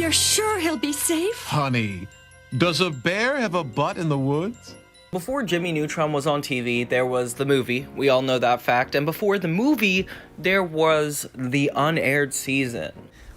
You're sure he'll be safe? Honey, does a bear have a butt in the woods? Before Jimmy Neutron was on TV, there was the movie. We all know that fact. And before the movie, there was the unaired season.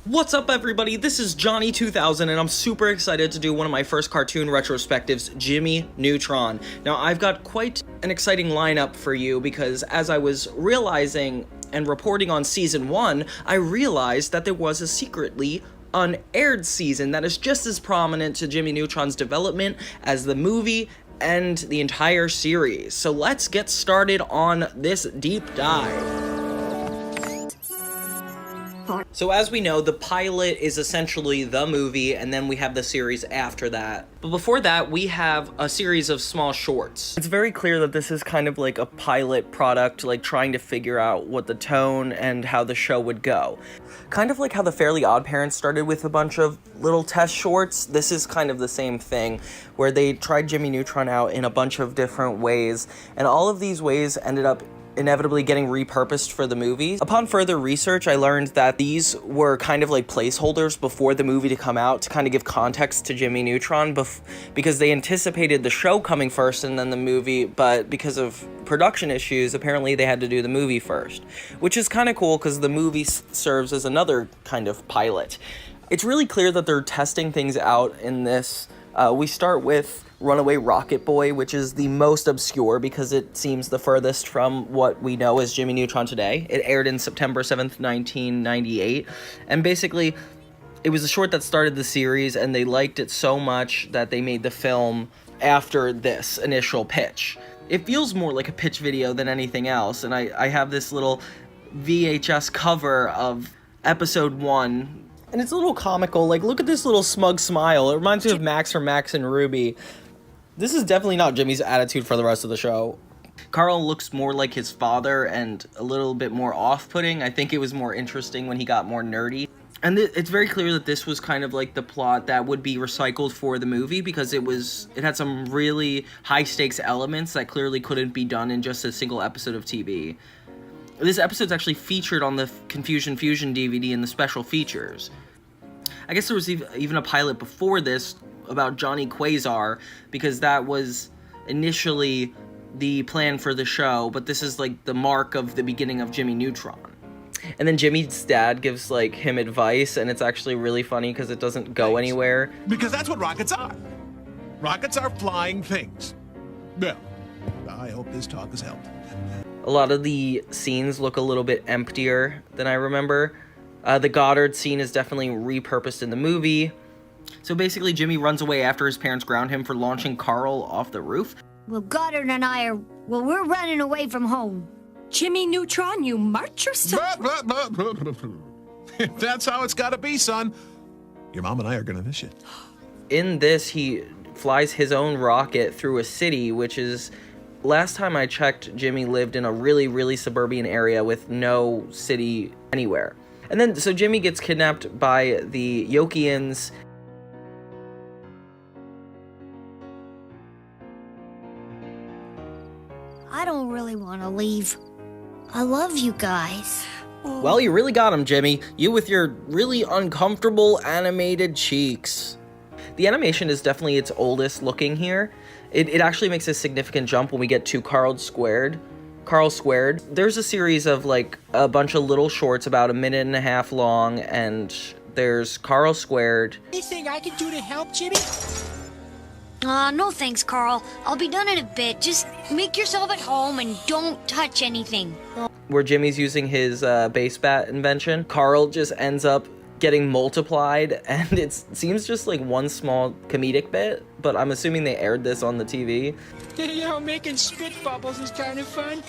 What's up, everybody? This is Johnny 2000, and I'm super excited to do one of my first cartoon retrospectives, Jimmy Neutron. Now, I've got quite an exciting lineup for you because as I was realizing and reporting on season 1, I realized that there was a secretly unaired season that is just as prominent to Jimmy Neutron's development as the movie and the entire series. So let's get started on this deep dive. So as we know, the pilot is essentially the movie, and then we have the series after that. But before that, we have a series of small shorts. It's very clear that this is kind of like a pilot product, like trying to figure out what the tone and how the show would go. Kind of like how the Fairly Odd Parents started with a bunch of little test shorts. This is kind of the same thing, where they tried Jimmy Neutron out in a bunch of different ways, and all of these ways ended up inevitably getting repurposed for the movies. Upon further research, I learned that these were kind of like placeholders before the movie to come out to kind of give context to Jimmy Neutron because they anticipated the show coming first and then the movie, but because of production issues, apparently they had to do the movie first, which is kind of cool because the movie serves as another kind of pilot. It's really clear that they're testing things out in this. We start with Runaway Rocket Boy, which is the most obscure because it seems the furthest from what we know as Jimmy Neutron today. It aired in September 7th, 1998, and basically it was a short that started the series, and they liked it so much that they made the film after this initial pitch. It feels more like a pitch video than anything else, and I have this little VHS cover of episode 1, and it's a little comical. Like, look at this little smug smile. It reminds me of Max from Max and Ruby. This is definitely not Jimmy's attitude for the rest of the show. Carl looks more like his father and a little bit more off-putting. I think it was more interesting when he got more nerdy. And it's very clear that this was kind of like the plot that would be recycled for the movie because it had some really high-stakes elements that clearly couldn't be done in just a single episode of TV. This episode's actually featured on the Confusion Fusion DVD in the special features. I guess there was even a pilot before this about Johnny Quasar, because that was initially the plan for the show, but this is like the mark of the beginning of Jimmy Neutron. And then Jimmy's dad gives like him advice, and it's actually really funny because it doesn't go anywhere. Because that's what rockets are. Rockets are flying things. Well, I hope this talk has helped. A lot of the scenes look a little bit emptier than I remember. The Goddard scene is definitely repurposed in the movie. So basically, Jimmy runs away after his parents ground him for launching Carl off the roof. Well, Goddard and I are, we're running away from home. Jimmy Neutron, you march yourself. That's how it's gotta be, son. Your mom and I are gonna miss you. In this, he flies his own rocket through a city, which is, last time I checked, Jimmy lived in a really, really suburban area with no city anywhere. And then, so Jimmy gets kidnapped by the Yokians. I don't really want to leave. I love you guys. Well, you really got him, Jimmy. You with your really uncomfortable animated cheeks. The animation is definitely its oldest looking here. It actually makes a significant jump when we get to Carl Squared. There's a series of like a bunch of little shorts about 1.5 minutes long, and there's Carl Squared. Anything I can do to help, Jimmy? No thanks, Carl. I'll be done in a bit. Just make yourself at home and don't touch anything. Where Jimmy's using his base bat invention, Carl just ends up getting multiplied, and it seems just like one small comedic bit, but I'm assuming they aired this on the TV. Making spit bubbles is kind of fun.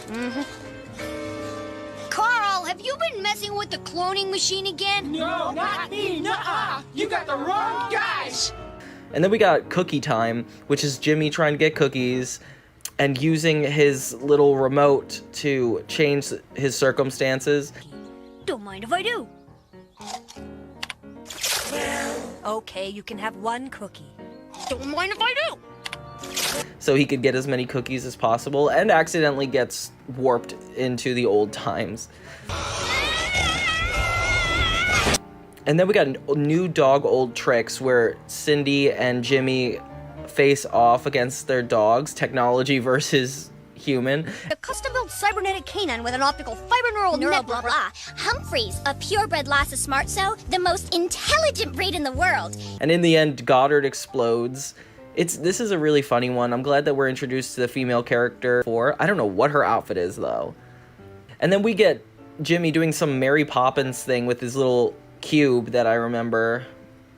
Carl, have you been messing with the cloning machine again? No, not me. Nuh-uh. You got the wrong guys. And then we got Cookie Time, which is Jimmy trying to get cookies and using his little remote to change his circumstances. Don't mind if I do. Okay, you can have one cookie. Don't mind if I do. So he could get as many cookies as possible, and accidentally gets warped into the old times. And then we got new dog old tricks where Cindy and Jimmy face off against their dogs, technology versus human. A custom-built cybernetic canine with an optical fiber neural net, blah, blah. Humphreys, a purebred Lhasa Smart So, the most intelligent breed in the world. And in the end, Goddard explodes. This is a really funny one. I'm glad that we're introduced to the female character. I don't know what her outfit is, though. And then we get Jimmy doing some Mary Poppins thing with his little cube that I remember.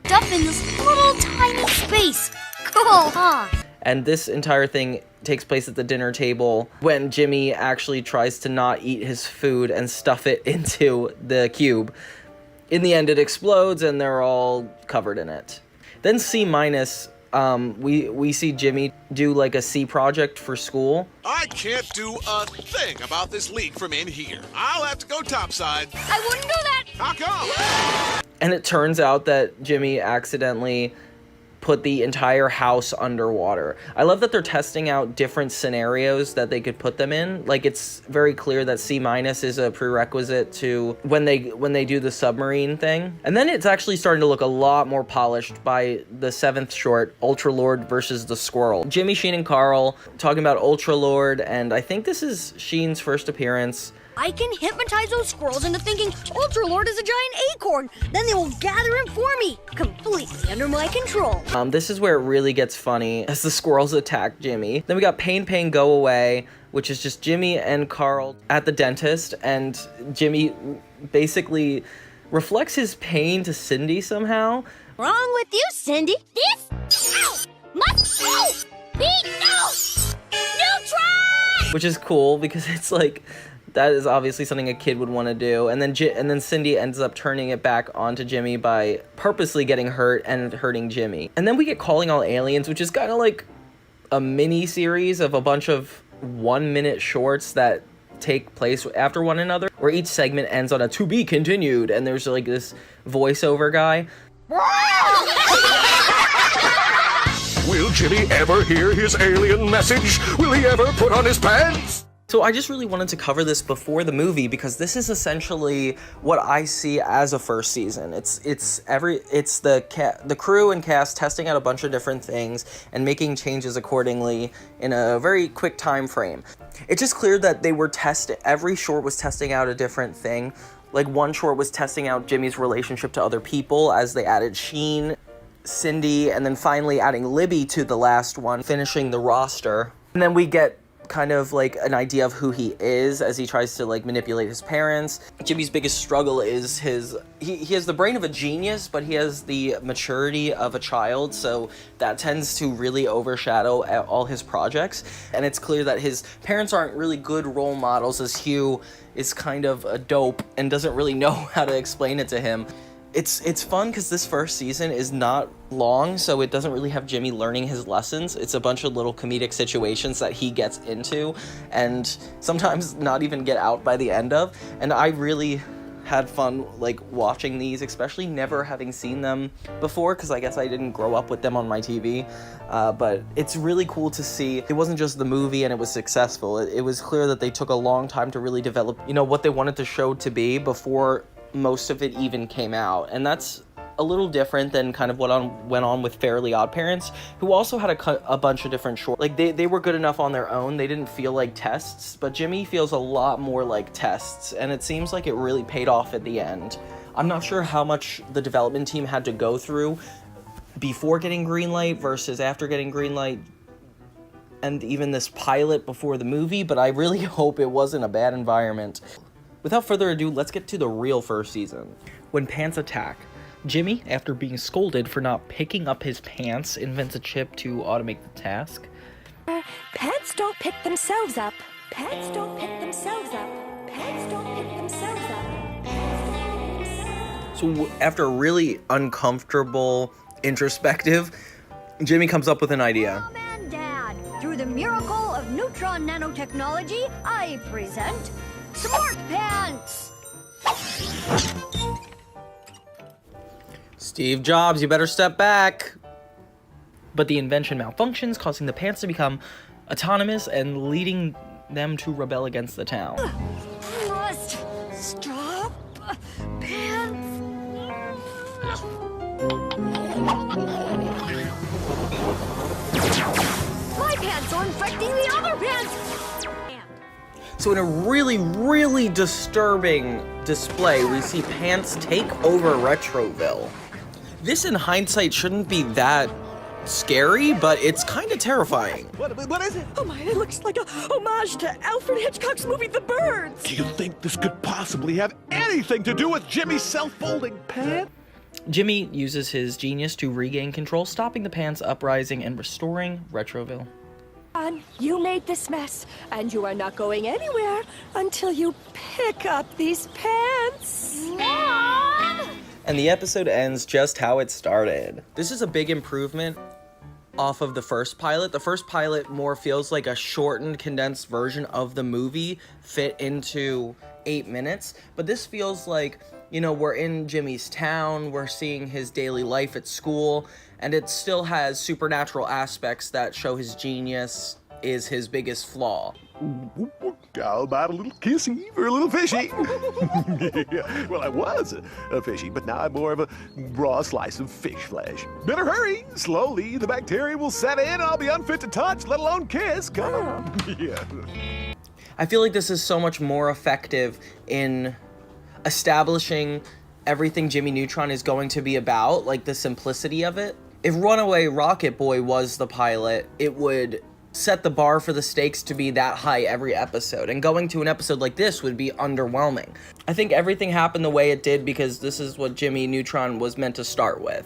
Up in this little tiny space. Cool, huh? And this entire thing takes place at the dinner table when Jimmy actually tries to not eat his food and stuff it into the cube. In the end, it explodes and they're all covered in it. Then C-, we see Jimmy do like a C project for school. I can't do a thing about this leak from in here. I'll have to go topside. I wouldn't do that. How come? And it turns out that Jimmy accidentally put the entire house underwater. I love that they're testing out different scenarios that they could put them in. Like, it's very clear that C- is a prerequisite to when they do the submarine thing. And then it's actually starting to look a lot more polished by the 7th short, Ultra Lord versus the Squirrel. Jimmy, Sheen, and Carl talking about Ultra Lord, and I think this is Sheen's first appearance. I can hypnotize those squirrels into thinking Ultra Lord is a giant acorn. Then they will gather him for me, completely under my control. This is where it really gets funny as the squirrels attack Jimmy. Then we got Pain Pain Go Away, which is just Jimmy and Carl at the dentist, and Jimmy basically reflects his pain to Cindy somehow. Wrong with you, Cindy? This, ow, must go, be no, Neutron! Which is cool because it's like, that is obviously something a kid would want to do. And then Cindy ends up turning it back onto Jimmy by purposely getting hurt and hurting Jimmy. And then we get Calling All Aliens, which is kind of like a mini series of a bunch of 1-minute shorts that take place after one another, where each segment ends on a "to be continued," and there's like this voiceover guy. Will Jimmy ever hear his alien message? Will he ever put on his pants? So I just really wanted to cover this before the movie because this is essentially what I see as a first season. It's the crew and cast testing out a bunch of different things and making changes accordingly in a very quick time frame. It's just clear that they were every short was testing out a different thing. Like, one short was testing out Jimmy's relationship to other people as they added Sheen, Cindy, and then finally adding Libby to the last one, finishing the roster. And then we get kind of like an idea of who he is as he tries to like manipulate his parents. Jimmy's biggest struggle is he has the brain of a genius, but he has the maturity of a child, so that tends to really overshadow all his projects. And it's clear that his parents aren't really good role models, as Hugh is kind of a dope and doesn't really know how to explain it to him. It's fun because this first season is not long, so it doesn't really have Jimmy learning his lessons. It's a bunch of little comedic situations that he gets into and sometimes not even get out by the end of. And I really had fun like watching these, especially never having seen them before because I guess I didn't grow up with them on my TV. But it's really cool to see. It wasn't just the movie and it was successful. It was clear that they took a long time to really develop, what they wanted the show to be before most of it even came out. And that's a little different than kind of what went on with Fairly Odd Parents, who also had a bunch of different shorts. Like, they were good enough on their own. They didn't feel like tests, but Jimmy feels a lot more like tests, and it seems like it really paid off at the end. I'm not sure how much the development team had to go through before getting greenlight versus after getting greenlight, and even this pilot before the movie, but I really hope it wasn't a bad environment. Without further ado, let's get to the real first season. When pants attack, Jimmy, after being scolded for not picking up his pants, invents a chip to automate the task. Pants don't pick themselves up. Pants don't pick themselves up. Pants don't pick themselves up. Pants don't pick themselves up. So after a really uncomfortable introspective, Jimmy comes up with an idea. Mom and Dad, through the miracle of Neutron nanotechnology, I present Smart Pants! Steve Jobs, you better step back. But the invention malfunctions, causing the pants to become autonomous and leading them to rebel against the town. Must stop pants. infecting the other pants! So in a really, really disturbing display, we see Pants take over Retroville. This, in hindsight, shouldn't be that scary, but it's kind of terrifying. What is it? Oh my, it looks like a homage to Alfred Hitchcock's movie The Birds. Do you think this could possibly have anything to do with Jimmy's self-folding pants? Jimmy uses his genius to regain control, stopping the Pants uprising and restoring Retroville. You made this mess, and you are not going anywhere until you pick up these pants. Mom! And the episode ends just how it started. This is a big improvement off of the first pilot. The first pilot more feels like a shortened, condensed version of the movie fit into 8 minutes. But this feels like, you know, we're in Jimmy's town, we're seeing his daily life at school, and it still has supernatural aspects that show his genius is his biggest flaw. How about a little kissy for a little fishy? Yeah, well, I was a fishy, but now I'm more of a raw slice of fish flesh. Better hurry. Slowly, the bacteria will set in and I'll be unfit to touch, let alone kiss. Come on. Yeah. I feel like this is so much more effective in establishing everything Jimmy Neutron is going to be about, like the simplicity of it. If Runaway Rocket Boy was the pilot, it would set the bar for the stakes to be that high every episode, and going to an episode like this would be underwhelming. I think everything happened the way it did because this is what Jimmy Neutron was meant to start with.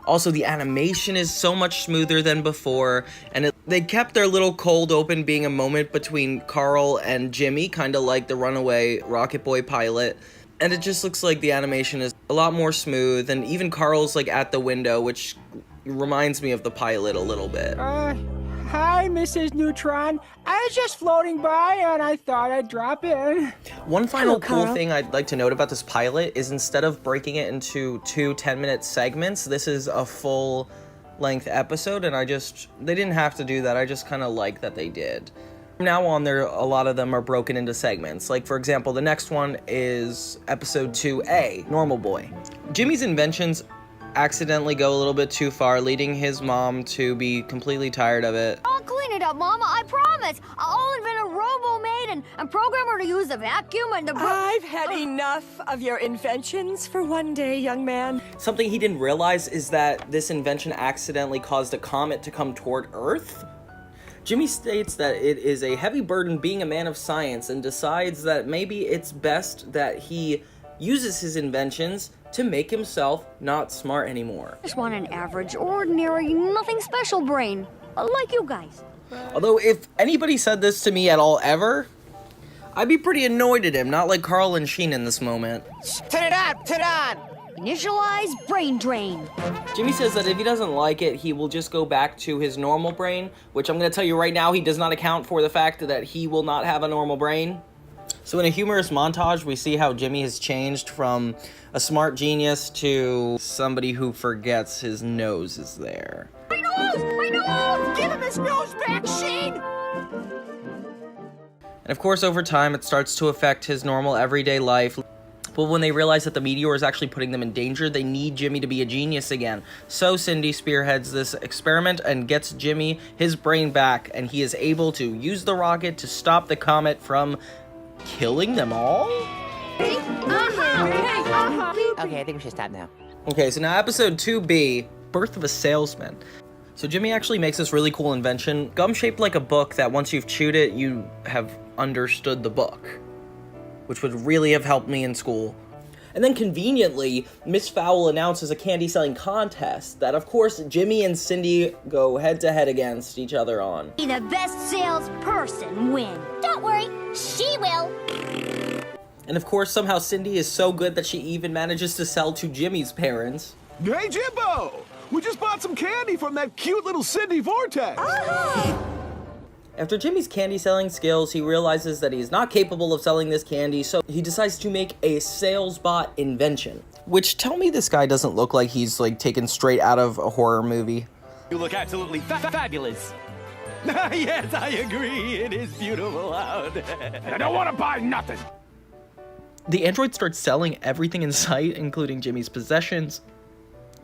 Also, the animation is so much smoother than before, and they kept their little cold open being a moment between Carl and Jimmy, kind of like the Runaway Rocket Boy pilot. And it just looks like the animation is a lot more smooth, and even Carl's like at the window, which reminds me of the pilot a little bit. Hi, Mrs. Neutron. I was just floating by and I thought I'd drop in. One final cool Carl. thing I'd like to note about this pilot is instead of breaking it into 2 10-minute segments, this is a full-length episode, and they didn't have to do that. I just kind of like that they did. From now on, a lot of them are broken into segments. Like, for example, the next one is episode 2A, Normal Boy. Jimmy's inventions accidentally go a little bit too far, leading his mom to be completely tired of it. I'll clean it up, Mama, I promise. I'll invent a robo-maid and program her to use the vacuum and the... I've had enough of your inventions for one day, young man. Something he didn't realize is that this invention accidentally caused a comet to come toward Earth. Jimmy states that it is a heavy burden being a man of science and decides that maybe it's best that he uses his inventions to make himself not smart anymore. I just want an average, ordinary, nothing special brain, like you guys. Although if anybody said this to me at all ever, I'd be pretty annoyed at him, not like Carl and Sheen in this moment. Turn it on, turn it on. Initialize brain drain. Jimmy says that if he doesn't like it, he will just go back to his normal brain, which I'm going to tell you right now, he does not account for the fact that he will not have a normal brain. So in a humorous montage, we see how Jimmy has changed from a smart genius to somebody who forgets his nose is there. My nose! My nose! Give him his nose back, Sheen! And of course, over time, it starts to affect his normal everyday life. But when they realize that the meteor is actually putting them in danger, they need Jimmy to be a genius again. So Cindy spearheads this experiment and gets Jimmy his brain back, and he is able to use the rocket to stop the comet from killing them all? Okay, I think we should stop now. Okay, so now episode 2B, Birth of a Salesman. So Jimmy actually makes this really cool invention, gum-shaped like a book that once you've chewed it, you have understood the book, which would really have helped me in school. And then conveniently, Miss Fowl announces a candy-selling contest that, of course, Jimmy and Cindy go head-to-head against each other on. Be the best salesperson win. Don't worry, she will. And of course, somehow Cindy is so good that she even manages to sell to Jimmy's parents. Hey, Jimbo! We just bought some candy from that cute little Cindy Vortex. After Jimmy's candy-selling skills, he realizes that he's not capable of selling this candy, so he decides to make a sales bot invention. Which, tell me this guy doesn't look like he's, like, taken straight out of a horror movie. You look absolutely fabulous. Yes, I agree. It is beautiful out. I don't want to buy nothing. The android starts selling everything in sight, including Jimmy's possessions,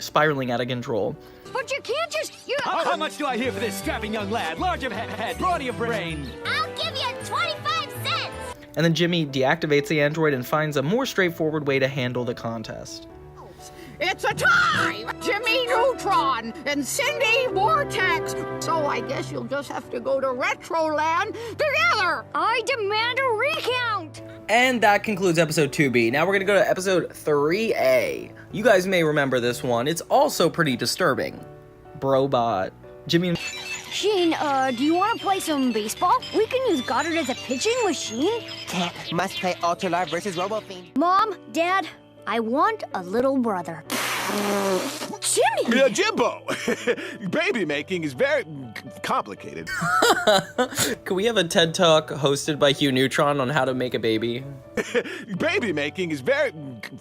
spiraling out of control. But you can't just... How much do I hear for this strapping young lad? Large of head, broad of brain. I'll give you 25 cents. And then Jimmy deactivates the android and finds a more straightforward way to handle the contest. It's a tie! Jimmy Neutron and Cindy Vortex. So I guess you'll just have to go to Retroland together. I demand a recount! And that concludes episode 2B. Now we're gonna go to episode 3A. You guys may remember this one. It's also pretty disturbing. Brobot. Jimmy and... Sheen, do you want to play some baseball? We can use Goddard as a pitching with Sheen. Can't. Must play Ultralar versus RoboFiend. Mom, Dad, I want a little brother. Jimmy! Jimbo! Baby making is very complicated. Can we have a TED Talk hosted by Jimmy Neutron on how to make a baby? Baby making is very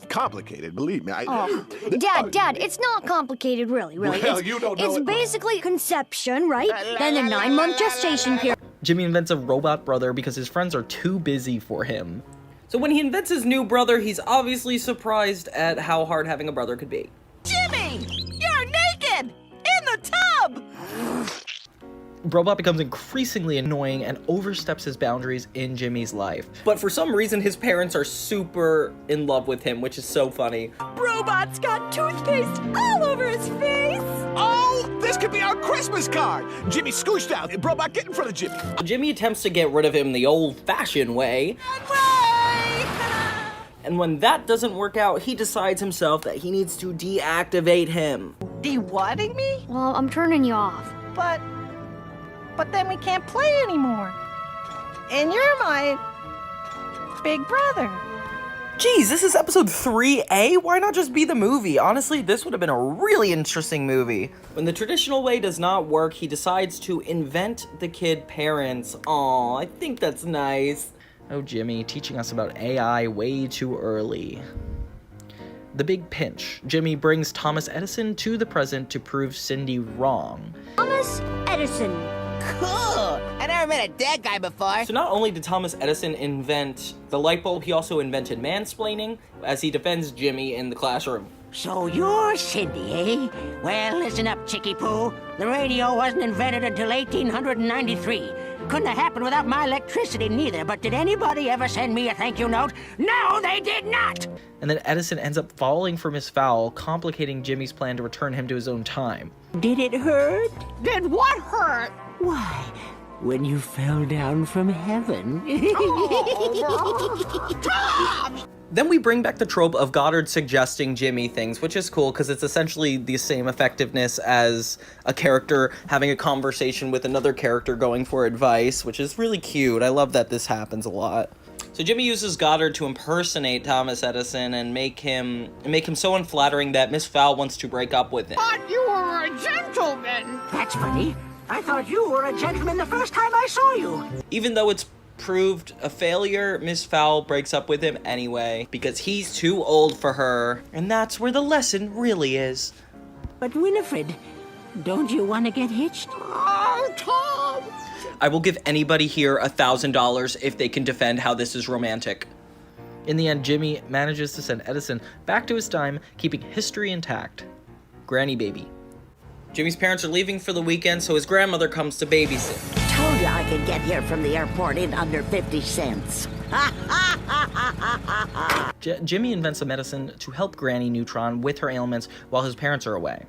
complicated, believe me. Dad, it's not complicated, really. Well, you don't know It's it. basically conception, right? Then the 9-month gestation period. Jimmy invents a robot brother because his friends are too busy for him. So when he invents his new brother, he's obviously surprised at how hard having a brother could be. Jimmy! You're naked! In the tub! Brobot becomes increasingly annoying and oversteps his boundaries in Jimmy's life. But for some reason, his parents are super in love with him, which is so funny. Brobot's got toothpaste all over his face. Oh, this could be our Christmas card. Jimmy scooched out. Brobot, get in front of Jimmy. Jimmy attempts to get rid of him the old-fashioned way. And when that doesn't work out, he decides himself that he needs to deactivate him. De-wadding me? Well, I'm turning you off. But then we can't play anymore. And you're my big brother. Geez, this is episode 3A? Why not just be the movie? Honestly, this would have been a really interesting movie. When the traditional way does not work, he decides to invent the kid parents. Aw, I think that's nice. Oh, Jimmy, teaching us about AI way too early. The big pinch. Jimmy brings Thomas Edison to the present to prove Cindy wrong. Thomas Edison. Cool! I never met a dead guy before. So not only did Thomas Edison invent the light bulb, he also invented mansplaining as he defends Jimmy in the classroom. So you're Cindy, eh? Well, listen up, Chicky Poo. The radio wasn't invented until 1893. Couldn't have happened without my electricity neither, but did anybody ever send me a thank you note? No, they did not! And then Edison ends up falling for Miss Fowl, complicating Jimmy's plan to return him to his own time. Did it hurt? Did what hurt? Why, when you fell down from heaven. Then we bring back the trope of Goddard suggesting Jimmy things, which is cool because it's essentially the same effectiveness as a character having a conversation with another character going for advice, which is really cute. I love that this happens a lot. So Jimmy uses Goddard to impersonate Thomas Edison and make him so unflattering that Miss Fowl wants to break up with him. Thought you were a gentleman. That's funny. I thought you were a gentleman the first time I saw you. Even though it's proved a failure, Miss Fowl breaks up with him anyway because he's too old for her, and that's where the lesson really is. But Winifred, don't you want to get hitched? Oh, Tom! I will give anybody here $1,000 if they can defend how this is romantic. In the end, Jimmy manages to send Edison back to his time, keeping history intact. Granny baby. Jimmy's parents are leaving for the weekend, so his grandmother comes to babysit. Told you I could get here from the airport in under 50 cents. Jimmy invents a medicine to help Granny Neutron with her ailments while his parents are away.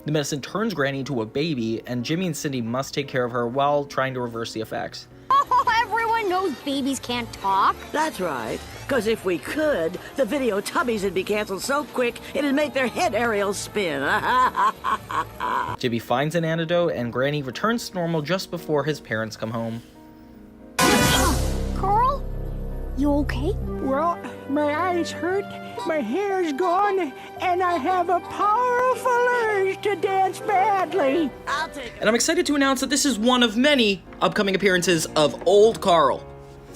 The medicine turns Granny into a baby, and Jimmy and Cindy must take care of her while trying to reverse the effects. Oh, everyone knows babies can't talk. That's right. Because if we could, the video tubbies would be canceled so quick, it'd make their head aerials spin. Jimmy finds an antidote, and Granny returns to normal just before his parents come home. Carl? You okay? Well, my eyes hurt, my hair's gone, and I have a powerful urge to dance badly. I'll take it. And I'm excited to announce that this is one of many upcoming appearances of Old Carl.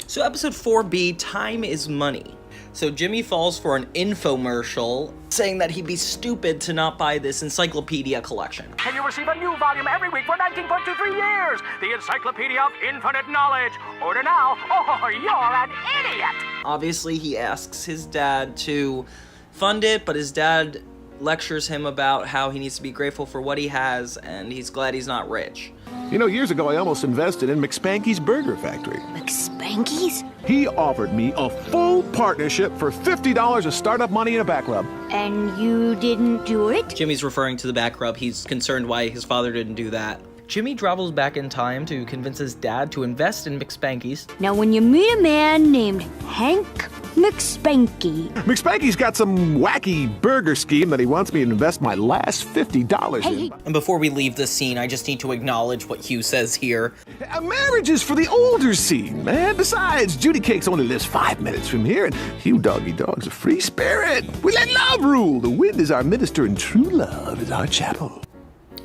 So episode 4B, Time is Money. So Jimmy falls for an infomercial saying that he'd be stupid to not buy this encyclopedia collection. And you receive a new volume every week for 19.23 years. The Encyclopedia of Infinite Knowledge. Order now, or you're an idiot. Obviously, he asks his dad to fund it, but his dad lectures him about how he needs to be grateful for what he has, and he's glad he's not rich. You know, years ago I almost invested in McSpanky's Burger Factory. McSpanky's? He offered me a full partnership for $50 of startup money and a back rub. And you didn't do it? Jimmy's referring to the back rub. He's concerned why his father didn't do that. Jimmy travels back in time to convince his dad to invest in McSpanky's. Now, when you meet a man named Hank McSpanky... McSpanky's got some wacky burger scheme that he wants me to invest my last $50 in. And before we leave this scene, I just need to acknowledge what Hugh says here. A marriage is for the older scene, man. Besides, Judy Cake's only lives 5 minutes from here, and Hugh Doggy Dog's a free spirit. We let love rule. The wind is our minister, and true love is our chapel.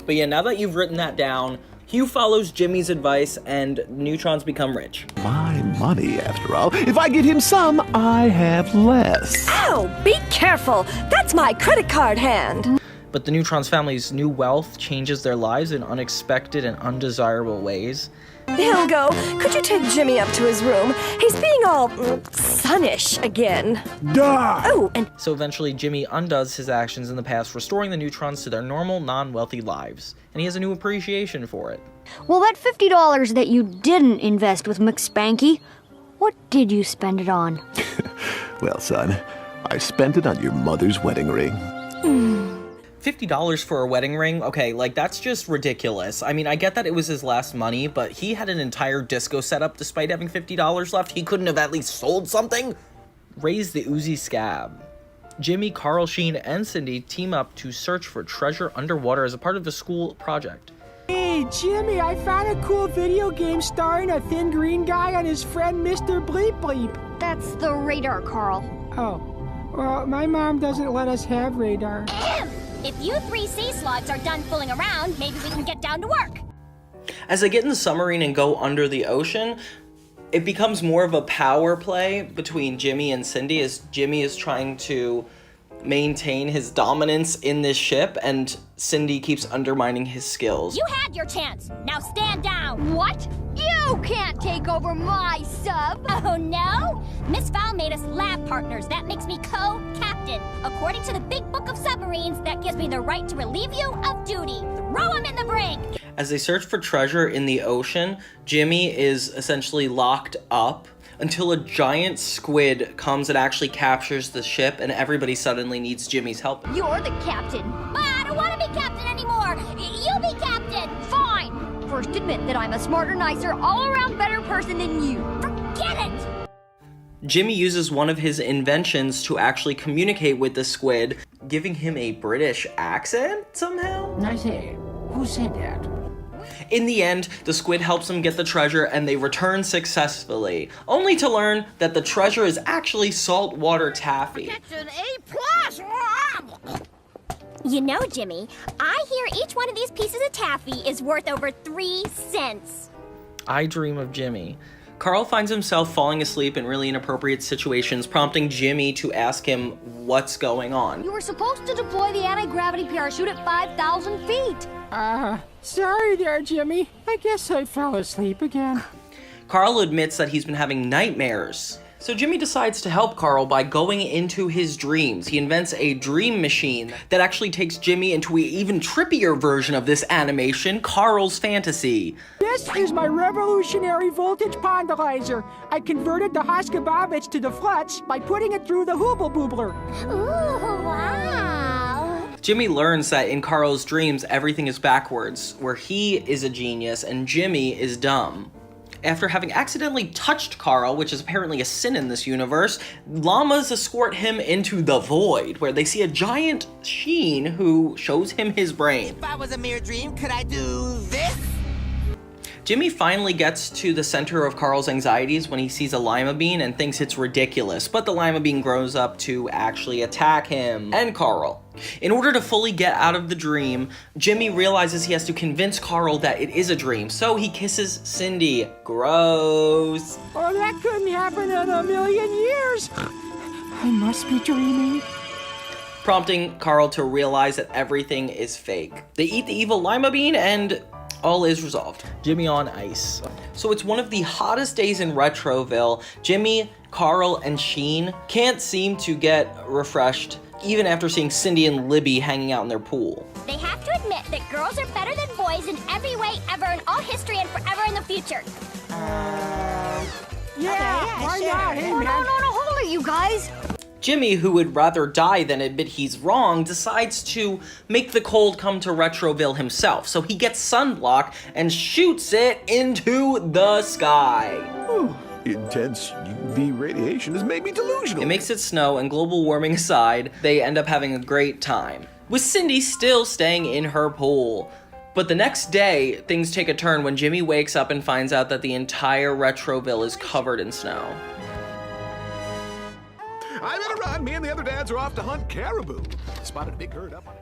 But yeah, now that you've written that down, Hugh follows Jimmy's advice and Neutrons become rich. My money, after all. If I get him some, I have less. Ow! Be careful! That's my credit card hand! But the Neutrons family's new wealth changes their lives in unexpected and undesirable ways. Hilgo, could you take Jimmy up to his room? He's being all sunnish again. Die! Oh, and So eventually Jimmy undoes his actions in the past, restoring the Neutrons to their normal, non-wealthy lives. And he has a new appreciation for it. Well, that $50 that you didn't invest with McSpanky, what did you spend it on? Well, son, I spent it on your mother's wedding ring. $50 for a wedding ring? Okay, like, that's just ridiculous. I mean, I get that it was his last money, but he had an entire disco setup despite having $50 left. He couldn't have at least sold something? Raise the Uzi Scab. Jimmy, Carl, Sheen, and Cindy team up to search for treasure underwater as a part of the school project. Hey, Jimmy, I found a cool video game starring a thin green guy and his friend Mr. Bleep Bleep. That's the radar, Carl. Oh, well, my mom doesn't let us have radar. If you 3 sea slugs are done fooling around, maybe we can get down to work. As they get in the submarine and go under the ocean, it becomes more of a power play between Jimmy and Cindy as Jimmy is trying to maintain his dominance in this ship and Cindy keeps undermining his skills. You had your chance. Now stand down. What? You can't take over my sub! Oh, no? Miss Fowl made us lab partners. That makes me co-captain. According to the Big Book of Submarines, that gives me the right to relieve you of duty. Throw him in the brig! As they search for treasure in the ocean, Jimmy is essentially locked up until a giant squid comes and actually captures the ship and everybody suddenly needs Jimmy's help. You're the captain. But I don't want to be captain anymore. You be captain. Fine. First admit that I'm a smarter, nicer, all-around better person than you. Forget it. Jimmy uses one of his inventions to actually communicate with the squid, giving him a British accent somehow? I say, who said that? In the end, the squid helps them get the treasure and they return successfully, only to learn that the treasure is actually saltwater taffy. It's an A+. You know, Jimmy, I hear each one of these pieces of taffy is worth over 3 cents. I dream of Jimmy. Carl finds himself falling asleep in really inappropriate situations, prompting Jimmy to ask him what's going on. You were supposed to deploy the anti-gravity parachute at 5,000 feet. Sorry there, Jimmy. I guess I fell asleep again. Carl admits that he's been having nightmares. So Jimmy decides to help Carl by going into his dreams. He invents a dream machine that actually takes Jimmy into an even trippier version of this animation, Carl's fantasy. This is my revolutionary voltage pondalizer. I converted the Hoskababits to the Fluts by putting it through the Hooble Boobler. Ooh, wow. Jimmy learns that in Carl's dreams, everything is backwards, where he is a genius and Jimmy is dumb. After having accidentally touched Carl, which is apparently a sin in this universe, llamas escort him into the void, where they see a giant Sheen who shows him his brain. If I was a mere dream, could I do this? Jimmy finally gets to the center of Carl's anxieties when he sees a lima bean and thinks it's ridiculous, but the lima bean grows up to actually attack him and Carl. In order to fully get out of the dream, Jimmy realizes he has to convince Carl that it is a dream, so he kisses Cindy. Gross. Oh, that couldn't happen in a million years. I must be dreaming. Prompting Carl to realize that everything is fake. They eat the evil lima bean and all is resolved. Jimmy on ice. So it's one of the hottest days in Retroville. Jimmy, Carl, and Sheen can't seem to get refreshed even after seeing Cindy and Libby hanging out in their pool. They have to admit that girls are better than boys in every way ever in all history and forever in the future. Yeah, why not? Hey, Oh, man. no, hold it, you guys. Jimmy, who would rather die than admit he's wrong, decides to make the cold come to Retroville himself. So he gets sunblock and shoots it into the sky. Intense UV radiation has made me delusional. It makes it snow, and global warming aside, they end up having a great time, with Cindy still staying in her pool. But the next day, things take a turn when Jimmy wakes up and finds out that the entire Retroville is covered in snow. I'm in a run. Me and the other dads are off to hunt caribou. Spotted a big herd up on it.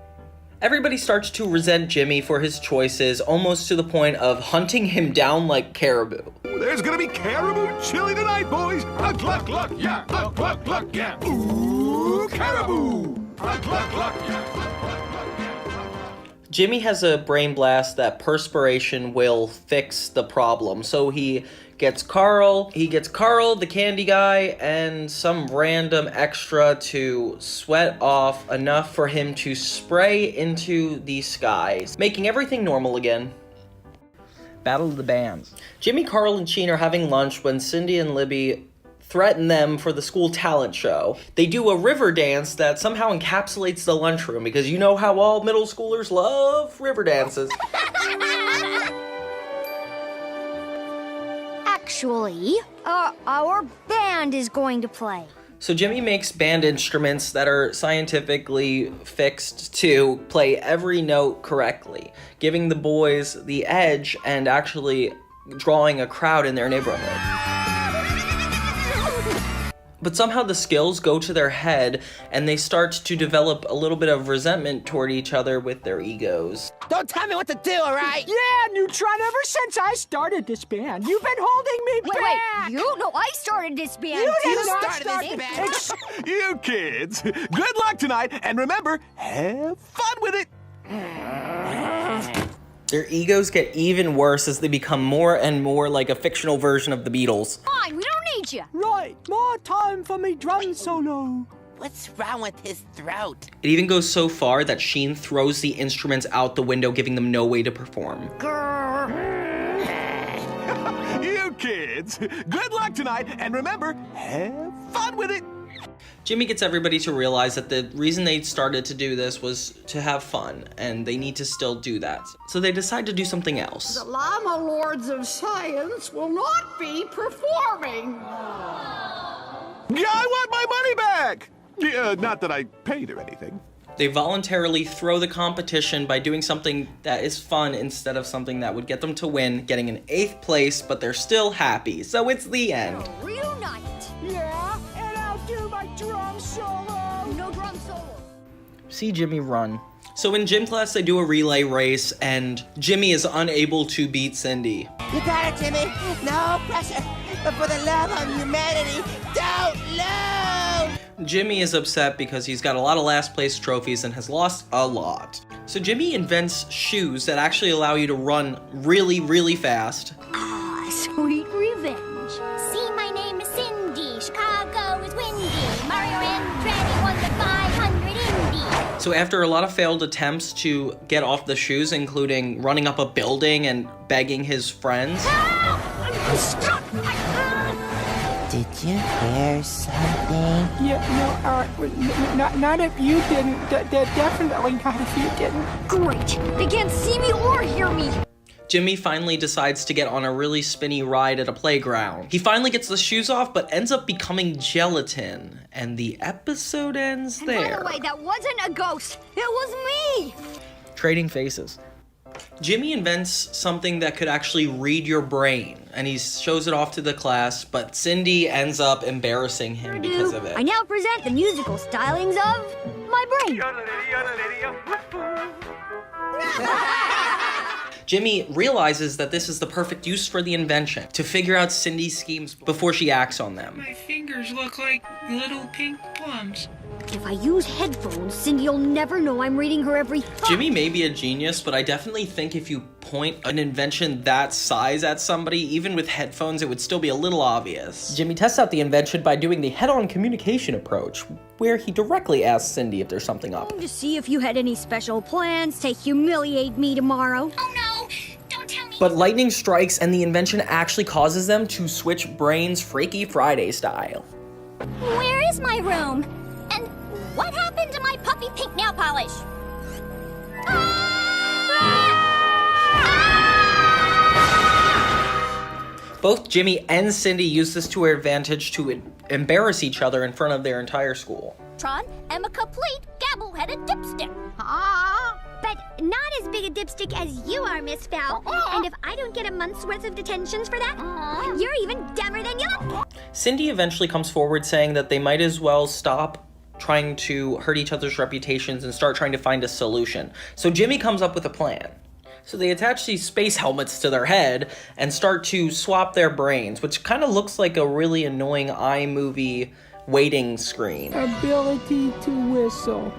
Everybody starts to resent Jimmy for his choices, almost to the point of hunting him down like caribou. There's gonna be caribou chili tonight, boys. Cluck, cluck, yeah. Cluck, cluck, yeah. Ooh, caribou. Cluck, yeah. Jimmy has a brain blast that perspiration will fix the problem, so he gets Carl, the candy guy, and some random extra to sweat off enough for him to spray into the skies, making everything normal again. Battle of the Bands. Jimmy, Carl, and Sheen are having lunch when Cindy and Libby threaten them for the school talent show. They do a river dance that somehow encapsulates the lunchroom, because you know how all middle schoolers love river dances. Actually, our band is going to play. So Jimmy makes band instruments that are scientifically fixed to play every note correctly, giving the boys the edge and actually drawing a crowd in their neighborhood. But somehow the skills go to their head and they start to develop a little bit of resentment toward each other with their egos. Don't tell me what to do, all right? Yeah, Neutron, ever since I started this band, you've been holding me back. Wait, you? No, I started this band. You did You not started start this band. You kids, good luck tonight, and remember, have fun with it. Their egos get even worse as they become more and more like a fictional version of the Beatles. Fine, we don't need you. Right, more time for me drum solo. What's wrong with his throat? It even goes so far that Sheen throws the instruments out the window, giving them no way to perform. You kids, good luck tonight, and remember, have fun with it. Jimmy gets everybody to realize that the reason they started to do this was to have fun, and they need to still do that. So they decide to do something else. The Llama Lords of Science will not be performing. Yeah, I want my money back. Not that I paid or anything. They voluntarily throw the competition by doing something that is fun instead of something that would get them to win, getting an 8th place, but they're still happy. So it's the end. Reunite. Yeah, and I'll do my drum solo. No drum solo. See Jimmy run. So in gym class, they do a relay race, and Jimmy is unable to beat Cindy. You got it, Jimmy. No pressure. But for the love of humanity, don't lose! Jimmy is upset because he's got a lot of last place trophies and has lost a lot. So Jimmy invents shoes that actually allow you to run really, really fast. Ah, sweet revenge. See, my name is Cindy. Chicago is windy. Mario and Dragon won the 500 Indy. So after a lot of failed attempts to get off the shoes, including running up a building and begging his friends, Did you hear something? Yeah, no, not if you didn't. Definitely not if you didn't. Great. They can't see me or hear me. Jimmy finally decides to get on a really spinny ride at a playground. He finally gets the shoes off, but ends up becoming gelatin. And the episode ends there. By the way, that wasn't a ghost. It was me. Trading faces. Jimmy invents something that could actually read your brain, and he shows it off to the class, but Cindy ends up embarrassing him because of it. I now present the musical stylings of my brain. Jimmy realizes that this is the perfect use for the invention, to figure out Cindy's schemes before she acts on them. My fingers look like little pink plums. If I use headphones, Cindy'll never know I'm reading her every thought. Jimmy may be a genius, but I definitely think if you point an invention that size at somebody, even with headphones, it would still be a little obvious. Jimmy tests out the invention by doing the head-on communication approach, where he directly asks Cindy if there's something up. To see if you had any special plans to humiliate me tomorrow. Oh no! Don't tell me! But lightning strikes and the invention actually causes them to switch brains Freaky Friday style. Where is my room? And what happened to my puppy pink nail polish? Both Jimmy and Cindy use this to their advantage to embarrass each other in front of their entire school. Tron, I'm a complete gabble-headed dipstick. But not as big a dipstick as you are, Miss Fowl. And if I don't get a month's worth of detentions for that, you're even dumber than you look. Cindy eventually comes forward saying that they might as well stop trying to hurt each other's reputations and start trying to find a solution. So Jimmy comes up with a plan. So they attach these space helmets to their head and start to swap their brains, which kind of looks like a really annoying iMovie waiting screen. Ability to whistle.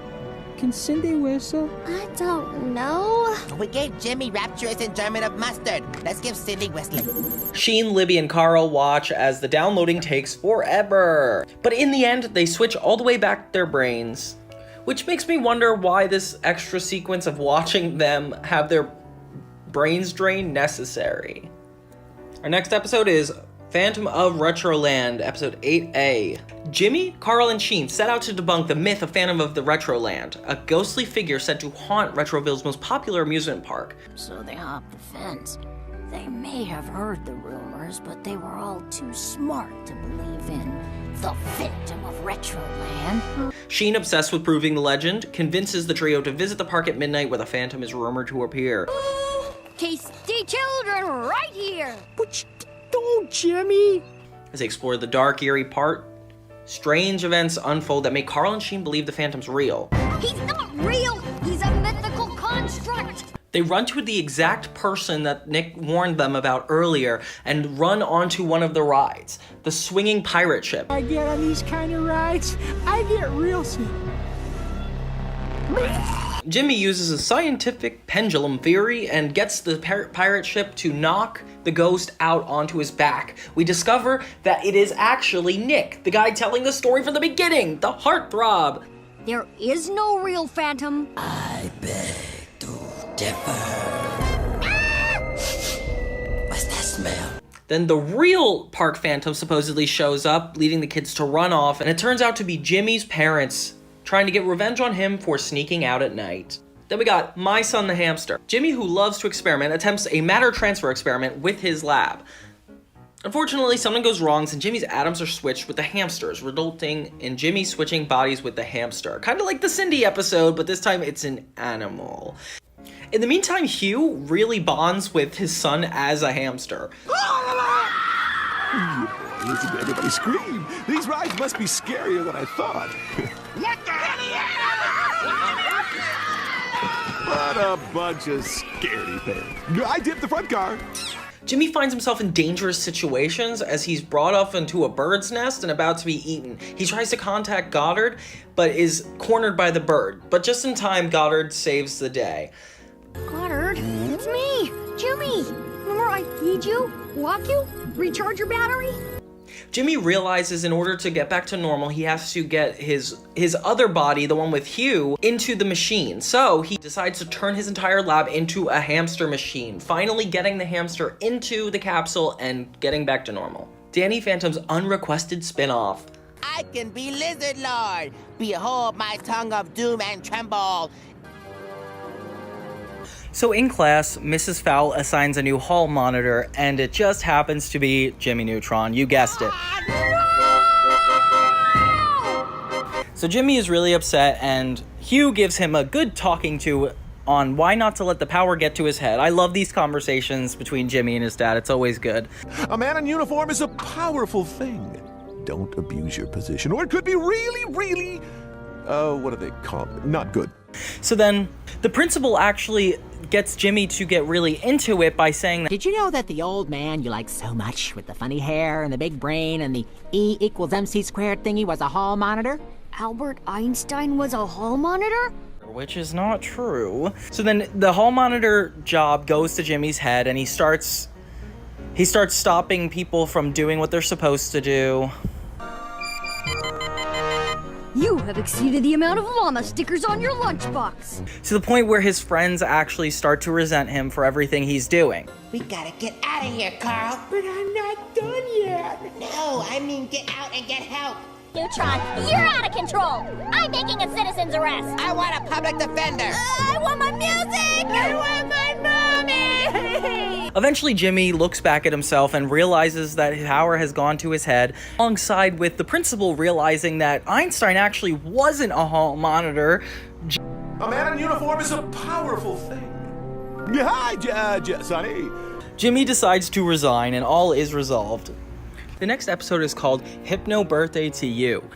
Can Cindy whistle? I don't know. We gave Jimmy rapturous enjoyment of mustard. Let's give Cindy whistling. Sheen, Libby, and Carl watch as the downloading takes forever. But in the end, they switch all the way back their brains, which makes me wonder why this extra sequence of watching them have their brains drained necessary. Our next episode is Phantom of Retroland, episode 8A. Jimmy, Carl, and Sheen set out to debunk the myth of Phantom of the Retroland, a ghostly figure said to haunt Retroville's most popular amusement park. So they hopped the fence. They may have heard the rumors, but they were all too smart to believe in the Phantom of Retroland. Sheen, obsessed with proving the legend, convinces the trio to visit the park at midnight where the Phantom is rumored to appear. Tasty children right here. But don't, Jimmy. As they explore the dark, eerie part, strange events unfold that make Carl and Sheen believe the Phantom's real. He's not real. He's a mythical construct. They run to the exact person that Nick warned them about earlier and run onto one of the rides, the swinging pirate ship. I get on these kind of rides, I get real sick. Jimmy uses a scientific pendulum theory and gets the pirate ship to knock the ghost out onto his back. We discover that it is actually Nick, the guy telling the story from the beginning, the heartthrob. There is no real Phantom. I beg to differ. What's that smell? Then the real park Phantom supposedly shows up, leading the kids to run off, and it turns out to be Jimmy's parents, trying to get revenge on him for sneaking out at night. Then we got My Son the Hamster. Jimmy, who loves to experiment, attempts a matter transfer experiment with his lab. Unfortunately, something goes wrong and Jimmy's atoms are switched with the hamsters, resulting in Jimmy switching bodies with the hamster. Kind of like the Cindy episode, but this time it's an animal. In the meantime, Hugh really bonds with his son as a hamster. Listen to everybody scream. These rides must be scarier than I thought. What the What a bunch of scaredy pants. I dipped the front car. Jimmy finds himself in dangerous situations as he's brought up into a bird's nest and about to be eaten. He tries to contact Goddard, but is cornered by the bird. But just in time, Goddard saves the day. Goddard, it's me, Jimmy. Remember I feed you, walk you, recharge your battery? Jimmy realizes in order to get back to normal, he has to get his other body, the one with Hugh, into the machine. So he decides to turn his entire lab into a hamster machine, finally getting the hamster into the capsule and getting back to normal. Danny Phantom's unrequested spin-off. I can be Lizard Lord. Behold my tongue of doom and tremble. So in class, Mrs. Fowl assigns a new hall monitor, and it just happens to be Jimmy Neutron. You guessed it. So Jimmy is really upset, and Hugh gives him a good talking to on why not to let the power get to his head. I love these conversations between Jimmy and his dad. It's always good. A man in uniform is a powerful thing. Don't abuse your position, or it could be really, what do they call it? Not good. So then, the principal actually gets Jimmy to get really into it by saying that, Did you know that the old man you like so much with the funny hair and the big brain and the E equals MC squared thingy was a hall monitor? Albert Einstein was a hall monitor? Which is not true. So then the hall monitor job goes to Jimmy's head, and he starts stopping people from doing what they're supposed to do. You have exceeded the amount of llama stickers on your lunchbox. To the point where his friends actually start to resent him for everything he's doing. We gotta get out of here, Carl. But I'm not done yet. No, I mean get out and get help. Neutron, you're out of control. I'm making a citizen's arrest. I want a public defender. I want my music. I want my mommy. Eventually, Jimmy looks back at himself and realizes that his power has gone to his head, alongside with the principal realizing that Einstein actually wasn't a hall monitor. A man in uniform is a powerful thing. Hi, Sonny. Jimmy decides to resign, and all is resolved. The next episode is called Hypno Birthday to You.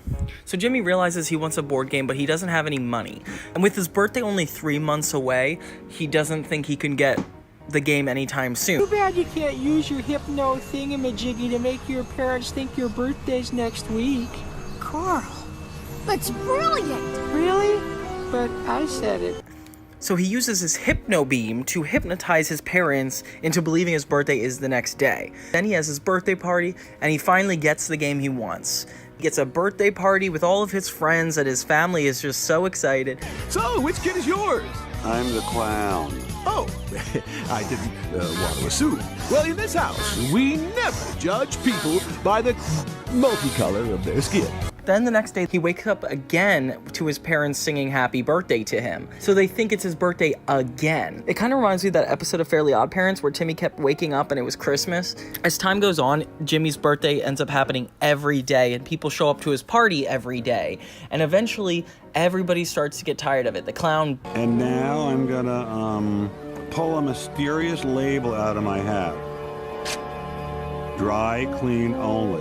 So Jimmy realizes he wants a board game, but he doesn't have any money. And with his birthday only 3 months away, he doesn't think he can get the game anytime soon. Too bad you can't use your hypno thingamajiggy to make your parents think your birthday's next week. Carl, that's brilliant. Really? But I said it. So he uses his hypno beam to hypnotize his parents into believing his birthday is the next day. Then he has his birthday party, and he finally gets the game he wants. He gets a birthday party with all of his friends, and his family is just so excited. So, which kid is yours? I'm the clown. Oh, I didn't want to assume. Well, in this house, we never judge people by the multicolor of their skin. Then the next day, he wakes up again to his parents singing happy birthday to him. So they think it's his birthday again. It kind of reminds me of that episode of Fairly Odd Parents where Timmy kept waking up and it was Christmas. As time goes on, Jimmy's birthday ends up happening every day, and people show up to his party every day. And eventually, everybody starts to get tired of it. The clown... And now I'm gonna, pull a mysterious label out of my hat. Dry clean only.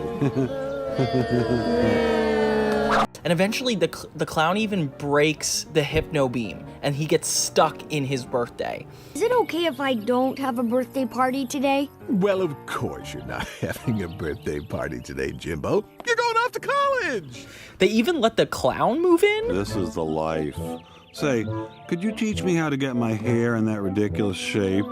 And eventually the clown even breaks the hypno beam, and he gets stuck in his birthday. Is it okay if I don't have a birthday party today? Well, of course you're not having a birthday party today, Jimbo. You're going off to college. They even let the clown move in? This is the life. Say, could you teach me how to get my hair in that ridiculous shape?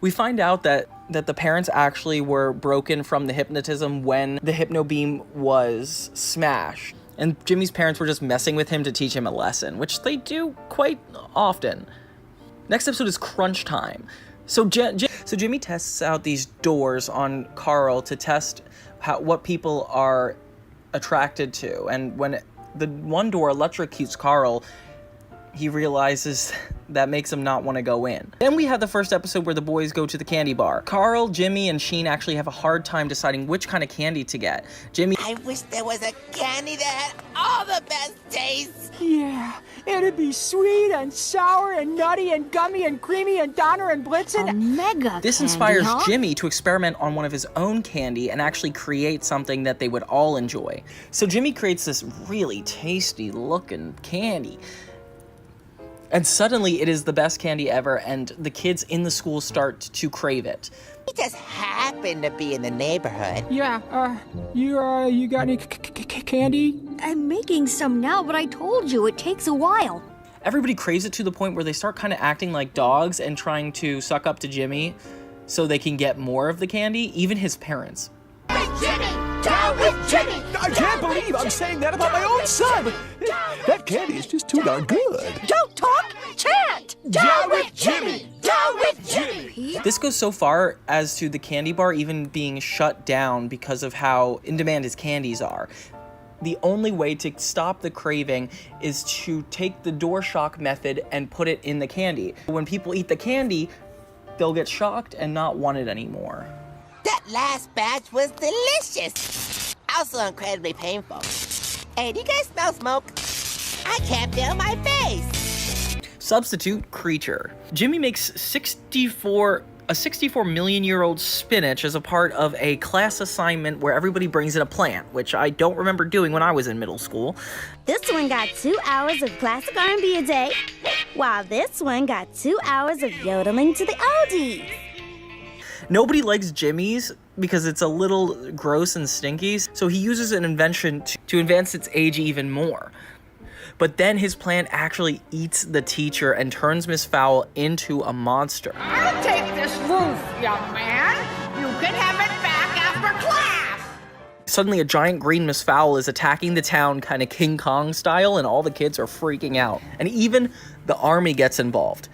We find out that the parents actually were broken from the hypnotism when the hypno beam was smashed. And Jimmy's parents were just messing with him to teach him a lesson, which they do quite often. Next episode is Crunch Time. So Jimmy tests out these doors on Carl to test what people are attracted to. And when the one door electrocutes Carl, he realizes that makes him not want to go in. Then we have the first episode where the boys go to the candy bar. Carl, Jimmy, and Sheen actually have a hard time deciding which kind of candy to get. Jimmy... I wish there was a candy that had all the best tastes. Yeah, it'd be sweet and sour and nutty and gummy and creamy and Donner and Blitzen. A mega This candy, inspires huh? Jimmy to experiment on one of his own candy and actually create something that they would all enjoy. So Jimmy creates this really tasty looking candy. And suddenly it is the best candy ever, and the kids in the school start to crave it. He just happened to be in the neighborhood. Yeah, you got any candy? I'm making some now, but I told you, it takes a while. Everybody craves it to the point where they start kind of acting like dogs and trying to suck up to Jimmy so they can get more of the candy, even his parents. Hey, Jimmy! Down with Jimmy! I can't believe I'm saying that about my own son. That candy is just too darn good. Don't talk, chant! Down with Jimmy! Down with Jimmy! This goes so far as to the candy bar even being shut down because of how in demand his candies are. The only way to stop the craving is to take the door shock method and put it in the candy. When people eat the candy, they'll get shocked and not want it anymore. That last batch was delicious. Also incredibly painful. Hey, do you guys smell smoke? I can't feel my face. Substitute creature. Jimmy makes a 64 million-year-old spinach as a part of a class assignment where everybody brings in a plant, which I don't remember doing when I was in middle school. This one got 2 hours of classic R&B a day, while this one got 2 hours of yodeling to the oldies. Nobody likes Jimmy's because it's a little gross and stinky, so he uses an invention to advance its age even more. But then his plan actually eats the teacher and turns Miss Fowl into a monster. I'll take this roof, young man. You can have it back after class. Suddenly, a giant green Miss Fowl is attacking the town kind of King Kong style, and all the kids are freaking out. And even the army gets involved.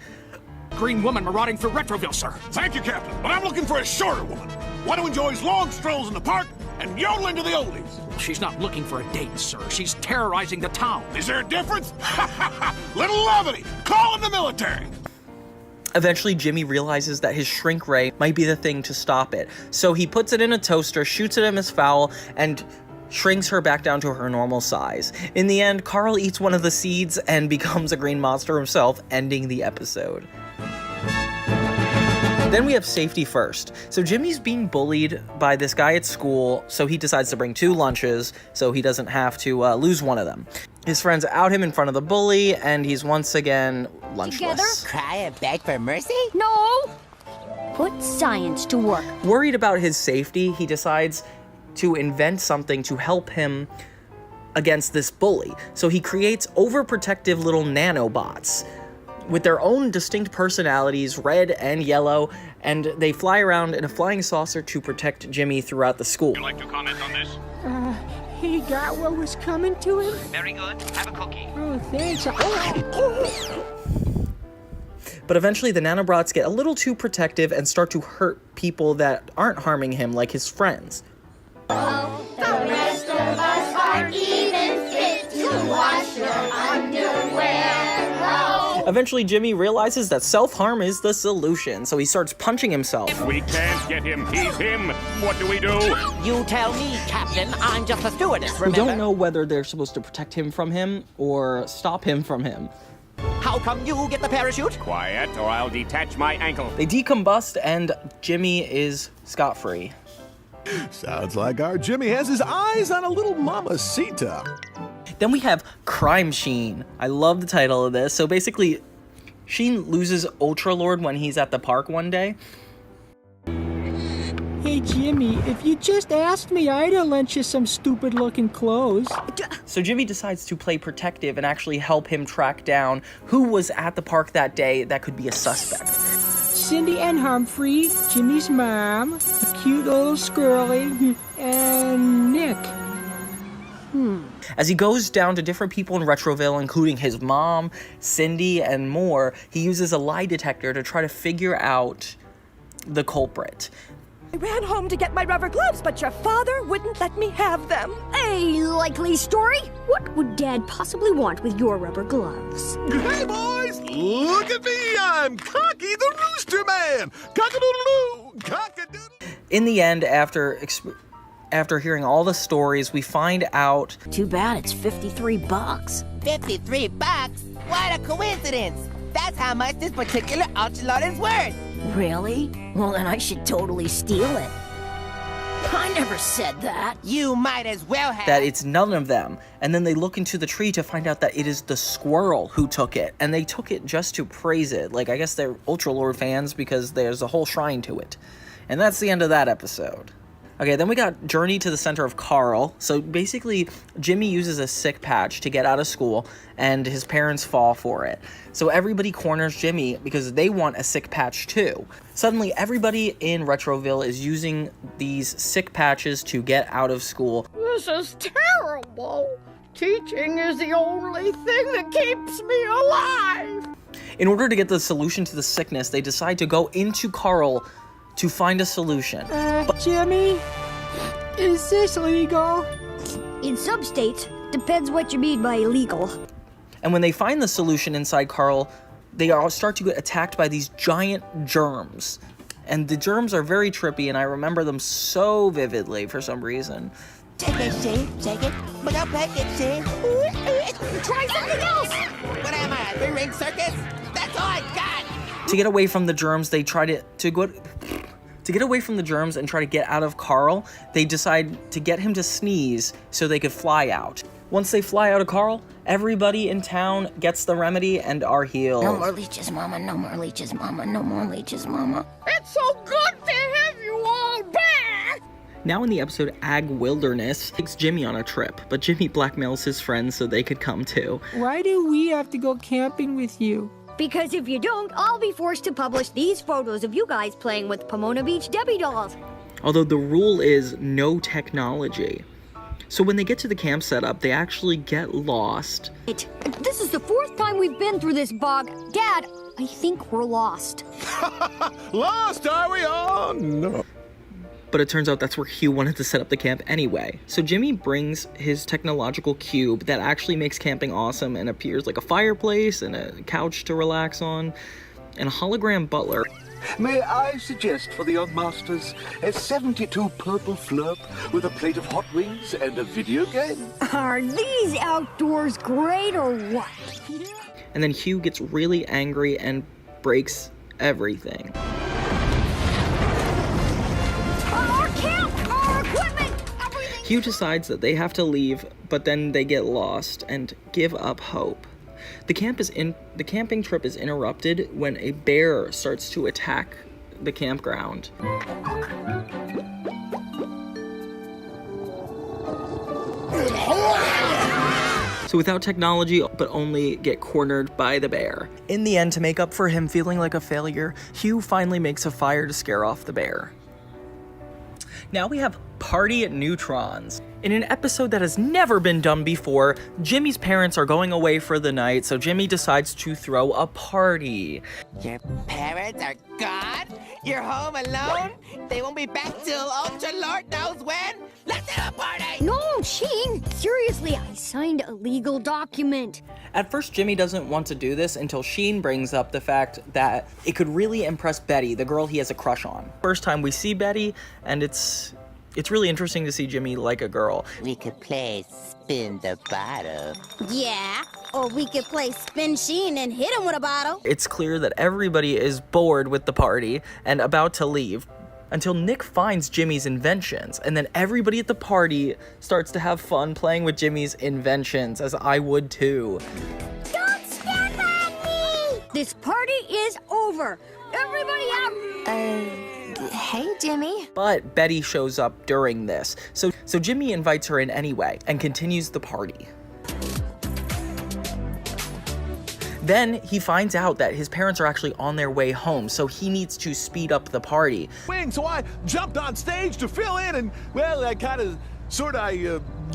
Green woman marauding through Retroville, sir. Thank you, Captain, but I'm looking for a shorter woman. One who enjoys long strolls in the park and yodeling to the oldies. She's not looking for a date, sir. She's terrorizing the town. Is there a difference? Little levity. Call in the military. Eventually, Jimmy realizes that his shrink ray might be the thing to stop it. So he puts it in a toaster, shoots it at Miss Fowl, and shrinks her back down to her normal size. In the end, Carl eats one of the seeds and becomes a green monster himself, ending the episode. Then we have safety first. So Jimmy's being bullied by this guy at school, so he decides to bring 2 lunches so he doesn't have to lose one of them. His friends out him in front of the bully, and he's once again lunchless. Together? Cry and beg for mercy? No! Put science to work. Worried about his safety, he decides to invent something to help him against this bully. So he creates overprotective little nanobots with their own distinct personalities, red and yellow, and they fly around in a flying saucer to protect Jimmy throughout the school. Would you like to comment on this? He got what was coming to him? Very good. Have a cookie. Oh, thanks. But eventually the nanobots get a little too protective and start to hurt people that aren't harming him, like his friends. The rest of us aren't even fit to wash your underwear. Eventually, Jimmy realizes that self-harm is the solution, so he starts punching himself. We can't get him. He's him. What do we do? You tell me, Captain. I'm just a stewardess, remember? We don't know whether they're supposed to protect him from him or stop him from him. How come you get the parachute? Quiet, or I'll detach my ankle. They decombust, and Jimmy is scot-free. Sounds like our Jimmy has his eyes on a little mamacita. Then we have Crime Sheen. I love the title of this. So basically, Sheen loses Ultra Lord when he's at the park one day. Hey, Jimmy, if you just asked me, I'd have lent you some stupid-looking clothes. So Jimmy decides to play protective and actually help him track down who was at the park that day that could be a suspect. Cindy and Humphrey, Jimmy's mom, a cute little squirrely, and Nick. As he goes down to different people in Retroville, including his mom, Cindy, and more, he uses a lie detector to try to figure out the culprit. I ran home to get my rubber gloves, but your father wouldn't let me have them. A likely story? What would Dad possibly want with your rubber gloves? Hey, boys, look at me. I'm Cocky the Rooster Man. Cock-a-doodle-doo, cock-a-doodle. In the end, after hearing all the stories, we find out... Too bad it's $53. $53? What a coincidence! That's how much this particular Ultra is worth. Really? Well, then I should totally steal it. I never said that. You might as well have. That it's none of them. And then they look into the tree to find out that it is the squirrel who took it. And they took it just to praise it. Like, I guess they're Ultra Lord fans because there's a whole shrine to it. And that's the end of that episode. Okay, then we got Journey to the Center of Carl. So basically, Jimmy uses a sick patch to get out of school, and his parents fall for it. So everybody corners Jimmy because they want a sick patch too. Suddenly, everybody in Retroville is using these sick patches to get out of school. This is terrible. Teaching is the only thing that keeps me alive. In order to get the solution to the sickness, they decide to go into Carl to find a solution. Jimmy, is this legal? In some states, depends what you mean by illegal. And when they find the solution inside Carl, they all start to get attacked by these giant germs. And the germs are very trippy, and I remember them so vividly for some reason. Take it, Sheen. Take it. But I'll pack it, Sheen. Try something else! What am I, a three-ring circus? That's all I got! To get away from the germs, they try to get away from the germs and try to get out of Carl. They decide to get him to sneeze so they could fly out. Once they fly out of Carl, everybody in town gets the remedy and are healed. No more leeches, Mama. No more leeches, Mama. No more leeches, Mama. It's so good to have you all back. Now in the episode Ag Wilderness, takes Jimmy on a trip, but Jimmy blackmails his friends so they could come too. Why do we have to go camping with you? Because if you don't, I'll be forced to publish these photos of you guys playing with Pomona Beach Debbie dolls. Although the rule is no technology. So when they get to the camp setup, they actually get lost. This is the 4th time we've been through this bog. Dad, I think we're lost. Lost, are we all? No. But it turns out that's where Hugh wanted to set up the camp anyway. So Jimmy brings his technological cube that actually makes camping awesome and appears like a fireplace and a couch to relax on, and a hologram butler. May I suggest for the young masters a 72 purple flurp with a plate of hot wings and a video game? Are these outdoors great or what? And then Hugh gets really angry and breaks everything. Hugh decides that they have to leave, but then they get lost and give up hope. The camping trip is interrupted when a bear starts to attack the campground. So without technology, but only get cornered by the bear. In the end, to make up for him feeling like a failure, Hugh finally makes a fire to scare off the bear. Now we have Party at Neutrons. In an episode that has never been done before, Jimmy's parents are going away for the night, so Jimmy decides to throw a party. Your parents are gone? You're home alone? They won't be back till Ultra Lord knows when? Let's have a party! No, Sheen! Seriously, I signed a legal document. At first, Jimmy doesn't want to do this until Sheen brings up the fact that it could really impress Betty, the girl he has a crush on. First time we see Betty, and it's really interesting to see Jimmy like a girl. We could play Spin the Bottle. Yeah, or we could play Spin Sheen and hit him with a bottle. It's clear that everybody is bored with the party and about to leave, until Nick finds Jimmy's inventions, and then everybody at the party starts to have fun playing with Jimmy's inventions, as I would too. Don't step on me! This party is over. Everybody out! Hey, Jimmy. But Betty shows up during this, so Jimmy invites her in anyway and continues the party. Then he finds out that his parents are actually on their way home, so he needs to speed up the party. So I jumped on stage to fill in, and, well, I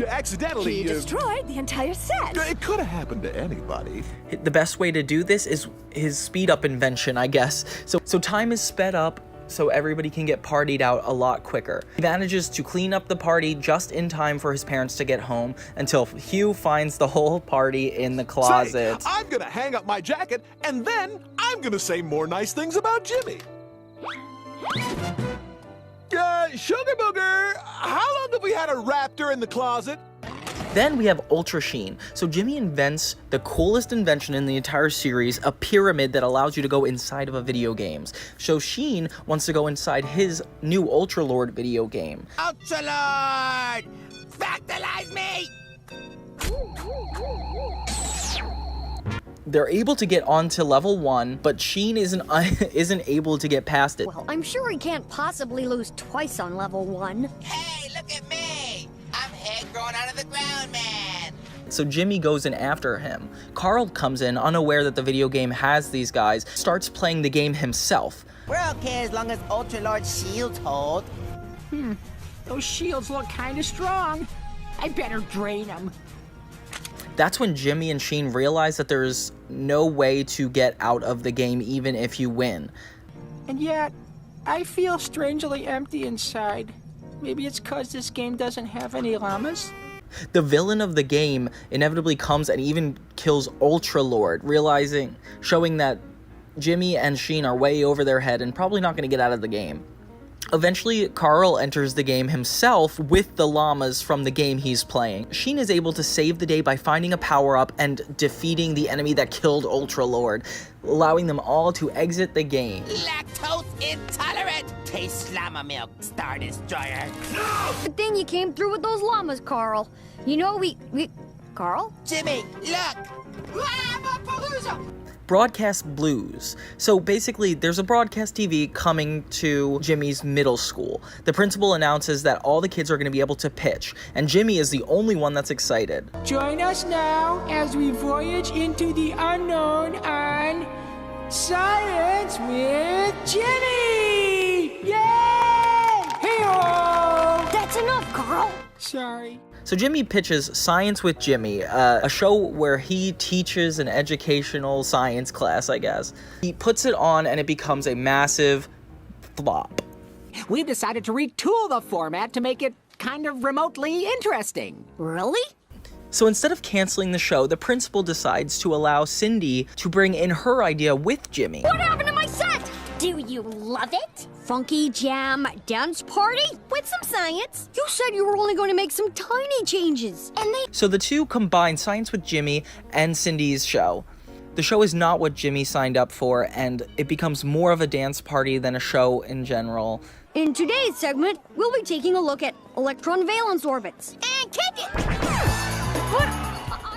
accidentally... He destroyed the entire set. It could have happened to anybody. The best way to do this is his speed-up invention, I guess. So time is sped up, so everybody can get partied out a lot quicker. He manages to clean up the party just in time for his parents to get home until Hugh finds the whole party in the closet. Say, I'm gonna hang up my jacket, and then I'm gonna say more nice things about Jimmy. Sugar Booger, how long have we had a raptor in the closet? Then we have Ultra Sheen. So Jimmy invents the coolest invention in the entire series, a pyramid that allows you to go inside of a video game. So Sheen wants to go inside his new Ultra Lord video game. Ultra Lord! Factalize me! They're able to get onto level 1, but Sheen isn't able to get past it. Well, I'm sure he can't possibly lose twice on level 1. Hey, look at me! I'm head growing out of the ground, man! So Jimmy goes in after him. Carl comes in, unaware that the video game has these guys, starts playing the game himself. We're okay as long as Ultra Lord's shields hold. Those shields look kind of strong. I better drain them. That's when Jimmy and Sheen realize that there's no way to get out of the game even if you win. And yet, I feel strangely empty inside. Maybe it's 'cause this game doesn't have any llamas? The villain of the game inevitably comes and even kills Ultra Lord, showing that Jimmy and Sheen are way over their head and probably not going to get out of the game. Eventually, Carl enters the game himself with the llamas from the game he's playing. Sheen is able to save the day by finding a power-up and defeating the enemy that killed Ultra Lord, allowing them all to exit the game. Lactose intolerant! Taste llama milk, Star Destroyer. No! Good thing you came through with those llamas, Carl. You know, we... Carl? Jimmy, look! Llama-palooza! broadcast blues. So basically, there's a broadcast TV coming to Jimmy's middle school. The principal announces that all the kids are going to be able to pitch, and Jimmy is the only one that's excited. Join us now as we voyage into the unknown on Science with Jimmy! Yay! Hey-oh! That's enough, Carl. Sorry. So Jimmy pitches Science with Jimmy, a show where he teaches an educational science class, I guess. He puts it on and it becomes a massive flop. We've decided to retool the format to make it kind of remotely interesting. Really? So instead of canceling the show, the principal decides to allow Cindy to bring in her idea with Jimmy. What happened to my set? Do you love it? Funky jam dance party with some science. You said you were only going to make some tiny changes. And they... So the two combine Science with Jimmy and Cindy's show. The show is not what Jimmy signed up for, and it becomes more of a dance party than a show in general. In today's segment, we'll be taking a look at electron valence orbits. And kick it!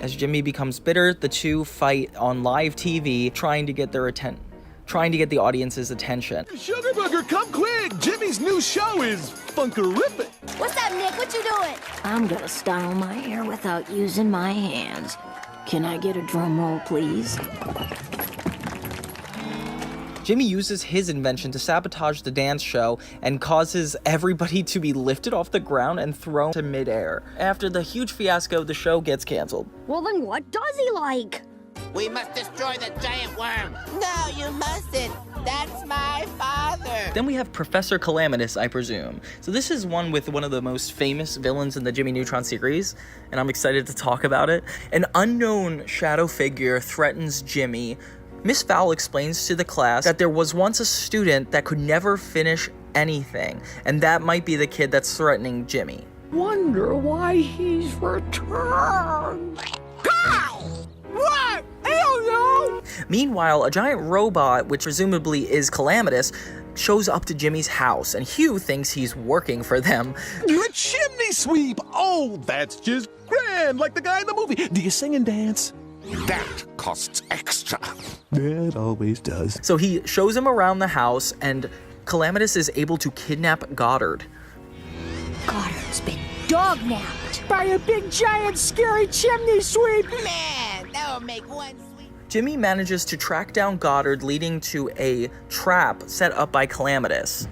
As Jimmy becomes bitter, the two fight on live TV, trying to get the audience's attention. Sugar Booger, come quick! Jimmy's new show is funkerific. What's up, Nick? What you doing? I'm gonna style my hair without using my hands. Can I get a drum roll, please? Jimmy uses his invention to sabotage the dance show and causes everybody to be lifted off the ground and thrown to midair. After the huge fiasco, the show gets canceled. Well, then what does he like? We must destroy the giant worm. No, you mustn't. That's my father. Then we have Professor Calamitus, I presume. So this is one with one of the most famous villains in the Jimmy Neutron series, and I'm excited to talk about it. An unknown shadow figure threatens Jimmy. Miss Fowl explains to the class that there was once a student that could never finish anything, and that might be the kid that's threatening Jimmy. Wonder why he's returned. What? I don't know. Meanwhile, a giant robot, which presumably is Calamitus, shows up to Jimmy's house, and Hugh thinks he's working for them. A chimney sweep! Oh, that's just grand, like the guy in the movie. Do you sing and dance? That costs extra. It always does. So he shows him around the house, and Calamitus is able to kidnap Goddard. Goddard's been dog-napped by a big, giant, scary chimney sweep. Man, that would make one sweep. Jimmy manages to track down Goddard, leading to a trap set up by Calamitus.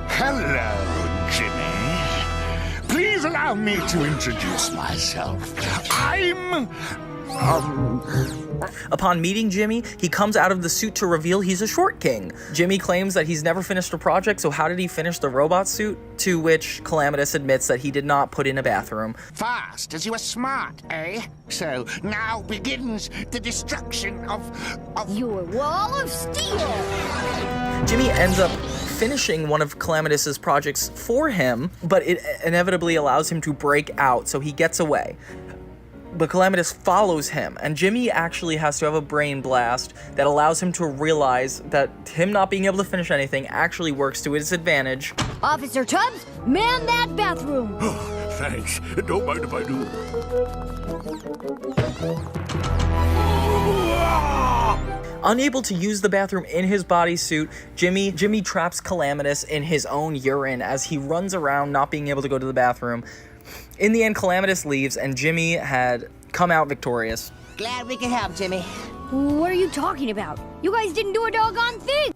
Hello, Jimmy. Please allow me to introduce myself. I'm... Upon meeting Jimmy, he comes out of the suit to reveal he's a short king. Jimmy claims that he's never finished a project, so how did he finish the robot suit? To which Calamitus admits that he did not put in a bathroom. Fast, as you were smart, eh? So now begins the destruction of your wall of steel. Jimmy ends up finishing one of Calamitus's projects for him, but it inevitably allows him to break out, so he gets away. But Calamitus follows him, and Jimmy actually has to have a brain blast that allows him to realize that him not being able to finish anything actually works to his advantage. Officer Tubbs, man that bathroom! Thanks. Don't mind if I do. Unable to use the bathroom in his bodysuit, Jimmy traps Calamitus in his own urine as he runs around not being able to go to the bathroom. In the end, Calamitus leaves, and Jimmy had come out victorious. Glad we can help, Jimmy. What are you talking about? You guys didn't do a doggone thing!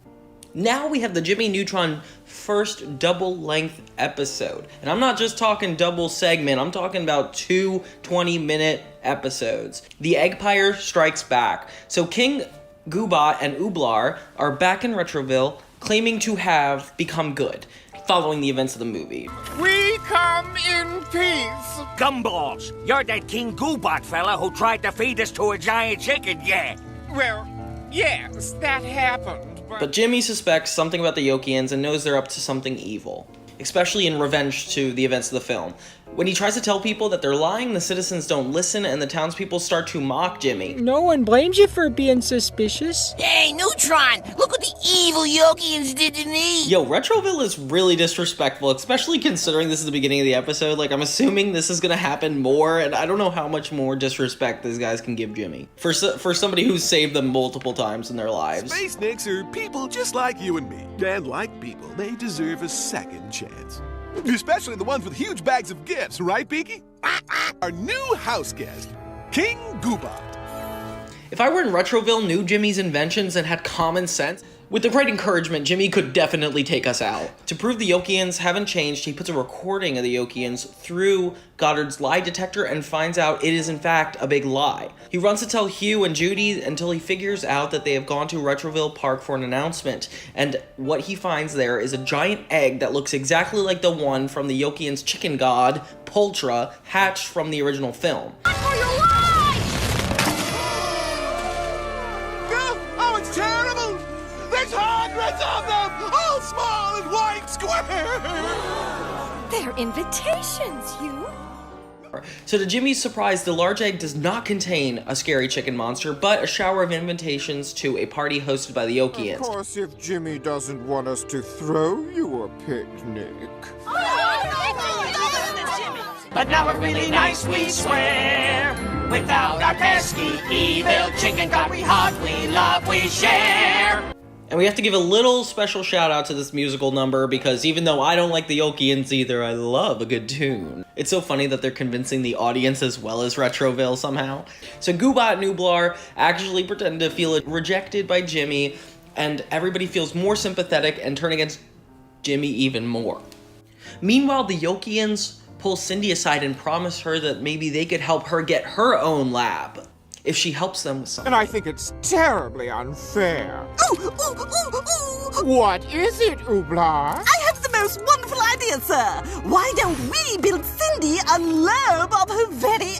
Now we have the Jimmy Neutron first double-length episode. And I'm not just talking double segment, I'm talking about 2 20-minute episodes. The Eggpire strikes back. So King Goobot and Ooblar are back in Retroville, claiming to have become good, following the events of the movie. We come in peace. Gumballs, you're that King Goobot fella who tried to feed us to a giant chicken, yeah? Well, yes, that happened. But Jimmy suspects something about the Yokians and knows they're up to something evil, especially in revenge to the events of the film. When he tries to tell people that they're lying, the citizens don't listen and the townspeople start to mock Jimmy. No one blames you for being suspicious. Hey, Neutron! Look what the evil Yokians did to me! Yo, Retroville is really disrespectful, especially considering this is the beginning of the episode. Like, I'm assuming this is gonna happen more, and I don't know how much more disrespect these guys can give Jimmy. For somebody who's saved them multiple times in their lives. Space Nicks are people just like you and me. And like people, they deserve a second chance. Especially the ones with huge bags of gifts, right, Beaky? Our new house guest, King Goddard. If I were in Retroville, knew Jimmy's inventions, and had common sense, with the right encouragement, Jimmy could definitely take us out. To prove the Yokians haven't changed, he puts a recording of the Yokians through Goddard's lie detector and finds out it is in fact a big lie. He runs to tell Hugh and Judy until he figures out that they have gone to Retroville Park for an announcement, and what he finds there is a giant egg that looks exactly like the one from the Yokians' chicken god, Poltra, hatched from the original film. Oh, it's terrible! There's hundreds of them, all small and white squares! They're invitations, Hugh. So to Jimmy's surprise, the large egg does not contain a scary chicken monster, but a shower of invitations to a party hosted by the Yokians. Of course, if Jimmy doesn't want us to throw you a picnic. But now we're really nice, we swear. Without our pesky, evil chicken god, we hug, we love, we share. And we have to give a little special shout out to this musical number because even though I don't like the Yokians either, I love a good tune. It's so funny that they're convincing the audience as well as Retroville somehow. So Gobbot and Ublar actually pretend to feel rejected by Jimmy, and everybody feels more sympathetic and turn against Jimmy even more. Meanwhile, the Yokians pull Cindy aside and promise her that maybe they could help her get her own lab if she helps them with something. And I think it's terribly unfair. What is it, Ublar? I have the most wonderful idea, sir. Why don't we build Cindy a lab of her very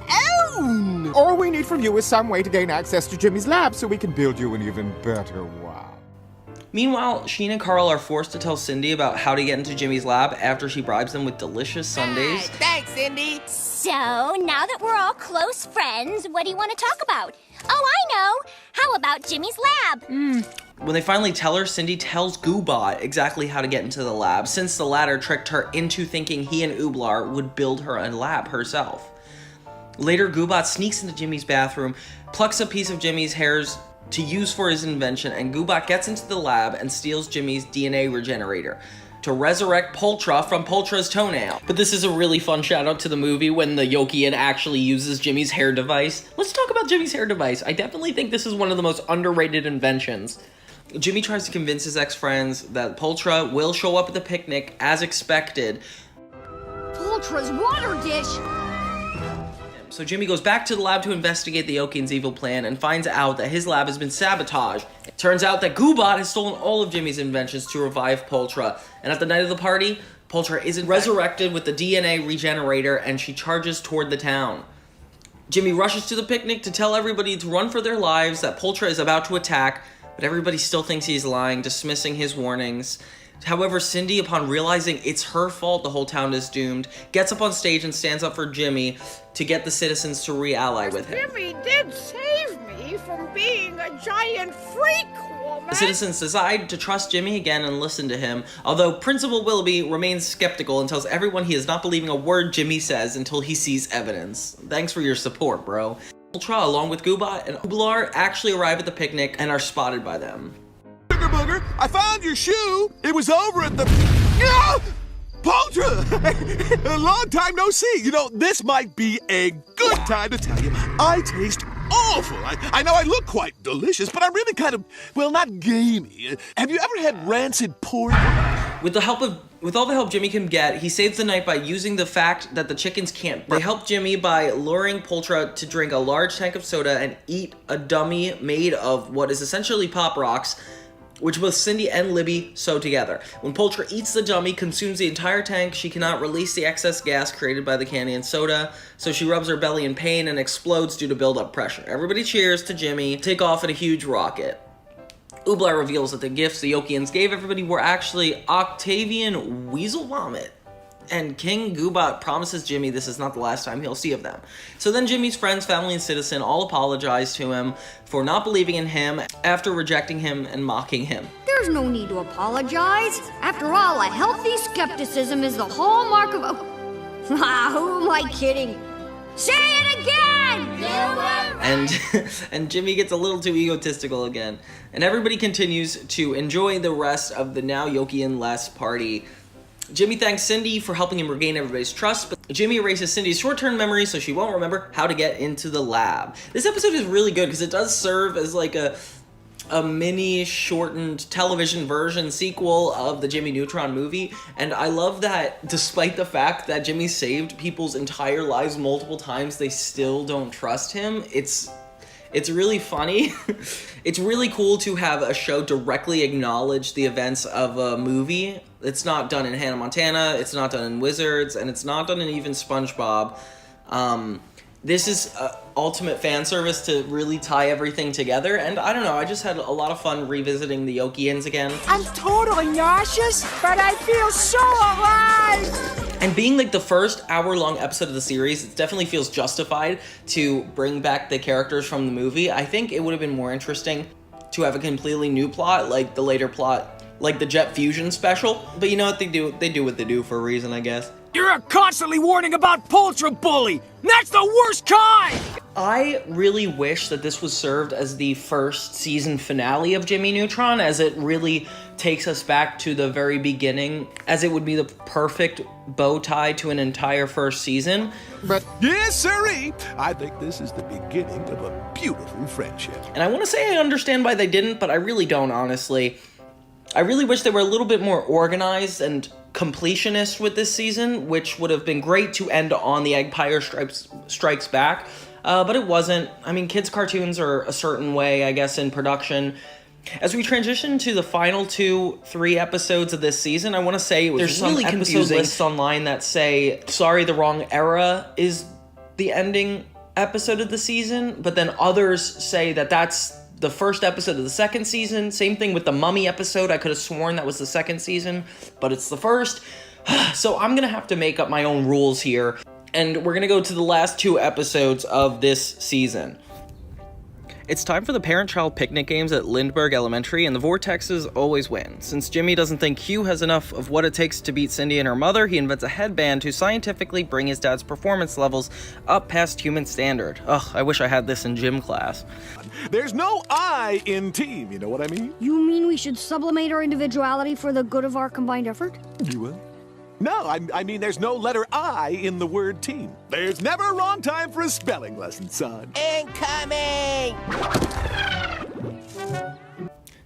own? All we need from you is some way to gain access to Jimmy's lab so we can build you an even better one. Meanwhile, Sheen and Carl are forced to tell Cindy about how to get into Jimmy's lab after she bribes them with delicious sundaes. Thanks, Cindy. So, now that we're all close friends, what do you want to talk about? Oh, I know! How about Jimmy's lab? When they finally tell her, Cindy tells Gobbot exactly how to get into the lab, since the latter tricked her into thinking he and Ublar would build her a lab herself. Later, Gobbot sneaks into Jimmy's bathroom, plucks a piece of Jimmy's hairs to use for his invention, and Gobbot gets into the lab and steals Jimmy's DNA regenerator to resurrect Poltra from Poltra's toenail. But this is a really fun shout out to the movie when the Yokian actually uses Jimmy's hair device. Let's talk about Jimmy's hair device. I definitely think this is one of the most underrated inventions. Jimmy tries to convince his ex-friends that Poltra will show up at the picnic as expected. Poltra's water dish! So Jimmy goes back to the lab to investigate the Yokian's evil plan and finds out that his lab has been sabotaged. It turns out that Gobbot has stolen all of Jimmy's inventions to revive Poltra. And at the night of the party, Poltra is resurrected with the DNA regenerator and she charges toward the town. Jimmy rushes to the picnic to tell everybody to run for their lives, that Poltra is about to attack, but everybody still thinks he's lying, dismissing his warnings. However, Cindy, upon realizing it's her fault the whole town is doomed, gets up on stage and stands up for Jimmy to get the citizens to re-ally with him. Jimmy did save me from being a giant freak woman. The citizens decide to trust Jimmy again and listen to him, although Principal Willoughby remains skeptical and tells everyone he is not believing a word Jimmy says until he sees evidence. Thanks for your support, bro. Ultra, along with Gobbot and Ublar, actually arrive at the picnic and are spotted by them. Booger, I found your shoe. It was over at the... Poltra! A long time no see. You know, this might be a good time to tell you I taste awful. I know I look quite delicious, but I'm really kind of, well, not gamey. Have you ever had rancid pork? With all the help Jimmy can get, he saves the night by using the fact that the chickens can't. They help Jimmy by luring Poltra to drink a large tank of soda and eat a dummy made of what is essentially Pop Rocks, which both Cindy and Libby sew together. When Poltra eats the dummy, consumes the entire tank, she cannot release the excess gas created by the candy and soda, so she rubs her belly in pain and explodes due to build-up pressure. Everybody cheers to Jimmy, take off in a huge rocket. Ublar reveals that the gifts the Yokians gave everybody were actually Octavian Weasel Vomit And King Goobot promises Jimmy this is not the last time he'll see of them. So then Jimmy's friends, family, and citizen all apologize to him for not believing in him after rejecting him and mocking him. There's no need to apologize. After all, a healthy skepticism is the hallmark of... who am I kidding? Say it again! And Jimmy gets a little too egotistical again. And everybody continues to enjoy the rest of the now Yoki and Les party. Jimmy thanks Cindy for helping him regain everybody's trust, but Jimmy erases Cindy's short-term memory so she won't remember how to get into the lab. This episode is really good because it does serve as like a mini shortened television version sequel of the Jimmy Neutron movie, and I love that despite the fact that Jimmy saved people's entire lives multiple times, they still don't trust him. It's really funny. It's really cool to have a show directly acknowledge the events of a movie. It's not done in Hannah Montana, it's not done in Wizards, and it's not done in even SpongeBob. This is ultimate fan service to really tie everything together, and I don't know, I just had a lot of fun revisiting the Yokians again. I'm totally nauseous, but I feel so alive! And being like the first hour-long episode of the series, it definitely feels justified to bring back the characters from the movie. I think it would have been more interesting to have a completely new plot, like the later plot, like the Jet Fusion special. But you know what they do? They do what they do for a reason, I guess. You're constantly warning about Poltra Bully! That's the worst kind! I really wish that this was served as the first season finale of Jimmy Neutron, as it really takes us back to the very beginning, as it would be the perfect bow tie to an entire first season. But yes, sirree! I think this is the beginning of a beautiful friendship. And I want to say I understand why they didn't, but I really don't, honestly. I really wish they were a little bit more organized and completionist with this season, which would have been great to end on the Eggpire Strikes Back, but it wasn't. I mean, kids' cartoons are a certain way, I guess, in production. As we transition to the final 2-3 episodes of this season, I want to say there's some really episode lists online that say, sorry, the wrong era is the ending episode of the season, but then others say that that's the first episode of the second season. Same thing with the Mummy episode. I could have sworn that was the second season, but it's the first. So I'm gonna have to make up my own rules here, and we're gonna go to the last 2 episodes of this season. It's time for the parent-child picnic games at Lindbergh Elementary, and the Vortexes always win. Since Jimmy doesn't think Hugh has enough of what it takes to beat Cindy and her mother, he invents a headband to scientifically bring his dad's performance levels up past human standard. Ugh, I wish I had this in gym class. There's no I in team, you know what I mean? You mean we should sublimate our individuality for the good of our combined effort? You will? No, I mean there's no letter I in the word team. There's never a wrong time for a spelling lesson, son. Incoming!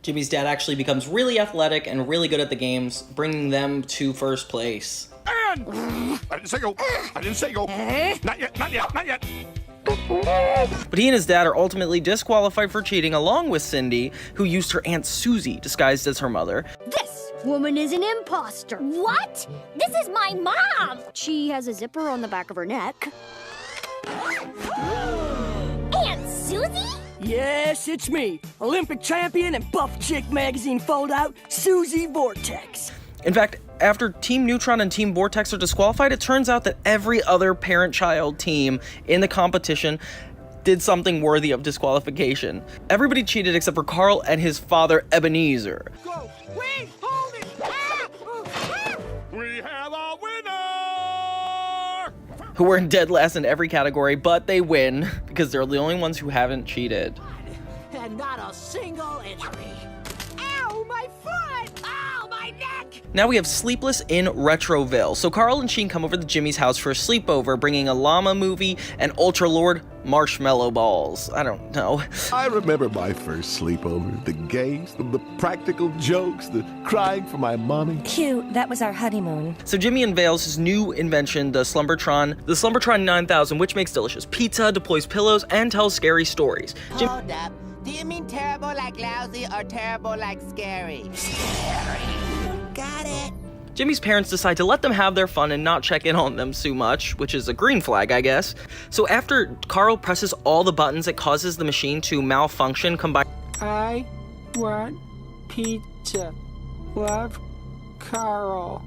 Jimmy's dad actually becomes really athletic and really good at the games, bringing them to first place. And I didn't say go. I didn't say go. Not yet, not yet, not yet. But he and his dad are ultimately disqualified for cheating, along with Cindy, who used her Aunt Susie disguised as her mother. This woman is an imposter. What? This is my mom! She has a zipper on the back of her neck. Aunt Susie? Yes, it's me, Olympic champion and Buff Chick magazine foldout, Susie Vortex. In fact, after Team Neutron and Team Vortex are disqualified, it turns out that every other parent-child team in the competition did something worthy of disqualification. Everybody cheated except for Carl and his father, Ebenezer. Go. Wait, hold it. We have a winner! Who were in dead last in every category, but they win because they're the only ones who haven't cheated. And not a single injury. Ow, my foot! Ow, my neck! Now we have Sleepless in Retroville. So Carl and Sheen come over to Jimmy's house for a sleepover, bringing a llama movie and Ultra Lord marshmallow balls. I don't know. I remember my first sleepover. The games, the practical jokes, the crying for my mommy. Cute, that was our honeymoon. So Jimmy unveils his new invention, the Slumbertron 9000, which makes delicious pizza, deploys pillows, and tells scary stories. Hold up. Do you mean terrible like lousy or terrible like scary? Scary. Got it. Jimmy's parents decide to let them have their fun and not check in on them too much, which is a green flag, I guess. So after Carl presses all the buttons, it causes the machine to malfunction, combine. I want pizza. Love, Carl.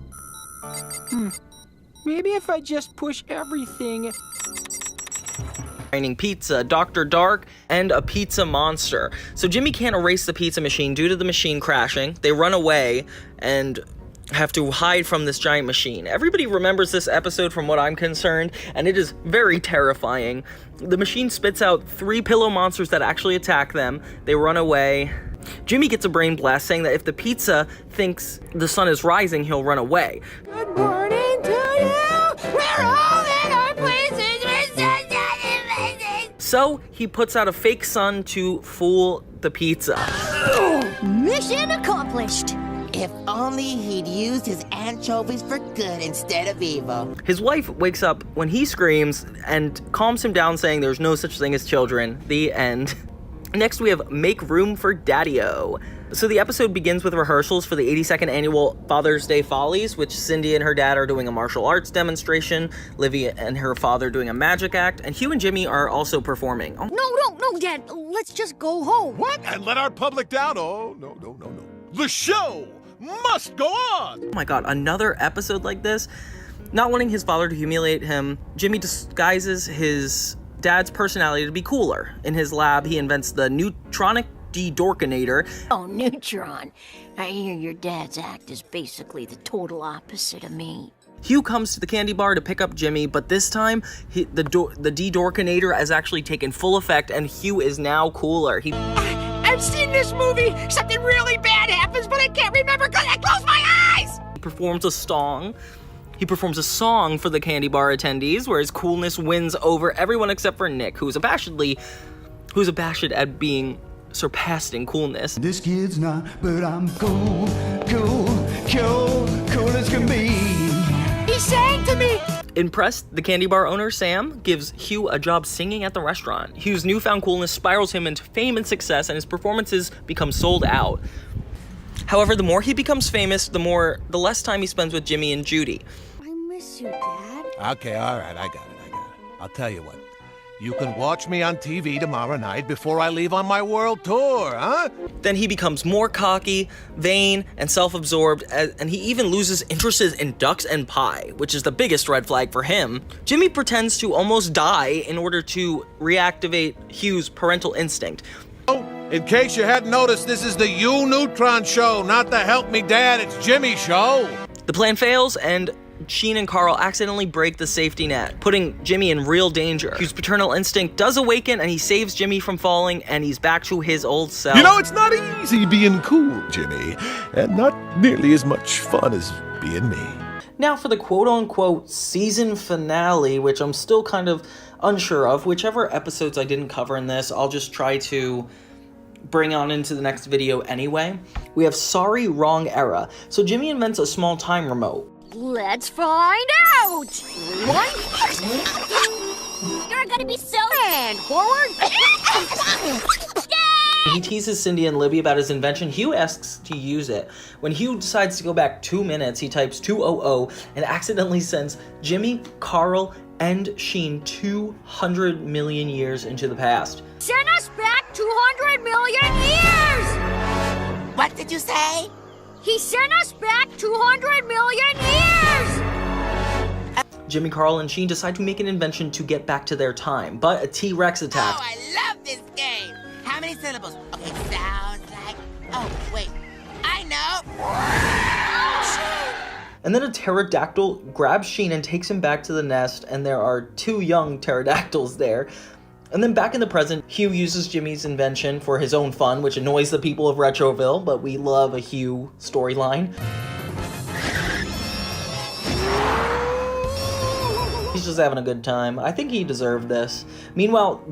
Maybe if I just push everything. Raining pizza, Dr. Dark, and a pizza monster. So Jimmy can't erase the pizza machine due to the machine crashing. They run away and have to hide from this giant machine. Everybody remembers this episode from what I'm concerned, and it is very terrifying. The machine spits out 3 pillow monsters that actually attack them. They run away. Jimmy gets a brain blast saying that if the pizza thinks the sun is rising, he'll run away. Good morning to you. We're all in our places. So he puts out a fake sun to fool the pizza. Mission accomplished. If only he'd used his anchovies for good instead of evil. His wife wakes up when he screams and calms him down, saying there's no such thing as children. The end. Next we have Make Room for Daddyo. So the episode begins with rehearsals for the 82nd annual Father's Day Follies, which Cindy and her dad are doing a martial arts demonstration, Livy and her father doing a magic act, and Hugh and Jimmy are also performing. Oh. No, Dad. Let's just go home. What? And let our public down? Oh, no. The show must go on! Oh my god, another episode like this? Not wanting his father to humiliate him, Jimmy disguises his dad's personality to be cooler. In his lab, he invents the neutronic de-dorkinator. Oh, Neutron. I hear your dad's act is basically the total opposite of me. Hugh comes to the candy bar to pick up Jimmy, but this time, the de-dorkinator has actually taken full effect, and Hugh is now cooler. I've seen this movie. Something really bad happens, but I can't remember because I closed my eyes. He performs a song. For the candy bar attendees, where his coolness wins over everyone except for Nick, who's abashed at being surpassed in coolness. This kid's not, but I'm cool as can be. He sang to me. Impressed, the candy bar owner, Sam, gives Hugh a job singing at the restaurant. Hugh's newfound coolness spirals him into fame and success, and his performances become sold out. However, the more he becomes famous, the less time he spends with Jimmy and Judy. I miss you, Dad. Okay, all right, I got it. I'll tell you what. You can watch me on TV tomorrow night before I leave on my world tour, huh? Then he becomes more cocky, vain, and self-absorbed, and he even loses interest in ducks and pie, which is the biggest red flag for him. Jimmy pretends to almost die in order to reactivate Hugh's parental instinct. Oh, in case you hadn't noticed, this is the Jimmy Neutron show, not the Help Me Dad, it's Jimmy show. The plan fails, and Sheen and Carl accidentally break the safety net, putting Jimmy in real danger. Hugh's paternal instinct does awaken, and he saves Jimmy from falling, and he's back to his old self. You know, it's not easy being cool, Jimmy, and not nearly as much fun as being me. Now for the quote-unquote season finale, which I'm still kind of unsure of. Whichever episodes I didn't cover in this, I'll just try to bring on into the next video anyway. We have Sorry Wrong Era. So Jimmy invents a small time remote. Let's find out! One. You're gonna be so... And forward. He teases Cindy and Libby about his invention. Hugh asks to use it. When Hugh decides to go back 2 minutes, he types 200 and accidentally sends Jimmy, Carl, and Sheen 200 million years into the past. Send us back 200 million years! What did you say? He sent us back 200 million years! Jimmy, Carl, and Sheen decide to make an invention to get back to their time, but a T-Rex attacks. Oh, I love this game. How many syllables? Okay, sounds like... Oh, wait. I know. And then a pterodactyl grabs Sheen and takes him back to the nest, and there are 2 young pterodactyls there. And then back in the present, Hugh uses Jimmy's invention for his own fun, which annoys the people of Retroville, but we love a Hugh storyline. He's just having a good time. I think he deserved this. Meanwhile,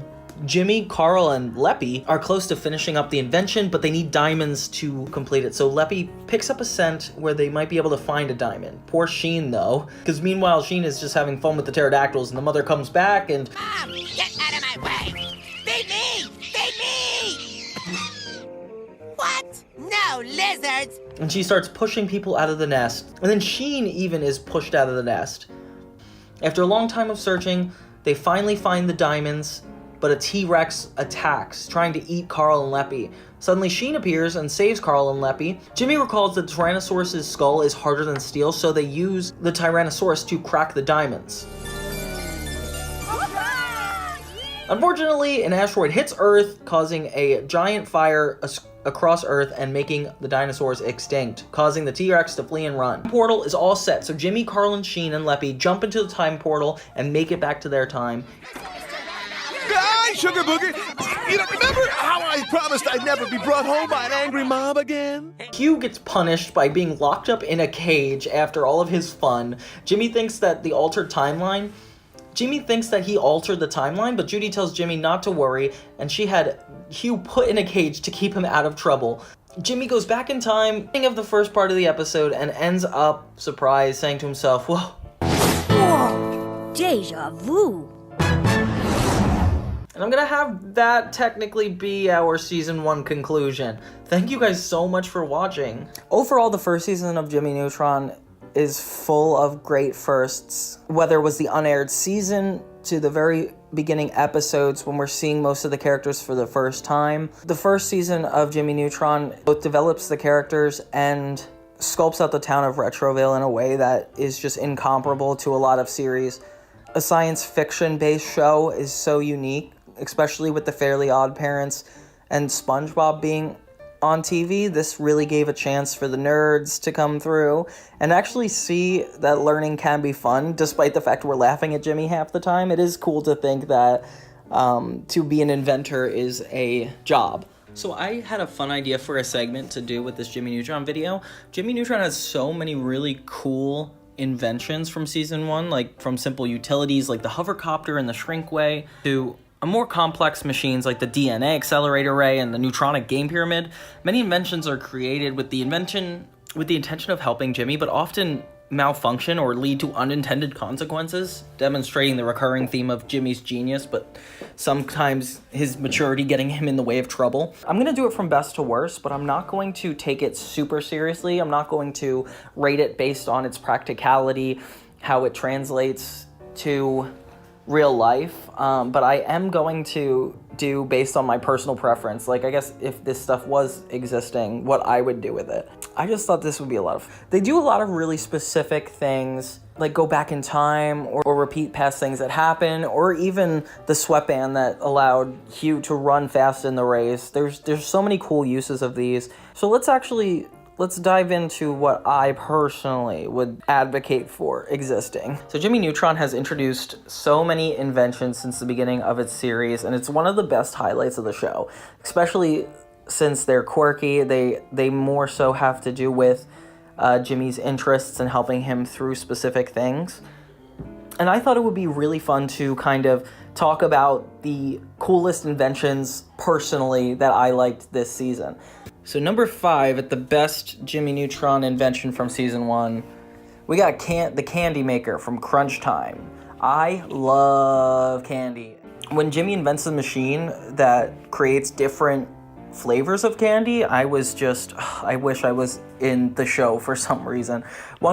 Jimmy, Carl, and Leppy are close to finishing up the invention, but they need diamonds to complete it. So Leppy picks up a scent where they might be able to find a diamond. Poor Sheen, though, because meanwhile, Sheen is just having fun with the pterodactyls, and the mother comes back and... Mom, get out of my way! Feed me! Feed me! What? No, lizards! And she starts pushing people out of the nest. And then Sheen even is pushed out of the nest. After a long time of searching, they finally find the diamonds, but a T-Rex attacks, trying to eat Carl and Leppy. Suddenly Sheen appears and saves Carl and Leppy. Jimmy recalls that Tyrannosaurus' skull is harder than steel, so they use the Tyrannosaurus to crack the diamonds. Unfortunately, an asteroid hits Earth, causing a giant fire across Earth and making the dinosaurs extinct, causing the T-Rex to flee and run. The portal is all set, so Jimmy, Carl, and Sheen and Leppy jump into the time portal and make it back to their time. Hi, Sugar Booger! You know, remember how I promised I'd never be brought home by an angry mom again? Hugh gets punished by being locked up in a cage after all of his fun. Jimmy thinks that he altered the timeline, but Judy tells Jimmy not to worry, and she had Hugh put in a cage to keep him out of trouble. Jimmy goes back in time, thinking of the first part of the episode, and ends up, surprised, saying to himself, whoa. Whoa, deja vu. And I'm gonna have that technically be our season 1 conclusion. Thank you guys so much for watching. Overall, the first season of Jimmy Neutron is full of great firsts, whether it was the unaired season to the very beginning episodes when we're seeing most of the characters for the first time. The first season of Jimmy Neutron both develops the characters and sculpts out the town of Retroville in a way that is just incomparable to a lot of series. A science fiction based show is so unique, especially with the Fairly Odd Parents and SpongeBob being on TV. This really gave a chance for the nerds to come through and actually see that learning can be fun, despite the fact we're laughing at Jimmy half the time. It is cool to think that to be an inventor is a job. So I had a fun idea for a segment to do with this Jimmy Neutron video. Jimmy Neutron has so many really cool inventions from season 1, like from simple utilities like the hovercopter and the shrinkway to more complex machines like the DNA accelerator array and the neutronic game pyramid. Many inventions are created with the intention of helping Jimmy, but often malfunction or lead to unintended consequences, demonstrating the recurring theme of Jimmy's genius, but sometimes his maturity getting him in the way of trouble. I'm gonna do it from best to worst, but I'm not going to take it super seriously. I'm not going to rate it based on its practicality, how it translates to real life, but I am going to do based on my personal preference. Like, I guess if this stuff was existing, what I would do with it. I just thought this would be a lot of fun. They do a lot of really specific things, like go back in time or repeat past things that happen, or even the sweatband that allowed Hugh to run fast in the race. There's so many cool uses of these. So let's dive into what I personally would advocate for existing. So Jimmy Neutron has introduced so many inventions since the beginning of its series, and it's one of the best highlights of the show, especially since they're quirky. They more so have to do with Jimmy's interests and helping him through specific things. And I thought it would be really fun to kind of talk about the coolest inventions personally that I liked this season. So number 5 at the best Jimmy Neutron invention from season 1, we got the candy maker from Crunch Time. I love candy. When Jimmy invents the machine that creates different flavors of candy, I wish I was in the show for some reason. The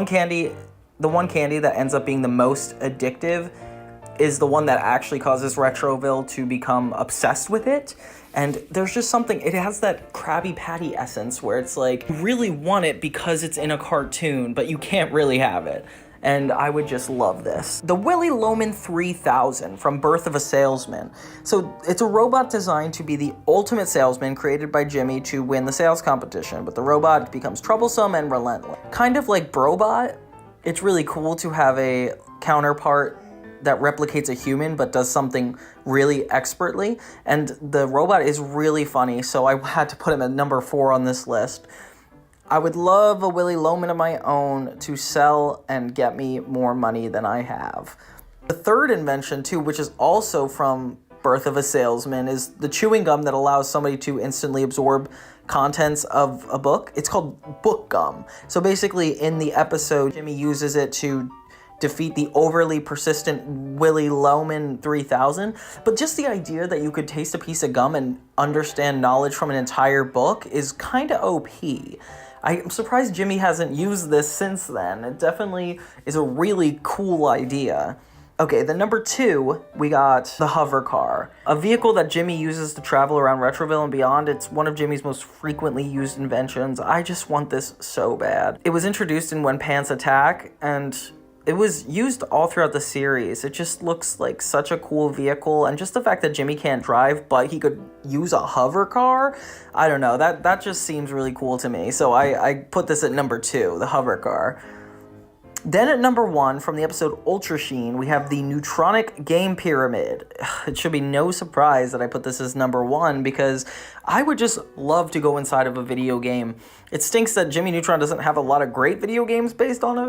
one candy that ends up being the most addictive is the one that actually causes Retroville to become obsessed with it. And there's just something, it has that Krabby Patty essence where it's like, you really want it because it's in a cartoon, but you can't really have it. And I would just love this. The Willy Loman 3000 from Birth of a Salesman. So it's a robot designed to be the ultimate salesman, created by Jimmy to win the sales competition, but the robot becomes troublesome and relentless. Kind of like Brobot, it's really cool to have a counterpart that replicates a human but does something really expertly, and the robot is really funny, so I had to put him at number 4 on this list. I would love a Willy Loman of my own to sell and get me more money than I have. The third invention too, which is also from Birth of a Salesman, is the chewing gum that allows somebody to instantly absorb contents of a book. It's called book gum. So basically in the episode, Jimmy uses it to defeat the overly persistent Willy Loman 3000, but just the idea that you could taste a piece of gum and understand knowledge from an entire book is kind of OP. I'm surprised Jimmy hasn't used this since then. It definitely is a really cool idea. Okay, then number 2, we got the hover car. A vehicle that Jimmy uses to travel around Retroville and beyond. It's one of Jimmy's most frequently used inventions. I just want this so bad. It was introduced in When Pants Attack, and it was used all throughout the series. It just looks like such a cool vehicle, and just the fact that Jimmy can't drive, but he could use a hover car, I don't know, that just seems really cool to me. So I put this at number 2, the hover car. Then at number 1, from the episode Ultra Sheen, we have the Neutronic Game Pyramid. It should be no surprise that I put this as number 1, because I would just love to go inside of a video game. It stinks that Jimmy Neutron doesn't have a lot of great video games based on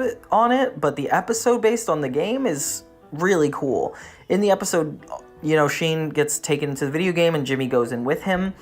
it, but the episode based on the game is really cool. In the episode, you know, Sheen gets taken into the video game and Jimmy goes in with him,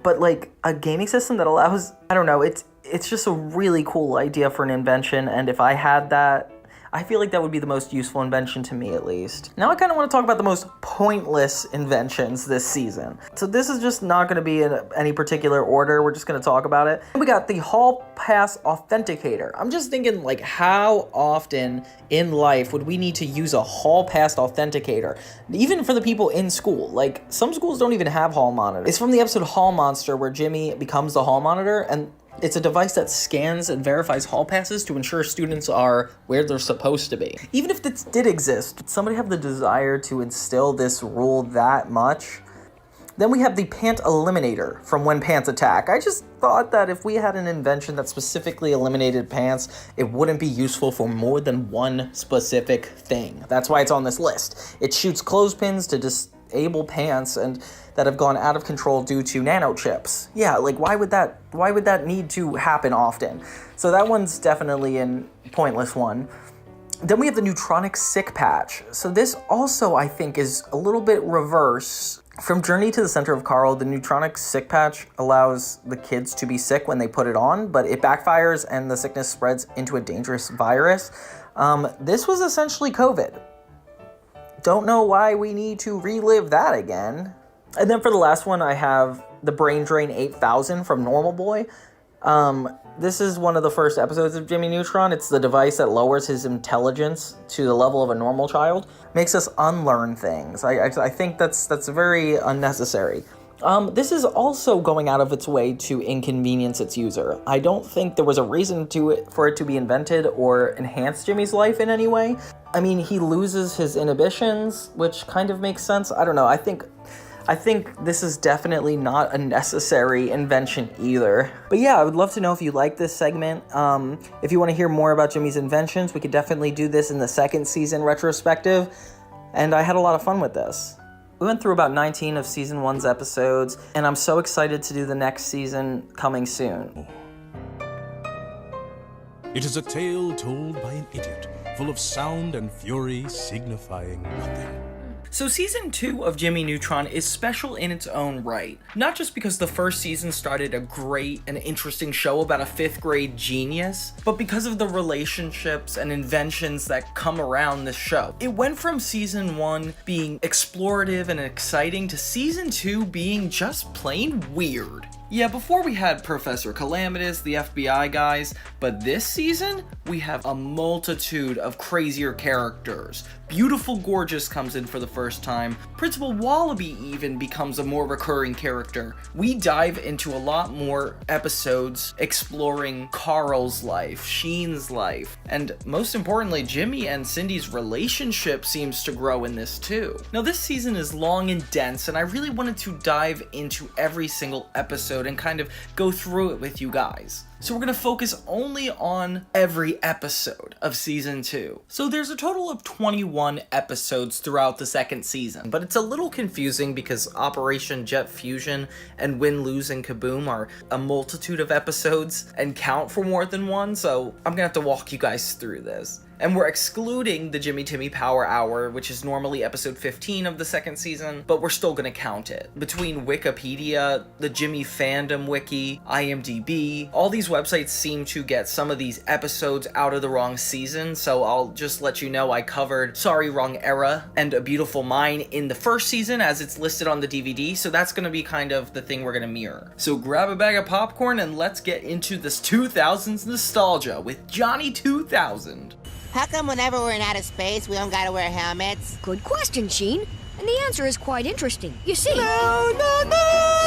but like a gaming system that allows, I don't know, it's just a really cool idea for an invention, and if I had that, I feel like that would be the most useful invention to me, at least. Now I kind of want to talk about the most pointless inventions this season. So this is just not going to be in any particular order. We're just going to talk about it. We got the Hall Pass Authenticator. I'm just thinking, like, how often in life would we need to use a Hall Pass Authenticator? Even for the people in school. Like, some schools don't even have hall monitors. It's from the episode Hall Monster, where Jimmy becomes the hall monitor, and it's a device that scans and verifies hall passes to ensure students are where they're supposed to be. Even if this did exist, did somebody have the desire to instill this rule that much? Then we have the Pant Eliminator from When Pants Attack. I just thought that if we had an invention that specifically eliminated pants, it wouldn't be useful for more than one specific thing. That's why it's on this list. It shoots clothespins to disable pants and that have gone out of control due to nanochips. Yeah, like why would that need to happen often? So that one's definitely a pointless one. Then we have the Neutronic Sick Patch. So this also, I think, is a little bit reverse. From Journey to the Center of Carl, the Neutronic Sick Patch allows the kids to be sick when they put it on, but it backfires and the sickness spreads into a dangerous virus. This was essentially COVID. Don't know why we need to relive that again. And then for the last one, I have the Brain Drain 8000 from Normal Boy. This is one of the first episodes of Jimmy Neutron. It's the device that lowers his intelligence to the level of a normal child. Makes us unlearn things. I think that's very unnecessary. This is also going out of its way to inconvenience its user. I don't think there was a reason for it to be invented or enhance Jimmy's life in any way. I mean, he loses his inhibitions, which kind of makes sense. I don't know. I think this is definitely not a necessary invention either. But yeah, I would love to know if you like this segment. If you want to hear more about Jimmy's inventions, we could definitely do this in the second season retrospective. And I had a lot of fun with this. We went through about 19 of season 1's episodes, and I'm so excited to do the next season coming soon. It is a tale told by an idiot, full of sound and fury signifying nothing. So season 2 of Jimmy Neutron is special in its own right. Not just because the first season started a great and interesting show about a 5th grade genius, but because of the relationships and inventions that come around this show. It went from season 1 being explorative and exciting to season 2 being just plain weird. Yeah, before we had Professor Calamitus, the FBI guys, but this season, we have a multitude of crazier characters. Beautiful Gorgeous comes in for the first time. Principal Wallaby even becomes a more recurring character. We dive into a lot more episodes exploring Carl's life, Sheen's life, and most importantly, Jimmy and Cindy's relationship seems to grow in this too. Now this season is long and dense, and I really wanted to dive into every single episode and kind of go through it with you guys. So we're gonna focus only on every episode of season 2. So there's a total of 21 episodes throughout the second season, but it's a little confusing because Operation Jet Fusion and Win, Lose, and Kaboom are a multitude of episodes and count for more than one, so I'm gonna have to walk you guys through this. And we're excluding the Jimmy Timmy Power Hour, which is normally episode 15 of the second season, but we're still gonna count it. Between Wikipedia, the Jimmy Fandom Wiki, IMDb, all these websites seem to get some of these episodes out of the wrong season, so I'll just let you know I covered Sorry Wrong Era and A Beautiful Mind in the first season as it's listed on the DVD, so that's gonna be kind of the thing we're gonna mirror. So grab a bag of popcorn and let's get into this 2000s nostalgia with Johnny 2000. How come whenever we're in outer space, we don't gotta wear helmets? Good question, Sheen. And the answer is quite interesting. You see...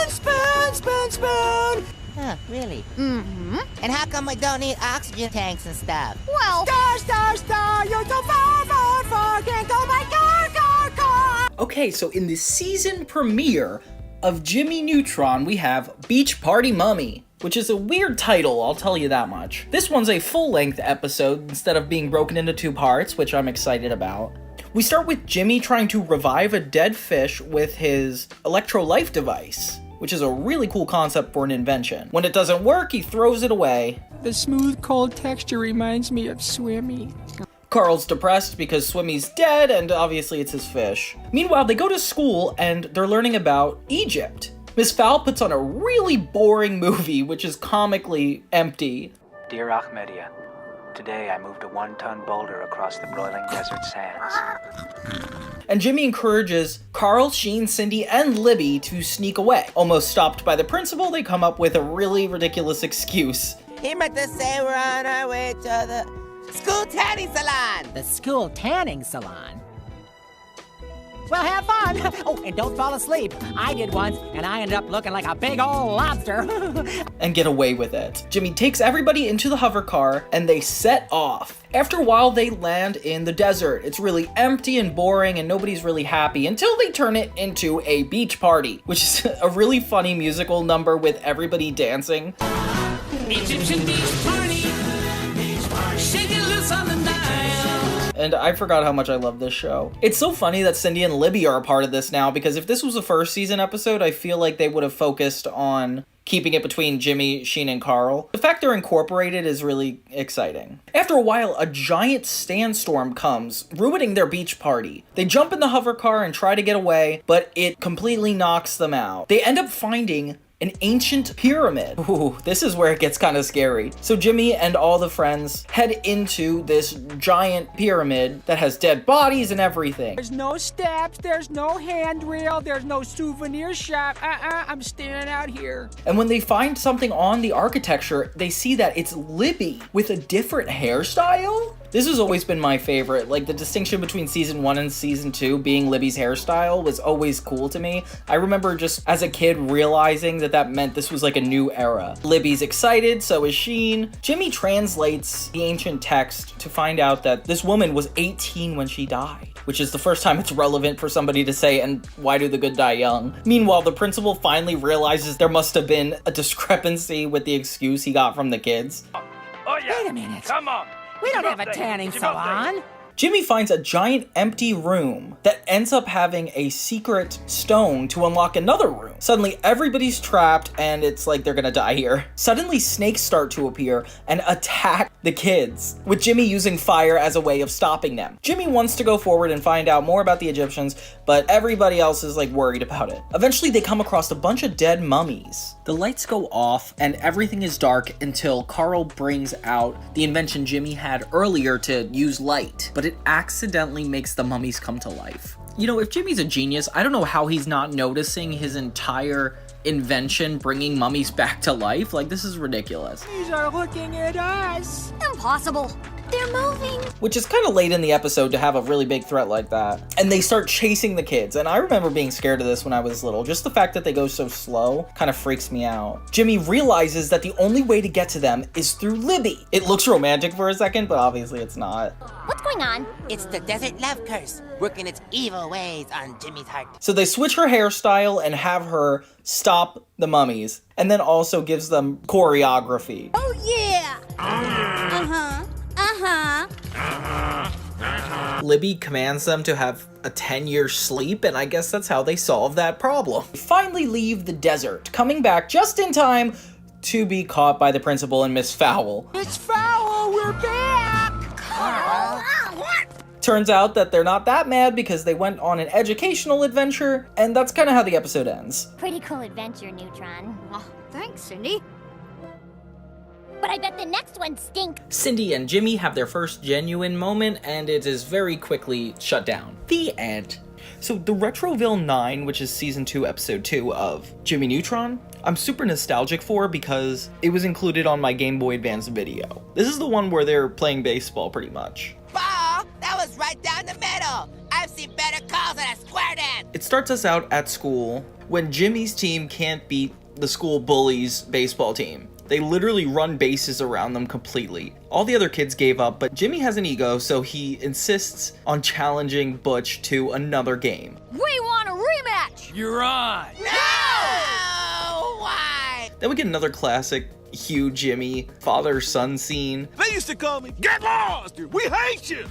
Spoon! Huh, really? Mm-hmm. And how come we don't need oxygen tanks and stuff? Well... Star, you're so far, can't go by car. Okay, so in the season premiere of Jimmy Neutron, we have Beach Party Mummy, which is a weird title, I'll tell you that much. This one's a full-length episode instead of being broken into 2 parts, which I'm excited about. We start with Jimmy trying to revive a dead fish with his electro-life device, which is a really cool concept for an invention. When it doesn't work, he throws it away. The smooth, cold texture reminds me of Swimmy. Carl's depressed because Swimmy's dead, and obviously it's his fish. Meanwhile, they go to school and they're learning about Egypt. Miss Fowl puts on a really boring movie, which is comically empty. Dear Ahmadiyya, today I moved a 1-ton boulder across the broiling desert sands. And Jimmy encourages Carl, Sheen, Cindy, and Libby to sneak away. Almost stopped by the principal, they come up with a really ridiculous excuse. He meant to say we're on our way to the school tanning salon. The school tanning salon? Well, have fun! Oh, and don't fall asleep. I did once, and I ended up looking like a big old lobster. And get away with it. Jimmy takes everybody into the hover car, and they set off. After a while, they land in the desert. It's really empty and boring, and nobody's really happy until they turn it into a beach party, which is a really funny musical number with everybody dancing. Egyptian beach party. Shaking loose on the Nile. And I forgot how much I love this show. It's so funny that Cindy and Libby are a part of this now, because if this was a first season episode, I feel like they would have focused on keeping it between Jimmy, Sheen, and Carl. The fact they're incorporated is really exciting. After a while, a giant sandstorm comes, ruining their beach party. They jump in the hover car and try to get away, but it completely knocks them out. They end up finding an ancient pyramid. Ooh, this is where it gets kind of scary. So Jimmy and all the friends head into this giant pyramid that has dead bodies and everything. There's no steps, there's no handrail, there's no souvenir shop. I'm standing out here. And when they find something on the architecture, they see that it's Libby with a different hairstyle. This has always been my favorite. Like, the distinction between season 1 and season 2 being Libby's hairstyle was always cool to me. I remember just as a kid realizing that that meant this was like a new era. Libby's excited, so is Sheen. Jimmy translates the ancient text to find out that this woman was 18 when she died, which is the first time it's relevant for somebody to say, and why do the good die young? Meanwhile, the principal finally realizes there must have been a discrepancy with the excuse he got from the kids. Oh yeah. Wait a minute. Come on. We don't have a tanning salon. Jimmy finds a giant empty room that ends up having a secret stone to unlock another room. Suddenly everybody's trapped and it's like they're gonna die here. Suddenly snakes start to appear and attack the kids, with Jimmy using fire as a way of stopping them. Jimmy wants to go forward and find out more about the Egyptians, but everybody else is like worried about it. Eventually they come across a bunch of dead mummies. The lights go off and everything is dark until Carl brings out the invention Jimmy had earlier to use light, but it accidentally makes the mummies come to life. You know, if Jimmy's a genius, I don't know how he's not noticing his entire invention bringing mummies back to life. Like, this is ridiculous. These are looking at us. Impossible. They're moving. Which is kind of late in the episode to have a really big threat like that. And they start chasing the kids. And I remember being scared of this when I was little. Just the fact that they go so slow kind of freaks me out. Jimmy realizes that the only way to get to them is through Libby. It looks romantic for a second, but obviously it's not. What's going on? It's the desert love curse, working its evil ways on Jimmy's heart. So they switch her hairstyle and have her stop the mummies. And then also gives them choreography. Oh yeah! Libby commands them to have a 10-year sleep, and I guess that's how they solve that problem. They finally leave the desert, coming back just in time to be caught by the principal and Miss Fowl. Miss Fowl, we're back! Carl? What? Turns out that they're not that mad because they went on an educational adventure, and that's kind of how the episode ends. Pretty cool adventure, Neutron. Oh, thanks, Cindy. But I bet the next one stinks. Cindy and Jimmy have their first genuine moment, and it is very quickly shut down. The end. So the Retroville 9, which is season 2, episode 2 of Jimmy Neutron, I'm super nostalgic for because it was included on my Game Boy Advance video. This is the one where they're playing baseball pretty much. Ball goes right down the middle. I've seen better calls than a square dance. It starts us out at school when Jimmy's team can't beat the school bullies' baseball team. They literally run bases around them completely. All the other kids gave up, but Jimmy has an ego, so he insists on challenging Butch to another game. We want a rematch! You're on. No! Why? Then we get another classic Hugh Jimmy father-son scene. They used to call me, "Get lost! We hate you!"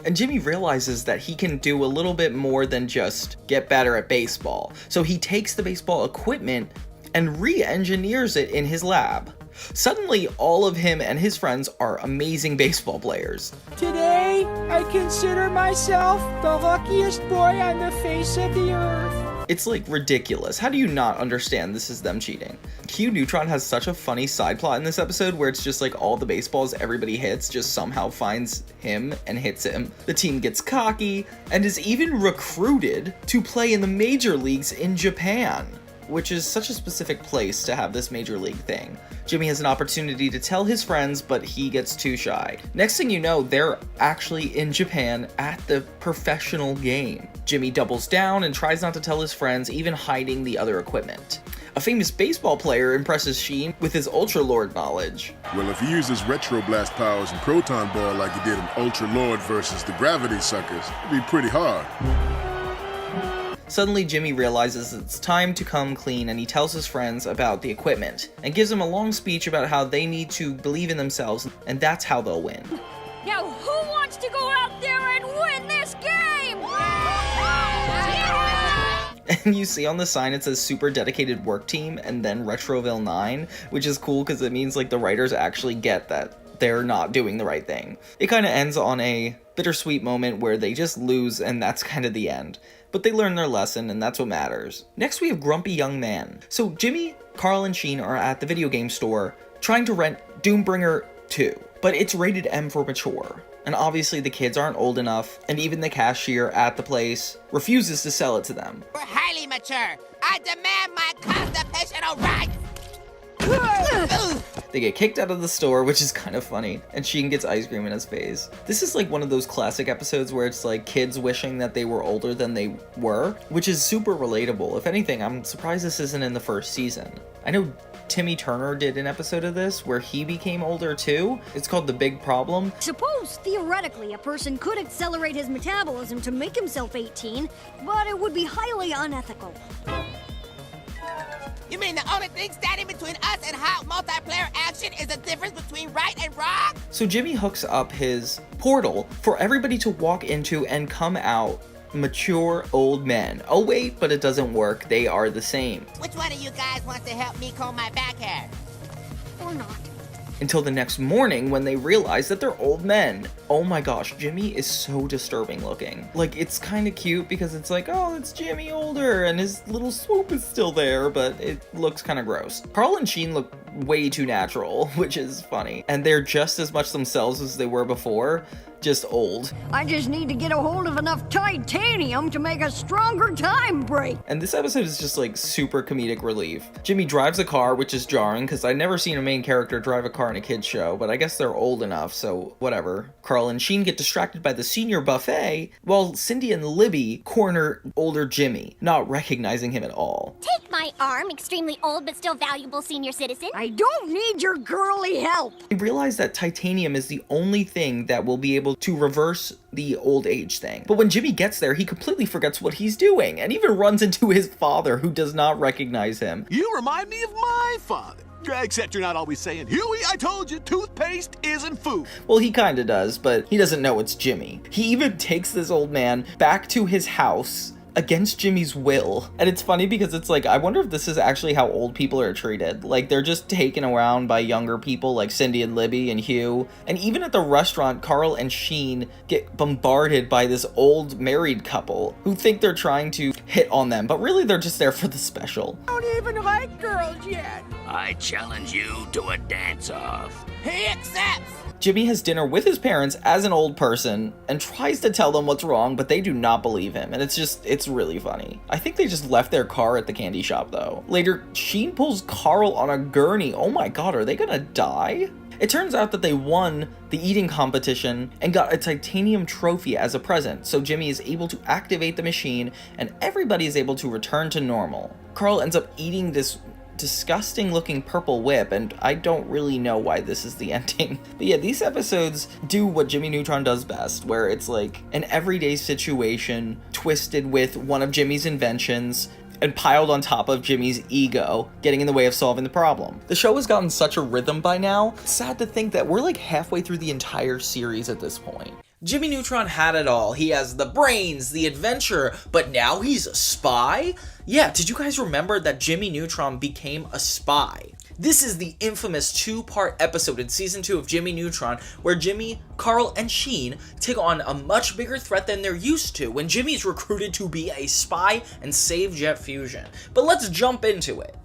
And Jimmy realizes that he can do a little bit more than just get better at baseball. So he takes the baseball equipment and re-engineers it in his lab. Suddenly, all of him and his friends are amazing baseball players. Today, I consider myself the luckiest boy on the face of the earth. It's like ridiculous. How do you not understand this is them cheating? Jimmy Neutron has such a funny side plot in this episode where it's just like all the baseballs everybody hits just somehow finds him and hits him. The team gets cocky and is even recruited to play in the major leagues in Japan, which is such a specific place to have this major league thing. Jimmy has an opportunity to tell his friends, but he gets too shy. Next thing you know, they're actually in Japan at the professional game. Jimmy doubles down and tries not to tell his friends, even hiding the other equipment. A famous baseball player impresses Sheen with his Ultra Lord knowledge. Well, if he uses Retroblast powers and Proton Ball like he did in Ultra Lord versus the Gravity Suckers, it'd be pretty hard. Suddenly, Jimmy realizes it's time to come clean, and he tells his friends about the equipment and gives them a long speech about how they need to believe in themselves, and that's how they'll win. Now, who wants to go out there and win this game? And you see on the sign it says super dedicated work team and then Retroville 9, which is cool because it means like the writers actually get that they're not doing the right thing. It kind of ends on a bittersweet moment where they just lose, and that's kind of the end. But they learn their lesson, and that's what matters. Next we have Grumpy Young Man. So Jimmy, Carl, and Sheen are at the video game store trying to rent Doombringer 2, but it's rated M for mature. And obviously the kids aren't old enough, and even the cashier at the place refuses to sell it to them. We're highly mature. I demand my constitutional rights. They get kicked out of the store, which is kind of funny, and Sheen gets ice cream in his face. This is like one of those classic episodes where it's like kids wishing that they were older than they were, which is super relatable. If anything, I'm surprised this isn't in the first season. I know Timmy Turner did an episode of this where he became older too. It's called The Big Problem. Suppose, theoretically, a person could accelerate his metabolism to make himself 18, but it would be highly unethical. You mean the only thing standing between us and hot multiplayer action is the difference between right and wrong? So Jimmy hooks up his portal for everybody to walk into and come out mature old men. Oh wait, but it doesn't work. They are the same. Which one of you guys wants to help me comb my back hair? Or not. Until the next morning when they realize that they're old men. Oh my gosh, Jimmy is so disturbing looking. Like, it's kind of cute because it's like, oh, it's Jimmy older and his little swoop is still there, but it looks kind of gross. Carl and Sheen look way too natural, which is funny. And they're just as much themselves as they were before, just old. I just need to get a hold of enough titanium to make a stronger time break. And this episode is just like super comedic relief. Jimmy drives a car, which is jarring because I've never seen a main character drive a car in a kid's show, but I guess they're old enough, so whatever. Carl and Sheen get distracted by the senior buffet while Cindy and Libby corner older Jimmy, not recognizing him at all. Take my arm, extremely old but still valuable senior citizen. I don't need your girly help. We realize that titanium is the only thing that will be able to reverse the old age thing. But when Jimmy gets there, he completely forgets what he's doing and even runs into his father, who does not recognize him. You remind me of my father. Except you're not always saying, Huey, I told you, toothpaste isn't food. Well, he kinda does, but he doesn't know it's Jimmy. He even takes this old man back to his house against Jimmy's will. And it's funny because it's like, I wonder if this is actually how old people are treated. Like, they're just taken around by younger people like Cindy and Libby and Hugh. And even at the restaurant, Carl and Sheen get bombarded by this old married couple who think they're trying to hit on them, but really they're just there for the special. I don't even like girls yet. I challenge you to a dance-off. He accepts! Jimmy has dinner with his parents as an old person and tries to tell them what's wrong, but they do not believe him, and it's really funny. I think they just left their car at the candy shop though. Later, Sheen pulls Carl on a gurney. Oh my god, are they gonna die? It turns out that they won the eating competition and got a titanium trophy as a present, so Jimmy is able to activate the machine and everybody is able to return to normal. Carl ends up eating this disgusting looking purple whip, and I don't really know why this is the ending. But yeah, these episodes do what Jimmy Neutron does best, where it's like an everyday situation twisted with one of Jimmy's inventions and piled on top of Jimmy's ego, getting in the way of solving the problem. The show has gotten such a rhythm by now, it's sad to think that we're like halfway through the entire series at this point. Jimmy Neutron had it all. He has the brains, the adventure, but now he's a spy? Yeah, did you guys remember that Jimmy Neutron became a spy? This is the infamous 2-part episode in season 2 of Jimmy Neutron, where Jimmy, Carl, and Sheen take on a much bigger threat than they're used to when Jimmy's recruited to be a spy and save Jet Fusion. But let's jump into it.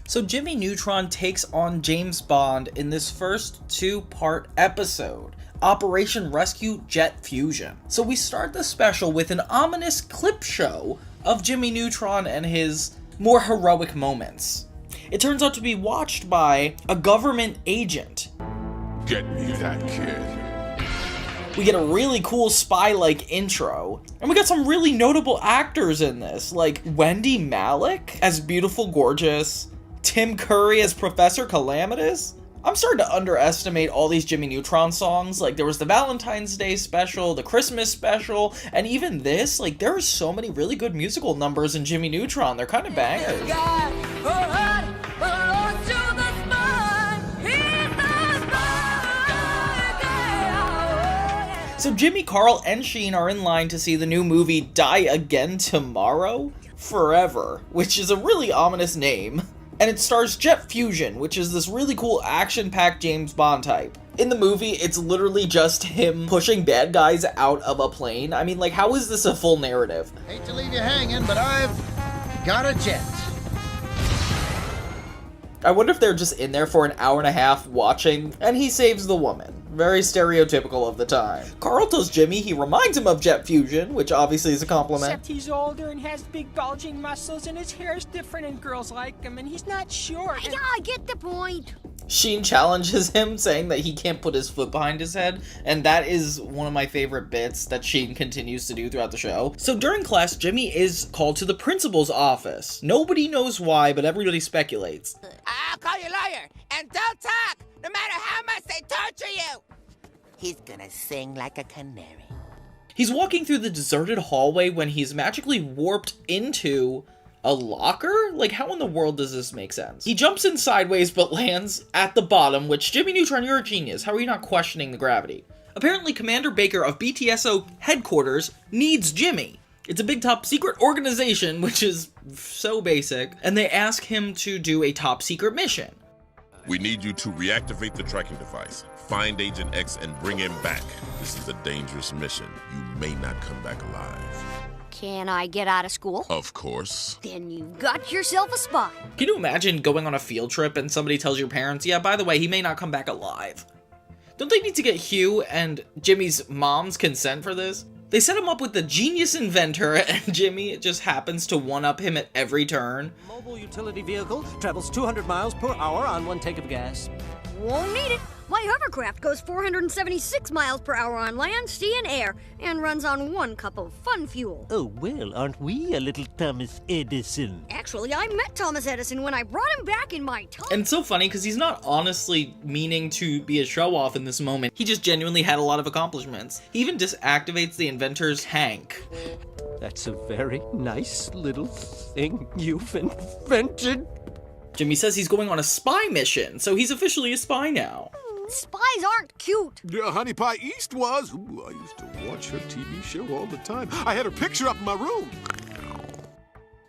So Jimmy Neutron takes on James Bond in this first 2-part episode, Operation Rescue Jet Fusion. So we start the special with an ominous clip show of Jimmy Neutron and his more heroic moments. It turns out to be watched by a government agent. Get me that kid. We get a really cool spy-like intro, and we got some really notable actors in this, like Wendy Malick as Beautiful Gorgeous, Tim Curry as Professor Calamitus. I'm starting to underestimate all these Jimmy Neutron songs. Like, there was the Valentine's Day special, the Christmas special, and even this. Like, there are so many really good musical numbers in Jimmy Neutron. They're kind of bangers. So Jimmy, Carl, and Sheen are in line to see the new movie Die Again Tomorrow? Forever, which is a really ominous name. And it stars Jet Fusion, which is this really cool action-packed James Bond type. In the movie, it's literally just him pushing bad guys out of a plane. I mean, like, how is this a full narrative? Hate to leave you hanging, but I've got a jet. I wonder if they're just in there for an hour and a half watching, and he saves the woman. Very stereotypical of the time. Carl tells Jimmy he reminds him of Jet Fusion, which obviously is a compliment. Except he's older and has big bulging muscles and his hair's different and girls like him and he's not short. Yeah, I get the point. Sheen challenges him, saying that he can't put his foot behind his head, and that is one of my favorite bits that Sheen continues to do throughout the show. So during class, Jimmy is called to the principal's office. Nobody knows why, but everybody speculates. I'll call you lawyer, and don't talk, no matter how much they torture you. He's gonna sing like a canary. He's walking through the deserted hallway when he's magically warped into a locker? Like, how in the world does this make sense? He jumps in sideways but lands at the bottom, which, Jimmy Neutron, you're a genius. How are you not questioning the gravity? Apparently, Commander Baker of BTSO headquarters needs Jimmy. It's a big top secret organization, which is so basic, and they ask him to do a top secret mission. We need you to reactivate the tracking device, find Agent X, and bring him back. This is a dangerous mission. You may not come back alive. Can I get out of school? Of course. Then you've got yourself a spy. Can you imagine going on a field trip and somebody tells your parents, yeah, by the way, he may not come back alive? Don't they need to get Hugh and Jimmy's mom's consent for this? They set him up with the genius inventor, and Jimmy just happens to one-up him at every turn. Mobile utility vehicle travels 200 miles per hour on 1 tank of gas. Won't need it. My hovercraft goes 476 miles per hour on land, sea, and air, and runs on 1 cup of fun fuel. Oh, well, aren't we a little Thomas Edison? Actually, I met Thomas Edison when I brought him back in my time. And it's so funny because he's not honestly meaning to be a show-off in this moment. He just genuinely had a lot of accomplishments. He even disactivates the inventor's tank. That's a very nice little thing you've invented. Jimmy says he's going on a spy mission, so he's officially a spy now. Spies aren't cute. Yeah, Honey Pie East was. Ooh, I used to watch her TV show all the time. I had her picture up in my room.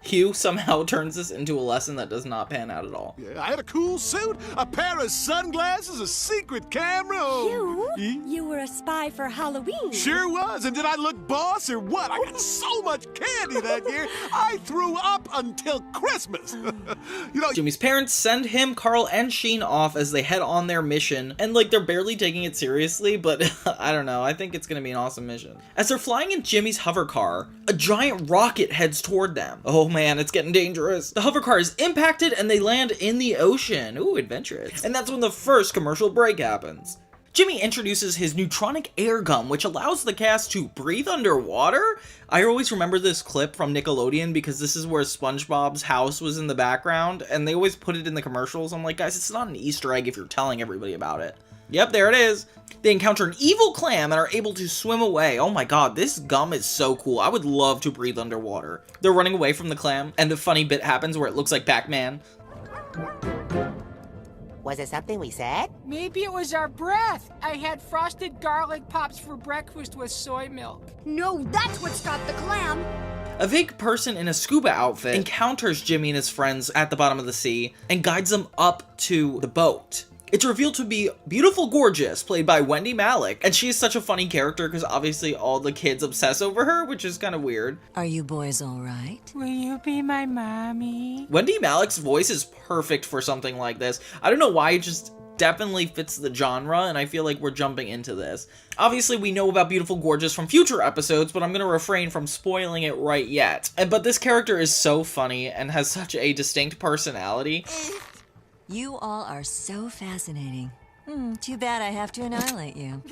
Hugh somehow turns this into a lesson that does not pan out at all. Yeah, I had a cool suit, a pair of sunglasses, a secret camera. Hugh, you were a spy for Halloween. Sure was, and did I look boss or what? I got so much candy that year, I threw up until Christmas. You know, Jimmy's parents send him, Carl, and Sheen off as they head on their mission, and like they're barely taking it seriously, but I don't know, I think it's gonna be an awesome mission. As they're flying in Jimmy's hover car, a giant rocket heads toward them. Oh man, it's getting dangerous. The hover car is impacted and they land in the ocean. Ooh, adventurous. And that's when the first commercial break happens. Jimmy introduces his neutronic air gun, which allows the cast to breathe underwater. I always remember this clip from Nickelodeon because this is where SpongeBob's house was in the background, and they always put it in the commercials. I'm like, guys, it's not an Easter egg if you're telling everybody about it. Yep, there it is. They encounter an evil clam and are able to swim away. Oh my god, this gum is so cool. I would love to breathe underwater. They're running away from the clam, and the funny bit happens where it looks like Pac-Man. Was it something we said? Maybe it was our breath. I had frosted garlic pops for breakfast with soy milk. No, that's what stopped the clam. A vague person in a scuba outfit encounters Jimmy and his friends at the bottom of the sea and guides them up to the boat. It's revealed to be Beautiful Gorgeous, played by Wendy Malick, and she is such a funny character because obviously all the kids obsess over her, which is kind of weird. Are you boys all right? Will you be my mommy? Wendy Malick's voice is perfect for something like this. I don't know why, it just definitely fits the genre, and I feel like we're jumping into this. Obviously, we know about Beautiful Gorgeous from future episodes, but I'm going to refrain from spoiling it right yet. But this character is so funny and has such a distinct personality. You all are so fascinating. Too bad I have to annihilate you.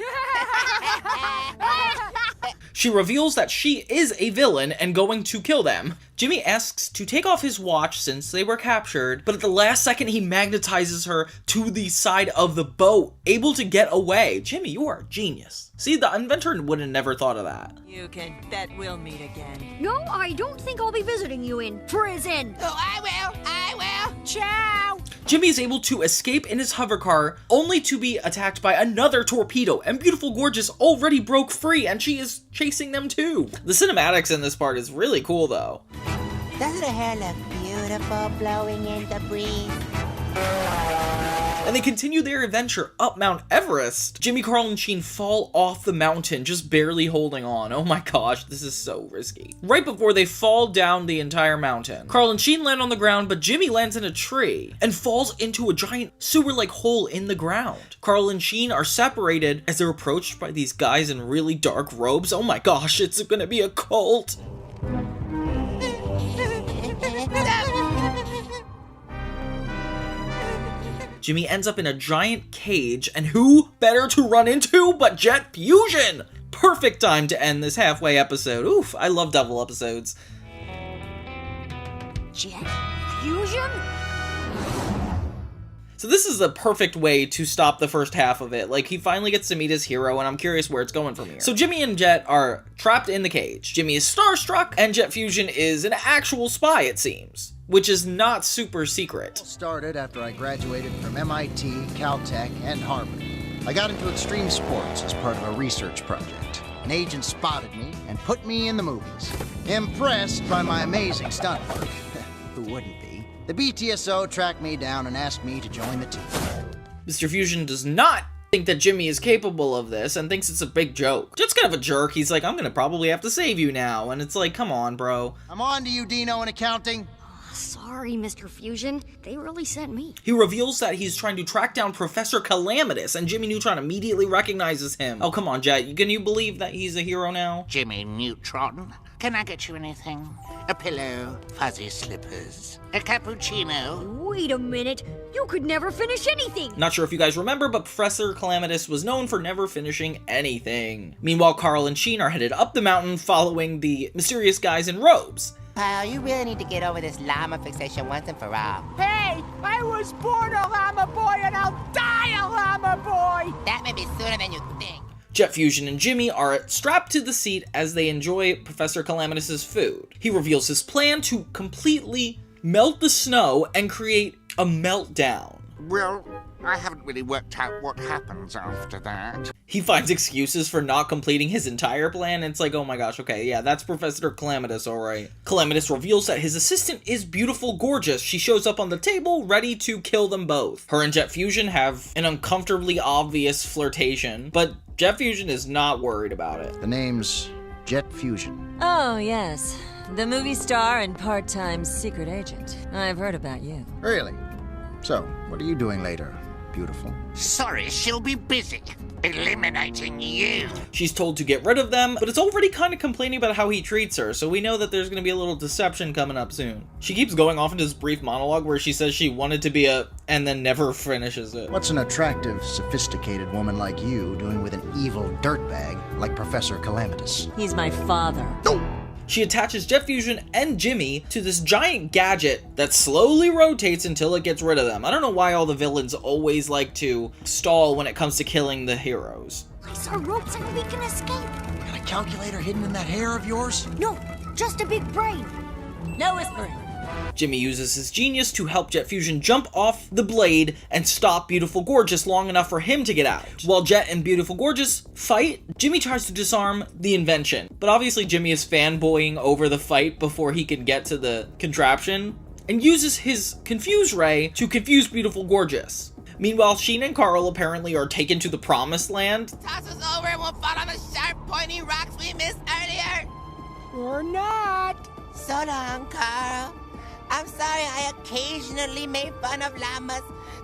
She reveals that she is a villain and going to kill them. Jimmy asks to take off his watch since they were captured, but at the last second he magnetizes her to the side of the boat, able to get away. Jimmy, you are a genius. See, the inventor would have never thought of that. You can bet we'll meet again. No, I don't think I'll be visiting you in prison. Oh, I will. Ciao. Jimmy is able to escape in his hover car, only to be attacked by another torpedo, and Beautiful Gorgeous already broke free, and she is chasing them too. The cinematics in this part is really cool though. Doesn't her hair look beautiful blowing in the breeze? And they continue their adventure up Mount Everest. Jimmy, Carl, and Sheen fall off the mountain, just barely holding on. Oh my gosh, this is so risky. Right before they fall down the entire mountain, Carl and Sheen land on the ground, but Jimmy lands in a tree and falls into a giant sewer-like hole in the ground. Carl and Sheen are separated as they're approached by these guys in really dark robes. Oh my gosh, it's gonna be a cult. Jimmy ends up in a giant cage, and who better to run into but Jet Fusion? Perfect time to end this halfway episode. Oof, I love double episodes. Jet Fusion? So this is the perfect way to stop the first half of it. Like, he finally gets to meet his hero, and I'm curious where it's going from here. So Jimmy and Jet are trapped in the cage. Jimmy is starstruck, and Jet Fusion is an actual spy, it seems, which is not super secret. Started after I graduated from MIT, Caltech, and Harvard. I got into extreme sports as part of a research project. An agent spotted me and put me in the movies. Impressed by my amazing stunt work. Who wouldn't be? The BTSO tracked me down and asked me to join the team. Mr. Fusion does not think that Jimmy is capable of this and thinks it's a big joke. Jet's kind of a jerk. He's like, I'm gonna probably have to save you now. And it's like, come on, bro. I'm on to you, Dino, in accounting. Sorry, Mr. Fusion. They really sent me. He reveals that he's trying to track down Professor Calamitus, and Jimmy Neutron immediately recognizes him. Oh, come on, Jet. Can you believe that he's a hero now? Jimmy Neutron, can I get you anything? A pillow, fuzzy slippers, a cappuccino? Wait a minute. You could never finish anything. Not sure if you guys remember, but Professor Calamitus was known for never finishing anything. Meanwhile, Carl and Sheen are headed up the mountain following the mysterious guys in robes. Pal, you really need to get over this llama fixation once and for all. Hey, I was born a llama boy and I'll die a llama boy! That may be sooner than you think. Jet Fusion and Jimmy are strapped to the seat as they enjoy Professor Calamitus' food. He reveals his plan to completely melt the snow and create a meltdown. Well, I haven't really worked out what happens after that. He finds excuses for not completing his entire plan. It's like, oh my gosh, okay, yeah, that's Professor Calamitus, alright. Calamitus reveals that his assistant is Beautiful Gorgeous. She shows up on the table, ready to kill them both. Her and Jet Fusion have an uncomfortably obvious flirtation, but Jet Fusion is not worried about it. The name's Jet Fusion. Oh, yes. The movie star and part-time secret agent. I've heard about you. Really? So, what are you doing later? beautiful. Sorry, she'll be busy. Eliminating you. She's told to get rid of them, but it's already kind of complaining about how he treats her, so we know that there's going to be a little deception coming up soon. She keeps going off into this brief monologue where she says she wanted to be a, and then never finishes it. What's an attractive, sophisticated woman like you doing with an evil dirtbag like Professor Calamitus? He's my father. She attaches Jet Fusion and Jimmy to this giant gadget that slowly rotates until it gets rid of them. I don't know why all the villains always like to stall when it comes to killing the heroes. Place our ropes and we can escape. Got a calculator hidden in that hair of yours? No, just a big brain. No whispering. Jimmy uses his genius to help Jet Fusion jump off the blade and stop Beautiful Gorgeous long enough for him to get out. While Jet and Beautiful Gorgeous fight, Jimmy tries to disarm the Invention. But obviously Jimmy is fanboying over the fight before he can get to the contraption, and uses his Confuse Ray to confuse Beautiful Gorgeous. Meanwhile, Sheen and Carl apparently are taken to the Promised Land. Toss us over and we'll fall on the sharp, pointy rocks we missed earlier. Or not. So long, Carl. I'm sorry I occasionally made fun of llamas.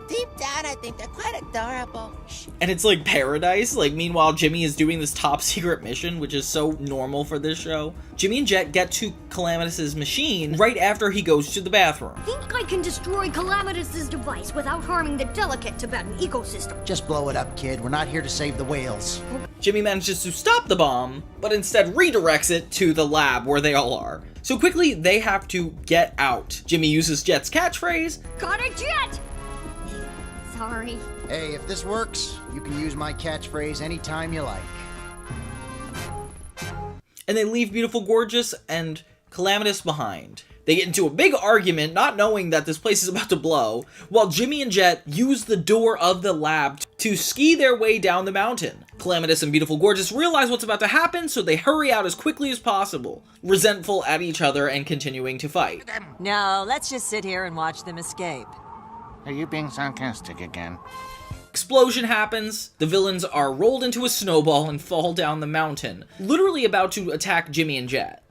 Deep down, I think they're quite adorable. And it's like paradise. Like, meanwhile, Jimmy is doing this top secret mission, which is so normal for this show. Jimmy and Jet get to Calamitus' machine right after he goes to the bathroom. Think I can destroy Calamitus' device without harming the delicate Tibetan ecosystem. Just blow it up, kid. We're not here to save the whales. Jimmy manages to stop the bomb, but instead redirects it to the lab where they all are. So quickly, they have to get out. Jimmy uses Jet's catchphrase, Got it, Jet! Sorry. Hey, if this works, you can use my catchphrase anytime you like. And they leave Beautiful Gorgeous and Calamitus behind. They get into a big argument, not knowing that this place is about to blow, while Jimmy and Jet use the door of the lab to ski their way down the mountain. Calamitus and Beautiful Gorgeous realize what's about to happen, so they hurry out as quickly as possible, resentful at each other and continuing to fight. No, let's just sit here and watch them escape. Are you being sarcastic again? Explosion happens, the villains are rolled into a snowball and fall down the mountain, literally about to attack Jimmy and Jet.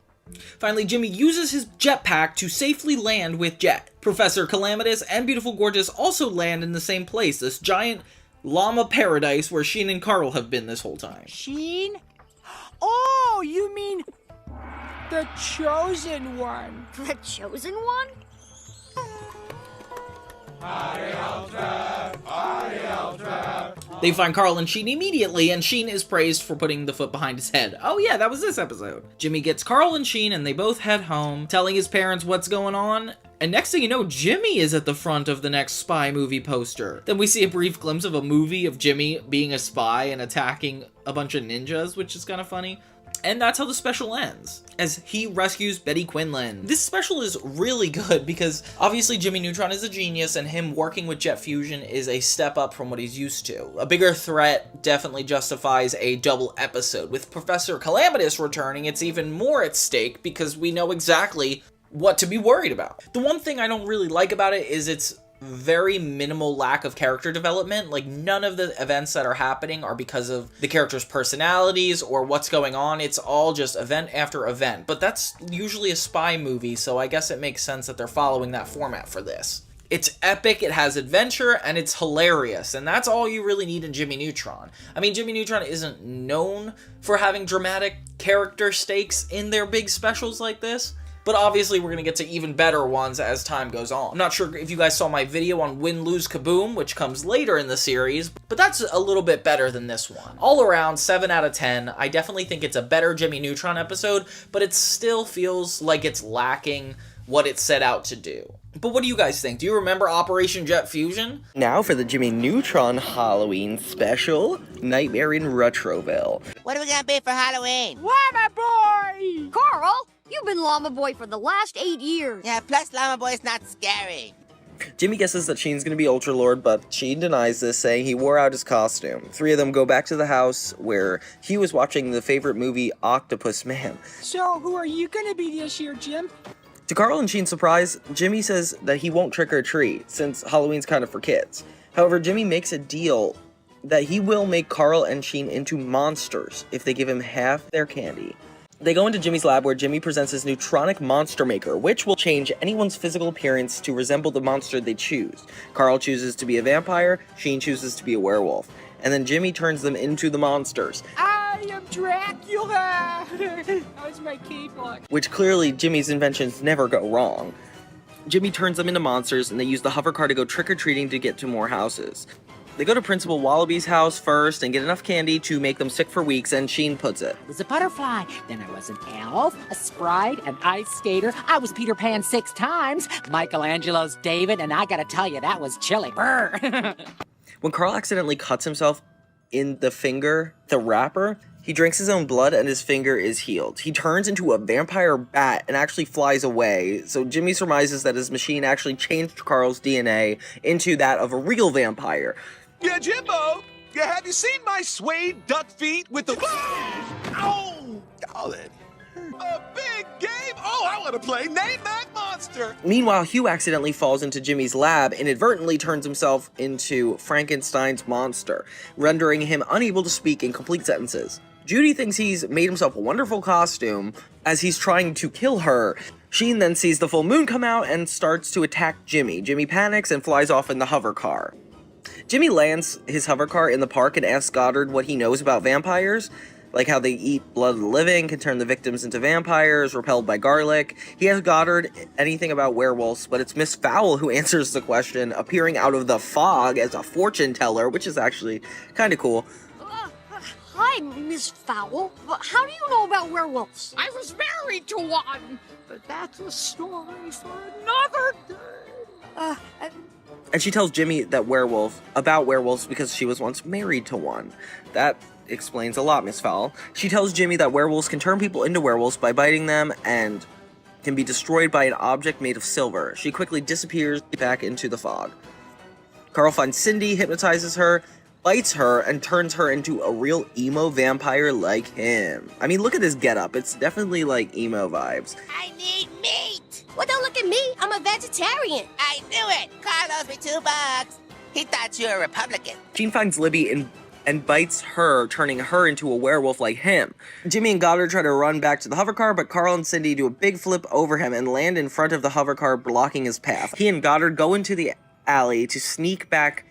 Finally, Jimmy uses his jetpack to safely land with Jet. Professor Calamitus and Beautiful Gorgeous also land in the same place, this giant llama paradise where Sheen and Carl have been this whole time. Sheen? Oh, you mean the chosen one. The chosen one? They find Carl and Sheen immediately, and Sheen is praised for putting the foot behind his head. Oh yeah, that was this episode. Jimmy gets Carl and Sheen, and they both head home, telling his parents what's going on. And next thing you know, Jimmy is at the front of the next spy movie poster. Then we see a brief glimpse of a movie of Jimmy being a spy and attacking a bunch of ninjas, which is kind of funny. And that's how the special ends, as he rescues Betty Quinlan. This special is really good because obviously Jimmy Neutron is a genius, and him working with Jet Fusion is a step up from what he's used to. A bigger threat definitely justifies a double episode. With Professor Calamitus returning, it's even more at stake because we know exactly what to be worried about. The one thing I don't really like about it is its very minimal lack of character development. Like, none of the events that are happening are because of the characters' personalities or what's going on. It's all just event after event. But that's usually a spy movie, so I guess it makes sense that they're following that format for this. It's epic, it has adventure, and it's hilarious, and that's all you really need in Jimmy Neutron. I mean, Jimmy Neutron isn't known for having dramatic character stakes in their big specials like this, but obviously we're going to get to even better ones as time goes on. I'm not sure if you guys saw my video on Win, Lose, Kaboom, which comes later in the series, but that's a little bit better than this one. All around, 7 out of 10. I definitely think it's a better Jimmy Neutron episode, but it still feels like it's lacking what it set out to do. But what do you guys think? Do you remember Operation Jet Fusion? Now for the Jimmy Neutron Halloween special, Nightmare in Retroville. What are we gonna be for Halloween? Llama boy! Carl, you've been llama boy for the last 8 years. Yeah, plus llama boy's not scary. Jimmy guesses that Sheen's gonna be Ultra Lord, but Sheen denies this, saying he wore out his costume. 3 of them go back to the house where he was watching the favorite movie Octopus Man. So, who are you gonna be this year, Jim? To Carl and Sheen's surprise, Jimmy says that he won't trick or treat, since Halloween's kind of for kids. However, Jimmy makes a deal that he will make Carl and Sheen into monsters if they give him half their candy. They go into Jimmy's lab where Jimmy presents his neutronic monster maker, which will change anyone's physical appearance to resemble the monster they choose. Carl chooses to be a vampire, Sheen chooses to be a werewolf, and then Jimmy turns them into the monsters. I am Dracula! That was my keyboard. Which clearly Jimmy's inventions never go wrong. Jimmy turns them into monsters, and they use the hover car to go trick-or-treating to get to more houses. They go to Principal Wallaby's house first and get enough candy to make them sick for weeks, and Sheen puts it. I was a butterfly, then I was an elf, a sprite, an ice skater. I was Peter Pan 6 times, Michelangelo's David, and I gotta tell you, that was chilly. Brr. When Carl accidentally cuts himself in the finger, the wrapper, he drinks his own blood and his finger is healed. He turns into a vampire bat and actually flies away, so Jimmy surmises that his machine actually changed Carl's DNA into that of a real vampire. Yeah, Jimbo, have you seen my suede duck feet with the... Oh, golly. A big game? Oh, I want to play Name That Monster. Meanwhile, Hugh accidentally falls into Jimmy's lab and inadvertently turns himself into Frankenstein's monster, rendering him unable to speak in complete sentences. Judy thinks he's made himself a wonderful costume as he's trying to kill her. Sheen then sees the full moon come out and starts to attack Jimmy. Jimmy panics and flies off in the hover car. Jimmy lands his hover car in the park and asks Goddard what he knows about vampires, like how they eat blood of the living, can turn the victims into vampires, repelled by garlic. He asks Goddard anything about werewolves, but it's Miss Fowl who answers the question, appearing out of the fog as a fortune teller, which is actually kind of cool. Hi, Miss Fowl. How do you know about werewolves? I was married to one, but that's a story for another day. And she tells Jimmy that about werewolves because she was once married to one. That explains a lot, Miss Fowl. She tells Jimmy that werewolves can turn people into werewolves by biting them and can be destroyed by an object made of silver. She quickly disappears back into the fog. Carl finds Cindy, hypnotizes her, bites her, and turns her into a real emo vampire like him. I mean, look at his getup. It's definitely like emo vibes. I need meat. Well, don't look at me. I'm a vegetarian. I knew it. Carl owes me $2. He thought you were a Republican. Sheen finds Libby and bites her, turning her into a werewolf like him. Jimmy and Goddard try to run back to the hover car, but Carl and Cindy do a big flip over him and land in front of the hover car, blocking his path. He and Goddard go into the alley to sneak back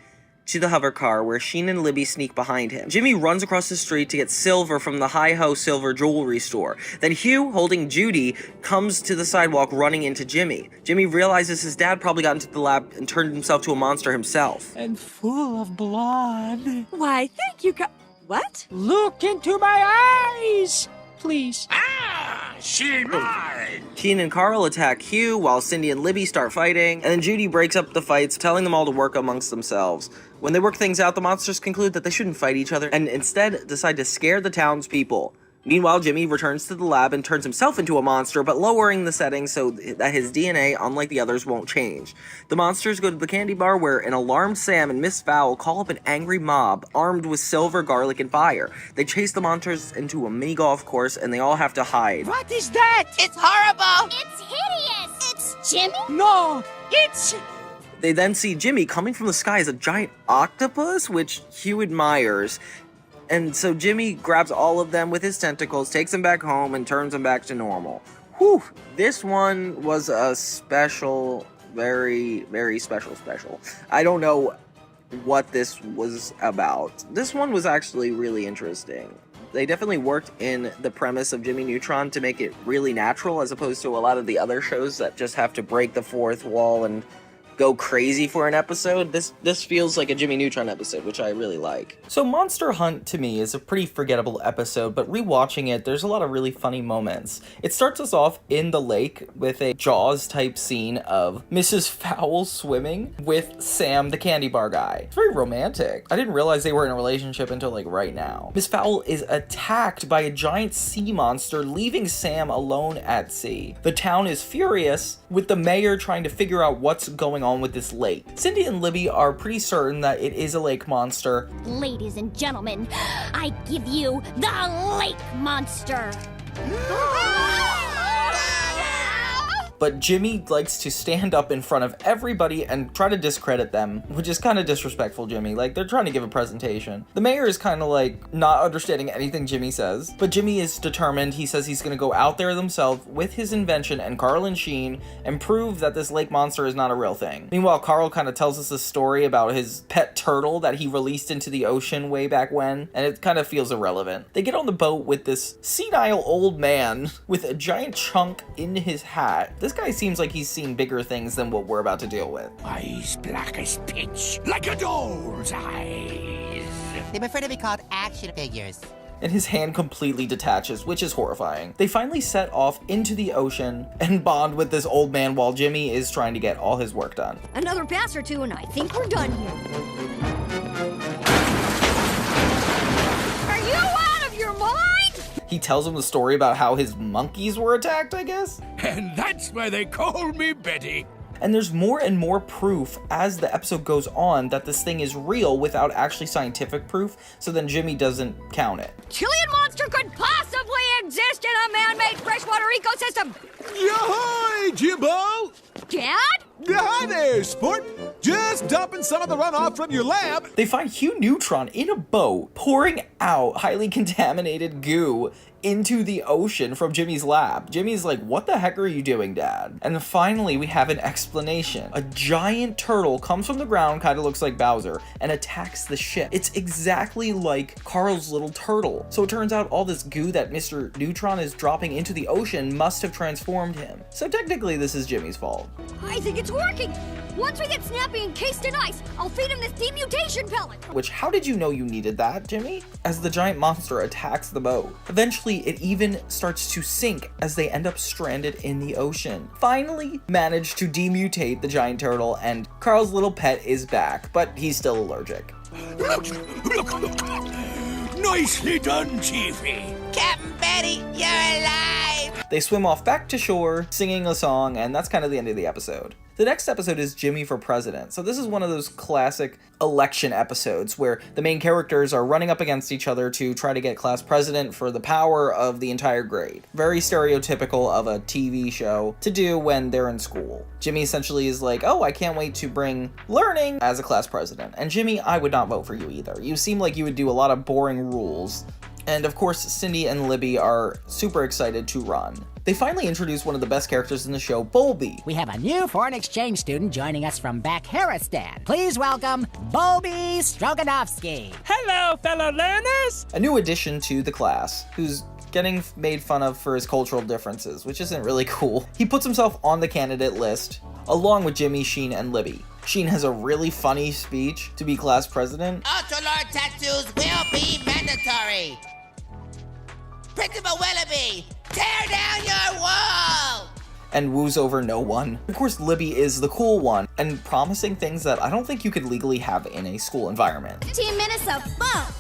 to the hover car, where Sheen and Libby sneak behind him. Jimmy runs across the street to get silver from the Hi-Ho Silver Jewelry store. Then Hugh, holding Judy, comes to the sidewalk running into Jimmy. Jimmy realizes his dad probably got into the lab and turned himself to a monster himself. And full of blood. Why, thank you, What? Look into my eyes, please. She mine! Sheen and Carl attack Hugh while Cindy and Libby start fighting, and then Judy breaks up the fights, telling them all to work amongst themselves. When they work things out, the monsters conclude that they shouldn't fight each other and instead decide to scare the townspeople. Meanwhile, Jimmy returns to the lab and turns himself into a monster, but lowering the settings so that his DNA, unlike the others, won't change. The monsters go to the candy bar where an alarmed Sam and Miss Fowl call up an angry mob armed with silver, garlic, and fire. They chase the monsters into a mini golf course and they all have to hide. What is that? It's horrible. It's hideous. It's Jimmy? No, it's... They then see Jimmy coming from the sky as a giant octopus, which Hugh admires. And so Jimmy grabs all of them with his tentacles, takes them back home, and turns them back to normal. Whew! This one was a special, very, very special. I don't know what this was about. This one was actually really interesting. They definitely worked in the premise of Jimmy Neutron to make it really natural, as opposed to a lot of the other shows that just have to break the fourth wall and go crazy for an episode. This feels like a Jimmy Neutron episode, which I really like. So Monster Hunt to me is a pretty forgettable episode, but rewatching it, there's a lot of really funny moments. It starts us off in the lake with a Jaws type scene of Mrs. Fowl swimming with Sam, the candy bar guy. It's very romantic. I didn't realize they were in a relationship until like right now. Miss Fowl is attacked by a giant sea monster, leaving Sam alone at sea. The town is furious, with the mayor trying to figure out what's going on with this lake. Cindy and Libby are pretty certain that it is a lake monster. Ladies and gentlemen, I give you the lake monster. but Jimmy likes to stand up in front of everybody and try to discredit them, which is kind of disrespectful, Jimmy. Like, they're trying to give a presentation. The mayor is kind of like not understanding anything Jimmy says, but Jimmy is determined. He says he's going to go out there himself with his invention and Carl and Sheen and prove that this lake monster is not a real thing. Meanwhile, Carl kind of tells us a story about his pet turtle that he released into the ocean way back when, and it kind of feels irrelevant. They get on the boat with this senile old man with a giant chunk in his hat. This guy seems like he's seen bigger things than what we're about to deal with. Eyes black as pitch, like a doll's eyes. They prefer to be called action figures. And his hand completely detaches, which is horrifying. They finally set off into the ocean and bond with this old man while Jimmy is trying to get all his work done. Another pass or two and I think we're done here. Are you out of your mind? He tells him the story about how his monkeys were attacked, I guess? And that's why they call me Betty. And there's more and more proof as the episode goes on that this thing is real without actually scientific proof, so then Jimmy doesn't count it. Chilean monster could possibly exist in a man-made freshwater ecosystem. Yohoy, Jimbo! Dad? Hi there, sport! Just dumping some of the runoff from your lab. They find Hugh Neutron in a boat pouring out highly contaminated goo into the ocean from Jimmy's lab. Jimmy's like, what the heck are you doing, Dad? And finally, we have an explanation. A giant turtle comes from the ground, kind of looks like Bowser, and attacks the ship. It's exactly like Carl's little turtle. So it turns out all this goo that Mr. Neutron is dropping into the ocean must have transformed him. So technically, this is Jimmy's fault. I think it's working. Once we get Snappy encased in ice, I'll feed him this demutation pellet. Which, how did you know you needed that, Jimmy? As the giant monster attacks the boat. Eventually, it even starts to sink as they end up stranded in the ocean. Finally managed to demutate the giant turtle, and Carl's little pet is back, but he's still allergic. Look. Nicely done, Chiefy. Captain Betty, you're alive! They swim off back to shore, singing a song, and that's kind of the end of the episode. The next episode is Jimmy for President. So this is one of those classic election episodes where the main characters are running up against each other to try to get class president for the power of the entire grade. Very stereotypical of a TV show to do when they're in school. Jimmy essentially is like, oh, I can't wait to bring learning as a class president. And Jimmy, I would not vote for you either. You seem like you would do a lot of boring rules. And of course, Cindy and Libby are super excited to run. They finally introduce one of the best characters in the show, Bolby. We have a new foreign exchange student joining us from Bakharistan. Please welcome Bolby Stroganovsky. Hello, fellow learners! A new addition to the class, who's getting made fun of for his cultural differences, which isn't really cool. He puts himself on the candidate list, along with Jimmy, Sheen, and Libby. Sheen has a really funny speech to be class president. Ultralord tattoos will be mandatory. Principal Willoughby, tear down your wall! And woos over no one. Of course, Libby is the cool one, and promising things that I don't think you could legally have in a school environment. 15 minutes of funk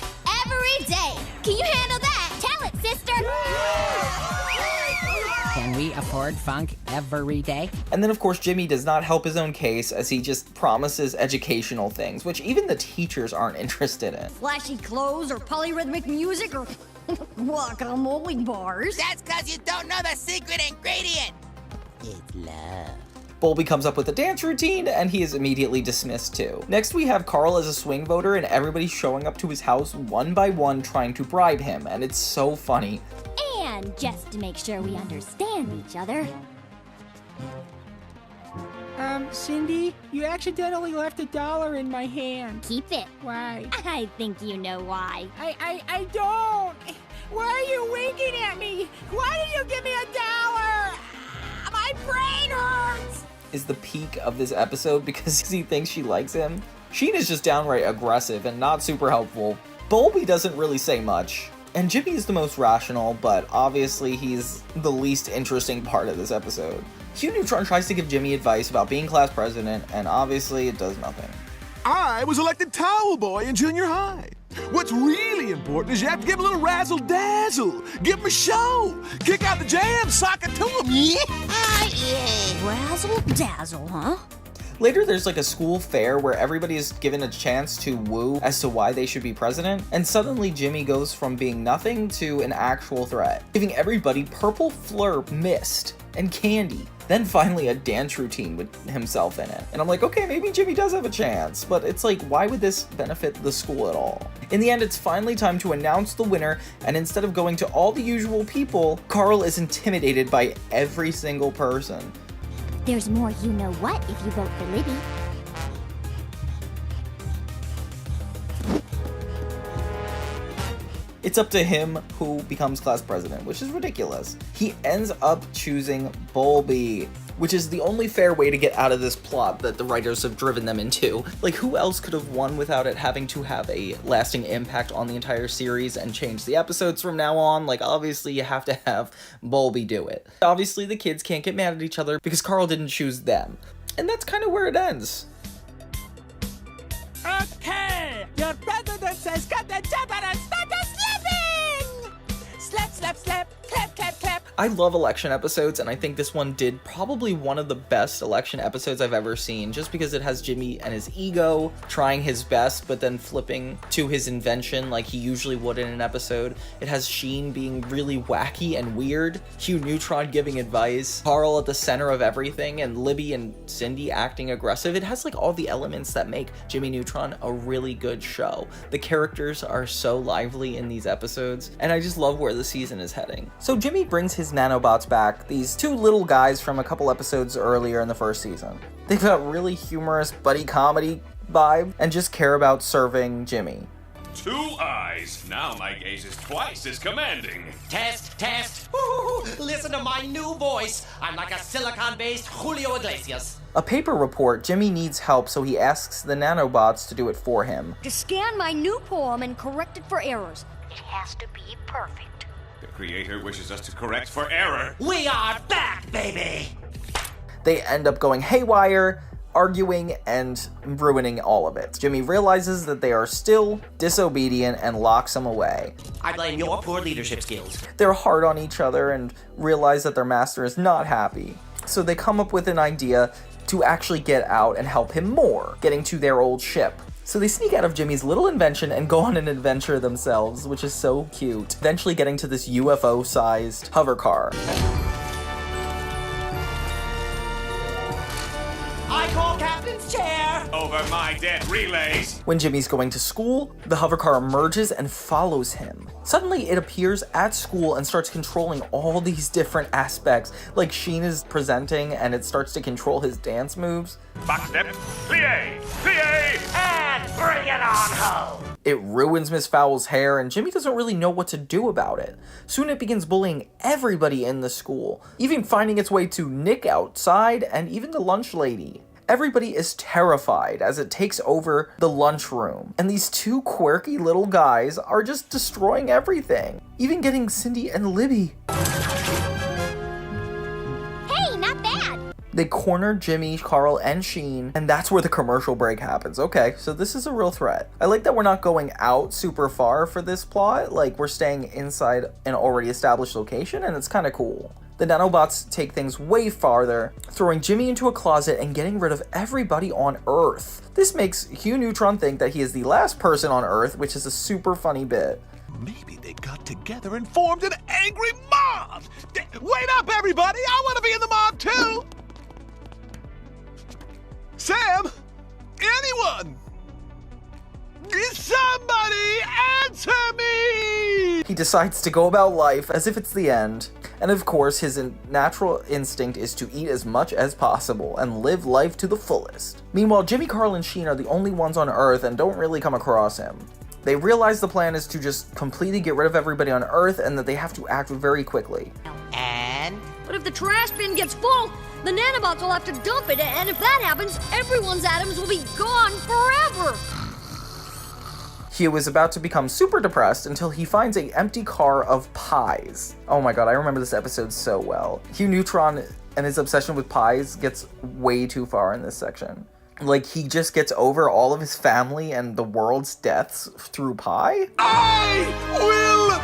every day. Can you handle that? Tell it, sister! Can we afford funk every day? And then, of course, Jimmy does not help his own case as he just promises educational things, which even the teachers aren't interested in. Flashy clothes or polyrhythmic music or guacamole bars. That's because you don't know the secret ingredient. It's love. Bolby comes up with a dance routine, and he is immediately dismissed too. Next, we have Carl as a swing voter, and everybody's showing up to his house one by one trying to bribe him, and it's so funny. And just to make sure we understand each other. Cindy, you accidentally left $1 in my hand. Keep it. Why? I think you know why. I don't. Why are you winking at me? Why did you give me $1? My brain hurts. Is the peak of this episode because he thinks she likes him. Sheen is just downright aggressive and not super helpful. Bolby doesn't really say much. And Jimmy is the most rational, but obviously he's the least interesting part of this episode. Hugh Neutron tries to give Jimmy advice about being class president, and obviously it does nothing. I was elected towel boy in junior high. What's really important is you have to give him a little razzle-dazzle. Give him a show. Kick out the jam, sock it to him. Yeah. Razzle-dazzle, huh? Later, there's like a school fair where everybody is given a chance to woo as to why they should be president, and suddenly Jimmy goes from being nothing to an actual threat, giving everybody purple fleur mist and candy. Then finally a dance routine with himself in it. And I'm like, okay, maybe Jimmy does have a chance, but it's like, why would this benefit the school at all? In the end, it's finally time to announce the winner, and instead of going to all the usual people, Carl is intimidated by every single person. There's more you-know-what if you vote for Libby. It's up to him who becomes class president, which is ridiculous. He ends up choosing Bulby, which is the only fair way to get out of this plot that the writers have driven them into. Like, who else could have won without it having to have a lasting impact on the entire series and change the episodes from now on? Like, obviously you have to have Bulby do it. Obviously the kids can't get mad at each other because Carl didn't choose them. And that's kind of where it ends. Okay, your president says cut the jabber and start a slapping! Slap, slap, slap, clap, clap, clap. I love election episodes, and I think this one did probably one of the best election episodes I've ever seen, just because it has Jimmy and his ego trying his best, but then flipping to his invention like he usually would in an episode. It has Sheen being really wacky and weird, Hugh Neutron giving advice, Carl at the center of everything, and Libby and Cindy acting aggressive. It has like all the elements that make Jimmy Neutron a really good show. The characters are so lively in these episodes, and I just love where the season is heading. So Jimmy brings his Nanobots back, these two little guys from a couple episodes earlier in the first season. They've got really humorous buddy comedy vibe and just care about serving Jimmy. 2 eyes. Now my gaze is twice as commanding. Test, test. Woo-hoo-hoo. Listen to my new voice. I'm like a silicon-based Julio Iglesias. A paper report, Jimmy needs help, so he asks the Nanobots to do it for him. To scan my new poem and correct it for errors. It has to be perfect. The creator wishes us to correct for error. We are back, baby! They end up going haywire, arguing, and ruining all of it. Jimmy realizes that they are still disobedient and locks them away. I blame your poor leadership skills. They're hard on each other and realize that their master is not happy. So they come up with an idea to actually get out and help him more, getting to their old ship. So they sneak out of Jimmy's little invention and go on an adventure themselves, which is so cute, eventually getting to this UFO-sized hover car. I call Captain's chair! Over my dead relays! When Jimmy's going to school, the hover car emerges and follows him. Suddenly it appears at school and starts controlling all these different aspects, like Sheen is presenting and it starts to control his dance moves. Back step, plie, plie, and bring it on home! It ruins Miss Fowl's hair, and Jimmy doesn't really know what to do about it. Soon it begins bullying everybody in the school, even finding its way to Nick outside and even the lunch lady. Everybody is terrified as it takes over the lunchroom, and these two quirky little guys are just destroying everything, even getting Cindy and Libby. Hey, not bad! They corner Jimmy, Carl, and Sheen, and that's where the commercial break happens. Okay, so this is a real threat. I like that we're not going out super far for this plot, like we're staying inside an already established location, and it's kind of cool. The Nanobots take things way farther, throwing Jimmy into a closet and getting rid of everybody on Earth. This makes Hugh Neutron think that he is the last person on Earth, which is a super funny bit. Maybe they got together and formed an angry mob! Wait up, everybody! I want to be in the mob, too! Sam! Anyone! Somebody answer me! He decides to go about life as if it's the end, and of course his natural instinct is to eat as much as possible and live life to the fullest. Meanwhile, Jimmy, Carl, and Sheen are the only ones on Earth and don't really come across him. They realize the plan is to just completely get rid of everybody on Earth and that they have to act very quickly. And? But if the trash bin gets full, the Nanobots will have to dump it, and if that happens, everyone's atoms will be gone forever! He was about to become super depressed until he finds an empty car of pies. Oh my god, I remember this episode so well. Hugh Neutron and his obsession with pies gets way too far in this section. Like, he just gets over all of his family and the world's deaths through pie? I will live!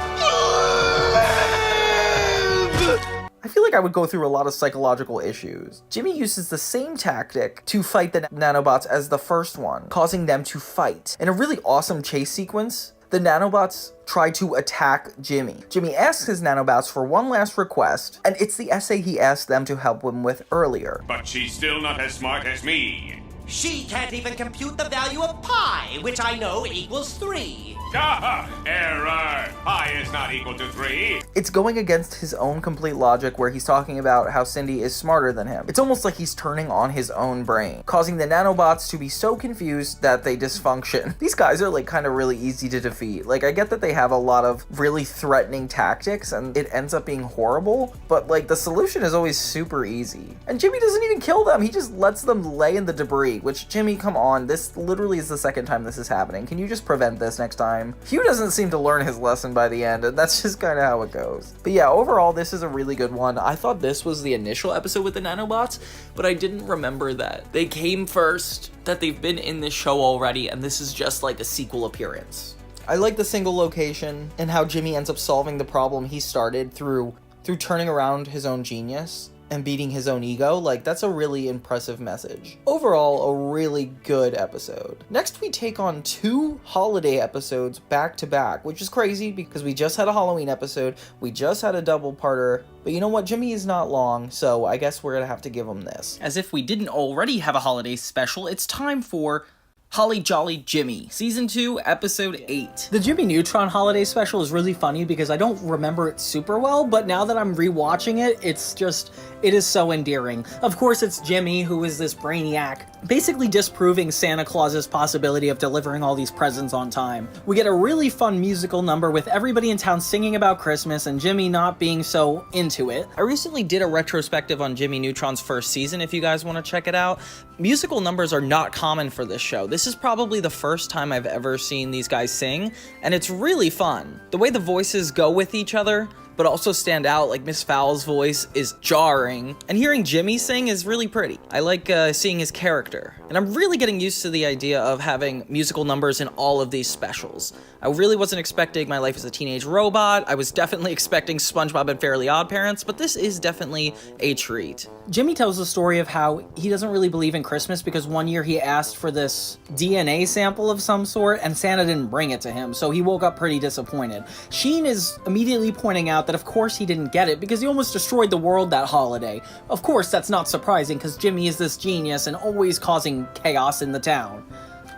I feel like I would go through a lot of psychological issues. Jimmy uses the same tactic to fight the Nanobots as the first one, causing them to fight. In a really awesome chase sequence, the Nanobots try to attack Jimmy. Jimmy asks his Nanobots for one last request, and it's the essay he asked them to help him with earlier. But she's still not as smart as me. She can't even compute the value of pi, which I know equals 3. Error! Pi is not equal to 3. It's going against his own complete logic where he's talking about how Cindy is smarter than him. It's almost like he's turning on his own brain, causing the Nanobots to be so confused that they dysfunction. These guys are like kind of really easy to defeat. Like, I get that they have a lot of really threatening tactics and it ends up being horrible, but like the solution is always super easy. And Jimmy doesn't even kill them, he just lets them lay in the debris, which, Jimmy, come on, this literally is the second time this is happening. Can you just prevent this next time? Hugh doesn't seem to learn his lesson by the end, and that's just kind of how it goes. But yeah, overall, this is a really good one. I thought this was the initial episode with the Nanobots, but I didn't remember that they came first, that they've been in this show already, and this is just like a sequel appearance. I like the single location and how Jimmy ends up solving the problem he started through turning around his own genius and beating his own ego. Like, that's a really impressive message. Overall, a really good episode. Next, we take on 2 holiday episodes back to back, which is crazy because we just had a Halloween episode, we just had a double-parter, but you know what, Jimmy is not long, so I guess we're gonna have to give him this. As if we didn't already have a holiday special, it's time for Holly Jolly Jimmy, Season 2, Episode 8. The Jimmy Neutron holiday special is really funny because I don't remember it super well, but now that I'm rewatching it, it is so endearing. Of course, it's Jimmy, who is this brainiac, basically disproving Santa Claus's possibility of delivering all these presents on time. We get a really fun musical number with everybody in town singing about Christmas and Jimmy not being so into it. I recently did a retrospective on Jimmy Neutron's first season, if you guys want to check it out. Musical numbers are not common for this show. This is probably the first time I've ever seen these guys sing, and it's really fun. The way the voices go with each other, but also stand out, like Miss Fowl's voice is jarring, and hearing Jimmy sing is really pretty. I like seeing his character, and I'm really getting used to the idea of having musical numbers in all of these specials. I really wasn't expecting My Life as a Teenage Robot, I was definitely expecting SpongeBob and Fairly Odd Parents, but this is definitely a treat. Jimmy tells the story of how he doesn't really believe in Christmas because one year he asked for this DNA sample of some sort, and Santa didn't bring it to him, so he woke up pretty disappointed. Sheen is immediately pointing out that of course he didn't get it because he almost destroyed the world that holiday. Of course, that's not surprising because Jimmy is this genius and always causing chaos in the town.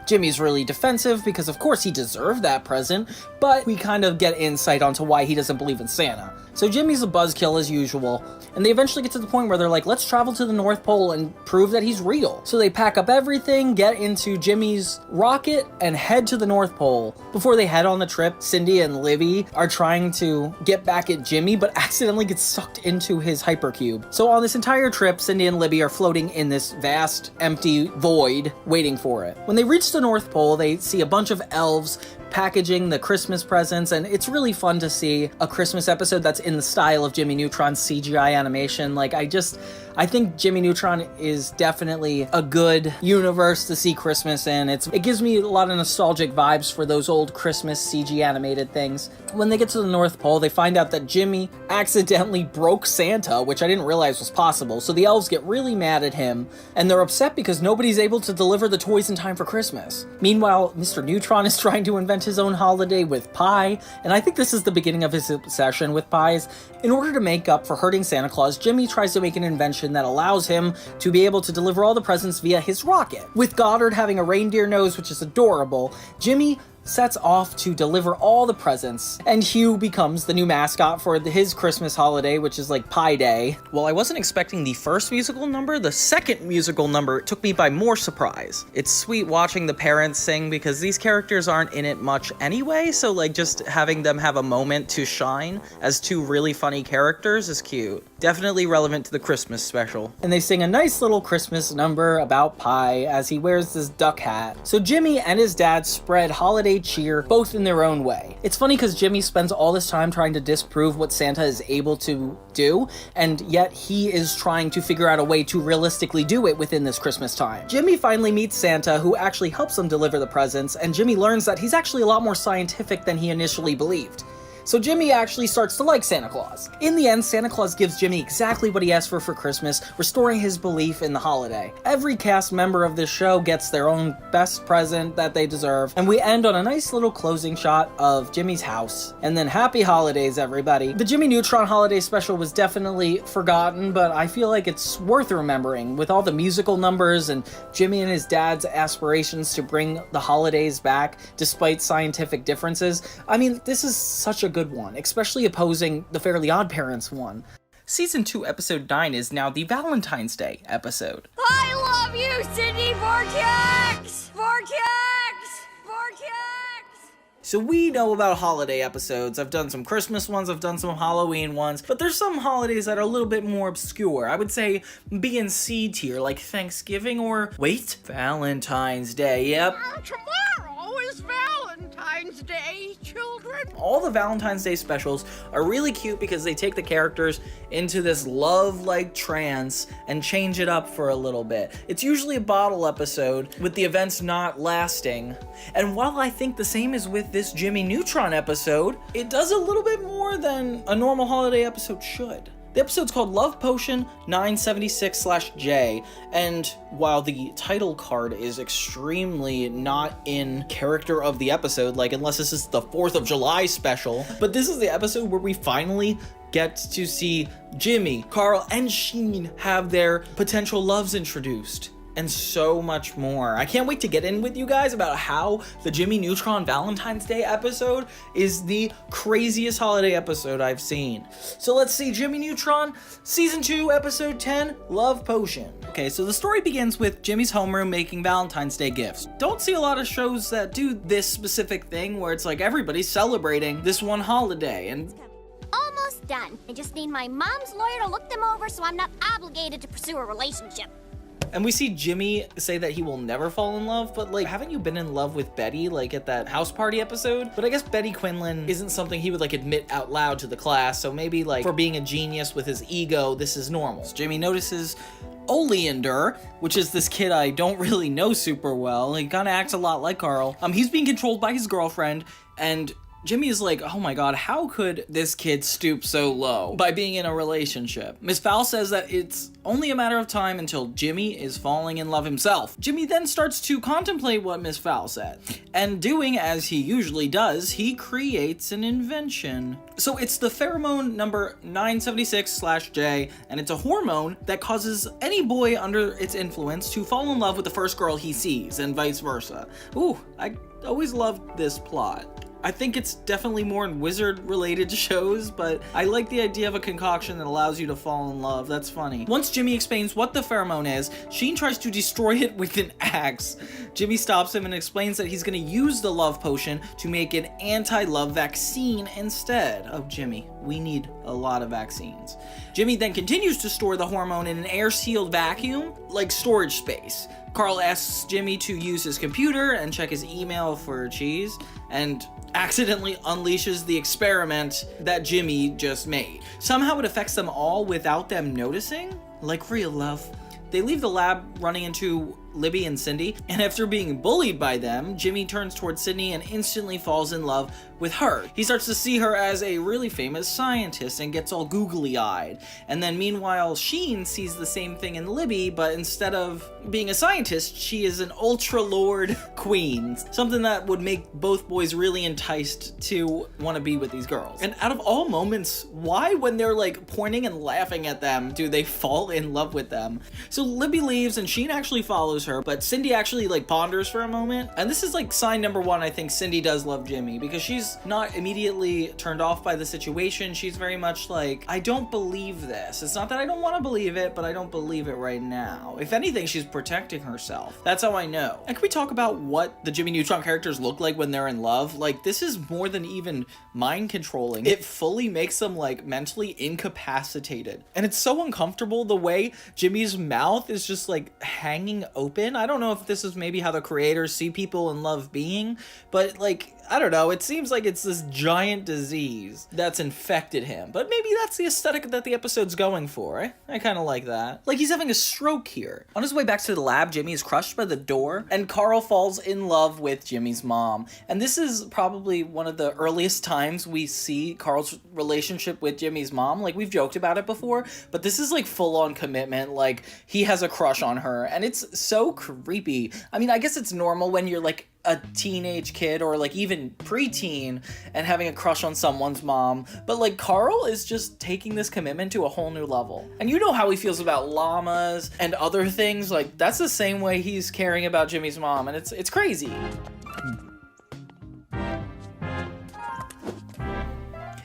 Jimmy's really defensive because of course he deserved that present, but we kind of get insight onto why he doesn't believe in Santa. So Jimmy's a buzzkill as usual, and they eventually get to the point where they're like, let's travel to the North Pole and prove that he's real. So they pack up everything, get into Jimmy's rocket, and head to the North Pole. Before they head on the trip, Cindy and Libby are trying to get back at Jimmy, but accidentally get sucked into his hypercube. So on this entire trip, Cindy and Libby are floating in this vast, empty void, waiting for it. When they reach the North Pole, they see a bunch of elves packaging the Christmas presents, and it's really fun to see a Christmas episode that's in the style of Jimmy Neutron's CGI animation. Like, I think Jimmy Neutron is definitely a good universe to see Christmas in. It gives me a lot of nostalgic vibes for those old Christmas CG animated things. When they get to the North Pole, they find out that Jimmy accidentally broke Santa, which I didn't realize was possible, so the elves get really mad at him, and they're upset because nobody's able to deliver the toys in time for Christmas. Meanwhile, Mr. Neutron is trying to invent his own holiday with pie, and I think this is the beginning of his obsession with pies. In order to make up for hurting Santa Claus, Jimmy tries to make an invention that allows him to be able to deliver all the presents via his rocket. With Goddard having a reindeer nose, which is adorable, Jimmy sets off to deliver all the presents, and Hugh becomes the new mascot for his Christmas holiday, which is like Pie Day. While I wasn't expecting the first musical number, the second musical number took me by more surprise. It's sweet watching the parents sing because these characters aren't in it much anyway, so like just having them have a moment to shine as 2 really funny characters is cute. Definitely relevant to the Christmas special. And they sing a nice little Christmas number about pie as he wears this duck hat. So Jimmy and his dad spread holiday cheer, both in their own way. It's funny because Jimmy spends all this time trying to disprove what Santa is able to do, and yet he is trying to figure out a way to realistically do it within this Christmas time. Jimmy finally meets Santa, who actually helps him deliver the presents, and Jimmy learns that he's actually a lot more scientific than he initially believed. So Jimmy actually starts to like Santa Claus. In the end, Santa Claus gives Jimmy exactly what he asked for Christmas, restoring his belief in the holiday. Every cast member of this show gets their own best present that they deserve, and we end on a nice little closing shot of Jimmy's house. And then happy holidays, everybody. The Jimmy Neutron holiday special was definitely forgotten, but I feel like it's worth remembering with all the musical numbers and Jimmy and his dad's aspirations to bring the holidays back despite scientific differences. I mean, this is such a good one, especially opposing the Fairly Odd Parents one. Season 2, Episode 9 is now the Valentine's Day episode. I love you, Sydney Vortex! Vortex! Vortex! So we know about holiday episodes. I've done some Christmas ones, I've done some Halloween ones, but there's some holidays that are a little bit more obscure. I would say B and C tier, like Thanksgiving or, wait, Valentine's Day, yep. Tomorrow is Valentine's Day, children. All the Valentine's Day specials are really cute because they take the characters into this love-like trance and change it up for a little bit. It's usually a bottle episode with the events not lasting. And while I think the same is with this Jimmy Neutron episode, it does a little bit more than a normal holiday episode should. The episode's called Love Potion 976/J, and while the title card is extremely not in character of the episode, like unless this is the 4th of July special, but this is the episode where we finally get to see Jimmy, Carl, and Sheen have their potential loves introduced. And so much more. I can't wait to get in with you guys about how the Jimmy Neutron Valentine's Day episode is the craziest holiday episode I've seen. So let's see Jimmy Neutron, Season 2, Episode 10, Love Potion. Okay, so the story begins with Jimmy's homeroom making Valentine's Day gifts. Don't see a lot of shows that do this specific thing where it's like everybody's celebrating this one holiday, and Almost done. I just need my mom's lawyer to look them over so I'm not obligated to pursue a relationship. And we see Jimmy say that he will never fall in love, but like, haven't you been in love with Betty, like at that house party episode? But I guess Betty Quinlan isn't something he would like admit out loud to the class, so maybe like for being a genius with his ego, this is normal. So Jimmy notices Oleander, which is this kid I don't really know super well. He kind of acts a lot like Carl. He's being controlled by his girlfriend, and Jimmy is like, oh my god, how could this kid stoop so low by being in a relationship? Miss Fowl says that it's only a matter of time until Jimmy is falling in love himself. Jimmy then starts to contemplate what Miss Fowl said, and doing as he usually does, he creates an invention. So it's the pheromone number 976/J, and it's a hormone that causes any boy under its influence to fall in love with the first girl he sees, and vice versa. Ooh, I always loved this plot. I think it's definitely more in wizard-related shows, but I like the idea of a concoction that allows you to fall in love. That's funny. Once Jimmy explains what the pheromone is, Sheen tries to destroy it with an axe. Jimmy stops him and explains that he's gonna use the love potion to make an anti-love vaccine instead. Oh, Jimmy, we need a lot of vaccines. Jimmy then continues to store the hormone in an air-sealed vacuum, like storage space. Carl asks Jimmy to use his computer and check his email for cheese, and accidentally unleashes the experiment that Jimmy just made. Somehow it affects them all without them noticing, like real love. They leave the lab running into Libby and Cindy, and after being bullied by them, Jimmy turns towards Sydney and instantly falls in love with her. He starts to see her as a really famous scientist and gets all googly-eyed. And then meanwhile, Sheen sees the same thing in Libby, but instead of being a scientist, she is an ultra-lord queen. Something that would make both boys really enticed to want to be with these girls. And out of all moments, why when they're like pointing and laughing at them, do they fall in love with them? So Libby leaves and Sheen actually follows her, but Cindy actually like ponders for a moment. And this is like sign number one. I think Cindy does love Jimmy because she's not immediately turned off by the situation. She's very much like, I don't believe this. It's not that I don't want to believe it, but I don't believe it right now. If anything, she's protecting herself. That's how I know. And can we talk about what the Jimmy Neutron characters look like when they're in love? Like, this is more than even mind controlling. It fully makes them like mentally incapacitated. And it's so uncomfortable the way Jimmy's mouth is just like hanging open. I don't know if this is maybe how the creators see people in love being, but like I don't know, it seems like it's this giant disease that's infected him, but maybe that's the aesthetic that the episode's going for. I kind of like that. Like, he's having a stroke here. On his way back to the lab, Jimmy is crushed by the door, and Carl falls in love with Jimmy's mom. And this is probably one of the earliest times we see Carl's relationship with Jimmy's mom. Like, we've joked about it before, but this is like full-on commitment. Like, he has a crush on her, and it's so creepy. I mean, I guess it's normal when you're like a teenage kid or like even preteen and having a crush on someone's mom, but like Carl is just taking this commitment to a whole new level. And you know how he feels about llamas and other things. Like, that's the same way he's caring about Jimmy's mom, and it's crazy.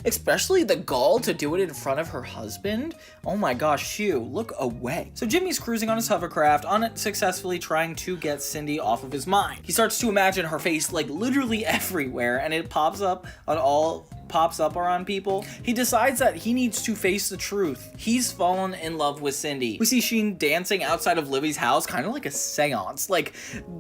Especially the gall to do it in front of her husband. Oh my gosh, Hugh, look away. So Jimmy's cruising on his hovercraft, unsuccessfully trying to get Cindy off of his mind. He starts to imagine her face like literally everywhere, and it pops up on people. He decides that he needs to face the truth. He's fallen in love with Cindy. We see Sheen dancing outside of Libby's house, kind of like a seance. Like,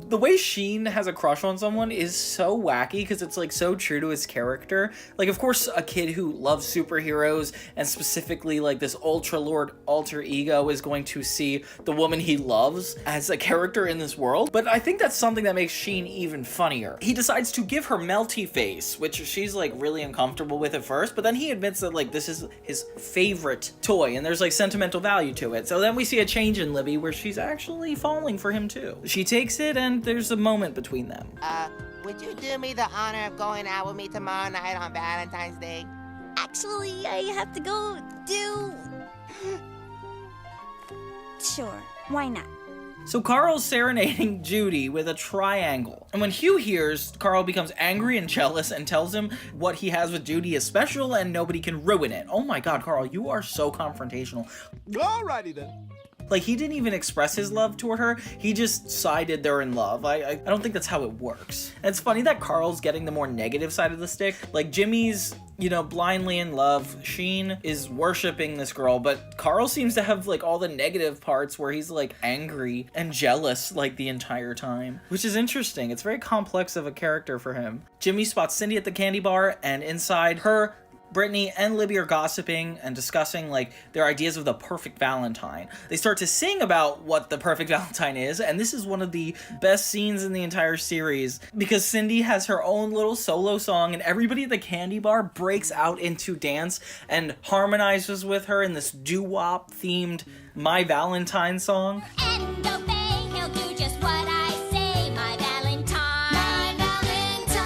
the way Sheen has a crush on someone is so wacky because it's like so true to his character. Like, of course, a kid who loves superheroes and specifically like this Ultra Lord alter ego is going to see the woman he loves as a character in this world. But I think that's something that makes Sheen even funnier. He decides to give her melty face, which she's like really uncomfortable with at first, but then he admits that like this is his favorite toy and there's like sentimental value to it. So then we see a change in Libby where she's actually falling for him too. She takes it and there's a moment between them. Would you do me the honor of going out with me tomorrow night on Valentine's Day? Actually, I have to go do... Sure, why not? So Carl's serenading Judy with a triangle. And when Hugh hears, Carl becomes angry and jealous and tells him what he has with Judy is special and nobody can ruin it. Oh my god, Carl, you are so confrontational. Alrighty then. Like, he didn't even express his love toward her. He just decided they're in love. I don't think that's how it works. And it's funny that Carl's getting the more negative side of the stick. Like, Jimmy's, you know, blindly in love. Sheen is worshiping this girl, but Carl seems to have, like, all the negative parts where he's, like, angry and jealous, like, the entire time. Which is interesting. It's very complex of a character for him. Jimmy spots Cindy at the candy bar, and inside her, Brittany and Libby are gossiping and discussing like their ideas of the perfect Valentine. They start to sing about what the perfect Valentine is, and this is one of the best scenes in the entire series because Cindy has her own little solo song and everybody at the candy bar breaks out into dance and harmonizes with her in this doo-wop themed My Valentine song. And obey, he'll do just what I say, my Valentine. My Valentine.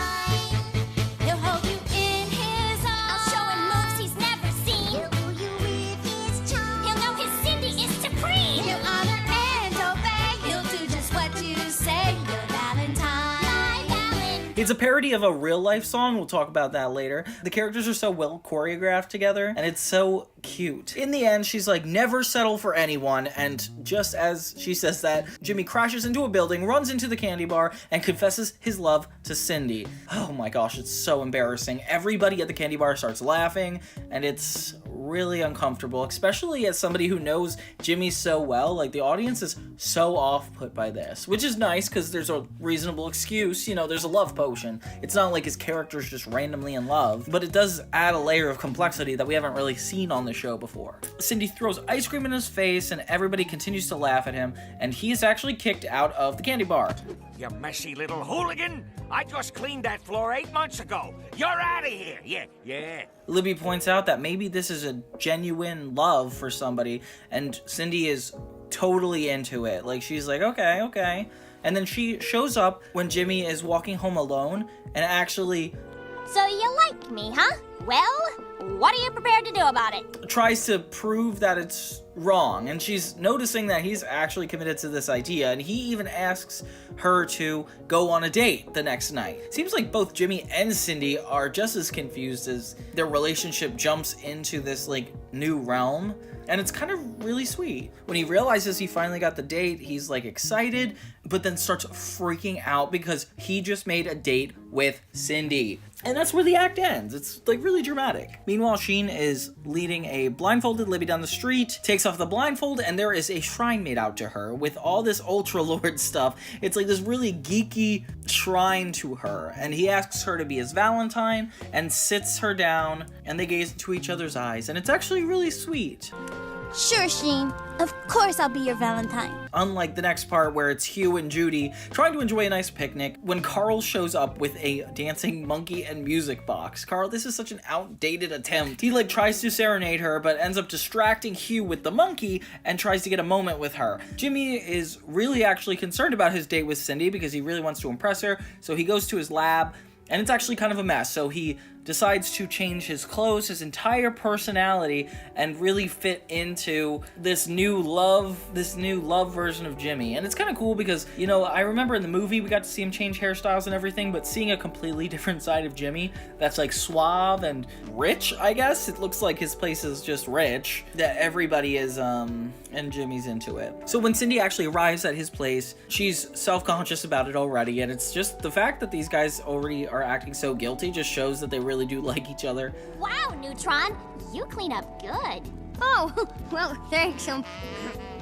He'll hold you in his arms. I'll show him moves he's never seen. He'll woo you with his charm. He'll know his Cindy is supreme. He'll honor and obey. He'll do just what you say, your Valentine. My Valentine. It's a parody of a real-life song. We'll talk about that later. The characters are so well choreographed together, and it's so cute. In the end, she's like, never settle for anyone, and just as she says that, Jimmy crashes into a building, runs into the candy bar, and confesses his love to Cindy. Oh my gosh, it's so embarrassing. Everybody at the candy bar starts laughing, and it's really uncomfortable, especially as somebody who knows Jimmy so well. Like, the audience is so off-put by this, which is nice because there's a reasonable excuse. You know, there's a love potion. It's not like his character's just randomly in love, but it does add a layer of complexity that we haven't really seen on the show before. Cindy throws ice cream in his face and everybody continues to laugh at him, and he is actually kicked out of the candy bar. You messy little hooligan! I just cleaned that floor 8 months ago. You're out of here. Yeah. Libby points out that maybe this is a genuine love for somebody, and Cindy is totally into it. Like, she's like, okay. And then she shows up when Jimmy is walking home alone and actually... So you like me, huh? Well, what are you prepared to do about it? Tries to prove that it's wrong, and she's noticing that he's actually committed to this idea, and he even asks her to go on a date the next night. Seems like both Jimmy and Cindy are just as confused as their relationship jumps into this like new realm, and it's kind of really sweet. When he realizes he finally got the date, he's like excited, but then starts freaking out because he just made a date with Cindy. And that's where the act ends. It's like really dramatic. Meanwhile, Sheen is leading a blindfolded Libby down the street, takes off the blindfold, and there is a shrine made out to her with all this Ultra Lord stuff. It's like this really geeky shrine to her. And he asks her to be his Valentine and sits her down, and they gaze into each other's eyes. And it's actually really sweet. Sure, Sheen. Of course I'll be your Valentine. Unlike the next part where it's Hugh and Judy trying to enjoy a nice picnic, when Carl shows up with a dancing monkey and music box. Carl, this is such an outdated attempt. He like tries to serenade her, but ends up distracting Hugh with the monkey and tries to get a moment with her. Jimmy is really actually concerned about his date with Cindy because he really wants to impress her, so he goes to his lab, and it's actually kind of a mess, so he decides to change his clothes, his entire personality, and really fit into this new love version of Jimmy. And it's kind of cool because, you know, I remember in the movie we got to see him change hairstyles and everything, but seeing a completely different side of Jimmy that's like suave and rich, I guess. It looks like his place is just rich, that everybody is, and Jimmy's into it. So when Cindy actually arrives at his place, she's self-conscious about it already, and it's just the fact that these guys already are acting so guilty just shows that they really do like each other. Wow, Neutron, you clean up good. Oh, well, thanks,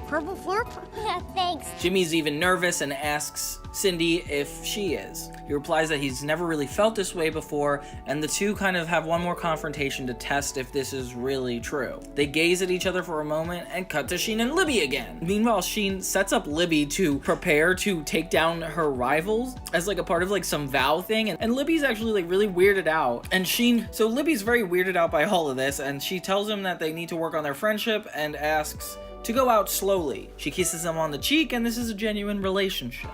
Purple Flurp. Yeah, thanks. Jimmy's even nervous and asks Cindy if she is. He replies that he's never really felt this way before, and the two kind of have one more confrontation to test if this is really true. They gaze at each other for a moment and cut to Sheen and Libby again. Meanwhile, Sheen sets up Libby to prepare to take down her rivals as like a part of like some vow thing, and Libby's actually like really weirded out. And so Libby's very weirded out by all of this, and she tells him that they need to work on their friendship and asks to go out slowly. She kisses him on the cheek, and this is a genuine relationship.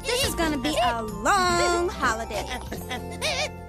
This is gonna be a long holiday.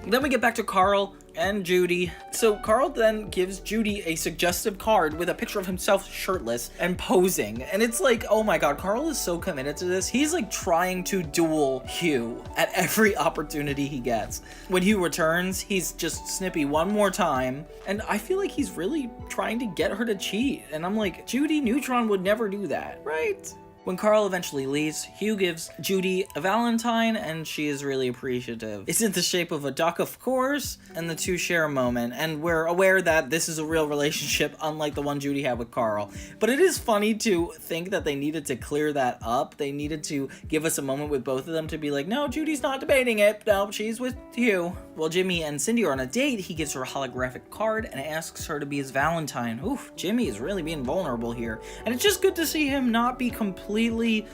Then we get back to Carl and Judy. So Carl then gives Judy a suggestive card with a picture of himself shirtless and posing. And it's like, oh my god, Carl is so committed to this. He's like trying to duel Hugh at every opportunity he gets. When Hugh returns, he's just snippy one more time. And I feel like he's really trying to get her to cheat. And I'm like, Judy Neutron would never do that, right? When Carl eventually leaves, Hugh gives Judy a Valentine, and she is really appreciative. It's in the shape of a duck, of course, and the two share a moment, and we're aware that this is a real relationship, unlike the one Judy had with Carl. But it is funny to think that they needed to clear that up. They needed to give us a moment with both of them to be like, no, Judy's not debating it. No, she's with Hugh. While Jimmy and Cindy are on a date, he gives her a holographic card and asks her to be his Valentine. Oof, Jimmy is really being vulnerable here. And it's just good to see him not be completely...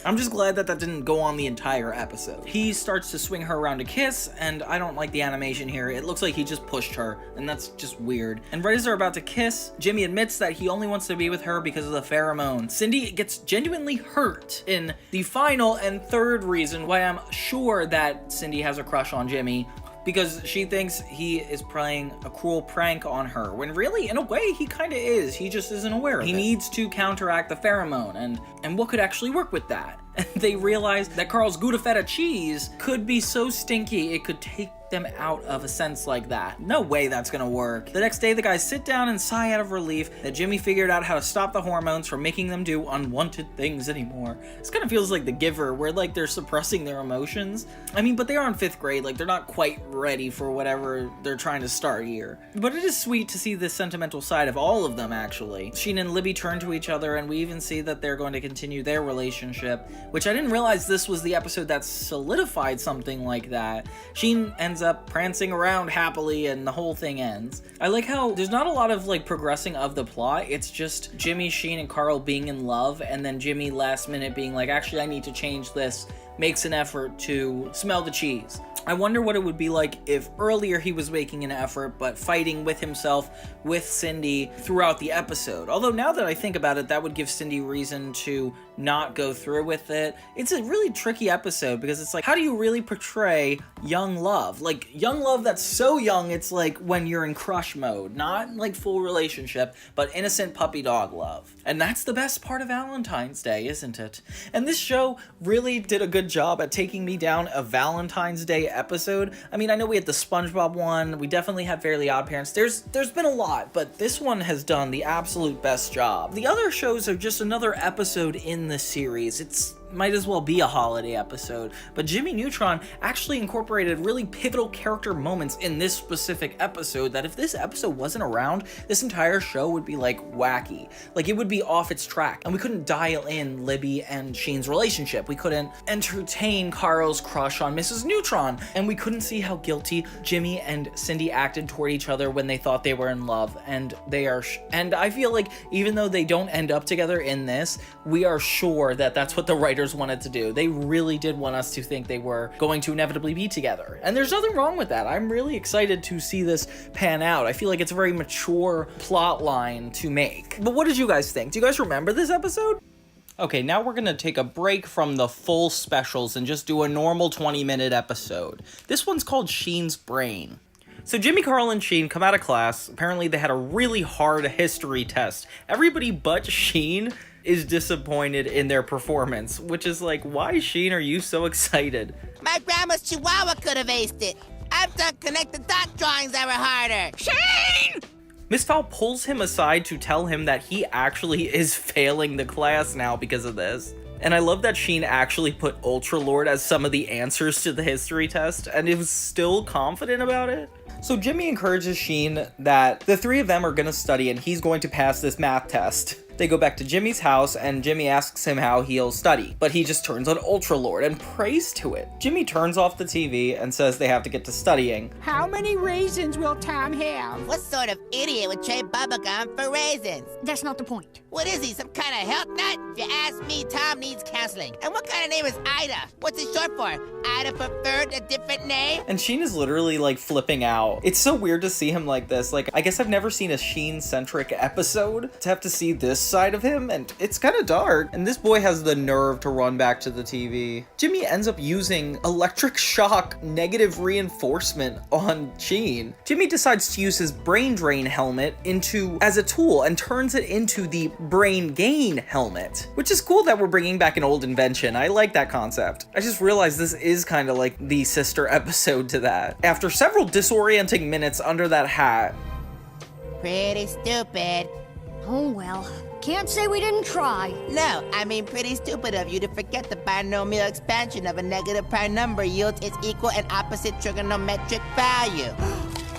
I'm just glad that didn't go on the entire episode. He starts to swing her around to kiss, and I don't like the animation here. It looks like he just pushed her, and that's just weird. And right as they're about to kiss, Jimmy admits that he only wants to be with her because of the pheromone. Cindy gets genuinely hurt in the final and third reason why I'm sure that Cindy has a crush on Jimmy, because she thinks he is playing a cruel prank on her, when really, in a way, he kind of is. He just isn't aware of it. He needs to counteract the pheromone, and what could actually work with that? And they realize that Carl's Gouda feta cheese could be so stinky it could take them out of a sense like that. No way that's gonna work. The next day, the guys sit down and sigh out of relief that Jimmy figured out how to stop the hormones from making them do unwanted things anymore. This kind of feels like The Giver, where like they're suppressing their emotions. I mean, but they are in 5th grade, like they're not quite ready for whatever they're trying to start here. But it is sweet to see this sentimental side of all of them, actually. Sheen and Libby turn to each other, and we even see that they're going to continue their relationship, which I didn't realize this was the episode that solidified something like that. Sheen ends up prancing around happily, and the whole thing ends. I like how there's not a lot of like progressing of the plot. It's just Jimmy, Sheen, and Carl being in love, and then Jimmy last minute being like, actually I need to change this, makes an effort to smell the cheese. I wonder what it would be like if earlier he was making an effort but fighting with himself, with Cindy throughout the episode. Although now that I think about it, that would give Cindy reason to not go through with it. It's a really tricky episode because it's like, how do you really portray young love? Like young love that's so young, it's like when you're in crush mode, not like full relationship, but innocent puppy dog love. And that's the best part of Valentine's Day, isn't it? And this show really did a good job at taking me down a Valentine's Day episode. I mean, I know we had the SpongeBob one, we definitely had Fairly Odd Parents. There's been a lot, but this one has done the absolute best job. The other shows are just another episode in the series. It's might as well be a holiday episode. But Jimmy Neutron actually incorporated really pivotal character moments in this specific episode that if this episode wasn't around, this entire show would be like wacky. Like it would be off its track, and we couldn't dial in Libby and Sheen's relationship. We couldn't entertain Carl's crush on Mrs. Neutron, and we couldn't see how guilty Jimmy and Cindy acted toward each other when they thought they were in love, and they are and I feel like even though they don't end up together in this, we are sure that that's what the writers wanted to do. They really did want us to think they were going to inevitably be together, and there's nothing wrong with that. I'm really excited to see this pan out. I feel like it's a very mature plot line to make. But what did you guys think? Do you guys remember this episode? Okay, now we're gonna take a break from the full specials and just do a normal 20-minute episode. This one's called Sheen's Brain. So Jimmy, Carl, and Sheen come out of class. Apparently they had a really hard history test. Everybody but Sheen is disappointed in their performance, which is like, why, Sheen, are you so excited? My grandma's chihuahua could have aced it. I've done connect the dot drawings that were harder. Sheen! Miss Fowl pulls him aside to tell him that he actually is failing the class now because of this. And I love that Sheen actually put Ultra Lord as some of the answers to the history test, and he was still confident about it. So Jimmy encourages Sheen that the three of them are gonna study and he's going to pass this math test. They go back to Jimmy's house and Jimmy asks him how he'll study, but he just turns on Ultra Lord and prays to it. Jimmy turns off the TV and says they have to get to studying. How many raisins will Tom have? What sort of idiot would trade bubblegum for raisins? That's not the point. What is he, some kind of health nut? If you ask me, Tom needs counseling. And what kind of name is Ida? What's it short for? Ida preferred a different name? And Sheen is literally like flipping out. It's so weird to see him like this. Like, I guess I've never seen a Sheen-centric episode to have to see this side of him, and it's kind of dark. And this boy has the nerve to run back to the TV. Jimmy ends up using electric shock negative reinforcement on Sheen. Jimmy decides to use his brain drain helmet as a tool and turns it into the brain gain helmet, which is cool that we're bringing back an old invention. I like that concept. I just realized this is kind of like the sister episode to that. After several disorienting minutes under that hat. Pretty stupid. Oh well. Can't say we didn't try. No, I mean pretty stupid of you to forget the binomial expansion of a negative prime number yields its equal and opposite trigonometric value.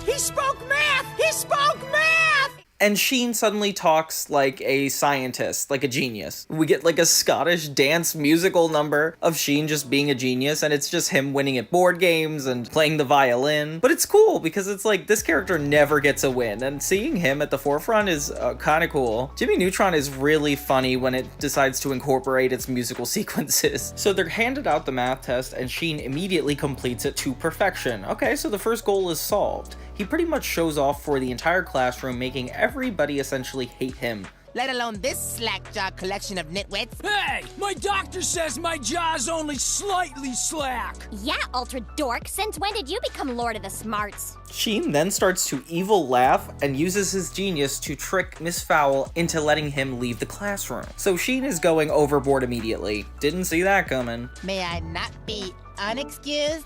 He spoke math! He spoke math! And Sheen suddenly talks like a scientist, like a genius. We get like a Scottish dance musical number of Sheen just being a genius, and it's just him winning at board games and playing the violin. But it's cool because it's like this character never gets a win, and seeing him at the forefront is kind of cool. Jimmy Neutron is really funny when it decides to incorporate its musical sequences. So they're handed out the math test, and Sheen immediately completes it to perfection. Okay, so the first goal is solved. He pretty much shows off for the entire classroom, making everybody essentially hate him. Let alone this slack-jawed collection of nitwits. Hey, my doctor says my jaw's only slightly slack. Yeah, Ultra Dork. Since when did you become Lord of the Smarts? Sheen then starts to evil laugh and uses his genius to trick Miss Fowl into letting him leave the classroom. So Sheen is going overboard immediately. Didn't see that coming. May I not be unexcused?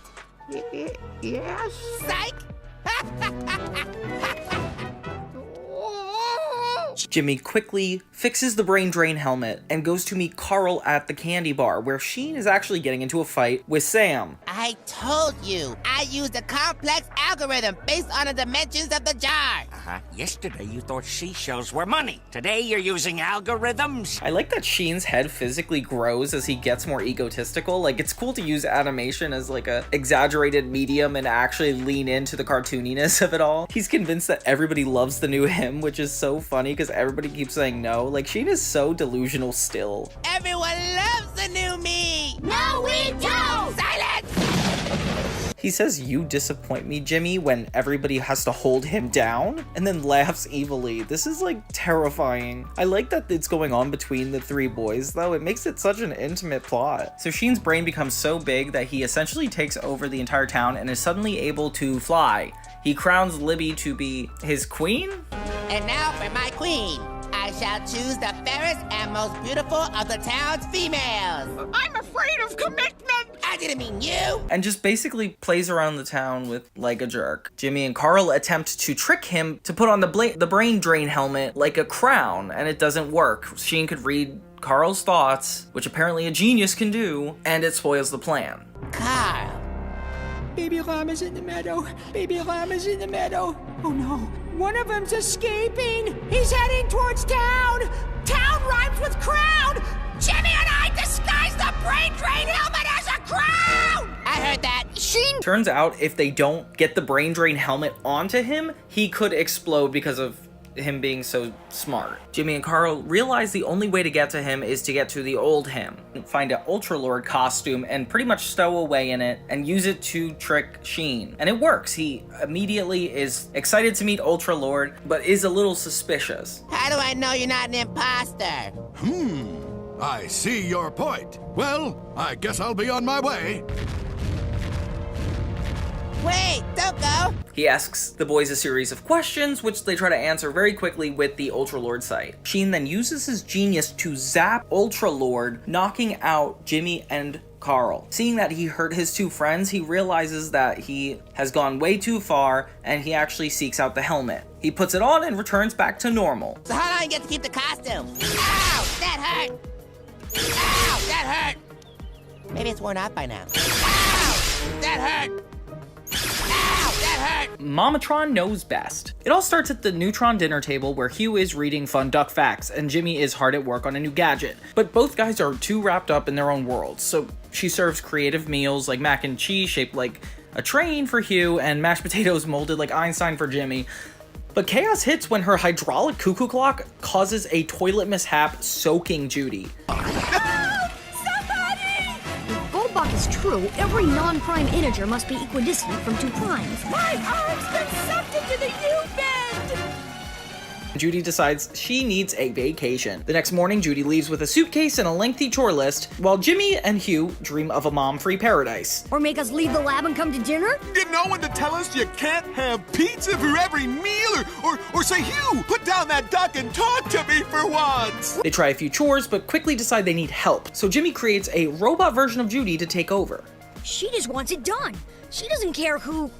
Yes? Psych! Jimmy quickly fixes the brain drain helmet and goes to meet Carl at the candy bar, where Sheen is actually getting into a fight with Sam. I told you, I used a complex algorithm based on the dimensions of the jar. Yesterday you thought seashells were money. Today you're using algorithms. I like that Sheen's head physically grows as he gets more egotistical. Like, it's cool to use animation as like a exaggerated medium and actually lean into the cartooniness of it all. He's convinced that everybody loves the new him, which is so funny because everybody keeps saying no. Like, Sheen is so delusional still. Everyone loves the new me! No, we don't! Silence! He says, "You disappoint me, Jimmy," when everybody has to hold him down, and then laughs evilly. This is like terrifying. I like that it's going on between the three boys though. It makes it such an intimate plot. So Sheen's brain becomes so big that he essentially takes over the entire town and is suddenly able to fly. He crowns Libby to be his queen? And now for my queen. I shall choose the fairest and most beautiful of the town's females. I'm afraid of commitment! I didn't mean you! And just basically plays around the town with like a jerk. Jimmy and Carl attempt to trick him to put on the brain drain helmet like a crown, and it doesn't work. Sheen could read Carl's thoughts, which apparently a genius can do, and it spoils the plan. Carl. Baby llama's in the meadow. Baby llama's in the meadow. Oh no, one of them's escaping. He's heading towards town. Town rhymes with crown. Jimmy and I disguised the brain drain helmet as a crown. I heard that. Sheen. Turns out if they don't get the brain drain helmet onto him, he could explode because of him being so smart. Jimmy and Carl realize the only way to get to him is to get to the old him, find an Ultra Lord costume and pretty much stow away in it and use it to trick Sheen. And it works. He immediately is excited to meet Ultra Lord, but is a little suspicious. How do I know you're not an imposter? I see your point. Well, I guess I'll be on my way. Wait, don't go. He asks the boys a series of questions, which they try to answer very quickly with the Ultra Lord sight. Sheen then uses his genius to zap Ultra Lord, knocking out Jimmy and Carl. Seeing that he hurt his two friends, he realizes that he has gone way too far, and he actually seeks out the helmet. He puts it on and returns back to normal. So how long you get to keep the costume? Ow, that hurt. Ow, that hurt. Maybe it's worn out by now. Ow, that hurt. Ow, that hurt! Matron knows best. It all starts at the Neutron dinner table where Hugh is reading fun duck facts and Jimmy is hard at work on a new gadget. But both guys are too wrapped up in their own worlds, so she serves creative meals like mac and cheese shaped like a train for Hugh and mashed potatoes molded like Einstein for Jimmy. But chaos hits when her hydraulic cuckoo clock causes a toilet mishap, soaking Judy. Bullbuck is true, every non-prime integer must be equidistant from 2 primes. My arm's been sucked into the U-bend. Judy decides she needs a vacation. The next morning, Judy leaves with a suitcase and a lengthy chore list, while Jimmy and Hugh dream of a mom-free paradise. Or make us leave the lab and come to dinner? Get no one to tell us you can't have pizza for every meal, or say, Hugh, put down that duck and talk to me for once. They try a few chores, but quickly decide they need help, so Jimmy creates a robot version of Judy to take over. She just wants it done. She doesn't care who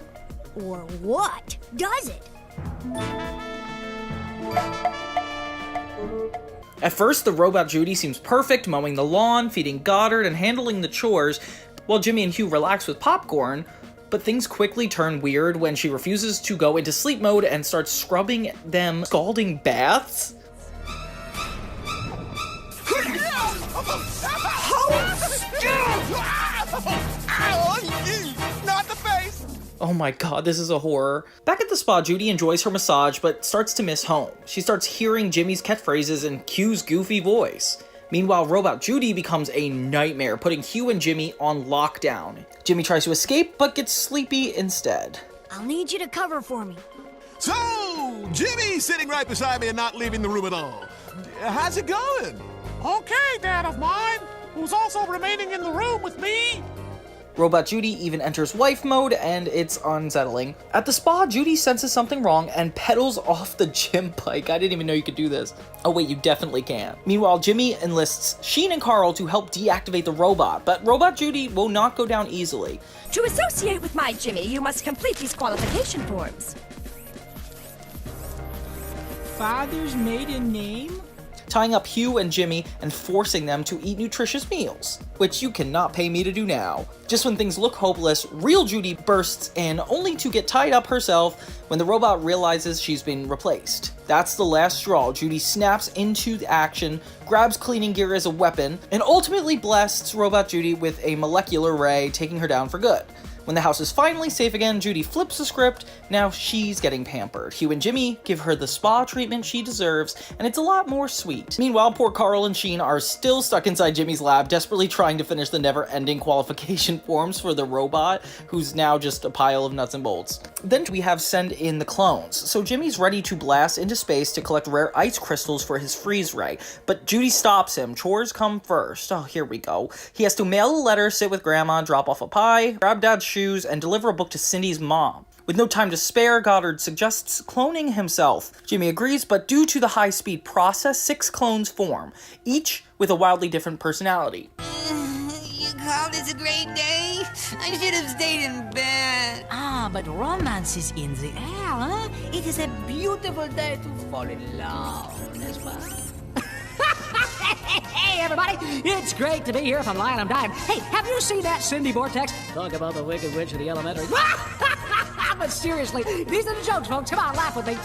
or what does it. At first, the robot Judy seems perfect, mowing the lawn, feeding Goddard, and handling the chores, while Jimmy and Hugh relax with popcorn, but things quickly turn weird when she refuses to go into sleep mode and starts scrubbing them scalding baths. Not the face! Oh my god, this is a horror. Back at the spa, Judy enjoys her massage, but starts to miss home. She starts hearing Jimmy's catchphrases and Q's goofy voice. Meanwhile, Robot Judy becomes a nightmare, putting Hugh and Jimmy on lockdown. Jimmy tries to escape, but gets sleepy instead. I'll need you to cover for me. So, Jimmy's sitting right beside me and not leaving the room at all. How's it going? Okay, Dad of mine, who's also remaining in the room with me. Robot Judy even enters wife mode, and it's unsettling. At the spa, Judy senses something wrong and pedals off the gym bike. I didn't even know you could do this. Oh wait, you definitely can. Meanwhile, Jimmy enlists Sheen and Carl to help deactivate the robot, but Robot Judy will not go down easily. To associate with my Jimmy, you must complete these qualification forms. Father's maiden name? Tying up Hugh and Jimmy and forcing them to eat nutritious meals, which you cannot pay me to do now. Just when things look hopeless, real Judy bursts in, only to get tied up herself when the robot realizes she's been replaced. That's the last straw. Judy snaps into the action, grabs cleaning gear as a weapon, and ultimately blasts Robot Judy with a molecular ray, taking her down for good. When the house is finally safe again, Judy flips the script. Now she's getting pampered. Hugh and Jimmy give her the spa treatment she deserves, and it's a lot more sweet. Meanwhile, poor Carl and Sheen are still stuck inside Jimmy's lab, desperately trying to finish the never-ending qualification forms for the robot, who's now just a pile of nuts and bolts. Then we have send in the clones. So Jimmy's ready to blast into space to collect rare ice crystals for his freeze ray, but Judy stops him. Chores come first. Oh, here we go. He has to mail a letter, sit with Grandma, drop off a pie, grab Dad's shoes, and deliver a book to Cindy's mom. With no time to spare, Goddard suggests cloning himself. Jimmy agrees, but due to the high-speed process, 6 clones form, each with a wildly different personality. You call this a great day? I should have stayed in bed. Ah, but romance is in the air, huh? It is a beautiful day to fall in love, n'est-ce pas? Hey, everybody! It's great to be here. If I'm lying, I'm dying. Hey, have you seen that Cindy Vortex? Talk about the Wicked Witch of the Elementary. But seriously, these are the jokes, folks. Come on, laugh with me.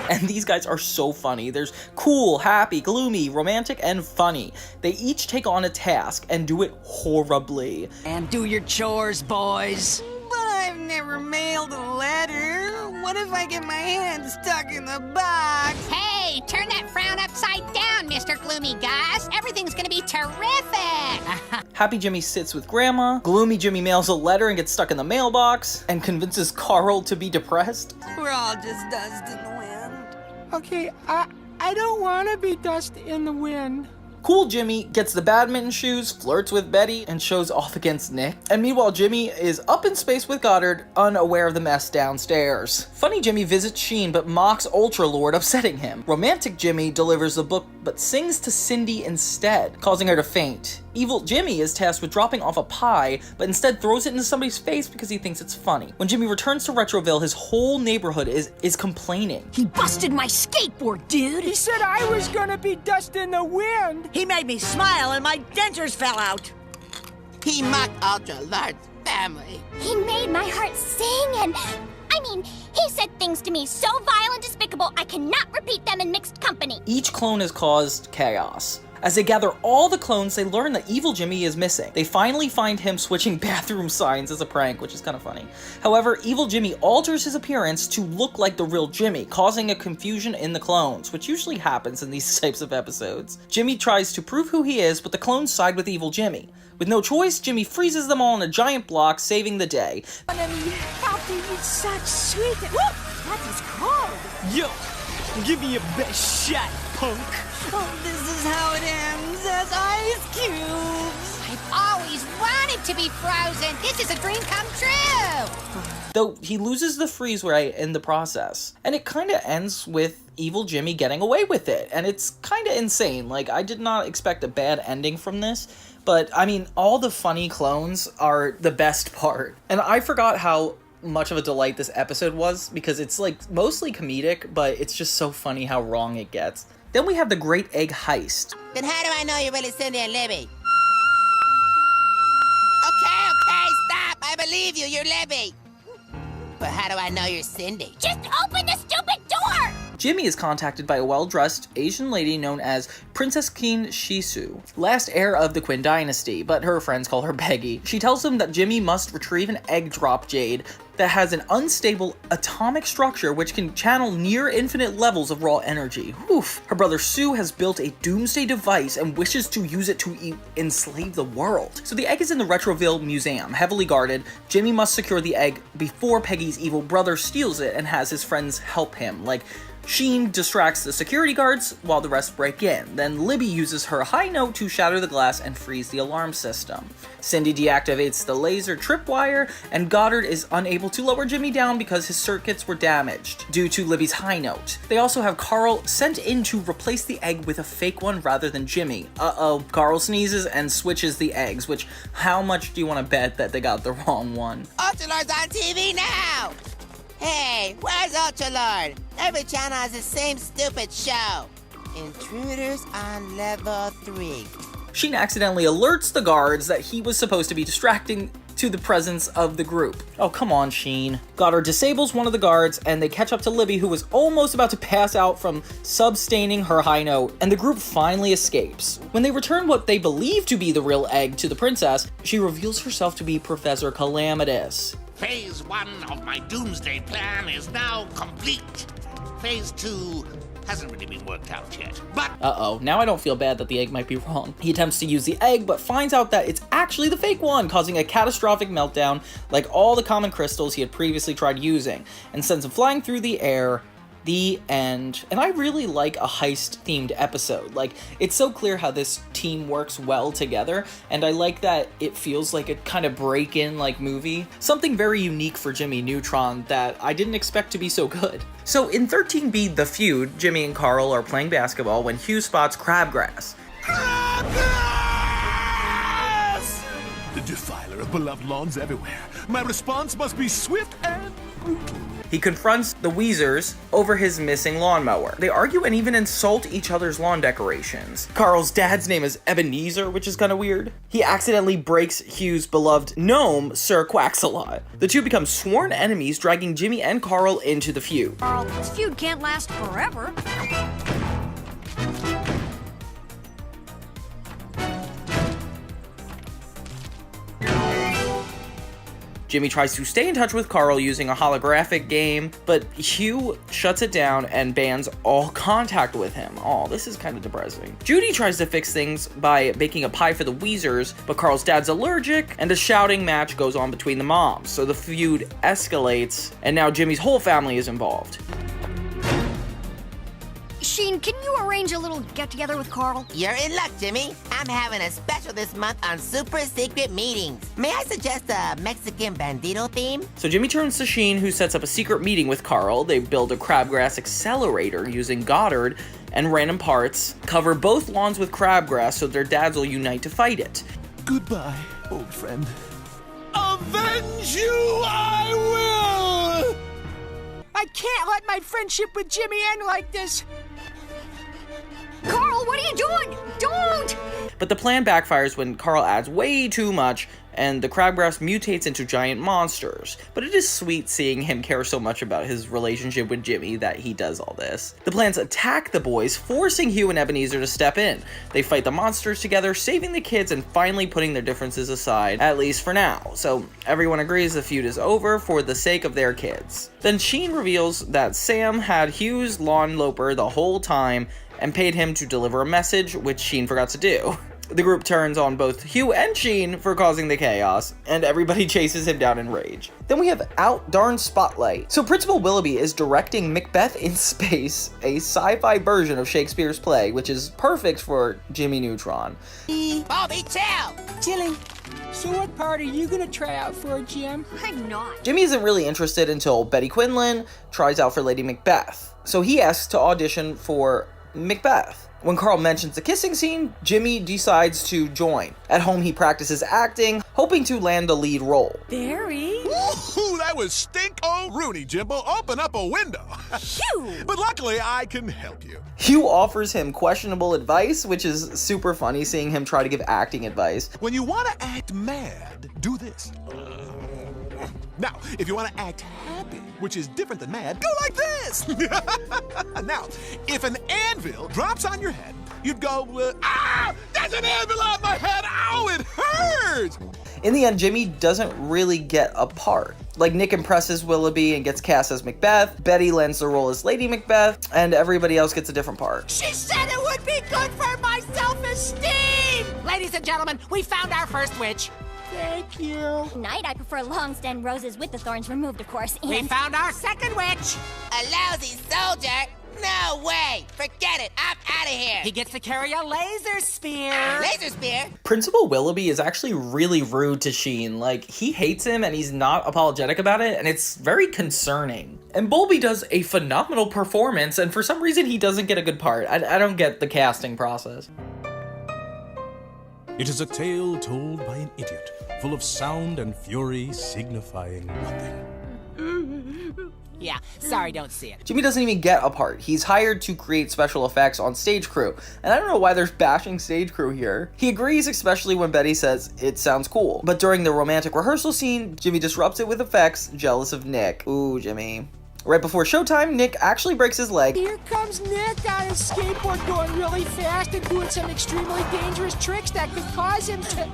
And these guys are so funny. There's cool, happy, gloomy, romantic, and funny. They each take on a task and do it horribly. And do your chores, boys. But I've never mailed a letter. What if I get my hand stuck in the box? Hey, turn that frown upside down, Mr. Gloomy Gus. Everything's gonna be terrific. Happy Jimmy sits with Grandma. Gloomy Jimmy mails a letter and gets stuck in the mailbox and convinces Carl to be depressed. We're all just dust in the wind. Okay, I don't want to be dust in the wind. Cool Jimmy gets the badminton shoes, flirts with Betty, and shows off against Nick. And meanwhile, Jimmy is up in space with Goddard, unaware of the mess downstairs. Funny Jimmy visits Sheen, but mocks Ultra Lord, upsetting him. Romantic Jimmy delivers the book, but sings to Cindy instead, causing her to faint. Evil Jimmy is tasked with dropping off a pie, but instead throws it into somebody's face because he thinks it's funny. When Jimmy returns to Retroville, his whole neighborhood is complaining. He busted my skateboard, dude. He said I was gonna be dust in the wind. He made me smile and my dentures fell out. He mocked Ultra Lord's family. He made my heart sing and... I mean, he said things to me so vile and despicable, I cannot repeat them in mixed company. Each clone has caused chaos. As they gather all the clones, they learn that Evil Jimmy is missing. They finally find him switching bathroom signs as a prank, which is kind of funny. However, Evil Jimmy alters his appearance to look like the real Jimmy, causing a confusion in the clones, which usually happens in these types of episodes. Jimmy tries to prove who he is, but the clones side with Evil Jimmy. With no choice, Jimmy freezes them all in a giant block, saving the day. After you such sweet... That is cold. Yo, give me your best shot, punk. Oh, this is how it ends, as ice cubes. I've always wanted to be frozen. This is a dream come true. Though he loses the freeze ray in the process. And it kind of ends with Evil Jimmy getting away with it. And it's kind of insane. Like, I did not expect a bad ending from this. But, I mean, all the funny clones are the best part. And I forgot how much of a delight this episode was, because it's, like, mostly comedic, but it's just so funny how wrong it gets. Then we have the Great Egg Heist. Then how do I know you're really Cindy and Libby? Okay, stop. I believe you. You're Libby. But how do I know you're Cindy? Just open the stupid door! Jimmy is contacted by a well-dressed Asian lady known as Princess Queen Shisu, last heir of the Qin dynasty, but her friends call her Peggy. She tells him that Jimmy must retrieve an egg drop jade that has an unstable atomic structure which can channel near infinite levels of raw energy. Oof. Her brother Sue has built a doomsday device and wishes to use it to enslave the world. So the egg is in the Retroville Museum, heavily guarded. Jimmy must secure the egg before Peggy's evil brother steals it and has his friends help him. Like, Sheen distracts the security guards while the rest break in. Then Libby uses her high note to shatter the glass and freeze the alarm system. Cindy deactivates the laser tripwire, and Goddard is unable to lower Jimmy down because his circuits were damaged due to Libby's high note. They also have Carl sent in to replace the egg with a fake one rather than Jimmy. Uh-oh, Carl sneezes and switches the eggs, which how much do you want to bet that they got the wrong one? Ultra Lord's on TV now! Hey, where's Ultra Lord? Every channel has the same stupid show. Intruders on level 3. Sheen accidentally alerts the guards that he was supposed to be distracting to the presence of the group. Oh, come on, Sheen. Goddard disables one of the guards, and they catch up to Libby, who was almost about to pass out from substaining her high note, and the group finally escapes. When they return what they believe to be the real egg to the princess, she reveals herself to be Professor Calamitus. Phase 1 of my doomsday plan is now complete. Phase 2 hasn't really been worked out yet, but... Uh-oh, now I don't feel bad that the egg might be wrong. He attempts to use the egg, but finds out that it's actually the fake one, causing a catastrophic meltdown like all the common crystals he had previously tried using, and sends him flying through the air. The end. And I really like a heist-themed episode. Like, it's so clear how this team works well together, and I like that it feels like a kind of break-in like movie. Something very unique for Jimmy Neutron that I didn't expect to be so good. So in 13B The Feud, Jimmy and Carl are playing basketball when Hugh spots Crabgrass. The defiler of beloved lawns everywhere. My response must be swift and brutal. He confronts the Weezers over his missing lawnmower. They argue and even insult each other's lawn decorations. Carl's dad's name is Ebenezer, which is kind of weird. He accidentally breaks Hugh's beloved gnome, Sir Quaxalot. The two become sworn enemies, dragging Jimmy and Carl into the feud. Carl, this feud can't last forever. Jimmy tries to stay in touch with Carl using a holographic game, but Hugh shuts it down and bans all contact with him. Oh, this is kind of depressing. Judy tries to fix things by baking a pie for the Weezers, but Carl's dad's allergic, and a shouting match goes on between the moms. So the feud escalates, and now Jimmy's whole family is involved. Sheen, can you arrange a little get-together with Carl? You're in luck, Jimmy. I'm having a special this month on super secret meetings. May I suggest a Mexican bandito theme? So Jimmy turns to Sheen, who sets up a secret meeting with Carl. They build a crabgrass accelerator using Goddard and random parts, cover both lawns with crabgrass so their dads will unite to fight it. Goodbye, old friend. Avenge you I will! I can't let my friendship with Jimmy end like this. Carl, what are you doing? Don't! But the plan backfires when Carl adds way too much and the crabgrass mutates into giant monsters. But it is sweet seeing him care so much about his relationship with Jimmy that he does all this. The plants attack the boys, forcing Hugh and Ebenezer to step in. They fight the monsters together, saving the kids and finally putting their differences aside, at least for now. So everyone agrees the feud is over for the sake of their kids. Then Sheen reveals that Sam had Hugh's lawn loper the whole time and paid him to deliver a message, which Sheen forgot to do. The group turns on both Hugh and Sheen for causing the chaos, and everybody chases him down in rage. Then we have Out Darn Spotlight. So Principal Willoughby is directing Macbeth in Space, a sci-fi version of Shakespeare's play, which is perfect for Jimmy Neutron. Bobby, chill! Chilling. So what part are you gonna try out for, Jim? I'm not. Jimmy isn't really interested until Betty Quinlan tries out for Lady Macbeth. So he asks to audition for Macbeth. When Carl mentions the kissing scene, Jimmy decides to join. At home, he practices acting, hoping to land the lead role. Barry? Ooh, that was stink-o-rooney, Jimbo. Open up a window. Phew! But luckily, I can help you. Hugh offers him questionable advice, which is super funny seeing him try to give acting advice. When you want to act mad, do this. Now, if you want to act happy, which is different than mad, go like this. Now, if an anvil drops on your head, you'd go, ah, there's an anvil on my head. Ow, it hurts. In the end, Jimmy doesn't really get a part. Like, Nick impresses Willoughby and gets cast as Macbeth, Betty lands the role as Lady Macbeth, and everybody else gets a different part. She said it would be good for my self-esteem! Ladies and gentlemen, we found our first witch. Thank you. Night, I prefer long-stem roses with the thorns removed, of course. We And found our second witch. A lousy soldier? No way! Forget it, I'm out of here! He gets to carry a laser spear. Laser spear? Principal Willoughby is actually really rude to Sheen. Like, he hates him and he's not apologetic about it, and it's very concerning. And Bowlby does a phenomenal performance, and for some reason he doesn't get a good part. I don't get the casting process. It is a tale told by an idiot, full of sound and fury signifying nothing. Yeah, sorry, don't see it. Jimmy doesn't even get a part. He's hired to create special effects on stage crew, and I don't know why there's bashing stage crew here. He agrees, especially when Betty says it sounds cool. But during the romantic rehearsal scene, Jimmy disrupts it with effects, jealous of Nick. Ooh, Jimmy. Right before showtime, Nick actually breaks his leg. Here comes Nick on his skateboard going really fast and doing some extremely dangerous tricks that could cause him to...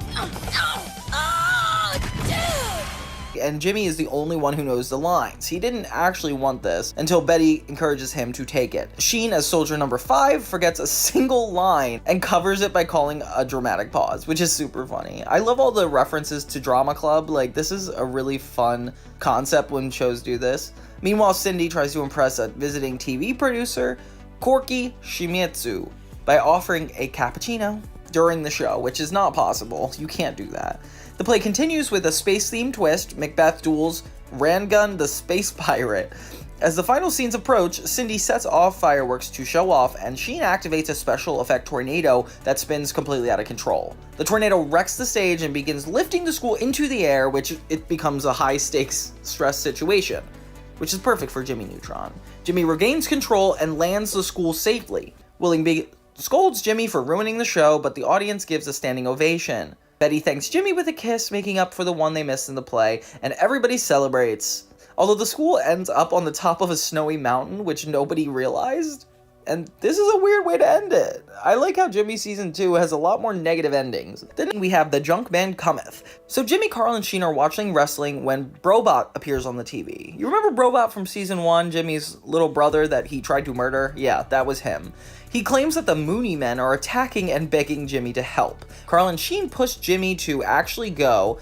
And Jimmy is the only one who knows the lines. He didn't actually want this until Betty encourages him to take it. Sheen, as soldier number 5, forgets a single line and covers it by calling a dramatic pause, which is super funny. I love all the references to Drama Club. Like, this is a really fun concept when shows do this. Meanwhile, Cindy tries to impress a visiting TV producer, Corky Shimizu, by offering a cappuccino during the show, which is not possible. You can't do that. The play continues with a space-themed twist. Macbeth duels Rangun the Space Pirate. As the final scenes approach, Cindy sets off fireworks to show off, and Sheen activates a special effect tornado that spins completely out of control. The tornado wrecks the stage and begins lifting the school into the air, which it becomes a high-stakes stress situation. which is perfect for Jimmy Neutron. Jimmy regains control and lands the school safely. Willing Big scolds Jimmy for ruining the show, but the audience gives a standing ovation. Betty thanks Jimmy with a kiss, making up for the one they missed in the play, and everybody celebrates. Although the school ends up on the top of a snowy mountain, which nobody realized. And this is a weird way to end it. I like how Jimmy Season 2 has a lot more negative endings. Then we have the junk band Cometh. So Jimmy, Carl, and Sheen are watching wrestling when Brobot appears on the TV. You remember Brobot from Season 1, Jimmy's little brother that he tried to murder? Yeah, that was him. He claims that the Mooney Men are attacking and begging Jimmy to help. Carl and Sheen push Jimmy to actually go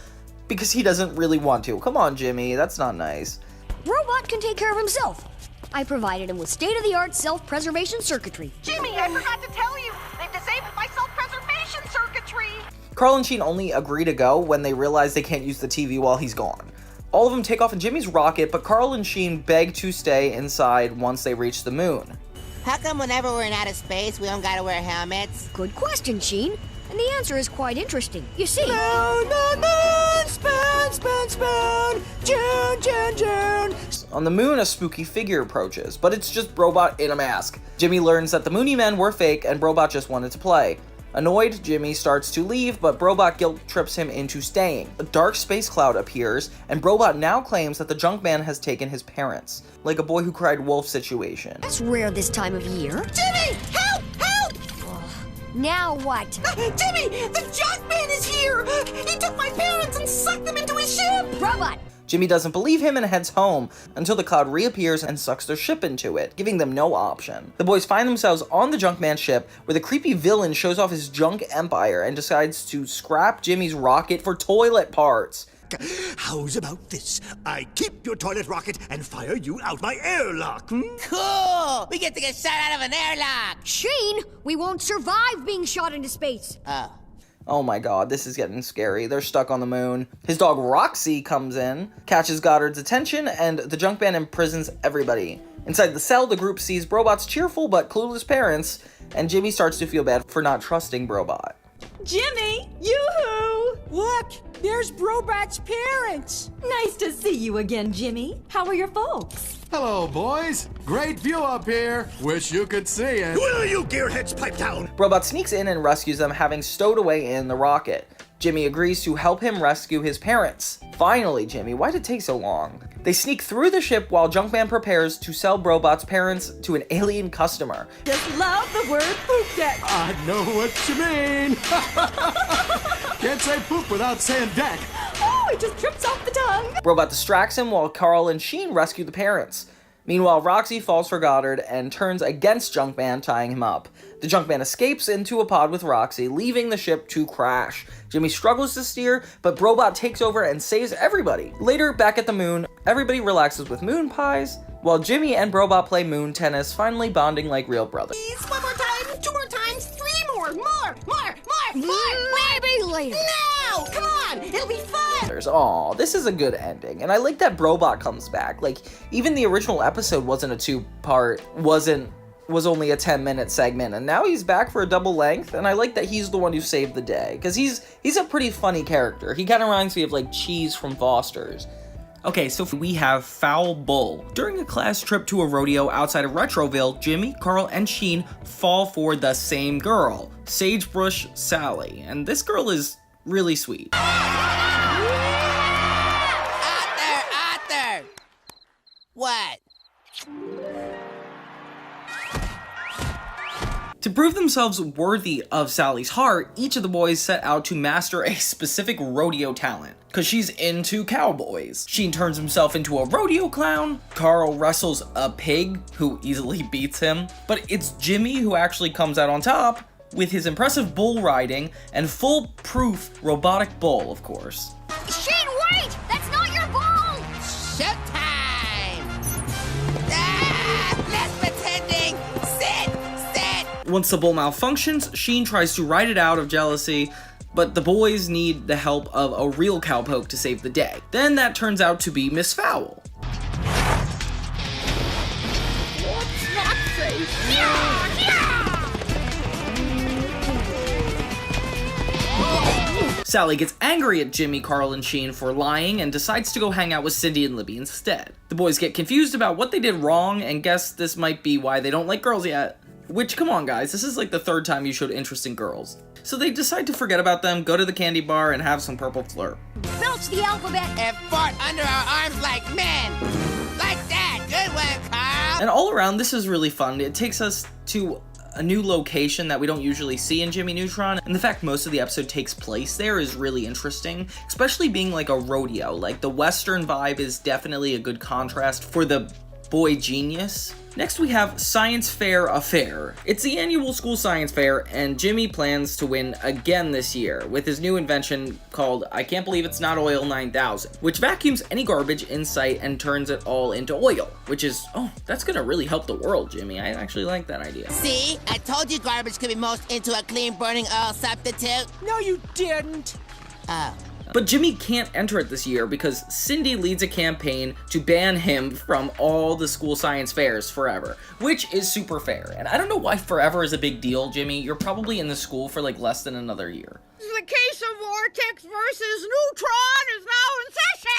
because he doesn't really want to. Come on, Jimmy, that's not nice. Robot can take care of himself. I provided him with state-of-the-art self-preservation circuitry. Jimmy, I forgot to tell you, they've disabled my self-preservation circuitry. Carl and Sheen only agree to go when they realize they can't use the TV while he's gone. All of them take off in Jimmy's rocket, but Carl and Sheen beg to stay inside once they reach the moon. How come whenever we're in outer space, we don't gotta wear helmets? Good question, Sheen. And the answer is quite interesting. You see... Moon, moon, moon, spoon, spoon, spoon, June, June, June. On the moon, a spooky figure approaches, but it's just Brobot in a mask. Jimmy learns that the Mooney Men were fake and Brobot just wanted to play. Annoyed, Jimmy starts to leave, but Brobot guilt trips him into staying. A dark space cloud appears, and Brobot now claims that the junk man has taken his parents. Like a boy who cried wolf situation. That's rare this time of year. Jimmy, help, help! Now what? Jimmy, the junk man is here! He took my parents and sucked them into his ship! Robot! Jimmy doesn't believe him and heads home until the cloud reappears and sucks their ship into it, giving them no option. The boys find themselves on the Junkman ship where the creepy villain shows off his junk empire and decides to scrap Jimmy's rocket for toilet parts. How's about this? I keep your toilet rocket and fire you out my airlock. Cool! We get to get shot out of an airlock! Sheen, we won't survive being shot into space. Oh my god, this is getting scary. They're stuck on the moon. His dog Roxy comes in, catches Goddard's attention, and the junk band imprisons everybody. Inside the cell, the group sees Brobot's cheerful but clueless parents, and Jimmy starts to feel bad for not trusting Brobot. Jimmy, yoo-hoo! Look, there's Brobot's parents. Nice to see you again, Jimmy. How are your folks? Hello, boys. Great view up here. Wish you could see it. Will you gearheads pipe down? Brobot sneaks in and rescues them, having stowed away in the rocket. Jimmy agrees to help him rescue his parents. Finally, Jimmy, why did it take so long? They sneak through the ship while Junkman prepares to sell Brobot's parents to an alien customer. Just love the word poop deck. I know what you mean. Can't say poop without saying deck. Oh, it just trips off the tongue. Brobot distracts him while Carl and Sheen rescue the parents. Meanwhile, Roxy falls for Goddard and turns against Junkman, tying him up. The Junkman escapes into a pod with Roxy, leaving the ship to crash. Jimmy struggles to steer, but Brobot takes over and saves everybody. Later, back at the moon, everybody relaxes with moon pies, while Jimmy and Brobot play moon tennis, finally bonding like real brothers. Please, one more time, two more times, three more, more. Maybe later. No, come on, it'll be fun. Aw, this is a good ending, and I like that Brobot comes back. Like, even the original episode wasn't a two-part, was only a 10-minute segment, and now he's back for a double length, and I like that he's the one who saved the day, because he's a pretty funny character. He kind of reminds me of, like, Cheese from Foster's. Okay, so we have Fowl Bull. During a class trip to a rodeo outside of Retroville, Jimmy, Carl, and Sheen fall for the same girl, Sagebrush Sally, and this girl is really sweet. Arthur! What? To prove themselves worthy of Sally's heart, each of the boys set out to master a specific rodeo talent, because she's into cowboys. Sheen turns himself into a rodeo clown, Carl wrestles a pig, who easily beats him, but it's Jimmy who actually comes out on top, with his impressive bull riding and foolproof robotic bull, of course. Sheen, wait! That's not your ball! Showtime! Ah! Less pretending! Sit! Once the bull malfunctions, Sheen tries to ride it out of jealousy, but the boys need the help of a real cowpoke to save the day. Then that turns out to be Miss Fowl. What's not safe? Yeah! Sally gets angry at Jimmy, Carl, and Sheen for lying and decides to go hang out with Cindy and Libby instead. The boys get confused about what they did wrong and guess this might be why they don't like girls yet. Which, come on guys, this is like the third time you showed interest in girls. So they decide to forget about them, go to the candy bar, and have some purple flirt. Belch the alphabet And fart under our arms like men. Like that. Good one, Carl. And all around, this is really fun. It takes us to a new location that we don't usually see in Jimmy Neutron, and the fact most of the episode takes place there is really interesting, especially being like a rodeo. Like, the Western vibe is definitely a good contrast for the boy genius. Next we have Science Fair Affair. It's the annual school science fair, and Jimmy plans to win again this year with his new invention called I Can't Believe It's Not Oil 9000, which vacuums any garbage in sight and turns it all into oil, which is, oh, that's gonna really help the world, Jimmy. I actually like that idea. See? I told you garbage could be most into a clean burning oil substitute. No, you didn't. Oh. But Jimmy can't enter it this year because Cindy leads a campaign to ban him from all the school science fairs forever, which is super fair. And I don't know why forever is a big deal, Jimmy. You're probably in the school for like less than another year. The case of Vortex versus Neutron is now in session!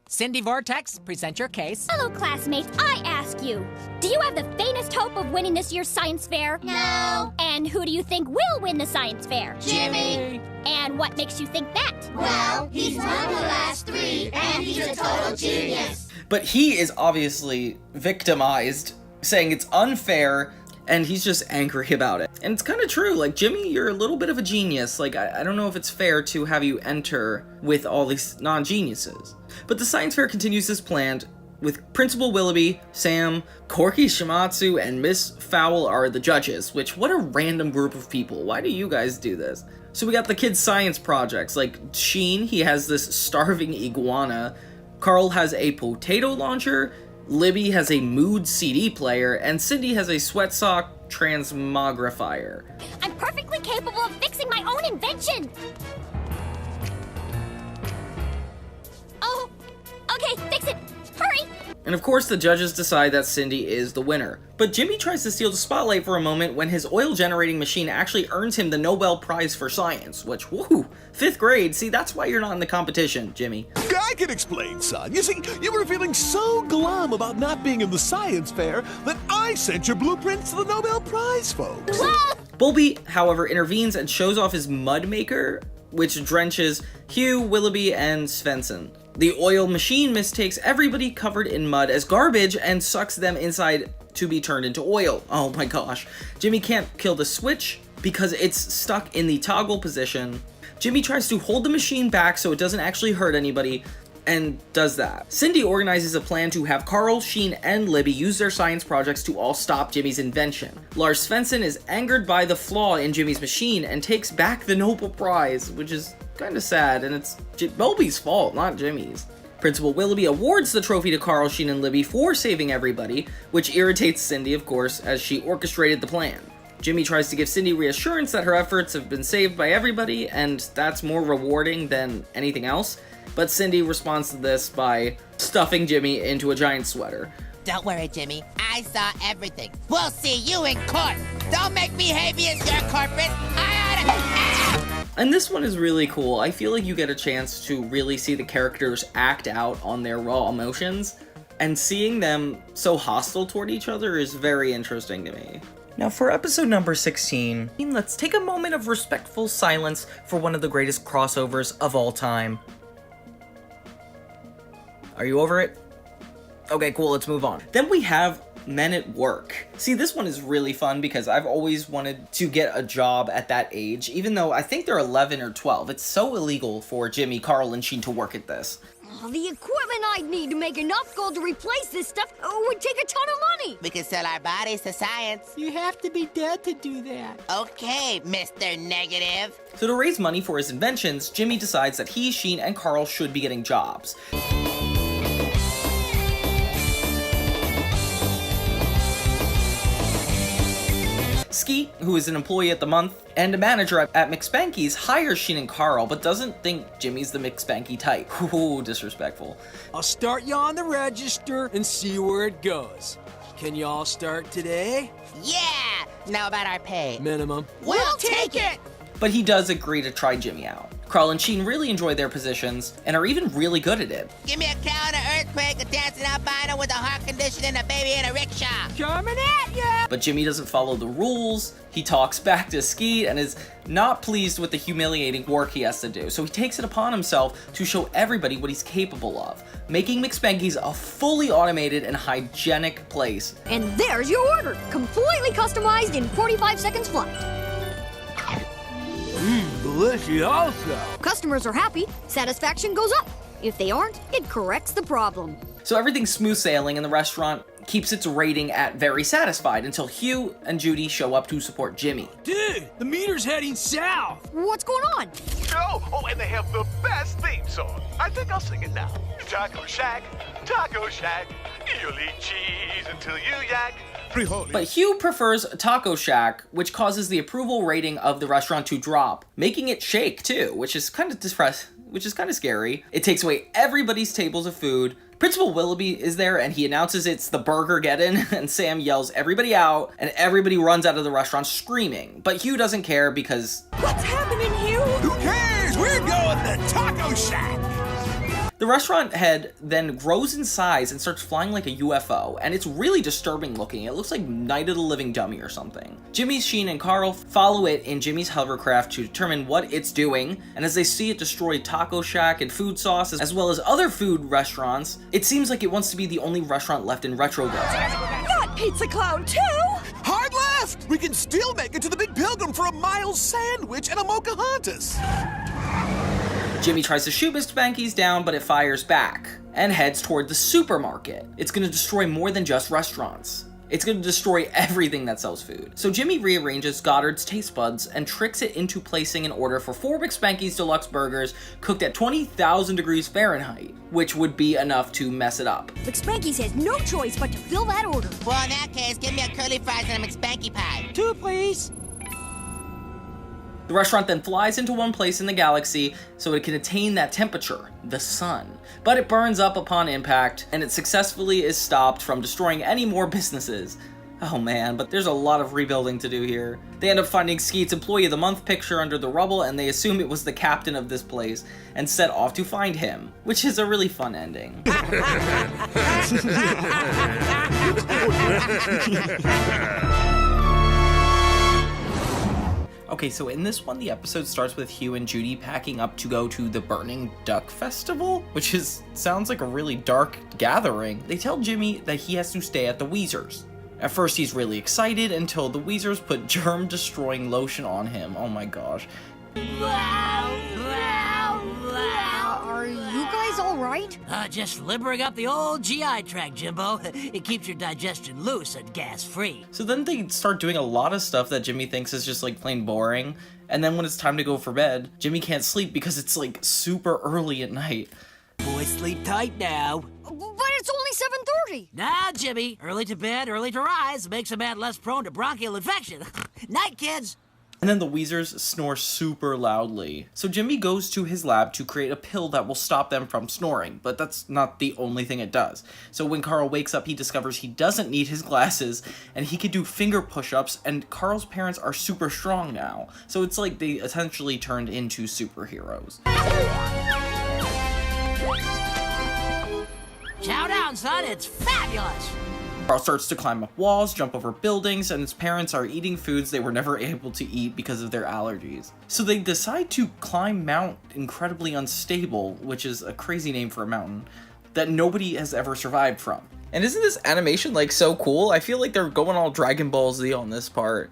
Cindy Vortex, present your case. Hello, classmates. I ask you, do you have the faintest hope of winning this year's science fair? No. And who do you think will win the science fair? Jimmy. And what makes you think that? Well, he's won the last 3, and he's a total genius. But he is obviously victimized, saying it's unfair, and he's just angry about it. And it's kind of true. Like, Jimmy, you're a little bit of a genius. Like, I don't know if it's fair to have you enter with all these non-geniuses. But the science fair continues as planned, with Principal Willoughby, Sam, Corky Shimatsu, and Miss Fowl are the judges, which, what a random group of people. Why do you guys do this? So we got the kids' science projects, like Sheen, he has this starving iguana, Carl has a potato launcher, Libby has a mood CD player, and Cindy has a sweat sock transmogrifier. I'm perfectly capable of fixing my own invention! Oh, okay, fix it! Hurry! And of course the judges decide that Cindy is the winner. But Jimmy tries to steal the spotlight for a moment when his oil generating machine actually earns him the Nobel Prize for Science, which, woohoo, 5th grade, see, that's why you're not in the competition, Jimmy. I can explain, son. You see, you were feeling so glum about not being in the science fair that I sent your blueprints to the Nobel Prize folks. Bulby, however, intervenes and shows off his mud maker, which drenches Hugh, Willoughby, and Svensson. The oil machine mistakes everybody covered in mud as garbage and sucks them inside to be turned into oil. Oh my gosh. Jimmy can't kill the switch because it's stuck in the toggle position. Jimmy tries to hold the machine back so it doesn't actually hurt anybody, and does that. Cindy organizes a plan to have Carl, Sheen, and Libby use their science projects to all stop Jimmy's invention. Lars Svensson is angered by the flaw in Jimmy's machine and takes back the Nobel Prize, which is kind of sad, and it's Bulby's fault, not Jimmy's. Principal Willoughby awards the trophy to Carl, Sheen, and Libby for saving everybody, which irritates Cindy, of course, as she orchestrated the plan. Jimmy tries to give Cindy reassurance that her efforts have been saved by everybody, and that's more rewarding than anything else, but Cindy responds to this by stuffing Jimmy into a giant sweater. Don't worry, Jimmy. I saw everything. We'll see you in court. Don't make me habeas your corporate. And this one is really cool. I feel like you get a chance to really see the characters act out on their raw emotions, and seeing them so hostile toward each other is very interesting to me. Now for episode number 16, let's take a moment of respectful silence for one of the greatest crossovers of all time. Are you over it? Okay, cool, let's move on. Then we have Men at Work. See, this one is really fun because I've always wanted to get a job at that age, even though I think they're 11 or 12. It's so illegal for Jimmy, Carl, and Sheen to work at this. The equipment I'd need to make enough gold to replace this stuff would take a ton of money. We can sell our bodies to science. You have to be dead to do that. Okay, Mr. Negative. So to raise money for his inventions, Jimmy decides that he, Sheen, and Carl should be getting jobs. Skeet, who is an employee at the month and a manager at McSpanky's, hires Sheen and Carl, but doesn't think Jimmy's the McSpanky type. Ooh, disrespectful. I'll start you on the register and see where it goes. Can you all start today? Yeah! Now about our pay. Minimum. We'll take it! But he does agree to try Jimmy out. Carl and Sheen really enjoy their positions and are even really good at it. Give me a cow and an earthquake, a dancing albino with a heart condition, and a baby in a rickshaw. Coming at ya! But Jimmy doesn't follow the rules. He talks back to Skeet and is not pleased with the humiliating work he has to do, so he takes it upon himself to show everybody what he's capable of, making McSpanky's a fully automated and hygienic place. And there's your order, completely customized in 45 seconds flat. Delicioso. Customers are happy, satisfaction goes up. If they aren't, it corrects the problem. So everything's smooth sailing and the restaurant keeps its rating at very satisfied until Hugh and Judy show up to support Jimmy. Dude, the meter's heading south. What's going on? Oh, and they have the best theme song. I think I'll sing it now. Taco Shack, you'll eat cheese until you yak. But Hugh prefers Taco Shack, which causes the approval rating of the restaurant to drop, making it shake too, which is kind of scary. It takes away everybody's tables of food. Principal Willoughby is there and he announces it's the Burgergeddon, and Sam yells everybody out and everybody runs out of the restaurant screaming. But Hugh doesn't care because... What's happening, Hugh? Who cares? We're going to Taco Shack. The restaurant head then grows in size and starts flying like a UFO, and it's really disturbing looking. It looks like Night of the Living Dummy or something. Jimmy, Sheen, and Carl follow it in Jimmy's hovercraft to determine what it's doing, and as they see it destroy Taco Shack and Food Sauce, as well as other food restaurants, it seems like it wants to be the only restaurant left in Retroville. Not Pizza Clown 2! Hard left! We can still make it to the Big Pilgrim for a Miles sandwich and a Pocahontas. Jimmy tries to shoot McSpanky's down, but it fires back and heads toward the supermarket. It's going to destroy more than just restaurants. It's going to destroy everything that sells food. So Jimmy rearranges Goddard's taste buds and tricks it into placing an order for 4 McSpanky's deluxe burgers cooked at 20,000 degrees Fahrenheit, which would be enough to mess it up. McSpanky's has no choice but to fill that order. Well, in that case, give me a curly fries and a McSpanky pie. 2, please. The restaurant then flies into one place in the galaxy so it can attain that temperature, the sun. But it burns up upon impact, and it successfully is stopped from destroying any more businesses. Oh man, but there's a lot of rebuilding to do here. They end up finding Skeet's Employee of the Month picture under the rubble, and they assume it was the captain of this place, and set off to find him, which is a really fun ending. Okay, so in this one, the episode starts with Hugh and Judy packing up to go to the Burning Duck Festival, which sounds like a really dark gathering. They tell Jimmy that he has to stay at the Weezers. At first, he's really excited until the Weezers put germ-destroying lotion on him. Oh my gosh. Are you guys all right? Just limbering up the old GI tract, Jimbo. It keeps your digestion loose and gas-free. So then they start doing a lot of stuff that Jimmy thinks is just like plain boring. And then when it's time to go for bed, Jimmy can't sleep because it's like super early at night. Boys, sleep tight now. But it's only 7:30. Nah, Jimmy. Early to bed, early to rise makes a man less prone to bronchial infection. Night, kids. And then the Weezers snore super loudly. So Jimmy goes to his lab to create a pill that will stop them from snoring, but that's not the only thing it does. So when Carl wakes up, he discovers he doesn't need his glasses, and he can do finger push-ups, and Carl's parents are super strong now. So it's like they essentially turned into superheroes. Chow down, son. It's fabulous. Carl starts to climb up walls, jump over buildings, and his parents are eating foods they were never able to eat because of their allergies. So they decide to climb Mount Incredibly Unstable, which is a crazy name for a mountain, that nobody has ever survived from. And isn't this animation like so cool? I feel like they're going all Dragon Ball Z on this part.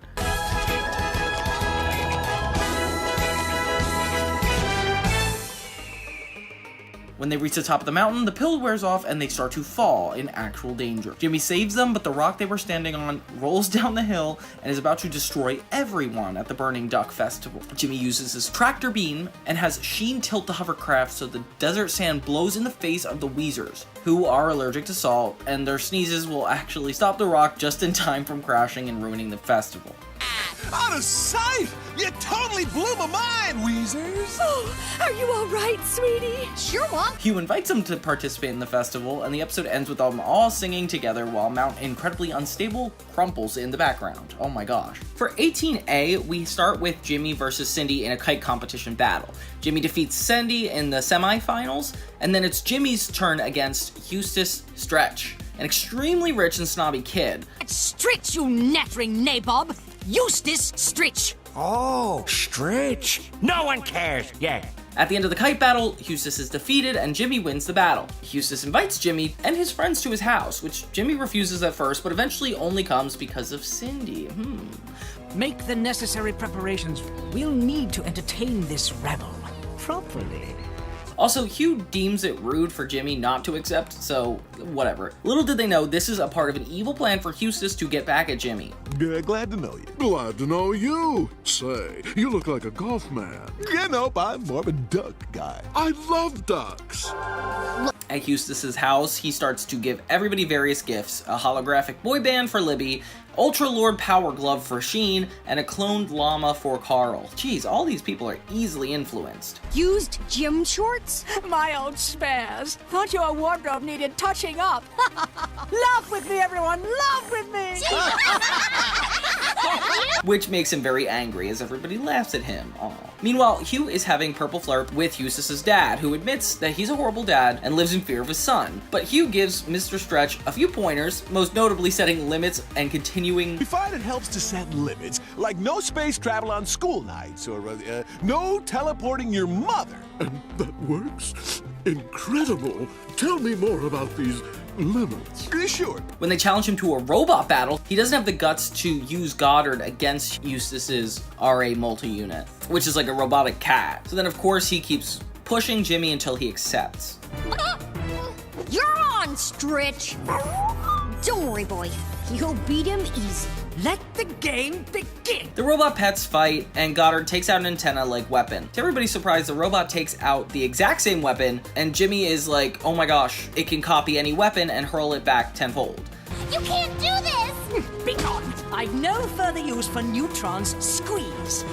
When they reach the top of the mountain, the pill wears off and they start to fall in actual danger. Jimmy saves them, but the rock they were standing on rolls down the hill and is about to destroy everyone at the Burning Duck Festival. Jimmy uses his tractor beam and has Sheen tilt the hovercraft so the desert sand blows in the face of the Weezers, who are allergic to salt, and their sneezes will actually stop the rock just in time from crashing and ruining the festival. Out of sight! You totally blew my mind, Weezers! Oh, are you all right, sweetie? Sure, Mom. Hugh invites them to participate in the festival, and the episode ends with them all singing together while Mount Incredibly Unstable crumples in the background. Oh my gosh. For 18A, we start with Jimmy versus Cindy in a kite competition battle. Jimmy defeats Cindy in the semifinals, and then it's Jimmy's turn against Eustace Stretch, an extremely rich and snobby kid. Stretch, you nattering nabob! Eustace Stretch! Oh, Stretch. No one cares yet. At the end of the kite battle, Eustace is defeated and Jimmy wins the battle. Eustace invites Jimmy and his friends to his house, which Jimmy refuses at first, but eventually only comes because of Cindy. Make the necessary preparations. We'll need to entertain this rebel properly. Also, Hugh deems it rude for Jimmy not to accept, so whatever. Little did they know, this is a part of an evil plan for Eustace to get back at Jimmy. Glad to know you. Glad to know you. Say, you look like a golf man. Nope, I'm more of a duck guy. I love ducks. At Eustace's house, he starts to give everybody various gifts: a holographic boy band for Libby, Ultra Lord Power Glove for Sheen, and a cloned llama for Carl. Geez, all these people are easily influenced. Used gym shorts? My old spaz. Thought your wardrobe needed touching up. Laugh with me, everyone. Laugh with me. Which makes him very angry as everybody laughs at him. Aww. Meanwhile, Hugh is having purple flirt with Eustace's dad, who admits that he's a horrible dad and lives in fear of his son. But Hugh gives Mr. Stretch a few pointers, most notably setting limits and continuing. We find it helps to set limits, like no space travel on school nights, or no teleporting your mother. And that works? Incredible. Tell me more about these limits. Sure. When they challenge him to a robot battle, he doesn't have the guts to use Goddard against Eustace's RA multi-unit, which is like a robotic cat. So then of course he keeps pushing Jimmy until he accepts. You're on, Stretch. Don't worry, boy. You'll beat him easy. Let the game begin! The robot pets fight, and Goddard takes out an antenna-like weapon. To everybody's surprise, the robot takes out the exact same weapon, and Jimmy is like, oh my gosh, it can copy any weapon and hurl it back tenfold. You can't do this! Be gone! I've no further use for Neutrons. Squeeze.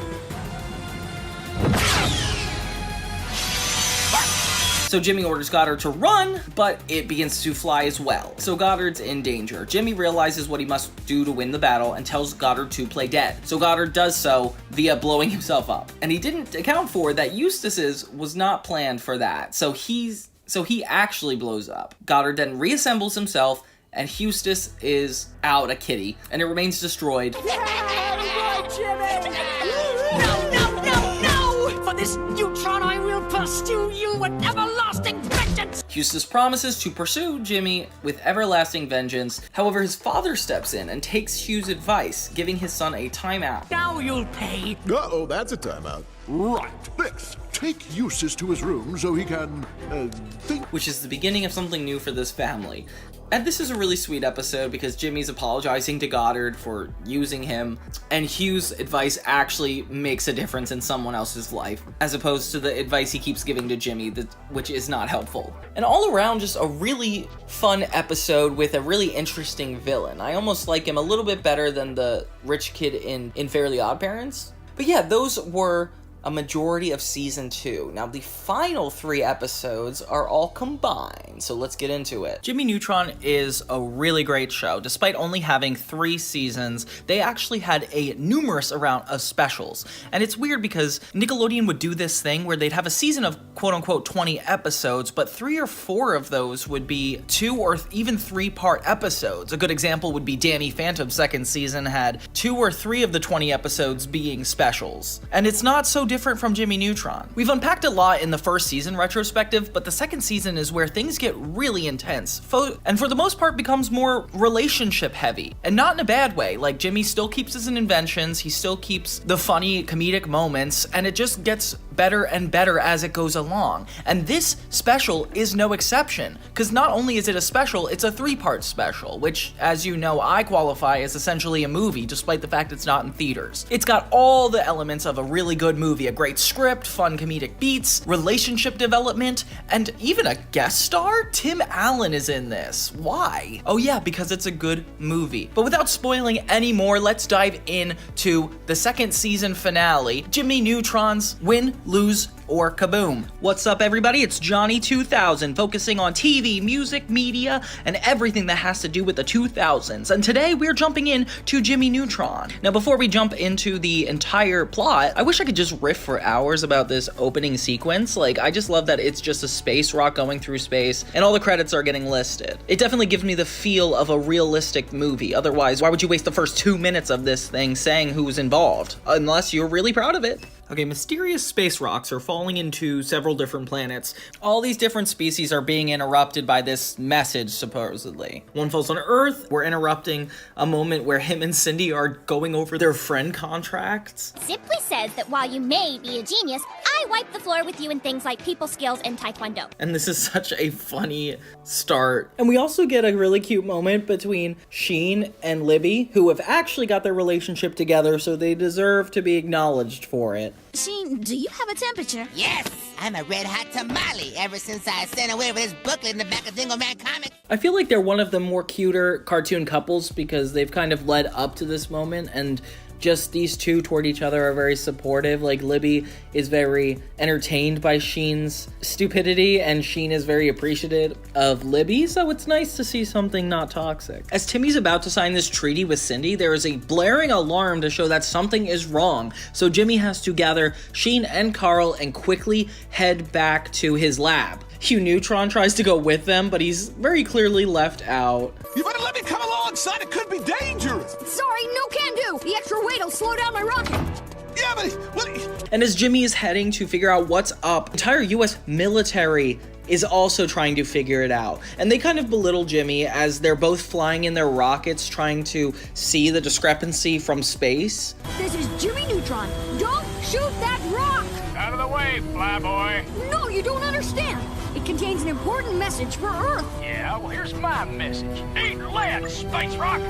So Jimmy orders Goddard to run, but it begins to fly as well. So Goddard's in danger. Jimmy realizes what he must do to win the battle and tells Goddard to play dead. So Goddard does so via blowing himself up. And he didn't account for that Eustace's was not planned for that. So he actually blows up. Goddard then reassembles himself, and Eustace is out a kitty, and it remains destroyed. Yeah, good boy, Jimmy! No! For this Neutron, I will pursue you with everlasting vengeance! Eustace promises to pursue Jimmy with everlasting vengeance. However, his father steps in and takes Hugh's advice, giving his son a timeout. Now you'll pay. Uh-oh, that's a timeout. Right. Let's take Eustace to his room so he can, think. Which is the beginning of something new for this family. And this is a really sweet episode because Jimmy's apologizing to Goddard for using him, and Hugh's advice actually makes a difference in someone else's life, as opposed to the advice he keeps giving to Jimmy, which is not helpful. And all around, just a really fun episode with a really interesting villain. I almost like him a little bit better than the rich kid in Fairly Odd Parents. But yeah, those were a majority of season 2. Now, the final 3 episodes are all combined, so let's get into it. Jimmy Neutron is a really great show. Despite only having 3 seasons, they actually had a numerous amount of specials. And it's weird because Nickelodeon would do this thing where they'd have a season of quote-unquote 20 episodes, but 3 or 4 of those would be 2 or even 3-part episodes. A good example would be Danny Phantom's second season had 2 or 3 of the 20 episodes being specials. And it's not so different from Jimmy Neutron. We've unpacked a lot in the first season retrospective, but the second season is where things get really intense, and for the most part becomes more relationship heavy, and not in a bad way. Like, Jimmy still keeps his inventions, he still keeps the funny comedic moments, and it just gets better and better as it goes along. And this special is no exception, because not only is it a special, it's a 3-part special, which, as you know, I qualify as essentially a movie, despite the fact it's not in theaters. It's got all the elements of a really good movie, a great script, fun comedic beats, relationship development, and even a guest star? Tim Allen is in this. Why? Oh yeah, because it's a good movie. But without spoiling any more, let's dive into the second season finale, Jimmy Neutron's Win, Lose, or Kaboom. What's up, everybody? It's Johnny 2000, focusing on TV, music, media, and everything that has to do with the 2000s. And today we're jumping in to Jimmy Neutron. Now, before we jump into the entire plot, I wish I could just riff for hours about this opening sequence. Like, I just love that it's just a space rock going through space, and all the credits are getting listed. It definitely gives me the feel of a realistic movie. Otherwise, why would you waste the first 2 minutes of this thing saying who's involved? Unless you're really proud of it. Okay, mysterious space rocks are falling into several different planets. All these different species are being interrupted by this message, supposedly. One falls on Earth. We're interrupting a moment where him and Cindy are going over their friend contracts. Simply says that while you may be a genius, I wipe the floor with you in things like people skills and taekwondo. And this is such a funny start. And we also get a really cute moment between Sheen and Libby, who have actually got their relationship together, so they deserve to be acknowledged for it. Sheen, do you have a temperature? Yes, I'm a red hot tamale ever since I sent away with this booklet in the back of Dingo Man Comics. I feel like they're one of the more cuter cartoon couples because they've kind of led up to this moment, and just these two toward each other are very supportive. Like, Libby is very entertained by Sheen's stupidity, and Sheen is very appreciative of Libby, so it's nice to see something not toxic. As Timmy's about to sign this treaty with Cindy, there is a blaring alarm to show that something is wrong, so Jimmy has to gather Sheen and Carl and quickly head back to his lab. Hugh Neutron tries to go with them, but he's very clearly left out. You better let me come along, son. It could be dangerous. Sorry, no can do. The extra weight'll slow down my rocket. Yeah, but what? And as Jimmy is heading to figure out what's up, entire US military is also trying to figure it out. And they kind of belittle Jimmy as they're both flying in their rockets trying to see the discrepancy from space. This is Jimmy Neutron. Don't shoot that rock! Out of the way, flyboy. No, you don't understand. It contains an important message for Earth. Yeah, well, here's my message. Eat lead, space rock!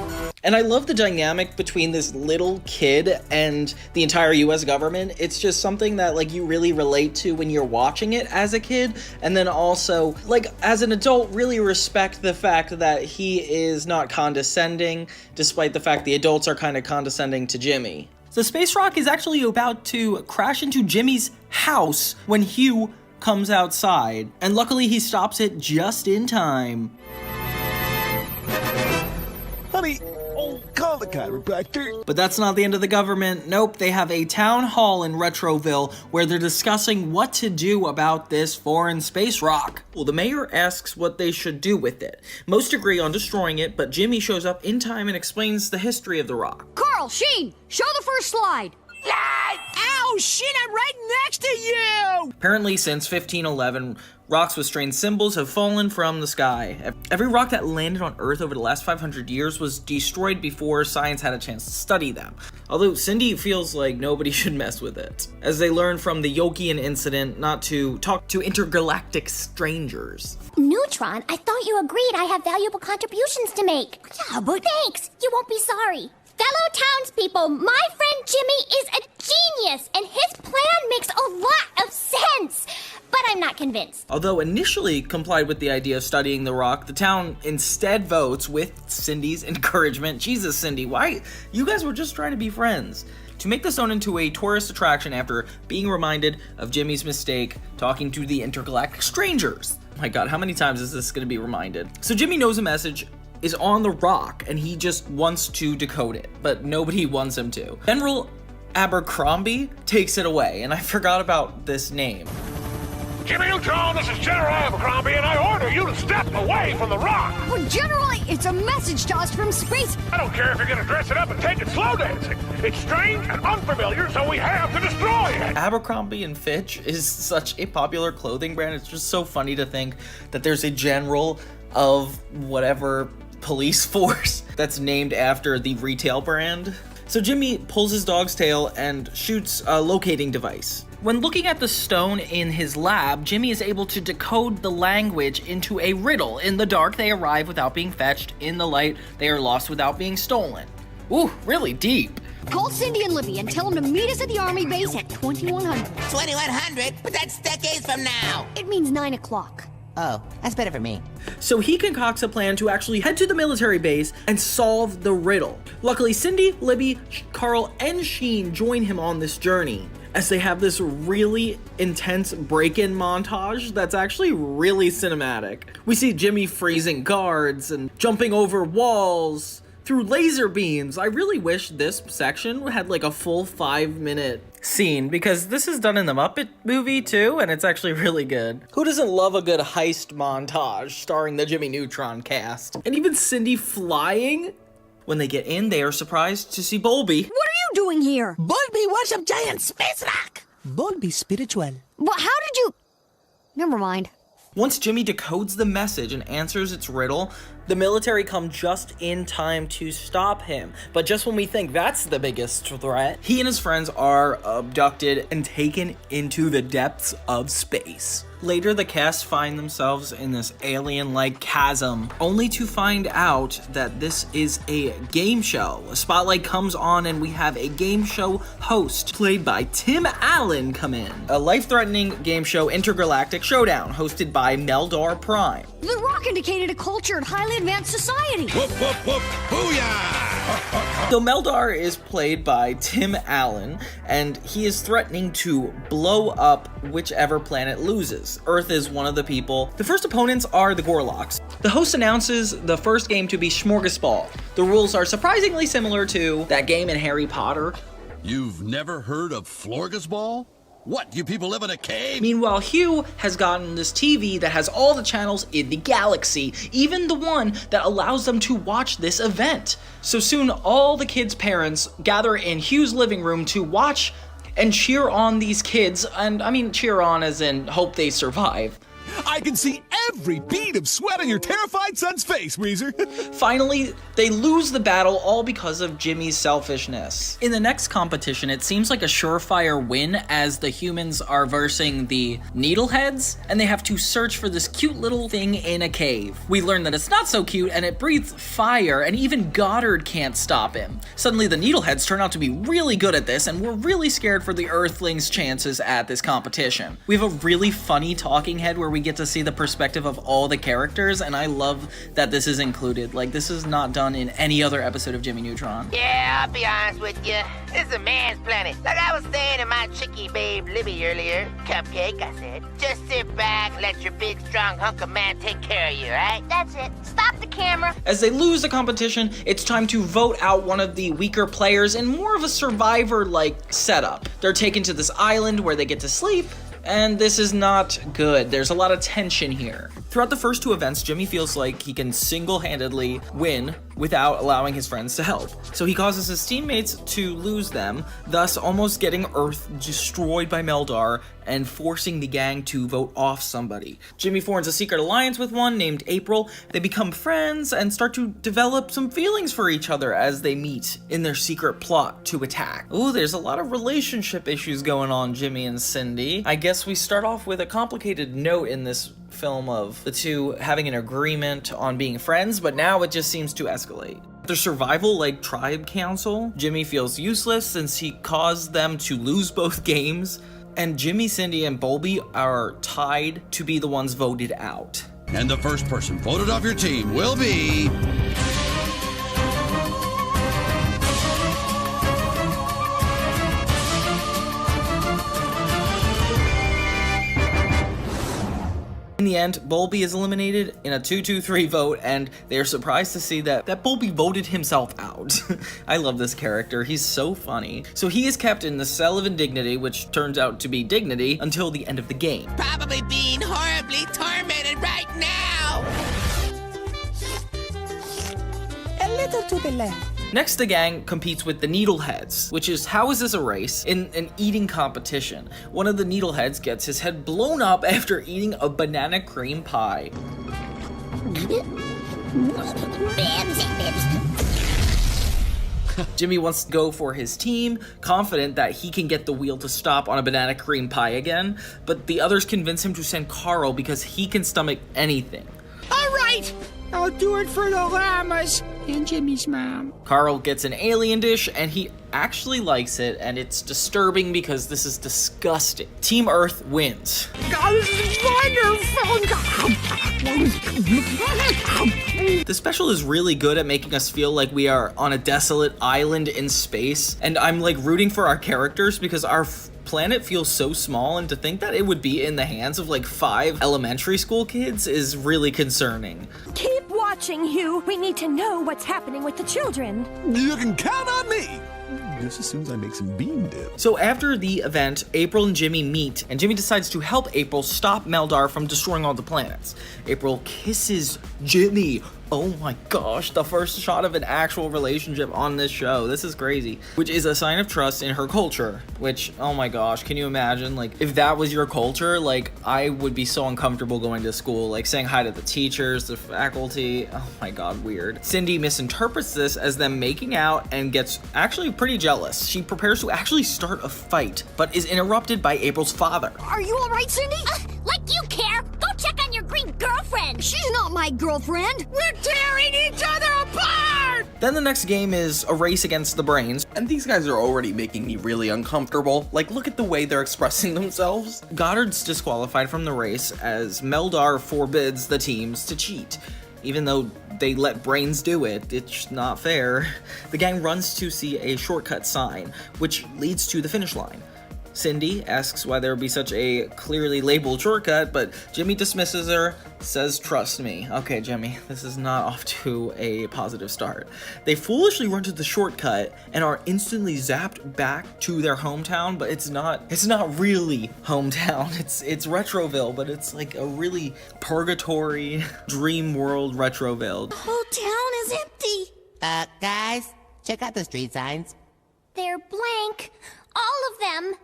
And I love the dynamic between this little kid and the entire US government. It's just something that, like, you really relate to when you're watching it as a kid, and then also, like, as an adult, really respect the fact that he is not condescending, despite the fact the adults are kind of condescending to Jimmy. The space rock is actually about to crash into Jimmy's house when Hugh comes outside, and luckily he stops it just in time. Honey, call the chiropractor. But that's not the end of the government. Nope, they have a town hall in Retroville where they're discussing what to do about this foreign space rock. Well, the mayor asks what they should do with it. Most agree on destroying it, but Jimmy shows up in time and explains the history of the rock. Carl, Sheen, show the first slide. Ow, Sheen, I'm right next to you! Apparently, since 1511, rocks with strange symbols have fallen from the sky. Every rock that landed on Earth over the last 500 years was destroyed before science had a chance to study them. Although Cindy feels like nobody should mess with it, as they learn from the Yokian incident not to talk to intergalactic strangers. Neutron, I thought you agreed I have valuable contributions to make. Yeah, but thanks. You won't be sorry. Fellow townspeople, my friend Jimmy is a genius, and his plan makes a lot of sense. But I'm not convinced. Although initially complied with the idea of studying the rock, the town instead votes, with Cindy's encouragement. Jesus, Cindy, why? You guys were just trying to be friends. To make the stone into a tourist attraction after being reminded of Jimmy's mistake talking to the intergalactic strangers. My God, how many times is this going to be reminded? So Jimmy knows a message is on the rock, and he just wants to decode it, but nobody wants him to. General Abercrombie takes it away, and I forgot about this name. Jimmy Neutron, this is General Abercrombie, and I order you to step away from the rock! Well, generally, it's a message to us from space. I don't care if you're gonna dress it up and take it slow dancing. It's strange and unfamiliar, so we have to destroy it! Abercrombie & Fitch is such a popular clothing brand. It's just so funny to think that there's a general of whatever police force that's named after the retail brand. So Jimmy pulls his dog's tail and shoots a locating device. When looking at the stone in his lab, Jimmy is able to decode the language into a riddle. In the dark, they arrive without being fetched. In the light, they are lost without being stolen. Ooh, really deep. Call Cindy and Libby and tell them to meet us at the army base at 2100. 2100? But that's decades from now. It means 9 o'clock. Oh, that's better for me. So he concocts a plan to actually head to the military base and solve the riddle. Luckily, Cindy, Libby, Carl, and Sheen join him on this journey, as they have this really intense break-in montage that's actually really cinematic. We see Jimmy freezing guards and jumping over walls through laser beams. I really wish this section had like a full 5-minute scene, because this is done in the Muppet movie too, and it's actually really good. Who doesn't love a good heist montage starring the Jimmy Neutron cast? And even Cindy flying? When they get in, they are surprised to see Bulby. What are you doing here? Bulby worship giant space rock. Bulby spiritual. Well, how did you... Never mind. Once Jimmy decodes the message and answers its riddle, the military come just in time to stop him. But just when we think that's the biggest threat, he and his friends are abducted and taken into the depths of space. Later, the cast find themselves in this alien-like chasm, only to find out that this is a game show. A spotlight comes on and we have a game show host, played by Tim Allen, come in. A life-threatening game show, Intergalactic Showdown, hosted by Meldar Prime. The rock indicated a cultured, highly advanced society. Whoop, whoop, whoop, booyah! So Meldar is played by Tim Allen, and he is threatening to blow up whichever planet loses. Earth is one of the people. The first opponents are the Gorloks. The host announces the first game to be Smorgasball. The rules are surprisingly similar to that game in Harry Potter. You've never heard of Florgasball? What, you people live in a cave? Meanwhile, Hugh has gotten this TV that has all the channels in the galaxy, even the one that allows them to watch this event. So soon, all the kids' parents gather in Hugh's living room to watch and cheer on these kids, and I mean cheer on as in hope they survive. I can see every bead of sweat on your terrified son's face, Weezer. Finally, they lose the battle all because of Jimmy's selfishness. In the next competition, it seems like a surefire win as the humans are versing the Needleheads, and they have to search for this cute little thing in a cave. We learn that it's not so cute, and it breathes fire, and even Goddard can't stop him. Suddenly, the Needleheads turn out to be really good at this, and we're really scared for the Earthlings' chances at this competition. We have a really funny talking head where we get to see the perspective of all the characters, and I love that this is included. Like, this is not done in any other episode of Jimmy Neutron. Yeah, I'll be honest with you. This is a man's planet. Like I was saying to my chickie babe Libby earlier, Cupcake, I said, just sit back and let your big strong hunk of man take care of you, right? That's it. Stop the camera. As they lose the competition, it's time to vote out one of the weaker players in more of a survivor-like setup. They're taken to this island where they get to sleep, and this is not good. There's a lot of tension here. Throughout the first two events, Jimmy feels like he can single-handedly win without allowing his friends to help. So he causes his teammates to lose them, thus almost getting Earth destroyed by Meldar and forcing the gang to vote off somebody. Jimmy forms a secret alliance with one named April. They become friends and start to develop some feelings for each other as they meet in their secret plot to attack. Ooh, there's a lot of relationship issues going on, Jimmy and Cindy. I guess we start off with a complicated note in this film of the two having an agreement on being friends, but now it just seems to escalate. Their survival like tribe council, Jimmy feels useless since he caused them to lose both games, and Jimmy, Cindy, and Bulby are tied to be the ones voted out. And the first person voted off your team will be... In the end, Bulby is eliminated in a 2-2-3 vote, and they are surprised to see that Bulby voted himself out. I love this character, he's so funny. So he is kept in the Cell of Indignity, which turns out to be Dignity, until the end of the game. Probably being horribly tormented right now. A little to the left. Next, the gang competes with the Needleheads, which is, how is this a race? In an eating competition. One of the Needleheads gets his head blown up after eating a banana cream pie. Jimmy wants to go for his team, confident that he can get the wheel to stop on a banana cream pie again, but the others convince him to send Carl because he can stomach anything. All right, I'll do it for the llamas and Jimmy's mom. Carl gets an alien dish, and he actually likes it, and it's disturbing because this is disgusting. Team Earth wins. This is wonderful. The special is really good at making us feel like we are on a desolate island in space, and I'm like rooting for our characters because our planet feels so small, and to think that it would be in the hands of like 5 elementary school kids is really concerning. Keep watching, Hugh. We need to know what's happening with the children. You can count on me. Just as soon as I make some bean dip. So after the event, April and Jimmy meet, and Jimmy decides to help April stop Meldar from destroying all the planets. April kisses Jimmy. Oh my gosh, the first shot of an actual relationship on this show. This is crazy. Which is a sign of trust in her culture. Which, oh my gosh, can you imagine? Like, if that was your culture, like, I would be so uncomfortable going to school. Like, saying hi to the teachers, the faculty. Oh my god, weird. Cindy misinterprets this as them making out and gets actually pretty jealous. She prepares to actually start a fight, but is interrupted by April's father. Are you alright, Cindy? Like you care! Go check on your green girlfriend! She's not my girlfriend! We're tearing each other apart! Then the next game is a race against the brains. And these guys are already making me really uncomfortable. Like, look at the way they're expressing themselves. Goddard's disqualified from the race as Meldar forbids the teams to cheat. Even though they let brains do it, it's not fair. The gang runs to see a shortcut sign, which leads to the finish line. Cindy asks why there would be such a clearly labeled shortcut, but Jimmy dismisses her, says, trust me. Okay, Jimmy, this is not off to a positive start. They foolishly run to the shortcut and are instantly zapped back to their hometown, but it's not really hometown. It's Retroville, but it's like a really purgatory dream world Retroville. The whole town is empty. Guys, check out the street signs. They're blank. All of them.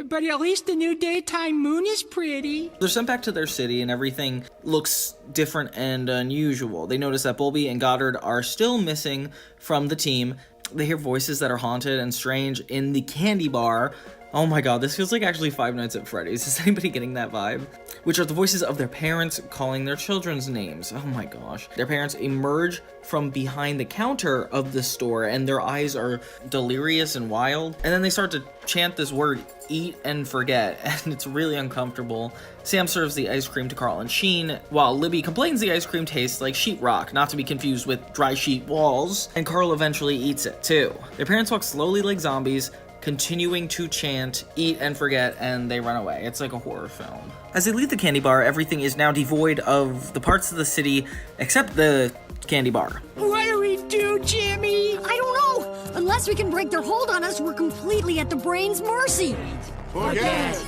But at least the new daytime moon is pretty. They're sent back to their city and everything looks different and unusual. They notice that Bulby and Goddard are still missing from the team. They hear voices that are haunted and strange in the candy bar. Oh my god, this feels like actually Five Nights at Freddy's. Is anybody getting that vibe? Which are the voices of their parents calling their children's names. Oh my gosh. Their parents emerge from behind the counter of the store and their eyes are delirious and wild. And then they start to chant this word, eat and forget, and it's really uncomfortable. Sam serves the ice cream to Carl and Sheen, while Libby complains the ice cream tastes like sheetrock, not to be confused with dry sheet walls, and Carl eventually eats it too. Their parents walk slowly like zombies, continuing to chant, eat and forget, and they run away. It's like a horror film. As they leave the candy bar, everything is now devoid of the parts of the city except the candy bar. What do we do, Jimmy? I don't know. Unless we can break their hold on us, we're completely at the brain's mercy. Forget.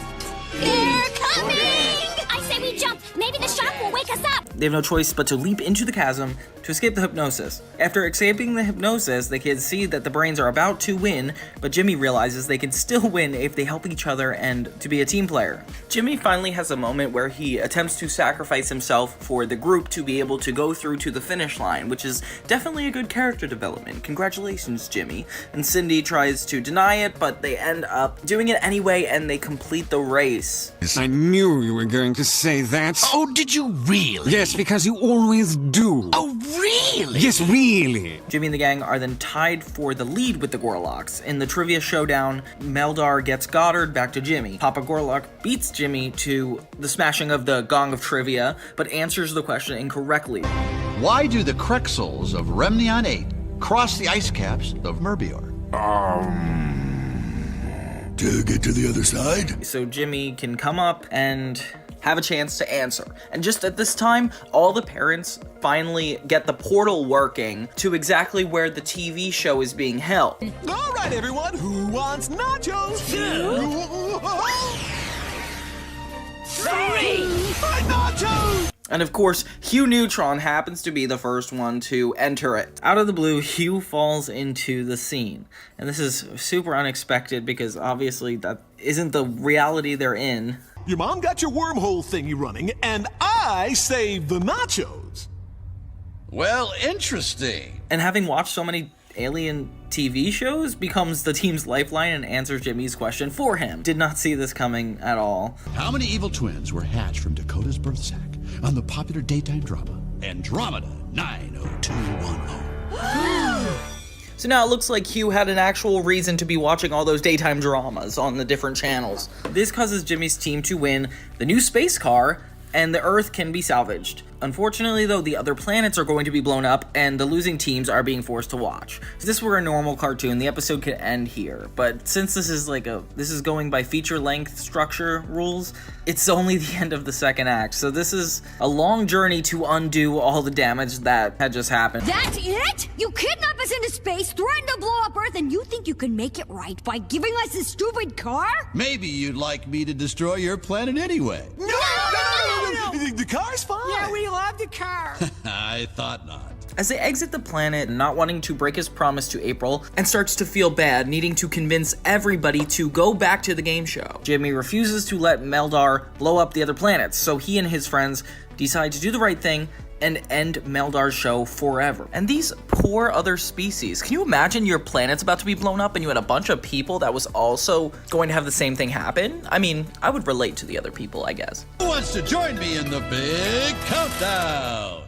They're coming! I say we jump. Maybe the shock will wake us up. They have no choice but to leap into the chasm to escape the hypnosis. After escaping the hypnosis, the kids see that the brains are about to win, but Jimmy realizes they can still win if they help each other and to be a team player. Jimmy finally has a moment where he attempts to sacrifice himself for the group to be able to go through to the finish line, which is definitely a good character development. Congratulations, Jimmy. And Cindy tries to deny it, but they end up doing it anyway and they complete the race. I knew you were going to say that. Oh, did you really? Yes, because you always do. Oh, really? Yes, really. Jimmy and the gang are then tied for the lead with the Gorlocks. In the trivia showdown, Meldar gets Goddard back to Jimmy. Papa Gorlock beats Jimmy to the smashing of the gong of trivia, but answers the question incorrectly. Why do the Krexels of Remnion 8 cross the ice caps of Merbior? To get to the other side? So Jimmy can come up and have a chance to answer. And just at this time, all the parents finally get the portal working to exactly where the TV show is being held. All right, everyone, who wants nachos? 3! Nachos! And of course, Hugh Neutron happens to be the first one to enter it. Out of the blue, Hugh falls into the scene. And this is super unexpected because obviously that isn't the reality they're in. Your mom got your wormhole thingy running, and I saved the nachos. Well, interesting. And having watched so many alien TV shows, becomes the team's lifeline and answers Jimmy's question for him. Did not see this coming at all. How many evil twins were hatched from Dakota's birth sac on the popular daytime drama Andromeda 90210? So now it looks like Hugh had an actual reason to be watching all those daytime dramas on the different channels. This causes Jimmy's team to win the new space car, and the Earth can be salvaged. Unfortunately, though, the other planets are going to be blown up, and the losing teams are being forced to watch. If this were a normal cartoon, the episode could end here. But since this is going by feature-length structure rules, it's only the end of the second act. So this is a long journey to undo all the damage that had just happened. That's it? You kidnap us into space, threaten to blow up Earth, and you think you can make it right by giving us this stupid car? Maybe you'd like me to destroy your planet anyway. No! The car's fine. Yeah, we love the car. I thought not. As they exit the planet, not wanting to break his promise to April, and starts to feel bad, needing to convince everybody to go back to the game show. Jimmy refuses to let Meldar blow up the other planets, so he and his friends decide to do the right thing and end Meldar's show forever. And these poor other species, can you imagine your planet's about to be blown up and you had a bunch of people that was also going to have the same thing happen? I mean, I would relate to the other people, I guess. Who wants to join me in the big countdown?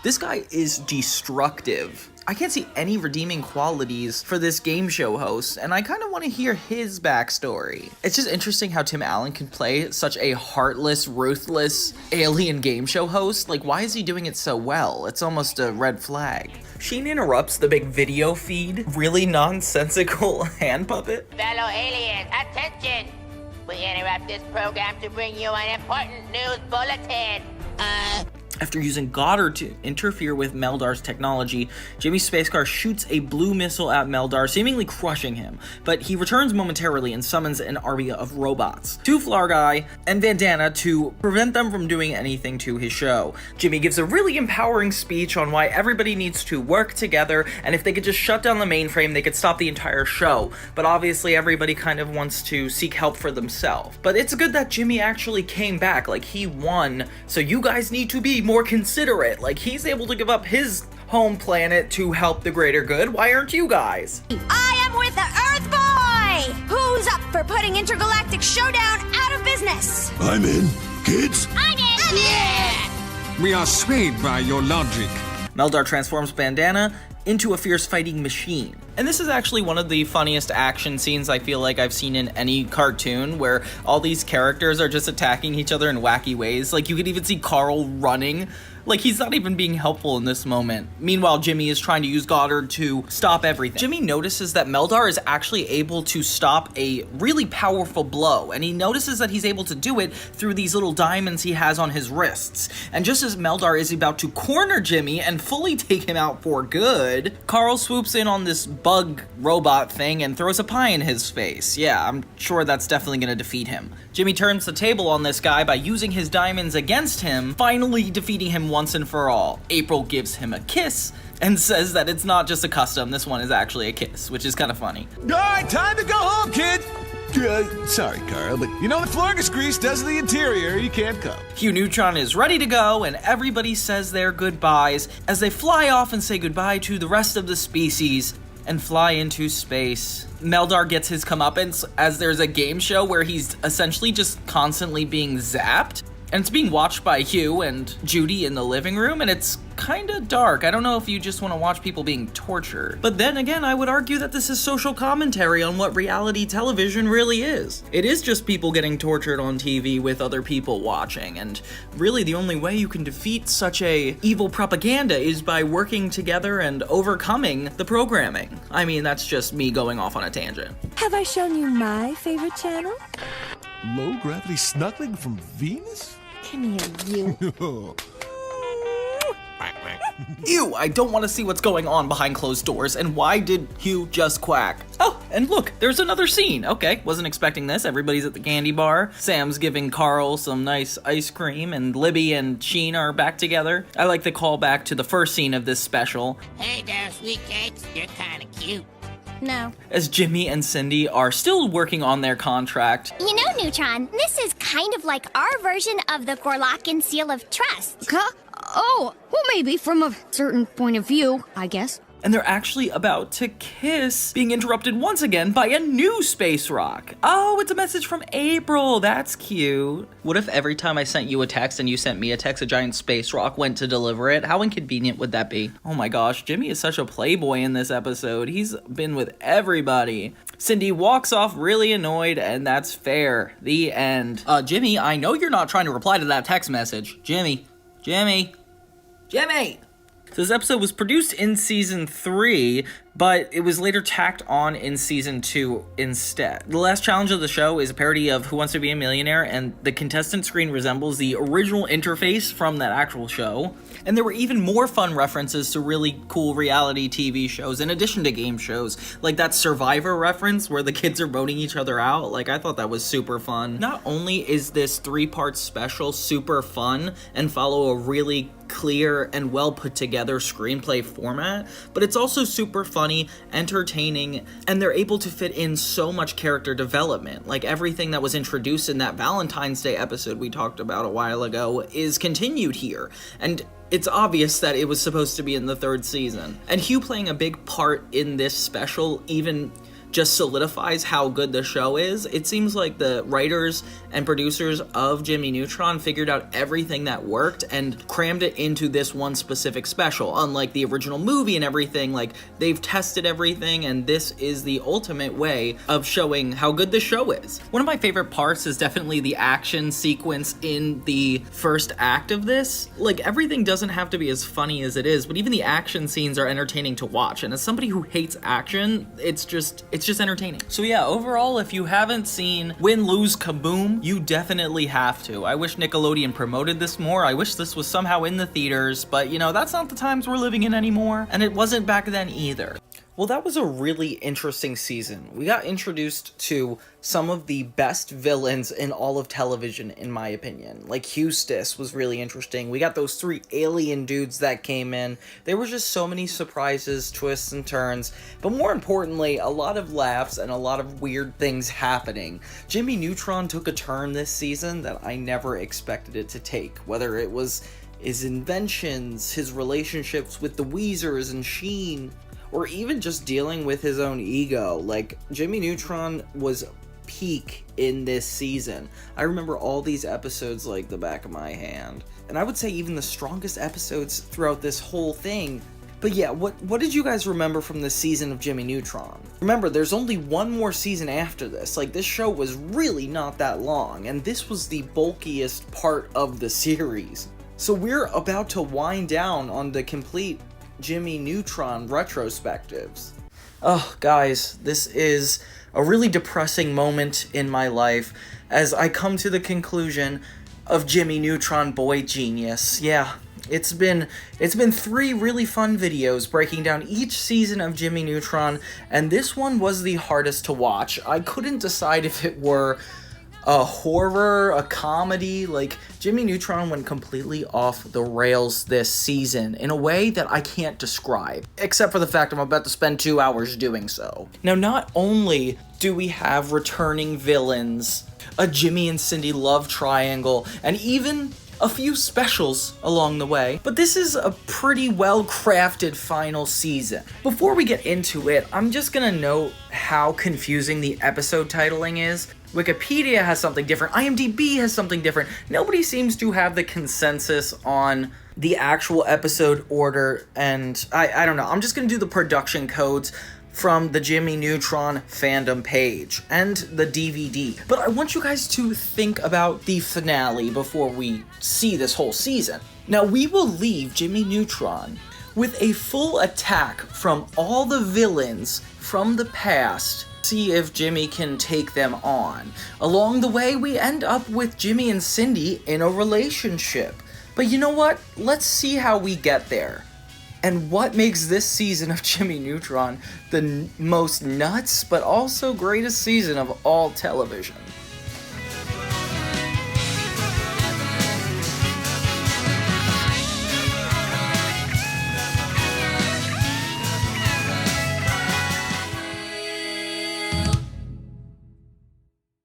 This guy is destructive. I can't see any redeeming qualities for this game show host, and I kind of want to hear his backstory. It's just interesting how Tim Allen can play such a heartless, ruthless alien game show host. Like, why is he doing it so well? It's almost a red flag. Sheen interrupts the big video feed. Really nonsensical hand puppet. Fellow aliens, attention! We interrupt this program to bring you an important news bulletin. After using Goddard to interfere with Meldar's technology, Jimmy's space car shoots a blue missile at Meldar, seemingly crushing him, but he returns momentarily and summons an army of robots, to Flarguy and Vandana to prevent them from doing anything to his show. Jimmy gives a really empowering speech on why everybody needs to work together, and if they could just shut down the mainframe, they could stop the entire show. But obviously everybody kind of wants to seek help for themselves. But it's good that Jimmy actually came back, like he won, so you guys need to be more considerate. Like, he's able to give up his home planet to help the greater good. Why aren't you guys? I am with the Earth Boy! Who's up for putting Intergalactic Showdown out of business? I'm in. Kids? I'm in! We are swayed by your logic. Meldar transforms Bandana into a fierce fighting machine. And this is actually one of the funniest action scenes I feel like I've seen in any cartoon, where all these characters are just attacking each other in wacky ways. Like, you could even see Carl running. Like, he's not even being helpful in this moment. Meanwhile, Jimmy is trying to use Goddard to stop everything. Jimmy notices that Meldar is actually able to stop a really powerful blow, and he notices that he's able to do it through these little diamonds he has on his wrists. And just as Meldar is about to corner Jimmy and fully take him out for good, Carl swoops in on this bug robot thing and throws a pie in his face. Yeah, I'm sure that's definitely gonna defeat him. Jimmy turns the table on this guy by using his diamonds against him, finally defeating him once and for all. April gives him a kiss and says that it's not just a custom, this one is actually a kiss, which is kind of funny. All right, time to go home, kid. Sorry, Carl, but you know the Florgus grease does the interior. You can't come. Hugh Neutron is ready to go, and everybody says their goodbyes as they fly off and say goodbye to the rest of the species and fly into space. Meldar gets his comeuppance as there's a game show where he's essentially just constantly being zapped. And it's being watched by Hugh and Judy in the living room, and it's kind of dark. I don't know if you just want to watch people being tortured. But then again, I would argue that this is social commentary on what reality television really is. It is just people getting tortured on TV with other people watching, and really the only way you can defeat such a evil propaganda is by working together and overcoming the programming. I mean, that's just me going off on a tangent. Have I shown you my favorite channel? Low gravity snuggling from Venus? Come here, you. Ew, I don't want to see what's going on behind closed doors, and why did Hugh just quack? Oh, and look, there's another scene. Okay, wasn't expecting this. Everybody's at the candy bar. Sam's giving Carl some nice ice cream, and Libby and Sheen are back together. I like the callback to the first scene of this special. Hey there, sweet cakes. You're kind of cute. No. As Jimmy and Cindy are still working on their contract. You know, Neutron, this is kind of like our version of the Gorlakin Seal of Trust. Huh? Oh, well, maybe from a certain point of view, I guess. and they're actually about to kiss, being interrupted once again by a new space rock. Oh, it's a message from April. That's cute. What if every time I sent you a text and you sent me a text, a giant space rock went to deliver it? How inconvenient would that be? Oh my gosh, Jimmy is such a playboy in this episode. He's been with everybody. Cindy walks off really annoyed, and that's fair. The end. Jimmy, I know you're not trying to reply to that text message. Jimmy. So this episode was produced in season 3, but it was later tacked on in season 2 instead. The last challenge of the show is a parody of Who Wants to Be a Millionaire, and the contestant screen resembles the original interface from that actual show. And there were even more fun references to really cool reality TV shows in addition to game shows, like that Survivor reference where the kids are voting each other out. Like, I thought that was super fun. Not only is this 3-part special super fun and follow a really clear and well put together screenplay format, but it's also super funny, entertaining, and they're able to fit in so much character development. Like, everything that was introduced in that Valentine's Day episode we talked about a while ago is continued here, and it's obvious that it was supposed to be in the 3rd season. And Hugh playing a big part in this special even just solidifies how good the show is. It seems like the writers and producers of Jimmy Neutron figured out everything that worked and crammed it into this one specific special. Unlike the original movie and everything, like, they've tested everything, and this is the ultimate way of showing how good the show is. One of my favorite parts is definitely the action sequence in the first act of this. Like, everything doesn't have to be as funny as it is, but even the action scenes are entertaining to watch, and as somebody who hates action, it's just entertaining. So yeah, overall, if you haven't seen Win, Lose, Kaboom, you definitely have to. I wish Nickelodeon promoted this more. I wish this was somehow in the theaters, but you know, that's not the times we're living in anymore, and it wasn't back then either. Well, that was a really interesting season. We got introduced to some of the best villains in all of television, in my opinion. Like, Eustace was really interesting. We got those 3 alien dudes that came in. There were just so many surprises, twists, and turns. But more importantly, a lot of laughs and a lot of weird things happening. Jimmy Neutron took a turn this season that I never expected it to take. Whether it was his inventions, his relationships with the Weezers and Sheen, or even just dealing with his own ego. Like, Jimmy Neutron was peak in this season. I remember all these episodes like the back of my hand. And I would say even the strongest episodes throughout this whole thing. But yeah, what did you guys remember from this season of Jimmy Neutron? Remember, there's only one more season after this. Like, this show was really not that long, and this was the bulkiest part of the series. So we're about to wind down on the complete Jimmy Neutron retrospectives. Oh, guys, this is a really depressing moment in my life as I come to the conclusion of Jimmy Neutron Boy Genius. Yeah, it's been 3 really fun videos breaking down each season of Jimmy Neutron, and this one was the hardest to watch. I couldn't decide if it were a horror, a comedy. Like, Jimmy Neutron went completely off the rails this season in a way that I can't describe, except for the fact I'm about to spend 2 hours doing so. Now, not only do we have returning villains, a Jimmy and Cindy love triangle, and even a few specials along the way, but this is a pretty well-crafted final season. Before we get into it, I'm just gonna note how confusing the episode titling is. Wikipedia has something different, IMDb has something different. Nobody seems to have the consensus on the actual episode order, and I don't know. I'm just gonna do the production codes from the Jimmy Neutron fandom page and the DVD. But I want you guys to think about the finale before we see this whole season. Now, we will leave Jimmy Neutron with a full attack from all the villains from the past. See if Jimmy can take them on. Along the way, we end up with Jimmy and Cindy in a relationship. But you know what? Let's see how we get there. And what makes this season of Jimmy Neutron the most nuts, but also greatest season of all television.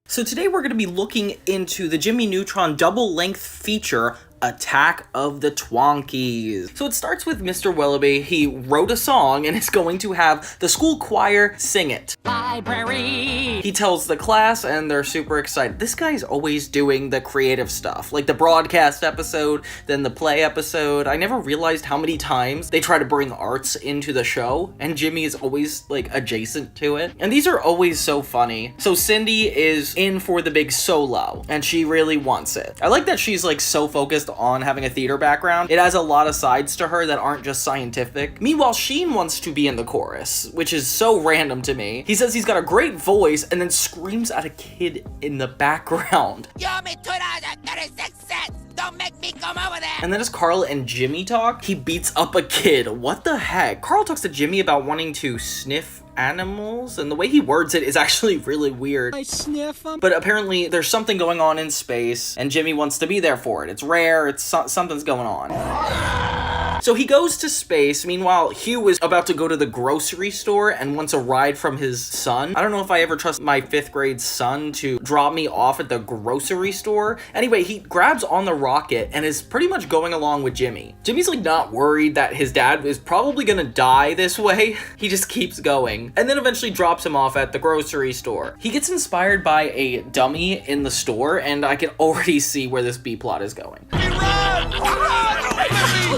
So today we're going to be looking into the Jimmy Neutron double-length feature, Attack of the Twonkies. So it starts with Mr. Willoughby. He wrote a song and is going to have the school choir sing it. Library! He tells the class and they're super excited. This guy's always doing the creative stuff, like the broadcast episode, then the play episode. I never realized how many times they try to bring arts into the show, and Jimmy is always like adjacent to it. And these are always so funny. So Cindy is in for the big solo, and she really wants it. I like that she's like so focused on having a theater background. It has a lot of sides to her that aren't just scientific. Meanwhile, Sheen wants to be in the chorus, which is so random to me. He says he's got a great voice and then screams at a kid in the background. You owe me $2.36. Don't make me come over there. And then as Carl and Jimmy talk, he beats up a kid. What the heck? Carl talks to Jimmy about wanting to sniff animals, and the way he words it is actually really weird. I sniff them. But apparently there's something going on in space, and Jimmy wants to be there for it. It's rare, it's something's going on. So he goes to space. Meanwhile, Hugh is about to go to the grocery store and wants a ride from his son. I don't know if I ever trust my 5th grade son to drop me off at the grocery store. Anyway, he grabs on the rocket and is pretty much going along with Jimmy. Jimmy's like not worried that his dad is probably gonna die this way. He just keeps going and then eventually drops him off at the grocery store. He gets inspired by a dummy in the store, and I can already see where this B-plot is going.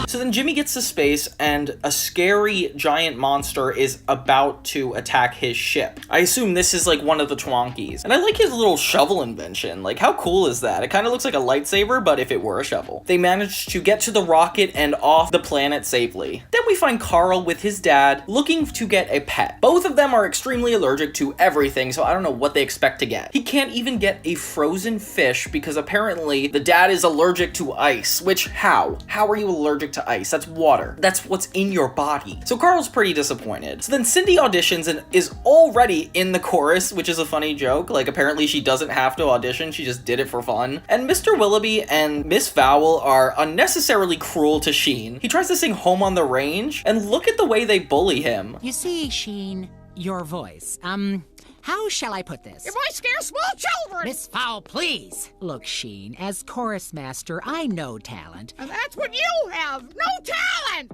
So then Jimmy gets to space and a scary giant monster is about to attack his ship. I assume this is like one of the Twonkies. And I like his little shovel invention. Like, how cool is that? It kind of looks like a lightsaber, but if it were a shovel. They managed to get to the rocket and off the planet safely. Then we find Carl with his dad looking to get a pet. Both of them are extremely allergic to everything, so I don't know what they expect to get. He can't even get a frozen fish because apparently the dad is allergic to ice, which how? How are you allergic to ice? That's water. That's what's in your body. So Carl's pretty disappointed. So then Cindy auditions and is already in the chorus, which is a funny joke. Like, apparently she doesn't have to audition, she just did it for fun. And Mr. Willoughby and Miss Fowl are unnecessarily cruel to Sheen. He tries to sing Home on the Range, and look at the way they bully him. You see, Sheen, your voice. How shall I put this? Your voice scares small children. Miss Fowl, please. Look, Sheen, as chorus master, I know talent. And that's what you have. No talent.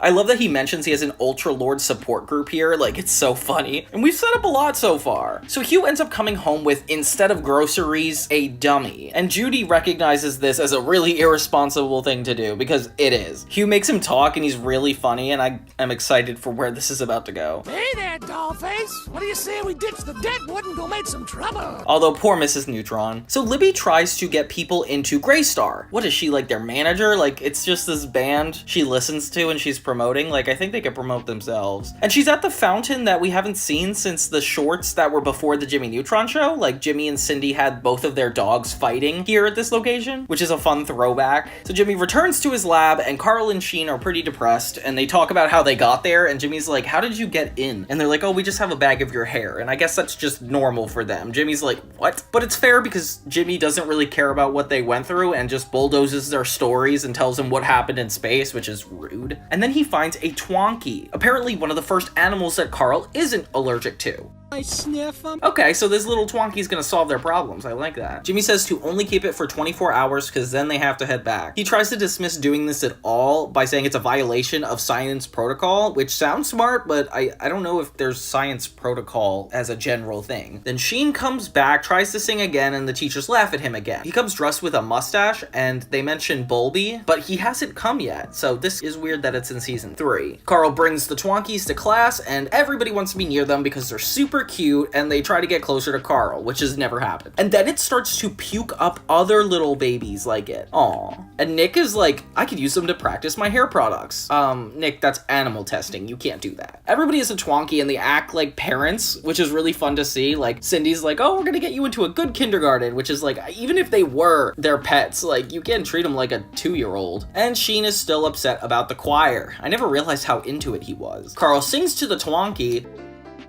I love that he mentions he has an Ultra Lord support group here, like it's so funny. And we've set up a lot so far. So Hugh ends up coming home with, instead of groceries, a dummy. And Judy recognizes this as a really irresponsible thing to do, because it is. Hugh makes him talk and he's really funny, and I am excited for where this is about to go. Hey there, dollface. What do you say we ditch the dead wood and go make some trouble? Although poor Mrs. Neutron. So Libby tries to get people into Greystar. What is she, like their manager? Like, it's just this band she listens to and she's promoting. Like, I think they could promote themselves. And she's at the fountain that we haven't seen since the shorts that were before the Jimmy Neutron show. Like, Jimmy and Cindy had both of their dogs fighting here at this location, which is a fun throwback. So Jimmy returns to his lab and Carl and Sheen are pretty depressed and they talk about how they got there, and Jimmy's like, how did you get in? And they're like, oh, we just have a bag of your hair. And I guess that's just normal for them. Jimmy's like, what? But it's fair because Jimmy doesn't really care about what they went through and just bulldozes their stories and tells them what happened in space, which is rude. And then he finds a Twonky, apparently one of the first animals that Carl isn't allergic to. I sniff them. Okay, so this little Twonky's gonna solve their problems. I like that. Jimmy says to only keep it for 24 hours because then they have to head back. He tries to dismiss doing this at all by saying it's a violation of science protocol, which sounds smart, but I don't know if there's science protocol as a general thing. Then Sheen comes back, tries to sing again, and the teachers laugh at him again. He comes dressed with a mustache, and they mention Bulby, but he hasn't come yet, so this is weird that it's in season 3. Carl brings the Twonkies to class, and everybody wants to be near them because they're super cute, and they try to get closer to Carl, which has never happened. And then it starts to puke up other little babies like it. Aw. And Nick is like, I could use them to practice my hair products. Nick, that's animal testing. You can't do that. Everybody is a Twonky and they act like parents, which is really fun to see. Like, Cindy's like, oh, we're gonna get you into a good kindergarten, which is like, even if they were their pets, like, you can't treat them like a 2-year-old. And Sheen is still upset about the choir. I never realized how into it he was. Carl sings to the Twonky,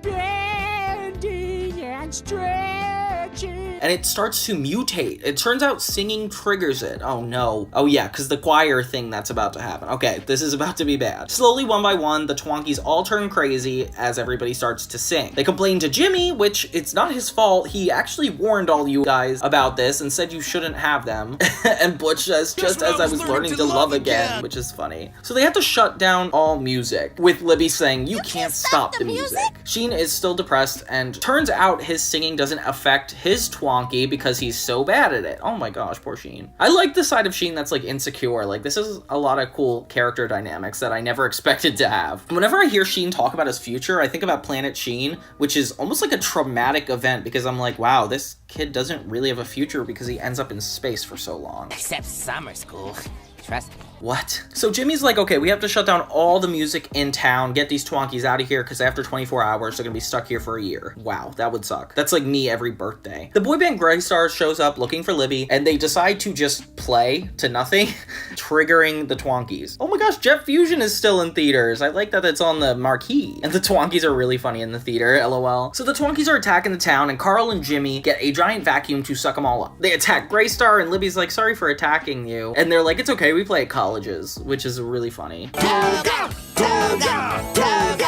Bending and stretching. magic. And it starts to mutate. It turns out singing triggers it. Oh no. Oh yeah, because the choir thing that's about to happen. Okay, this is about to be bad. Slowly, one by one, the Twonkies all turn crazy as everybody starts to sing. They complain to Jimmy, which it's not his fault. He actually warned all you guys about this and said you shouldn't have them. And Butch says, just as I was learning to love again, which is funny. So they have to shut down all music, with Libby saying, you can't stop the music. Sheen is still depressed, and turns out his singing doesn't affect his Twonky because he's so bad at it. Oh my gosh, poor Sheen. I like the side of Sheen that's like insecure. Like, this is a lot of cool character dynamics that I never expected to have. Whenever I hear Sheen talk about his future, I think about Planet Sheen, which is almost like a traumatic event because I'm like, wow, this kid doesn't really have a future because he ends up in space for so long. Except summer school. Trust me. What? So Jimmy's like, okay, we have to shut down all the music in town, get these Twonkies out of here, because after 24 hours, they're gonna be stuck here for a year. Wow, that would suck. That's like me every birthday. The boy band Greystar shows up looking for Libby, and they decide to just play to nothing, triggering the Twonkies. Oh my gosh, Jet Fusion is still in theaters. I like that it's on the marquee. And the Twonkies are really funny in the theater, lol. So the Twonkies are attacking the town, and Carl and Jimmy get a giant vacuum to suck them all up. They attack Greystar, and Libby's like, sorry for attacking you. And they're like, it's okay, we play at colleges, which is really funny.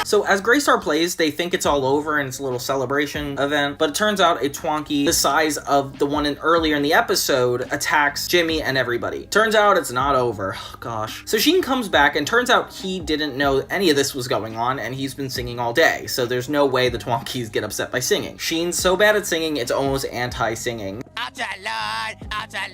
So as Greystar plays, they think it's all over and it's a little celebration event, but it turns out a Twonky the size of the one earlier in the episode attacks Jimmy and everybody. Turns out it's not over. Oh, gosh. So Sheen comes back, and turns out he didn't know any of this was going on, and he's been singing all day, so there's no way the Twonkies get upset by singing. Sheen's so bad at singing, it's almost anti-singing. Ultra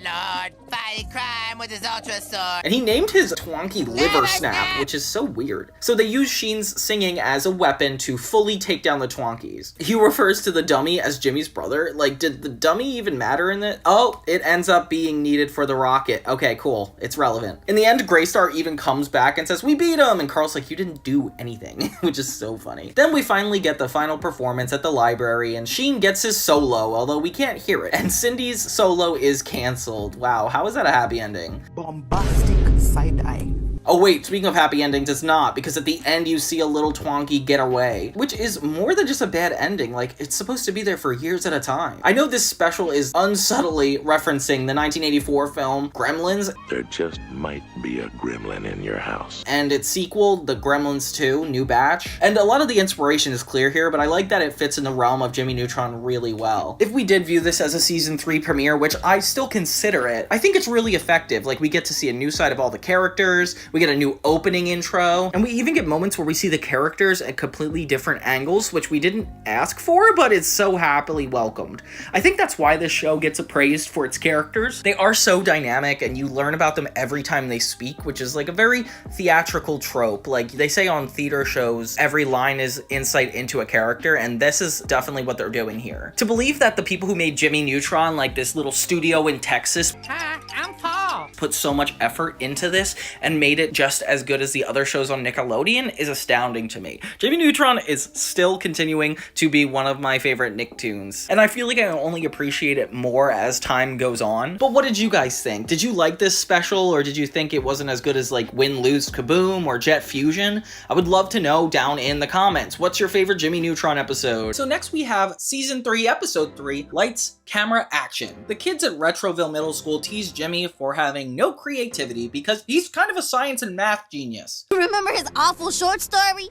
Lord, fighting crime with his Ultra Sword. And he named his Twonky Liver Snap, which is so weird. So they use Sheen's singing as a weapon to fully take down the Twonkies. He refers to the dummy as Jimmy's brother. Like, did the dummy even matter in it? Oh, it ends up being needed for the rocket. Okay, cool. It's relevant. In the end, Greystar even comes back and says, we beat him! And Carl's like, you didn't do anything, which is so funny. Then we finally get the final performance at the library, and Sheen gets his solo, although we can't hear it. And Cindy's solo is canceled. Wow, how is that a happy ending? Bombastic side-eye. Oh wait, speaking of happy endings, it's not, because at the end you see a little Twonky get away, which is more than just a bad ending. Like, it's supposed to be there for years at a time. I know this special is unsubtly referencing the 1984 film Gremlins. There just might be a gremlin in your house. And its sequel, The Gremlins 2, New Batch. And a lot of the inspiration is clear here, but I like that it fits in the realm of Jimmy Neutron really well. If we did view this as a season 3 premiere, which I still consider it, I think it's really effective. Like, we get to see a new side of all the characters, we get a new opening intro, and we even get moments where we see the characters at completely different angles, which we didn't ask for, but it's so happily welcomed. I think that's why this show gets appraised for its characters. They are so dynamic, and you learn about them every time they speak, which is like a very theatrical trope. Like they say on theater shows, every line is insight into a character, and this is definitely what they're doing here. To believe that the people who made Jimmy Neutron, like this little studio in Texas, Hi, I'm Paul. put so much effort into this and made it just as good as the other shows on Nickelodeon is astounding to me. Jimmy Neutron is still continuing to be one of my favorite Nicktoons, and I feel like I only appreciate it more as time goes on. But what did you guys think? Did you like this special, or did you think it wasn't as good as like Win, Lose, Kaboom or Jet Fusion? I would love to know down in the comments. What's your favorite Jimmy Neutron episode? So next we have Season 3, Episode 3, Lights, Camera, Action. The kids at Retroville Middle School tease Jimmy for having no creativity because he's kind of a science and math genius. Remember his awful short story?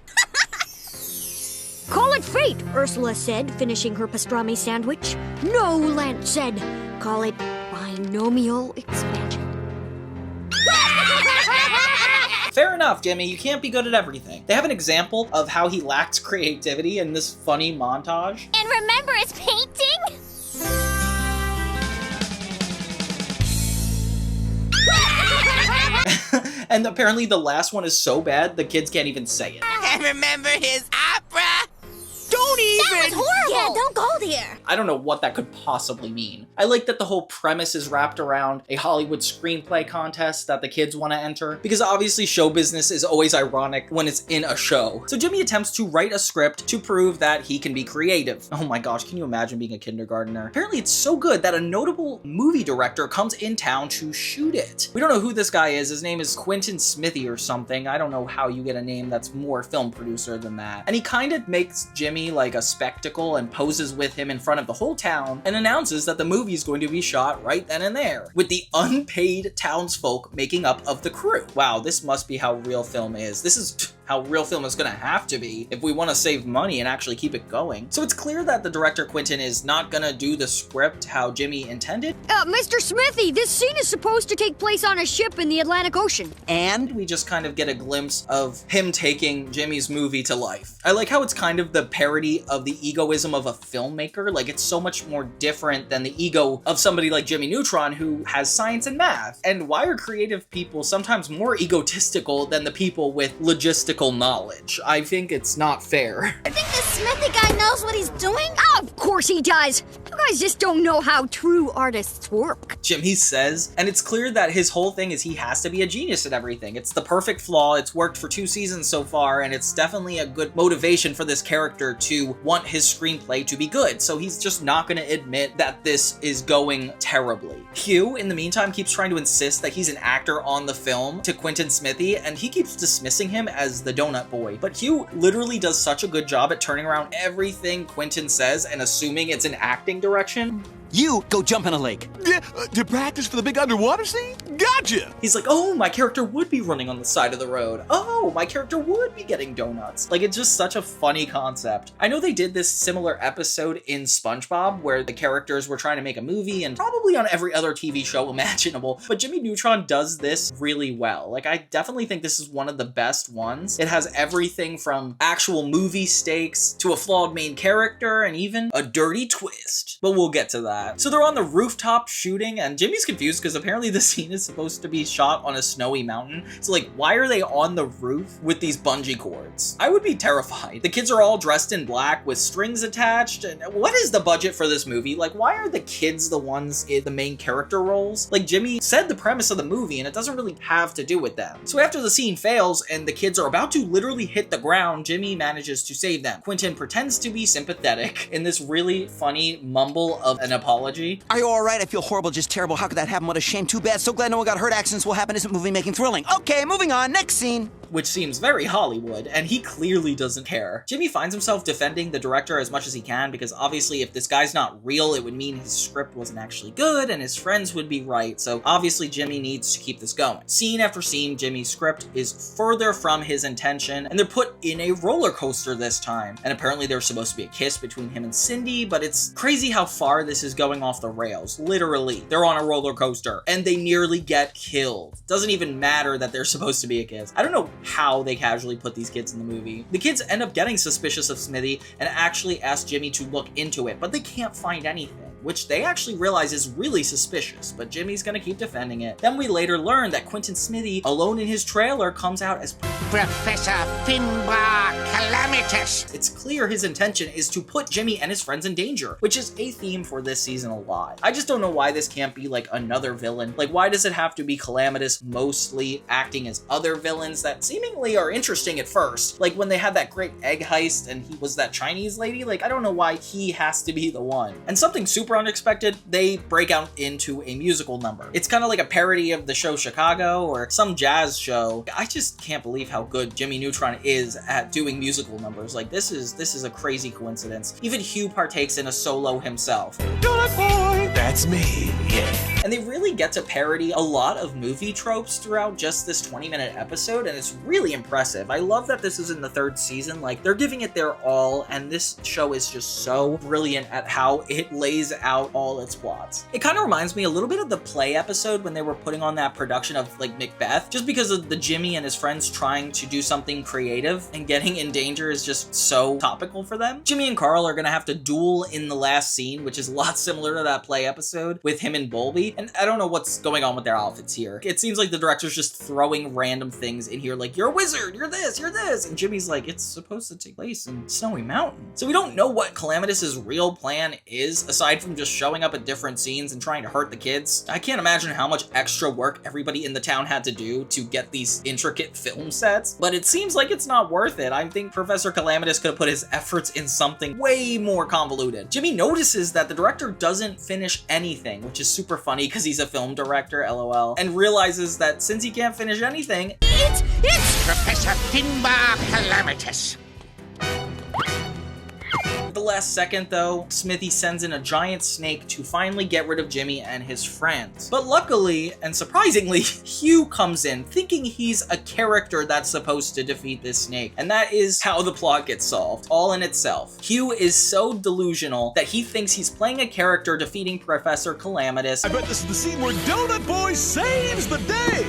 Call it fate, Ursula said, finishing her pastrami sandwich. No, Lance said. Call it binomial expansion. Fair enough, Jimmy, you can't be good at everything. They have an example of how he lacks creativity in this funny montage. And remember his painting? And apparently the last one is so bad, the kids can't even say it. And remember his opera? Don't even! That was horrible! Yeah, don't go there. I don't know what that could possibly mean. I like that the whole premise is wrapped around a Hollywood screenplay contest that the kids want to enter, because obviously show business is always ironic when it's in a show. So Jimmy attempts to write a script to prove that he can be creative. Oh my gosh, can you imagine being a kindergartner? Apparently it's so good that a notable movie director comes in town to shoot it. We don't know who this guy is. His name is Quentin Smithy or something. I don't know how you get a name that's more film producer than that. And he kind of makes Jimmy like a spectacle and poses with with him in front of the whole town and announces that the movie is going to be shot right then and there, with the unpaid townsfolk making up of the crew. Wow, this must be how real film is. This is how real film is gonna have to be if we want to save money and actually keep it going. So it's clear that the director Quentin is not gonna do the script how Jimmy intended. Mr. Smithy, this scene is supposed to take place on a ship in the Atlantic Ocean. And we just kind of get a glimpse of him taking Jimmy's movie to life. I like how it's kind of the parody of the egoism of a filmmaker. Like, it's so much more different than the ego of somebody like Jimmy Neutron, who has science and math. And why are creative people sometimes more egotistical than the people with logistical knowledge? I think it's not fair. I think this Smithy guy knows what he's doing. Oh, of course he does. You guys just don't know how true artists work. Jimmy says, and it's clear that his whole thing is he has to be a genius at everything. It's the perfect flaw. It's worked for 2 seasons so far, and it's definitely a good motivation for this character to want his screenplay to be good. So he's just not going to admit that this is going terribly. Hugh, in the meantime, keeps trying to insist that he's an actor on the film to Quentin Smithy, and he keeps dismissing him as the donut boy. But Hugh literally does such a good job at turning around everything Quentin says and assuming it's an acting direction. You go jump in a lake. To practice for the big underwater scene? Gotcha! He's like, oh, my character would be running on the side of the road. Oh, my character would be getting donuts. Like, it's just such a funny concept. I know they did this similar episode in SpongeBob where the characters were trying to make a movie, and probably on every other TV show imaginable, but Jimmy Neutron does this really well. Like, I definitely think this is one of the best ones. It has everything from actual movie stakes to a flawed main character and even a dirty twist. But we'll get to that. So they're on the rooftop shooting, and Jimmy's confused because apparently the scene is supposed to be shot on a snowy mountain. So like, why are they on the roof with these bungee cords? I would be terrified. The kids are all dressed in black with strings attached, and what is the budget for this movie? Like, why are the kids the ones in the main character roles? Like, Jimmy said the premise of the movie, and it doesn't really have to do with them. So after the scene fails and the kids are about to literally hit the ground, Jimmy manages to save them. Quentin pretends to be sympathetic in this really funny mumble of an apology. Are you alright? I feel horrible, just terrible. How could that happen? What a shame. Too bad. So glad no one got hurt. Accidents will happen. Isn't movie making thrilling? Okay, moving on. Next scene. Which seems very Hollywood, and he clearly doesn't care. Jimmy finds himself defending the director as much as he can, because obviously if this guy's not real, it would mean his script wasn't actually good, and his friends would be right, so obviously Jimmy needs to keep this going. Scene after scene, Jimmy's script is further from his intention, and they're put in a roller coaster this time. And apparently there's supposed to be a kiss between him and Cindy, but it's crazy how far this is going off the rails. Literally, they're on a roller coaster, and they nearly get killed. Doesn't even matter that they're supposed to be a kiss. I don't know how they casually put these kids in the movie. The kids end up getting suspicious of Smithy and actually ask Jimmy to look into it, but they can't find anything, which they actually realize is really suspicious, but Jimmy's gonna keep defending it. Then we later learn that Quentin Smithy, alone in his trailer, comes out as Professor Finbar Calamitus. It's clear his intention is to put Jimmy and his friends in danger, which is a theme for this season a lot. I just don't know why this can't be like another villain. Like, why does it have to be Calamitus mostly acting as other villains that seemingly are interesting at first? Like when they had that great egg heist and he was that Chinese lady, like I don't know why he has to be the one. And something super unexpected, they break out into a musical number. It's kind of like a parody of the show Chicago or some jazz show. I just can't believe how good Jimmy Neutron is at doing musical numbers. Like this is a crazy coincidence. Even Hugh partakes in a solo himself. Donut boy! That's me, yeah. And they really get to parody a lot of movie tropes throughout just this 20-minute episode, and it's really impressive. I love that this is in the 3rd season. Like, they're giving it their all, and this show is just so brilliant at how it lays out all its plots. It kind of reminds me a little bit of the Play episode when they were putting on that production of, like, Macbeth, just because of the Jimmy and his friends trying to do something creative, and getting in danger is just so topical for them. Jimmy and Carl are gonna have to duel in the last scene, which is a lot similar to that Play episode with him and Bowlby, and I don't know what's going on with their outfits here. It seems like the director's just throwing random things in here, like, you're a wizard, you're this, and Jimmy's like, it's supposed to take place in Snowy Mountain. So we don't know what Calamitus's real plan is, aside from just showing up at different scenes and trying to hurt the kids. I can't imagine how much extra work everybody in the town had to do to get these intricate film sets, but it seems like it's not worth it. I think Professor Calamitus could have put his efforts in something way more convoluted. Jimmy notices that the director doesn't finish anything, which is super funny because he's a film director, LOL, and realizes that since he can't finish anything, it's Professor Finbar Calamitus. The last second though, Smithy sends in a giant snake to finally get rid of Jimmy and his friends. But luckily, and surprisingly, Hugh comes in thinking he's a character that's supposed to defeat this snake. And that is how the plot gets solved, all in itself. Hugh is so delusional that he thinks he's playing a character defeating Professor Calamitus. I bet this is the scene where Donut Boy saves the day!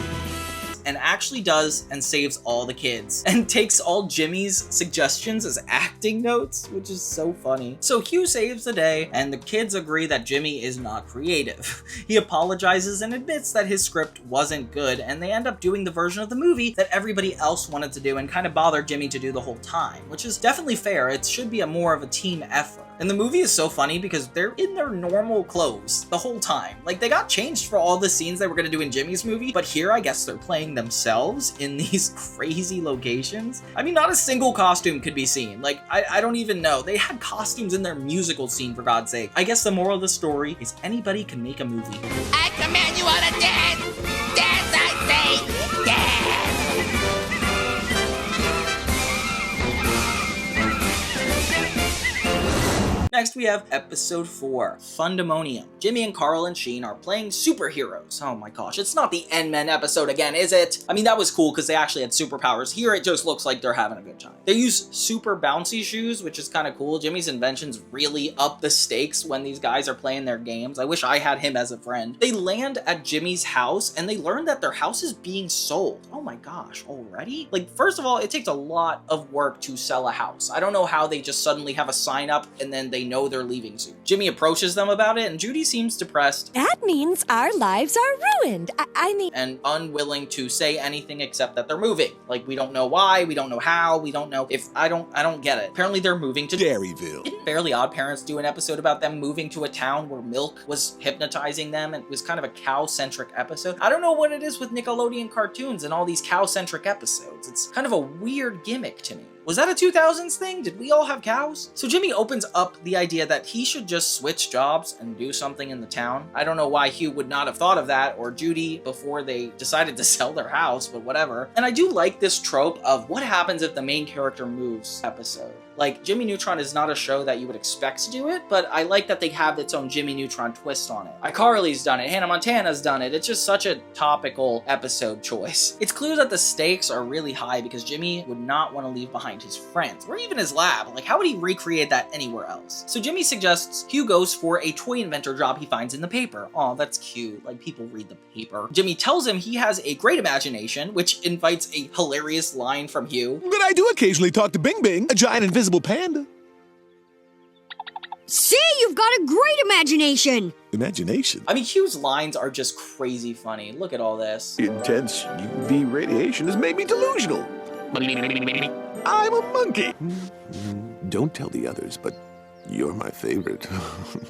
And actually does and saves all the kids and takes all Jimmy's suggestions as acting notes, which is so funny. So Hugh saves the day and the kids agree that Jimmy is not creative. He apologizes and admits that his script wasn't good, and they end up doing the version of the movie that everybody else wanted to do and kind of bothered Jimmy to do the whole time, which is definitely fair. It should be more of a team effort. And the movie is so funny because they're in their normal clothes the whole time. Like, they got changed for all the scenes they were gonna do in Jimmy's movie, but here I guess they're playing themselves in these crazy locations. I mean, not a single costume could be seen. Like, I don't even know. They had costumes in their musical scene, for God's sake. I guess the moral of the story is anybody can make a movie. I command you all to dance! Dance, I say! Dance! Next, we have episode 4, Fundemonium. Jimmy and Carl and Sheen are playing superheroes. Oh my gosh, it's not the N-Men episode again, is it? I mean, that was cool because they actually had superpowers. Here, it just looks like they're having a good time. They use super bouncy shoes, which is kind of cool. Jimmy's inventions really up the stakes when these guys are playing their games. I wish I had him as a friend. They land at Jimmy's house and they learn that their house is being sold. Oh my gosh, already? Like, first of all, it takes a lot of work to sell a house. I don't know how they just suddenly have a sign up and then they know they're leaving soon. Jimmy approaches them about it and Judy seems depressed. That means our lives are ruined. I mean... And unwilling to say anything except that they're moving. Like, we don't know why, we don't know how, we don't know if... I don't get it. Apparently they're moving to Dairyville. Didn't Fairly Odd Parents do an episode about them moving to a town where milk was hypnotizing them, and it was kind of a cow-centric episode? I don't know what it is with Nickelodeon cartoons and all these cow-centric episodes. It's kind of a weird gimmick to me. Was that a 2000s thing? Did we all have cows? So Jimmy opens up the idea that he should just switch jobs and do something in the town. I don't know why Hugh would not have thought of that, or Judy, before they decided to sell their house, but whatever. And I do like this trope of what happens if the main character moves episode. Like, Jimmy Neutron is not a show that you would expect to do it, but I like that they have its own Jimmy Neutron twist on it. iCarly's done it, Hannah Montana's done it. It's just such a topical episode choice. It's clear that the stakes are really high because Jimmy would not want to leave behind his friends, or even his lab. Like, how would he recreate that anywhere else? So Jimmy suggests Hugh goes for a toy inventor job he finds in the paper. Aw, that's cute. Like, people read the paper. Jimmy tells him he has a great imagination, which invites a hilarious line from Hugh. But I do occasionally talk to Bing Bing, a giant invisible panda. See, you've got a great imagination. Imagination? I mean, Hugh's lines are just crazy funny. Look at all this. Intense UV radiation has made me delusional. I'm a monkey. Don't tell the others, but you're my favorite.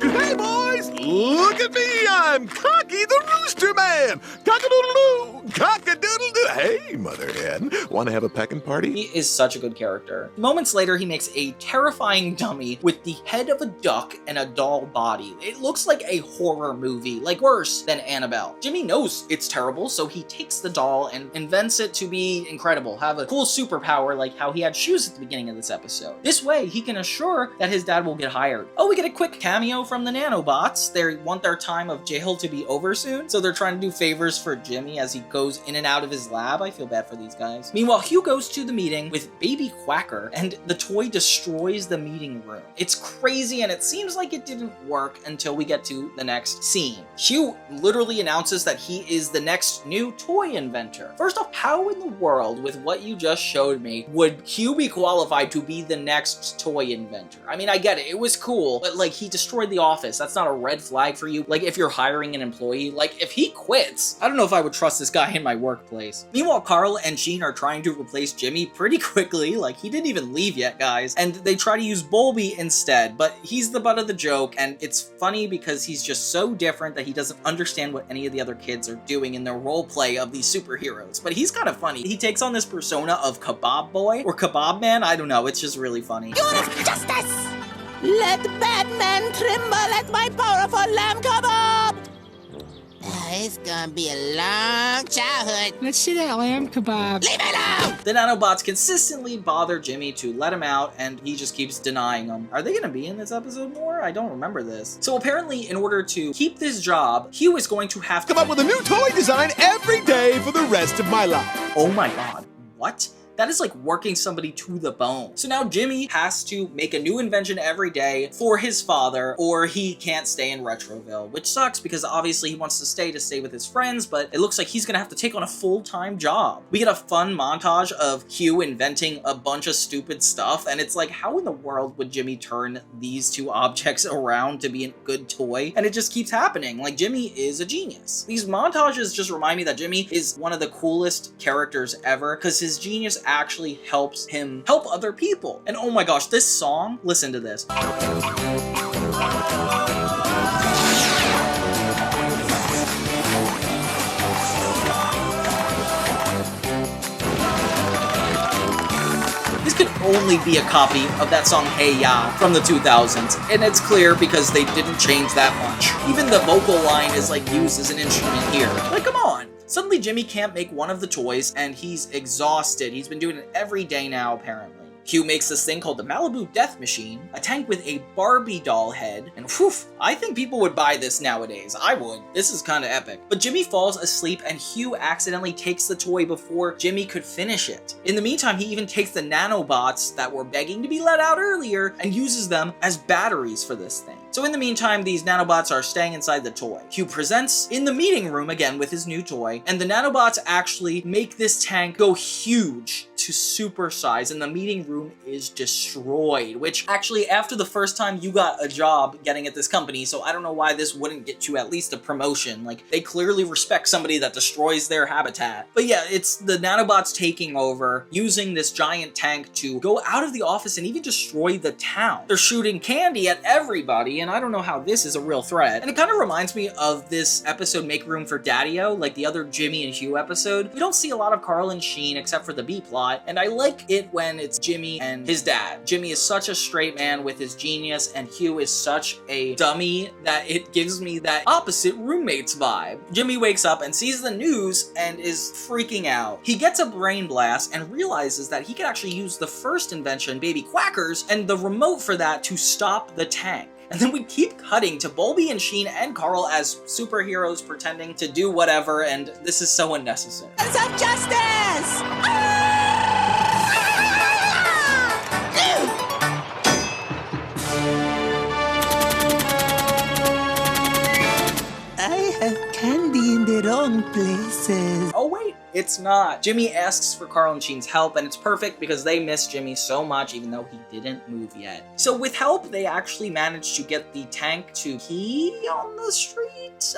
Hey, boys! Look at me! I'm Cocky the Rooster Man! Cock-a-doodle-doo! Cock-a-doodle-doo! Hey, mother hen. Want to have a peckin' party? He is such a good character. Moments later, he makes a terrifying dummy with the head of a duck and a doll body. It looks like a horror movie, like worse than Annabelle. Jimmy knows it's terrible, so he takes the doll and invents it to be incredible, have a cool superpower like how he had shoes at the beginning of this episode. This way, he can assure that his dad will get hired. Oh, we get a quick cameo from the Nanobots. They want their time of jail to be over soon, so they're trying to do favors for Jimmy as he goes in and out of his lab. I feel bad for these guys. Meanwhile, Hugh goes to the meeting with Baby Quacker, and the toy destroys the meeting room. It's crazy, and it seems like it didn't work until we get to the next scene. Hugh literally announces that he is the next new toy inventor. First off, how in the world, with what you just showed me, would Hugh be qualified to be the next toy inventor? I mean, I get it. It was cool, but like, he destroyed the office. That's not a red flag for you. Like, if you're hiring an employee, like, if he quits, I don't know if I would trust this guy in my workplace. Meanwhile, Carl and Sheen are trying to replace Jimmy pretty quickly. Like, he didn't even leave yet, guys. And they try to use Bolby instead, but he's the butt of the joke, and it's funny because he's just so different that he doesn't understand what any of the other kids are doing in their role play of these superheroes. But he's kind of funny. He takes on this persona of Kebab Boy or Kebab Man. I don't know. It's just really funny. Justice! Let Batman tremble at my powerful lamb kebab! It's gonna be a long childhood. Let's see that lamb kebab. Leave me alone! The Nanobots consistently bother Jimmy to let him out, and he just keeps denying them. Are they gonna be in this episode more? I don't remember this. So apparently, in order to keep this job, Hugh is going to have to Come up with a new toy design every day for the rest of my life. Oh my god, what? That is like working somebody to the bone. So now Jimmy has to make a new invention every day for his father, or he can't stay in Retroville, which sucks because obviously he wants to stay with his friends, but it looks like he's gonna have to take on a full-time job. We get a fun montage of Hugh inventing a bunch of stupid stuff, and it's like, how in the world would Jimmy turn these two objects around to be a good toy? And it just keeps happening. Like, Jimmy is a genius. These montages just remind me that Jimmy is one of the coolest characters ever, because his genius actually helps him help other people. And oh my gosh, this song, listen to this. This could only be a copy of that song Hey Ya from the 2000s, and it's clear because they didn't change that much. Even the vocal line is like used as an instrument here. Like, come on. Suddenly Jimmy can't make one of the toys, and he's exhausted. He's been doing it every day now, apparently. Hugh makes this thing called the Malibu Death Machine, a tank with a Barbie doll head, and whew, I think people would buy this nowadays. I would. This is kind of epic. But Jimmy falls asleep, and Hugh accidentally takes the toy before Jimmy could finish it. In the meantime, he even takes the Nanobots that were begging to be let out earlier and uses them as batteries for this thing. So in the meantime, these Nanobots are staying inside the toy. Hugh presents in the meeting room again with his new toy, and the Nanobots actually make this tank go huge to supersize, and the meeting room is destroyed, which actually, after the first time, you got a job getting at this company, so I don't know why this wouldn't get you at least a promotion. Like, they clearly respect somebody that destroys their habitat. But yeah, it's the Nanobots taking over, using this giant tank to go out of the office and even destroy the town. They're shooting candy at everybody, and I don't know how this is a real threat. And it kind of reminds me of this episode Make Room for Daddyo, like the other Jimmy and Hugh episode. We don't see a lot of Carl and Sheen except for the B-plot, and I like it when it's Jimmy and his dad. Jimmy is such a straight man with his genius, and Hugh is such a dummy that it gives me that opposite roommates vibe. Jimmy wakes up and sees the news and is freaking out. He gets a brain blast and realizes that he can actually use the first invention, Baby Quackers, and the remote for that to stop the tank. And then we keep cutting to Bulby and Sheen and Carl as superheroes pretending to do whatever, and this is so unnecessary. Sons of justice! I have candy in the wrong places. Oh wait, it's not. Jimmy asks for Carl and Sheen's help, and it's perfect because they miss Jimmy so much even though he didn't move yet. So with help, they actually managed to get the tank to pee on the street?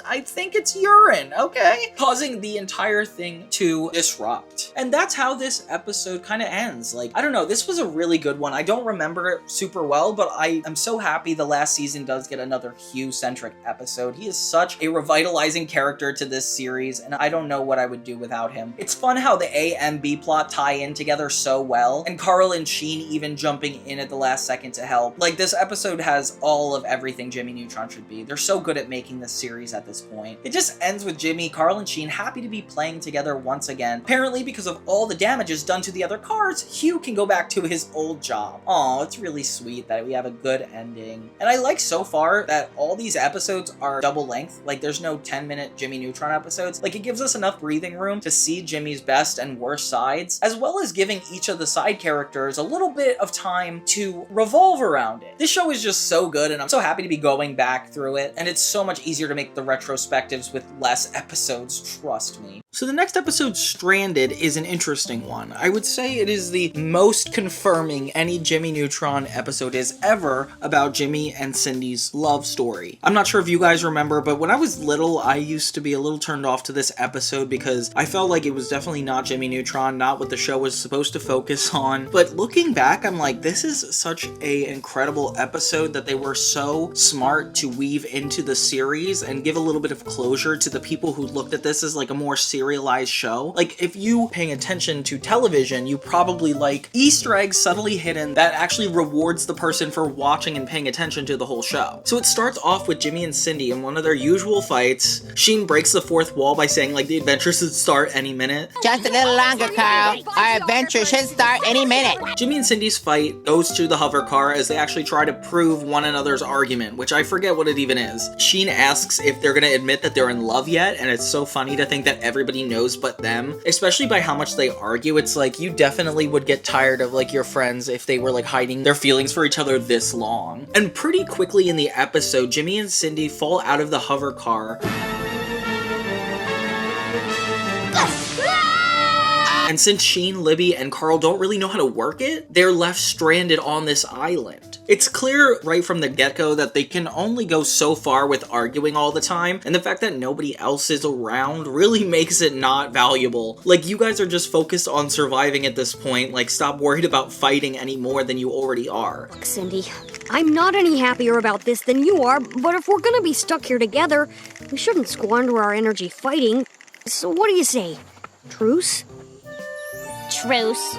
I think it's urine, okay? Causing the entire thing to disrupt. And that's how this episode kind of ends. Like, I don't know, this was a really good one. I don't remember it super well, but I am so happy the last season does get another Hugh-centric episode. He is such a revitalizing character to this series, and I don't know what I would do without him. It's fun how the A and B plot tie in together so well, and Carl and Sheen even jumping in at the last second to help. Like, this episode has all of everything Jimmy Neutron should be. They're so good at making this series at this point. It just ends with Jimmy, Carl, and Sheen happy to be playing together once again. Apparently, because of all the damages done to the other cars, Hugh can go back to his old job. Aw, it's really sweet that we have a good ending. And I like so far that all these episodes are double length. Like, there's no 10-minute Jimmy Neutron episodes. Like, it gives us enough breathing room to see Jimmy's best and worst sides, as well as giving each of the side characters a little bit of time to revolve around it. This show is just so good, and I'm so happy to be going back through it, and it's so much easier to make the retrospectives with less episodes, trust me. So the next episode, Stranded, is an interesting one. I would say it is the most confirming any Jimmy Neutron episode is ever about Jimmy and Cindy's love story. I'm not sure if you guys remember, but when I was little, I used to be a little turned off to this episode because I felt like it was definitely not Jimmy Neutron, not what the show was supposed to focus on. But looking back, I'm like, this is such an incredible episode that they were so smart to weave into the series and give a little bit of closure to the people who looked at this as like a more serious serialized show. Like, if you paying attention to television, you probably like Easter eggs subtly hidden that actually rewards the person for watching and paying attention to the whole show. So it starts off with Jimmy and Cindy in one of their usual fights. Sheen breaks the fourth wall by saying like the adventure should start any minute. Just a little longer, Carl. Our adventure should start any minute. Jimmy and Cindy's fight goes to the hover car as they actually try to prove one another's argument, which I forget what it even is. Sheen asks if they're gonna admit that they're in love yet, and it's so funny to think that everybody knows but them, especially by how much they argue. It's like, you definitely would get tired of like your friends if they were like hiding their feelings for each other this long. And pretty quickly in the episode, Jimmy and Cindy fall out of the hover car. And since Sheen, Libby, and Carl don't really know how to work it, they're left stranded on this island. It's clear right from the get-go that they can only go so far with arguing all the time, and the fact that nobody else is around really makes it not valuable. Like, you guys are just focused on surviving at this point. Like, stop worried about fighting any more than you already are. Look, Cindy, I'm not any happier about this than you are, but if we're gonna be stuck here together, we shouldn't squander our energy fighting. So what do you say? Truce? Truce.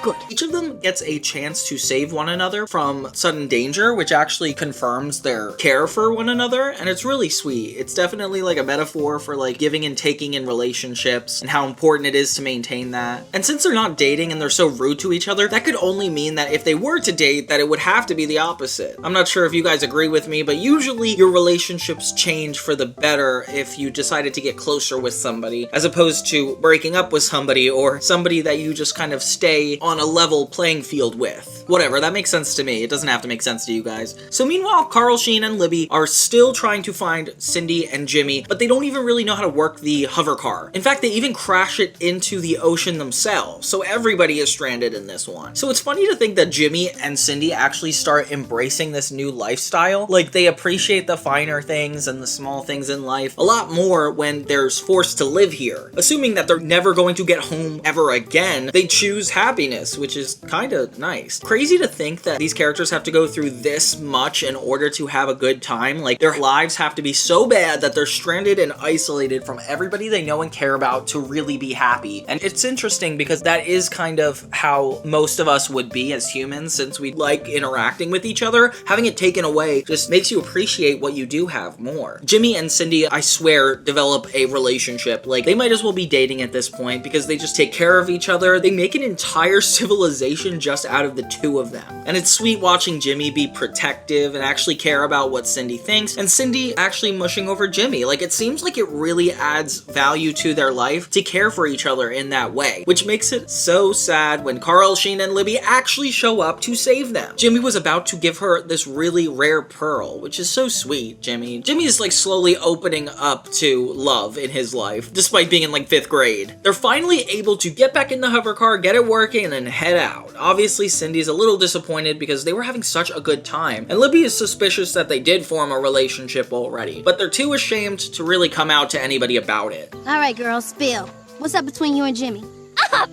Good. Each of them gets a chance to save one another from sudden danger, which actually confirms their care for one another, and it's really sweet. It's definitely like a metaphor for like giving and taking in relationships and how important it is to maintain that. And since they're not dating and they're so rude to each other, that could only mean that if they were to date, that it would have to be the opposite. I'm not sure if you guys agree with me, but usually your relationships change for the better if you decided to get closer with somebody, as opposed to breaking up with somebody or somebody that you just kind of stay on a level playing field with. Whatever, that makes sense to me. It doesn't have to make sense to you guys. So meanwhile, Carl, Sheen, and Libby are still trying to find Cindy and Jimmy, but they don't even really know how to work the hover car. In fact, they even crash it into the ocean themselves, so everybody is stranded in this one. So it's funny to think that Jimmy and Cindy actually start embracing this new lifestyle. Like, they appreciate the finer things and the small things in life a lot more when they're forced to live here. Assuming that they're never going to get home ever again, they choose happiness, which is kind of nice. Crazy to think that these characters have to go through this much in order to have a good time. Like, their lives have to be so bad that they're stranded and isolated from everybody they know and care about to really be happy. And it's interesting because that is kind of how most of us would be as humans, since we like interacting with each other. Having it taken away just makes you appreciate what you do have more. Jimmy and Cindy, I swear, develop a relationship. Like, they might as well be dating at this point because they just take care of each other. They make an entire civilization just out of the two of them. And it's sweet watching Jimmy be protective and actually care about what Cindy thinks, and Cindy actually mushing over Jimmy. Like, it seems like it really adds value to their life to care for each other in that way, which makes it so sad when Carl, Sheen, and Libby actually show up to save them. Jimmy was about to give her this really rare pearl, which is so sweet, Jimmy. Jimmy is like slowly opening up to love in his life, despite being in like 5th grade. They're finally able to get back in the hover car, get it working, and then head out. Obviously, Cindy's a little disappointed because they were having such a good time, and Libby is suspicious that they did form a relationship already, but they're too ashamed to really come out to anybody about it. All right, girls, spill. What's up between you and Jimmy? Up!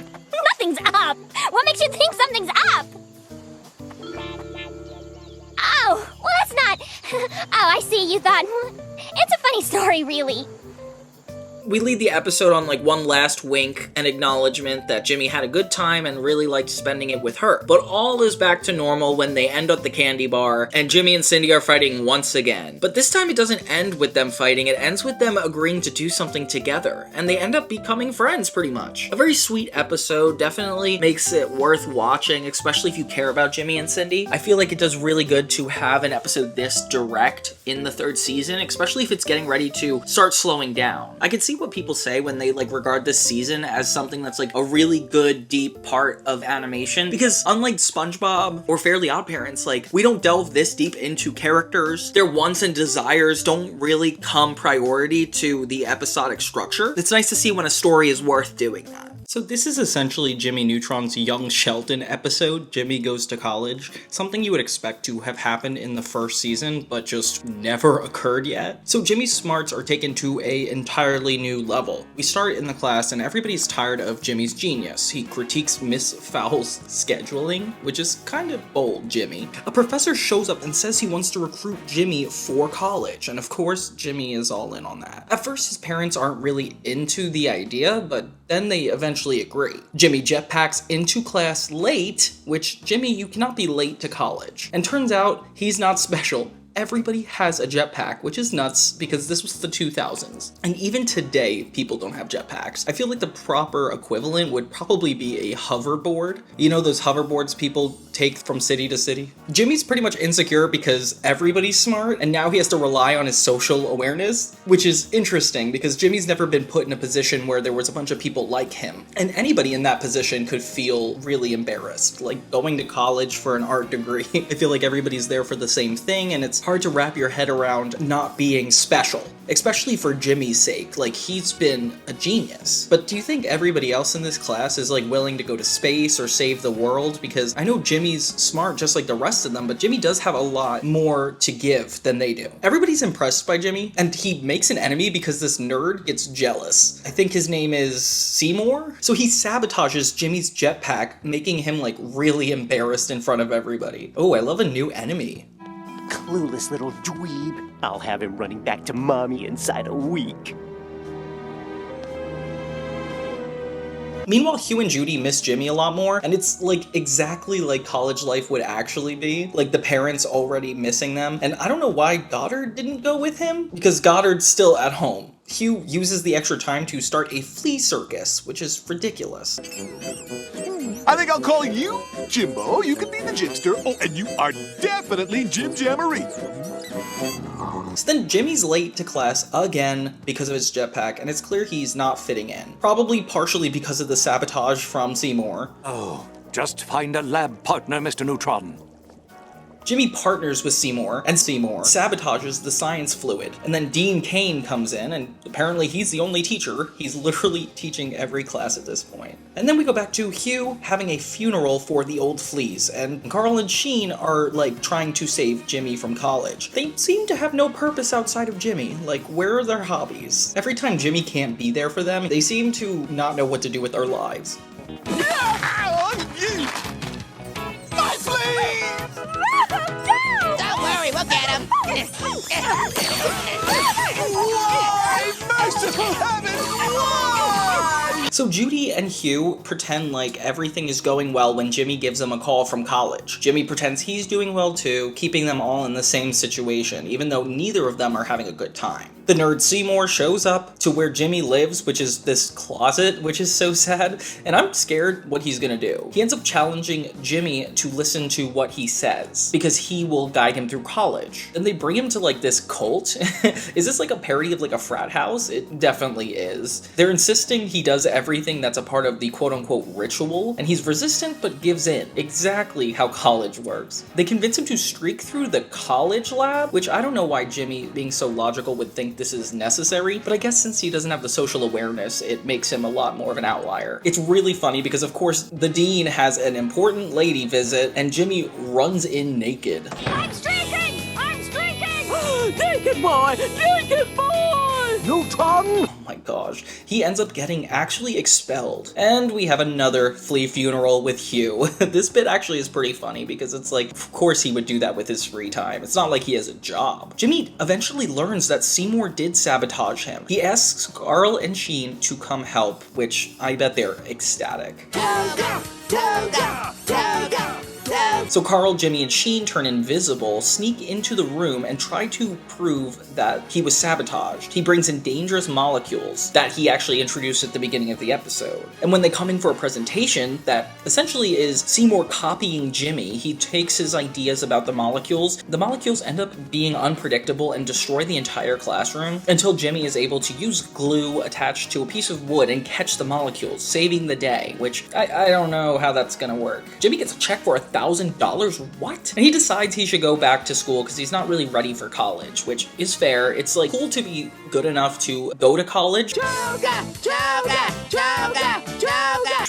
Nothing's up! What makes you think something's up? Oh, well, that's not... Oh, I see, you thought... It's a funny story, really. We lead the episode on like one last wink and acknowledgement that Jimmy had a good time and really liked spending it with her. But all is back to normal when they end at the candy bar and Jimmy and Cindy are fighting once again. But this time it doesn't end with them fighting, it ends with them agreeing to do something together, and they end up becoming friends pretty much. A very sweet episode, definitely makes it worth watching, especially if you care about Jimmy and Cindy. I feel like it does really good to have an episode this direct in the 3rd season, especially if it's getting ready to start slowing down. I can see what people say when they like regard this season as something that's like a really good deep part of animation, because unlike SpongeBob or Fairly OddParents, like, we don't delve this deep into characters. Their wants and desires don't really come priority to the episodic structure. It's nice to see when a story is worth doing that. So this is essentially Jimmy Neutron's Young Sheldon episode, Jimmy Goes to College. Something you would expect to have happened in the first season, but just never occurred yet. So Jimmy's smarts are taken to an entirely new level. We start in the class and everybody's tired of Jimmy's genius. He critiques Miss Fowl's scheduling, which is kind of bold, Jimmy. A professor shows up and says he wants to recruit Jimmy for college, and of course, Jimmy is all in on that. At first, his parents aren't really into the idea, but then they eventually agree. Jimmy jetpacks into class late, which, Jimmy, you cannot be late to college. And turns out, he's not special. Everybody has a jetpack, which is nuts because this was the 2000s. And even today, people don't have jetpacks. I feel like the proper equivalent would probably be a hoverboard. You know those hoverboards people take from city to city? Jimmy's pretty much insecure because everybody's smart, and now he has to rely on his social awareness, which is interesting because Jimmy's never been put in a position where there was a bunch of people like him. And anybody in that position could feel really embarrassed, like going to college for an art degree. I feel like everybody's there for the same thing, and it's hard to wrap your head around not being special, especially for Jimmy's sake. Like, he's been a genius. But do you think everybody else in this class is like willing to go to space or save the world? Because I know Jimmy's smart just like the rest of them, but Jimmy does have a lot more to give than they do. Everybody's impressed by Jimmy, and he makes an enemy because this nerd gets jealous. I think his name is Seymour? So he sabotages Jimmy's jetpack, making him like really embarrassed in front of everybody. Oh, I love a new enemy. Clueless little dweeb. I'll have him running back to mommy inside a week. Meanwhile, Hugh and Judy miss Jimmy a lot more, and it's like exactly like college life would actually be. Like the parents already missing them, and I don't know why Goddard didn't go with him, because Goddard's still at home. Hugh uses the extra time to start a flea circus, which is ridiculous. I think I'll call you Jimbo. You can be the Jimster. Oh, and you are definitely Jim Jamboree. So then Jimmy's late to class again because of his jetpack, and it's clear he's not fitting in. Probably partially because of the sabotage from Seymour. Oh, just find a lab partner, Mr. Neutron. Jimmy partners with Seymour, and Seymour sabotages the science fluid. And then Dean Cain comes in, and apparently he's the only teacher. He's literally teaching every class at this point. And then we go back to Hugh having a funeral for the old fleas, and Carl and Sheen are, like, trying to save Jimmy from college. They seem to have no purpose outside of Jimmy. Like, where are their hobbies? Every time Jimmy can't be there for them, they seem to not know what to do with their lives. My fleas! Don't worry, we'll get him. Why? Merciful heavens, why? So Judy and Hugh pretend like everything is going well when Jimmy gives them a call from college. Jimmy pretends he's doing well too, keeping them all in the same situation, even though neither of them are having a good time. The nerd Seymour shows up to where Jimmy lives, which is this closet, which is so sad, and I'm scared what he's gonna do. He ends up challenging Jimmy to listen to what he says, because he will guide him through college. Then they bring him to like this cult. Is this like a parody of like a frat house? It definitely is. They're insisting he does everything that's a part of the quote-unquote ritual, and he's resistant but gives in. Exactly how college works. They convince him to streak through the college lab, which I don't know why Jimmy, being so logical, would think this is necessary, but I guess since he doesn't have the social awareness, it makes him a lot more of an outlier. It's really funny because, of course, the dean has an important lady visit, and Jimmy runs in naked. I'm streaking! I'm streaking! Naked boy! Naked boy! Neutron! Oh my gosh. He ends up getting actually expelled. And we have another flea funeral with Hugh. This bit actually is pretty funny because it's like, of course he would do that with his free time. It's not like he has a job. Jimmy eventually learns that Seymour did sabotage him. He asks Carl and Sheen to come help, which I bet they're ecstatic. Toga! Toga! Toga! So Carl, Jimmy, and Sheen turn invisible, sneak into the room, and try to prove that he was sabotaged. He brings in dangerous molecules that he actually introduced at the beginning of the episode. And when they come in for a presentation that essentially is Seymour copying Jimmy, he takes his ideas about the molecules. The molecules end up being unpredictable and destroy the entire classroom until Jimmy is able to use glue attached to a piece of wood and catch the molecules, saving the day, which I don't know how that's gonna work. Jimmy gets a check for $1,000 $1,000? What? And he decides he should go back to school because he's not really ready for college, which is fair. It's like cool to be good enough to go to college.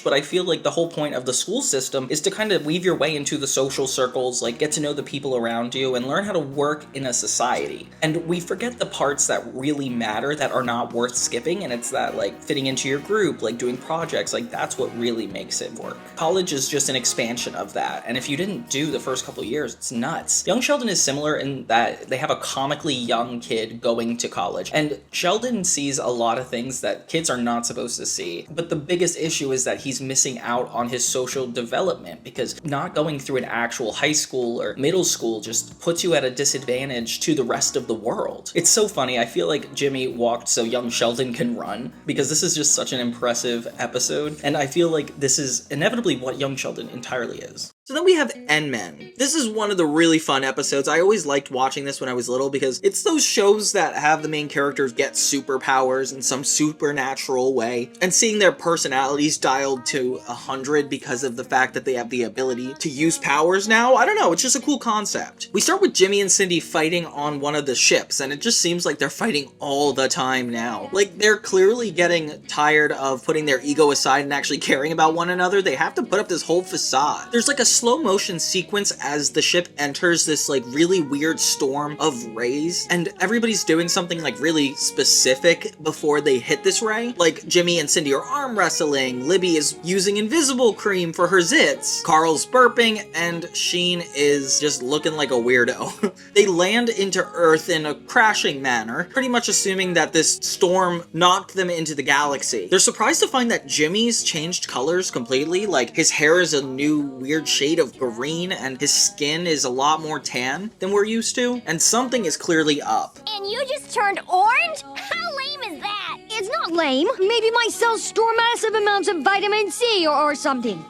But I feel like the whole point of the school system is to kind of weave your way into the social circles, like get to know the people around you and learn how to work in a society. And we forget the parts that really matter that are not worth skipping, and it's that like fitting into your group, like doing projects, like that's what really makes it work. College is just an expansion of that, and if you didn't do the first couple years, it's nuts. Young Sheldon is similar in that they have a comically young kid going to college, and Sheldon sees a lot of things that kids are not supposed to see, but the biggest issue is that he's missing out on his social development because not going through an actual high school or middle school just puts you at a disadvantage to the rest of the world. It's so funny. I feel like Jimmy walked so young Sheldon can run because this is just such an impressive episode, and I feel like this is inevitably what young Sheldon entirely is. So then we have N-Men. This is one of the really fun episodes. I always liked watching this when I was little because it's those shows that have the main characters get superpowers in some supernatural way, and seeing their personalities dialed to 100 because of the fact that they have the ability to use powers now. I don't know, it's just a cool concept. We start with Jimmy and Cindy fighting on one of the ships, and it just seems like they're fighting all the time now. Like, they're clearly getting tired of putting their ego aside and actually caring about one another. They have to put up this whole facade. There's like a slow motion sequence as the ship enters this like really weird storm of rays, and everybody's doing something like really specific before they hit this ray. Like Jimmy and Cindy are arm wrestling, Libby is using invisible cream for her zits, Carl's burping, and Sheen is just looking like a weirdo. They land into Earth in a crashing manner, pretty much assuming that this storm knocked them into the galaxy. They're surprised to find that Jimmy's changed colors completely, like his hair is a new weird shade of green and his skin is a lot more tan than we're used to, and something is clearly up. And you just turned orange? How lame is that? It's not lame. Maybe my cells store massive amounts of vitamin C or something.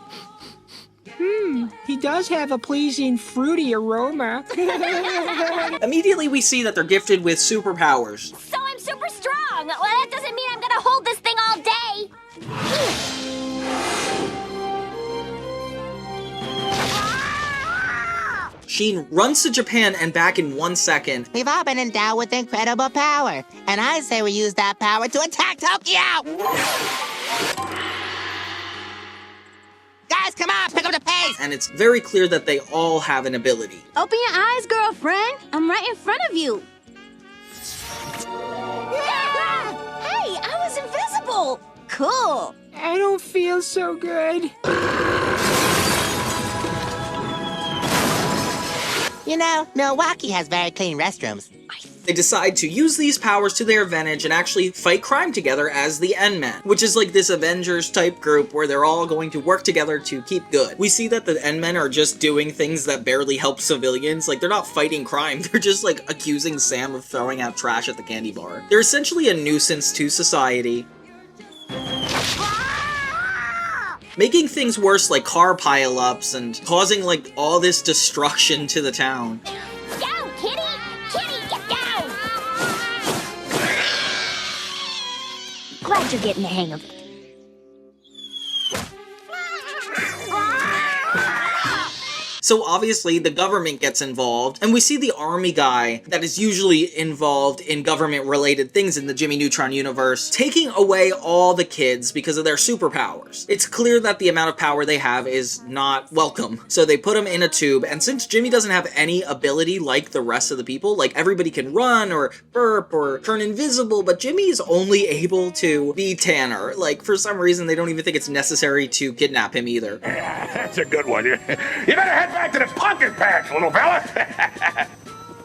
He does have a pleasing fruity aroma. Immediately we see that they're gifted with superpowers. So I'm super strong. Well, that doesn't mean I'm gonna hold this thing all day. Sheen runs to Japan and back in 1 second. We've all been endowed with incredible power, and I say we use that power to attack Tokyo! Guys, come on, pick up the pace! And it's very clear that they all have an ability. Open your eyes, girlfriend. I'm right in front of you. Hey, I was invisible! Cool. I don't feel so good. You know, Milwaukee has very clean restrooms. They decide to use these powers to their advantage and actually fight crime together as the N-Men, which is like this Avengers type group where they're all going to work together to keep good. We see that the N-Men are just doing things that barely help civilians. Like, they're not fighting crime, they're just like accusing Sam of throwing out trash at the candy bar. They're essentially a nuisance to society, making things worse like car pileups and causing like all this destruction to the town. Go, Kitty! Kitty, get down! Glad you're getting the hang of it. So obviously the government gets involved, and we see the army guy that is usually involved in government-related things in the Jimmy Neutron universe taking away all the kids because of their superpowers. It's clear that the amount of power they have is not welcome, so they put him in a tube, and since Jimmy doesn't have any ability like the rest of the people, like everybody can run or burp or turn invisible, but Jimmy is only able to be Tanner. Like, for some reason, they don't even think it's necessary to kidnap him either. That's a good one. You better head back to the pumpkin patch, little fella.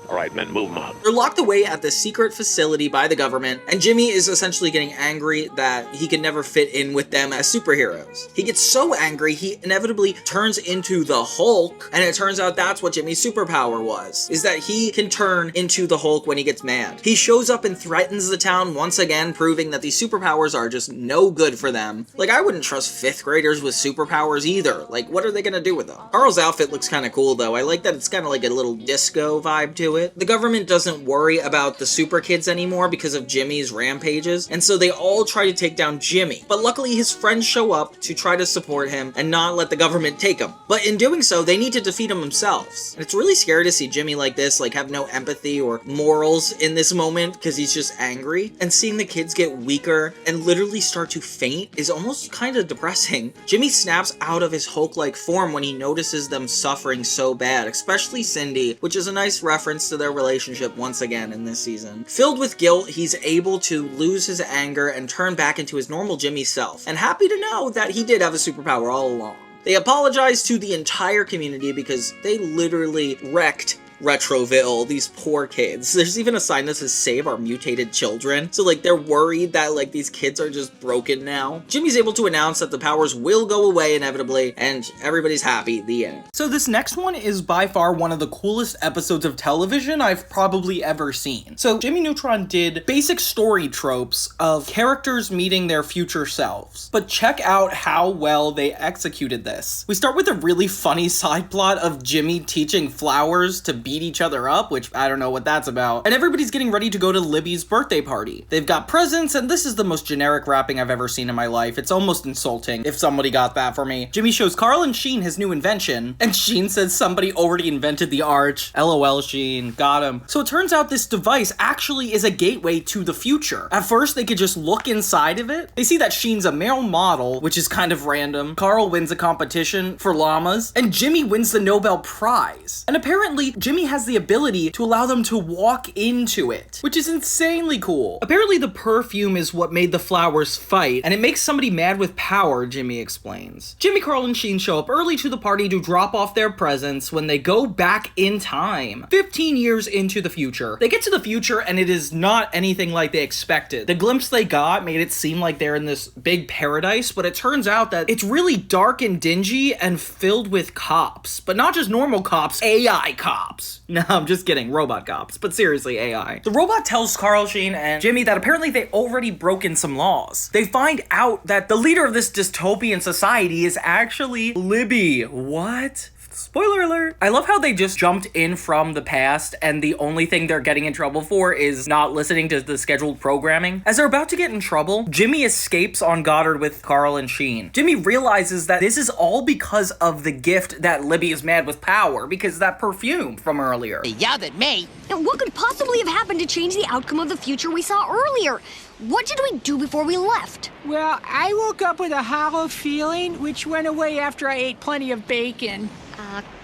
All right, men, move them out. They're locked away at this secret facility by the government, and Jimmy is essentially getting angry that he can never fit in with them as superheroes. He gets so angry, he inevitably turns into the Hulk, and it turns out that's what Jimmy's superpower was, is that he can turn into the Hulk when he gets mad. He shows up and threatens the town once again, proving that these superpowers are just no good for them. Like, I wouldn't trust 5th graders with superpowers either. Like, what are they gonna do with them? Carl's outfit looks kind of cool, though. I like that it's kind of like a little disco vibe to it. it. The government doesn't worry about the super kids anymore because of Jimmy's rampages, and so they all try to take down Jimmy. But luckily his friends show up to try to support him and not let the government take him. But in doing so, they need to defeat him themselves. And it's really scary to see Jimmy like this, like have no empathy or morals in this moment because he's just angry. And seeing the kids get weaker and literally start to faint is almost kind of depressing. Jimmy snaps out of his Hulk-like form when he notices them suffering so bad, especially Cindy, which is a nice reference to their relationship once again in this season. Filled with guilt, he's able to lose his anger and turn back into his normal Jimmy self, and happy to know that he did have a superpower all along. They apologize to the entire community because they literally wrecked Retroville, these poor kids. There's even a sign that says save our mutated children. So like they're worried that like these kids are just broken now. Jimmy's able to announce that the powers will go away inevitably and everybody's happy. The end. So this next one is by far one of the coolest episodes of television I've probably ever seen. So Jimmy Neutron did basic story tropes of characters meeting their future selves. But check out how well they executed this. We start with a really funny side plot of Jimmy teaching flowers to beat each other up, which I don't know what that's about. And everybody's getting ready to go to Libby's birthday party. They've got presents, and this is the most generic wrapping I've ever seen in my life. It's almost insulting if somebody got that for me. Jimmy shows Carl and Sheen his new invention, and Sheen says somebody already invented the arch. LOL, Sheen. Got him. So it turns out this device actually is a gateway to the future. At first, they could just look inside of it. They see that Sheen's a male model, which is kind of random. Carl wins a competition for llamas, and Jimmy wins the Nobel Prize. And apparently, Jimmy has the ability to allow them to walk into it, which is insanely cool. Apparently the perfume is what made the flowers fight, and it makes somebody mad with power, Jimmy explains. Jimmy, Carl, and Sheen show up early to the party to drop off their presents when they go back in time, 15 years into the future. They get to the future and it is not anything like they expected. The glimpse they got made it seem like they're in this big paradise, but it turns out that it's really dark and dingy and filled with cops, but not just normal cops, AI cops. No, I'm just kidding, robot cops, but seriously, AI. The robot tells Carl, Sheen, and Jimmy that apparently they already broken some laws. They find out that the leader of this dystopian society is actually Libby. What? Spoiler alert. I love how they just jumped in from the past and the only thing they're getting in trouble for is not listening to the scheduled programming. As they're about to get in trouble, Jimmy escapes on Goddard with Carl and Sheen. Jimmy realizes that this is all because of the gift that Libby is mad with power, because that perfume from earlier. He yelled at me. And what could possibly have happened to change the outcome of the future we saw earlier? What did we do before we left? Well, I woke up with a hollow feeling, which went away after I ate plenty of bacon.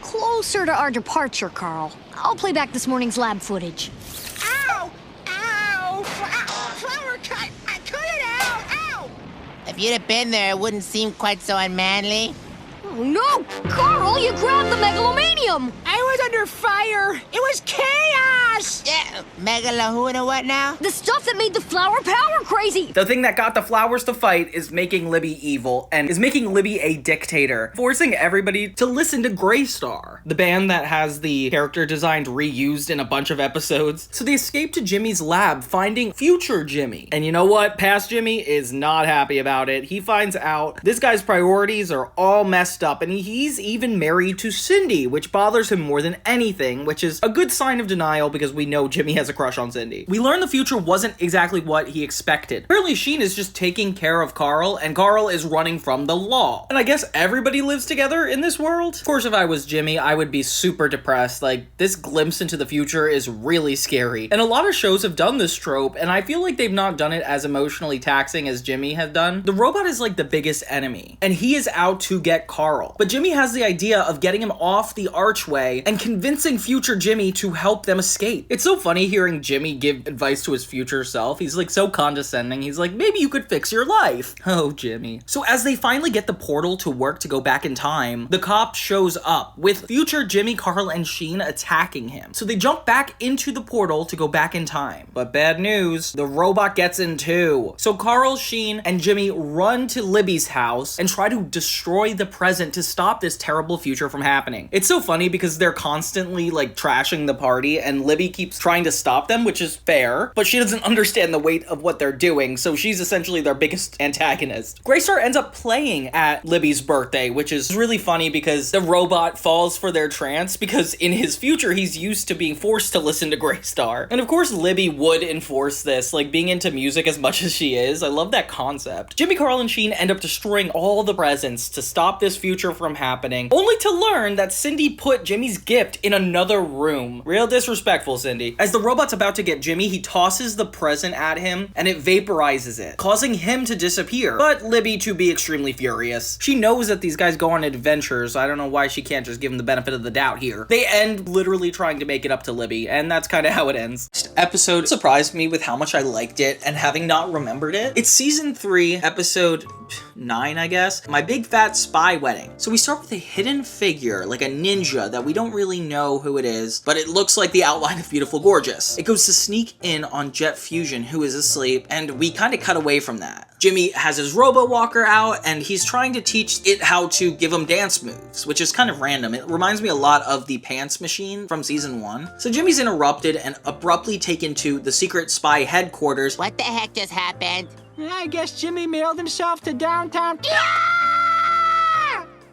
Closer to our departure, Carl. I'll play back this morning's lab footage. Ow! Ow! Flower cut! I cut it out! Ow! If you'd have been there, it wouldn't seem quite so unmanly. Oh, no! Carl, you grabbed the megalomanium! I was under fire! It was chaos! Yeah, megalahuna what now? The stuff that made the flower power crazy! The thing that got the flowers to fight is making Libby evil, and is making Libby a dictator, forcing everybody to listen to Greystar, the band that has the character designs reused in a bunch of episodes. So they escape to Jimmy's lab, finding future Jimmy. And you know what? Past Jimmy is not happy about it. He finds out this guy's priorities are all messed up, and he's even married to Cindy, which bothers him more than anything, which is a good sign of denial because we know Jimmy has a crush on Cindy. We learn the future wasn't exactly what he expected. Apparently Sheen is just taking care of Carl, and Carl is running from the law. And I guess everybody lives together in this world? Of course, if I was Jimmy, I would be super depressed. Like, this glimpse into the future is really scary. And a lot of shows have done this trope, and I feel like they've not done it as emotionally taxing as Jimmy has done. The robot is like the biggest enemy, and he is out to get Carl. But Jimmy has the idea of getting him off the archway and convincing future Jimmy to help them escape. It's so funny hearing Jimmy give advice to his future self. He's like so condescending. He's like, maybe you could fix your life. Oh, Jimmy. So as they finally get the portal to work to go back in time, the cop shows up with future Jimmy, Carl, and Sheen attacking him. So they jump back into the portal to go back in time. But bad news, the robot gets in too. So Carl, Sheen, and Jimmy run to Libby's house and try to destroy the present to stop this terrible future from happening. It's so funny because they're constantly like trashing the party and Libby keeps trying to stop them, which is fair, but she doesn't understand the weight of what they're doing, so she's essentially their biggest antagonist. Graystar ends up playing at Libby's birthday, which is really funny because the robot falls for their trance because in his future, he's used to being forced to listen to Graystar. And of course, Libby would enforce this, like being into music as much as she is. I love that concept. Jimmy, Carl, and Sheen end up destroying all the presents to stop this future from happening, only to learn that Cindy put Jimmy's gift in another room. Real disrespectful, Cindy. As the robot's about to get Jimmy, he tosses the present at him and it vaporizes it, causing him to disappear, but Libby to be extremely furious. She knows that these guys go on adventures, so I don't know why she can't just give him the benefit of the doubt here. They end literally trying to make it up to Libby, and that's kind of how it ends. This episode surprised me with how much I liked it, and having not remembered it. It's season 3, episode 9, I guess. My Big Fat Spy Wedding. So we start with a hidden figure, like a ninja, that we don't really know who it is, but it looks like the outline of Beautiful Gorgeous. It goes to sneak in on Jet Fusion, who is asleep, and we kind of cut away from that. Jimmy has his robo-walker out, and he's trying to teach it how to give him dance moves, which is kind of random. It reminds me a lot of the Pants Machine from season 1. So Jimmy's interrupted and abruptly taken to the secret spy headquarters. What the heck just happened? I guess Jimmy mailed himself to downtown.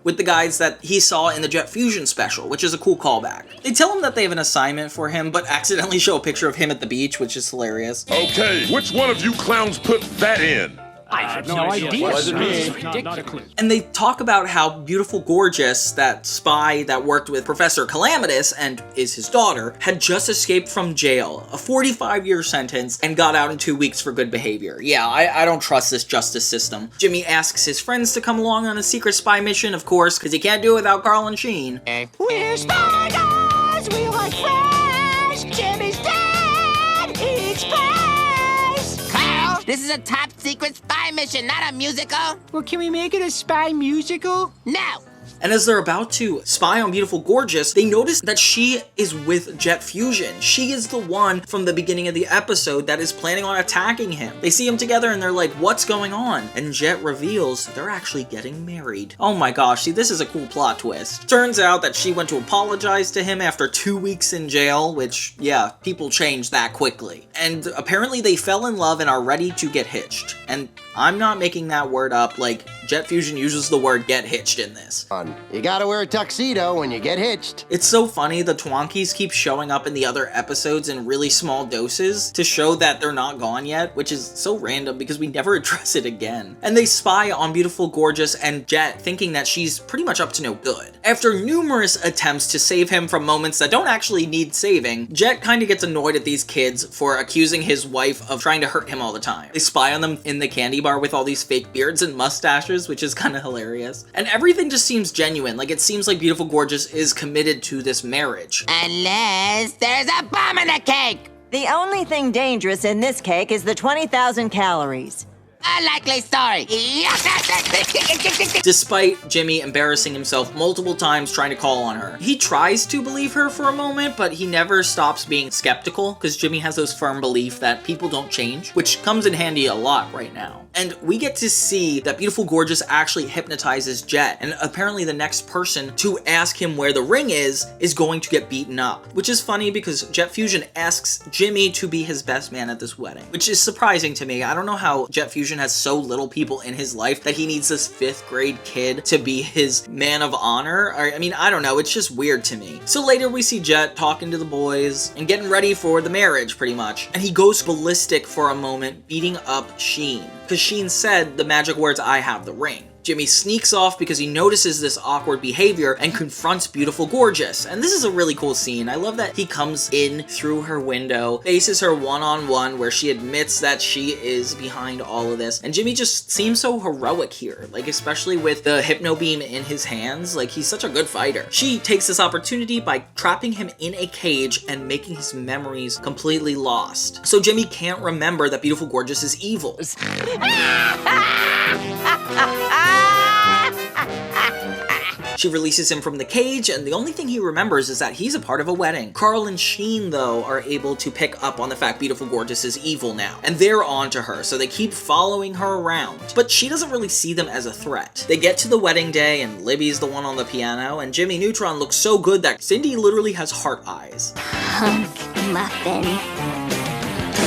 With the guys that he saw in the Jet Fusion special, which is a cool callback. They tell him that they have an assignment for him, but accidentally show a picture of him at the beach, which is hilarious. Okay, which one of you clowns put that in? I have no idea. Wasn't me. Not a clue. And they talk about how Beautiful Gorgeous, that spy that worked with Professor Calamitus and is his daughter, had just escaped from jail, a 45-year sentence, and got out in 2 weeks for good behavior. Yeah, I don't trust this justice system. Jimmy asks his friends to come along on a secret spy mission, of course, because he can't do it without Carl and Sheen. We're spiders, we like fresh. Jimmy's dead, eats fresh. Carl, this is a top secret spy mission, not a musical. Well, can we make it a spy musical? No. And as they're about to spy on Beautiful Gorgeous, they notice that she is with Jet Fusion. She is the one from the beginning of the episode that is planning on attacking him. They see him together and they're like, what's going on? And Jet reveals they're actually getting married. Oh my gosh, see, this is a cool plot twist. Turns out that she went to apologize to him after 2 weeks in jail, which, yeah, people change that quickly. And apparently they fell in love and are ready to get hitched. And I'm not making that word up, like, Jet Fusion uses the word get hitched in this. You gotta wear a tuxedo when you get hitched. It's so funny, the Twonkies keep showing up in the other episodes in really small doses to show that they're not gone yet, which is so random because we never address it again. And they spy on Beautiful Gorgeous and Jet, thinking that she's pretty much up to no good. After numerous attempts to save him from moments that don't actually need saving, Jet kind of gets annoyed at these kids for accusing his wife of trying to hurt him all the time. They spy on them in the candy bar with all these fake beards and mustaches, which is kind of hilarious. And everything just seems genuine. Like, it seems like Beautiful Gorgeous is committed to this marriage. Unless there's a bomb in the cake! The only thing dangerous in this cake is the 20,000 calories. A likely story. Despite Jimmy embarrassing himself multiple times trying to call on her. He tries to believe her for a moment, but he never stops being skeptical because Jimmy has this firm belief that people don't change, which comes in handy a lot right now. And we get to see that Beautiful Gorgeous actually hypnotizes Jet, and apparently the next person to ask him where the ring is going to get beaten up, which is funny because Jet Fusion asks Jimmy to be his best man at this wedding, which is surprising to me. I don't know how Jet Fusion has so little people in his life that he needs this 5th grade kid to be his man of honor. I mean, I don't know, it's just weird to me. So later we see Jet talking to the boys and getting ready for the marriage, pretty much. And he goes ballistic for a moment, beating up Sheen, because Sheen said the magic words, "I have the ring." Jimmy sneaks off because he notices this awkward behavior and confronts Beautiful Gorgeous. And this is a really cool scene. I love that he comes in through her window, faces her one-on-one where she admits that she is behind all of this. And Jimmy just seems so heroic here, like especially with the Hypno beam in his hands. Like, he's such a good fighter. She takes this opportunity by trapping him in a cage and making his memories completely lost. So Jimmy can't remember that Beautiful Gorgeous is evil. She releases him from the cage, and the only thing he remembers is that he's a part of a wedding. Carl and Sheen, though, are able to pick up on the fact Beautiful Gorgeous is evil now, and they're onto her, so they keep following her around. But she doesn't really see them as a threat. They get to the wedding day, and Libby's the one on the piano, and Jimmy Neutron looks so good that Cindy literally has heart eyes. Hunk muffin.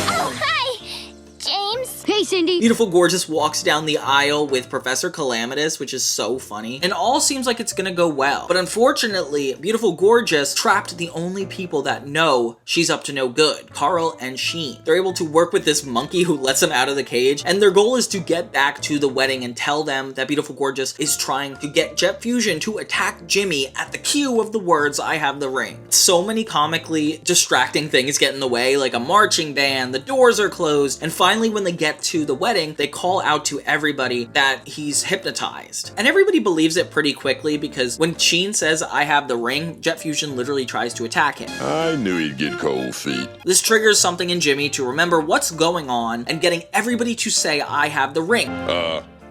Oh, hi, James. Hey, Cindy. Beautiful Gorgeous walks down the aisle with Professor Calamitus, which is so funny, and all seems like it's gonna go well. But unfortunately, Beautiful Gorgeous trapped the only people that know she's up to no good, Carl and Sheen. They're able to work with this monkey who lets them out of the cage, and their goal is to get back to the wedding and tell them that Beautiful Gorgeous is trying to get Jet Fusion to attack Jimmy at the cue of the words, "I have the ring." So many comically distracting things get in the way, like a marching band, the doors are closed, and finally when they get to the wedding, they call out to everybody that he's hypnotized. And everybody believes it pretty quickly because when Sheen says, "I have the ring," Jet Fusion literally tries to attack him. I knew he'd get cold feet. This triggers something in Jimmy to remember what's going on and getting everybody to say, "I have the ring."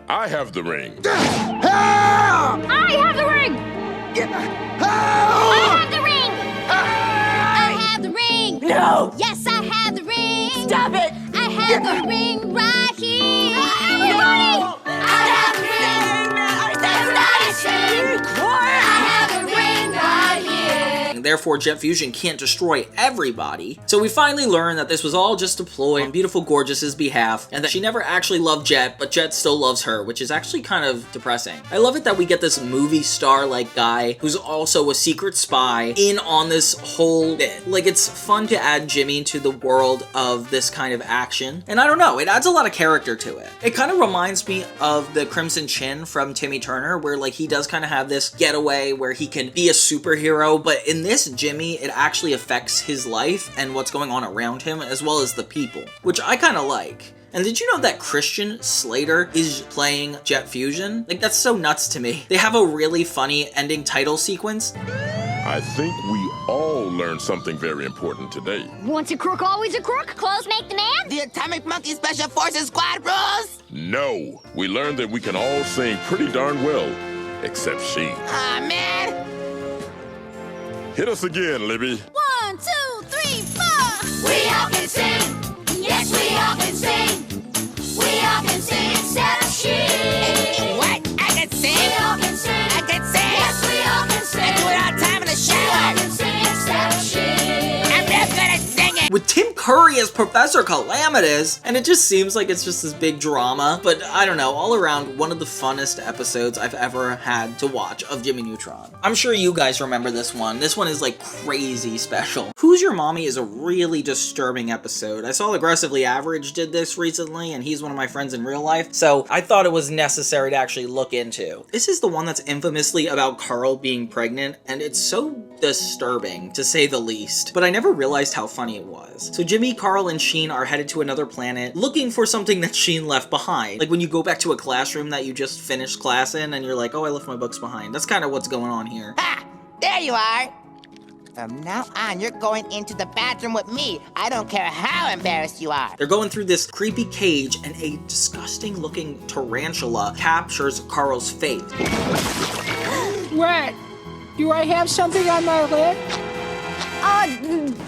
I have the ring. I have the ring! I have the ring! I have the ring! No! Yes, I have the ring! Stop it! I have the ring right here! No! I have the ring! That's not it! I have the ring right here! Therefore, Jet Fusion can't destroy everybody. So we finally learn that this was all just a ploy on Beautiful Gorgeous's behalf, and that she never actually loved Jet, but Jet still loves her, which is actually kind of depressing. I love it that we get this movie star-like guy who's also a secret spy in on this whole bit. Like, it's fun to add Jimmy to the world of this kind of action, and I don't know, it adds a lot of character to it. It kind of reminds me of the Crimson Chin from Timmy Turner, where like he does kind of have this getaway where he can be a superhero, but in this Jimmy, it actually affects his life and what's going on around him, as well as the people, which I kind of like. And did you know that Christian Slater is playing Jet Fusion? Like, that's so nuts to me. They have a really funny ending title sequence. I think we all learned something very important today. Once a crook, always a crook. Clothes make the man? The Atomic Monkey Special Forces Squad rules? No, we learned that we can all sing pretty darn well, except she. Aw, man. Hit us again, Libby. 1, 2, 3, 4. We all can sing. Yes, we all can sing. We all can sing instead of she. What? I can sing? We all can sing. I can sing? Yes, we all can sing. I do it all the time in the shower. We all can sing instead of she. I'm real good at singing. With Tim Curry as Professor Calamitus, and it just seems like it's just this big drama, but I don't know, all around one of the funnest episodes I've ever had to watch of Jimmy Neutron. I'm sure you guys remember this one. This one is like crazy special. Who's Your Mommy is a really disturbing episode. I saw Aggressively Average did this recently, and he's one of my friends in real life, so I thought it was necessary to actually look into. This is the one that's infamously about Carl being pregnant, and it's so disturbing, to say the least, but I never realized how funny it was. So Jimmy, Carl, and Sheen are headed to another planet looking for something that Sheen left behind. Like when you go back to a classroom that you just finished class in and you're like, oh, I left my books behind. That's kind of what's going on here. Ha! There you are. From now on, you're going into the bathroom with me. I don't care how embarrassed you are. They're going through this creepy cage and a disgusting looking tarantula captures Carl's face. What? Do I have something on my lip?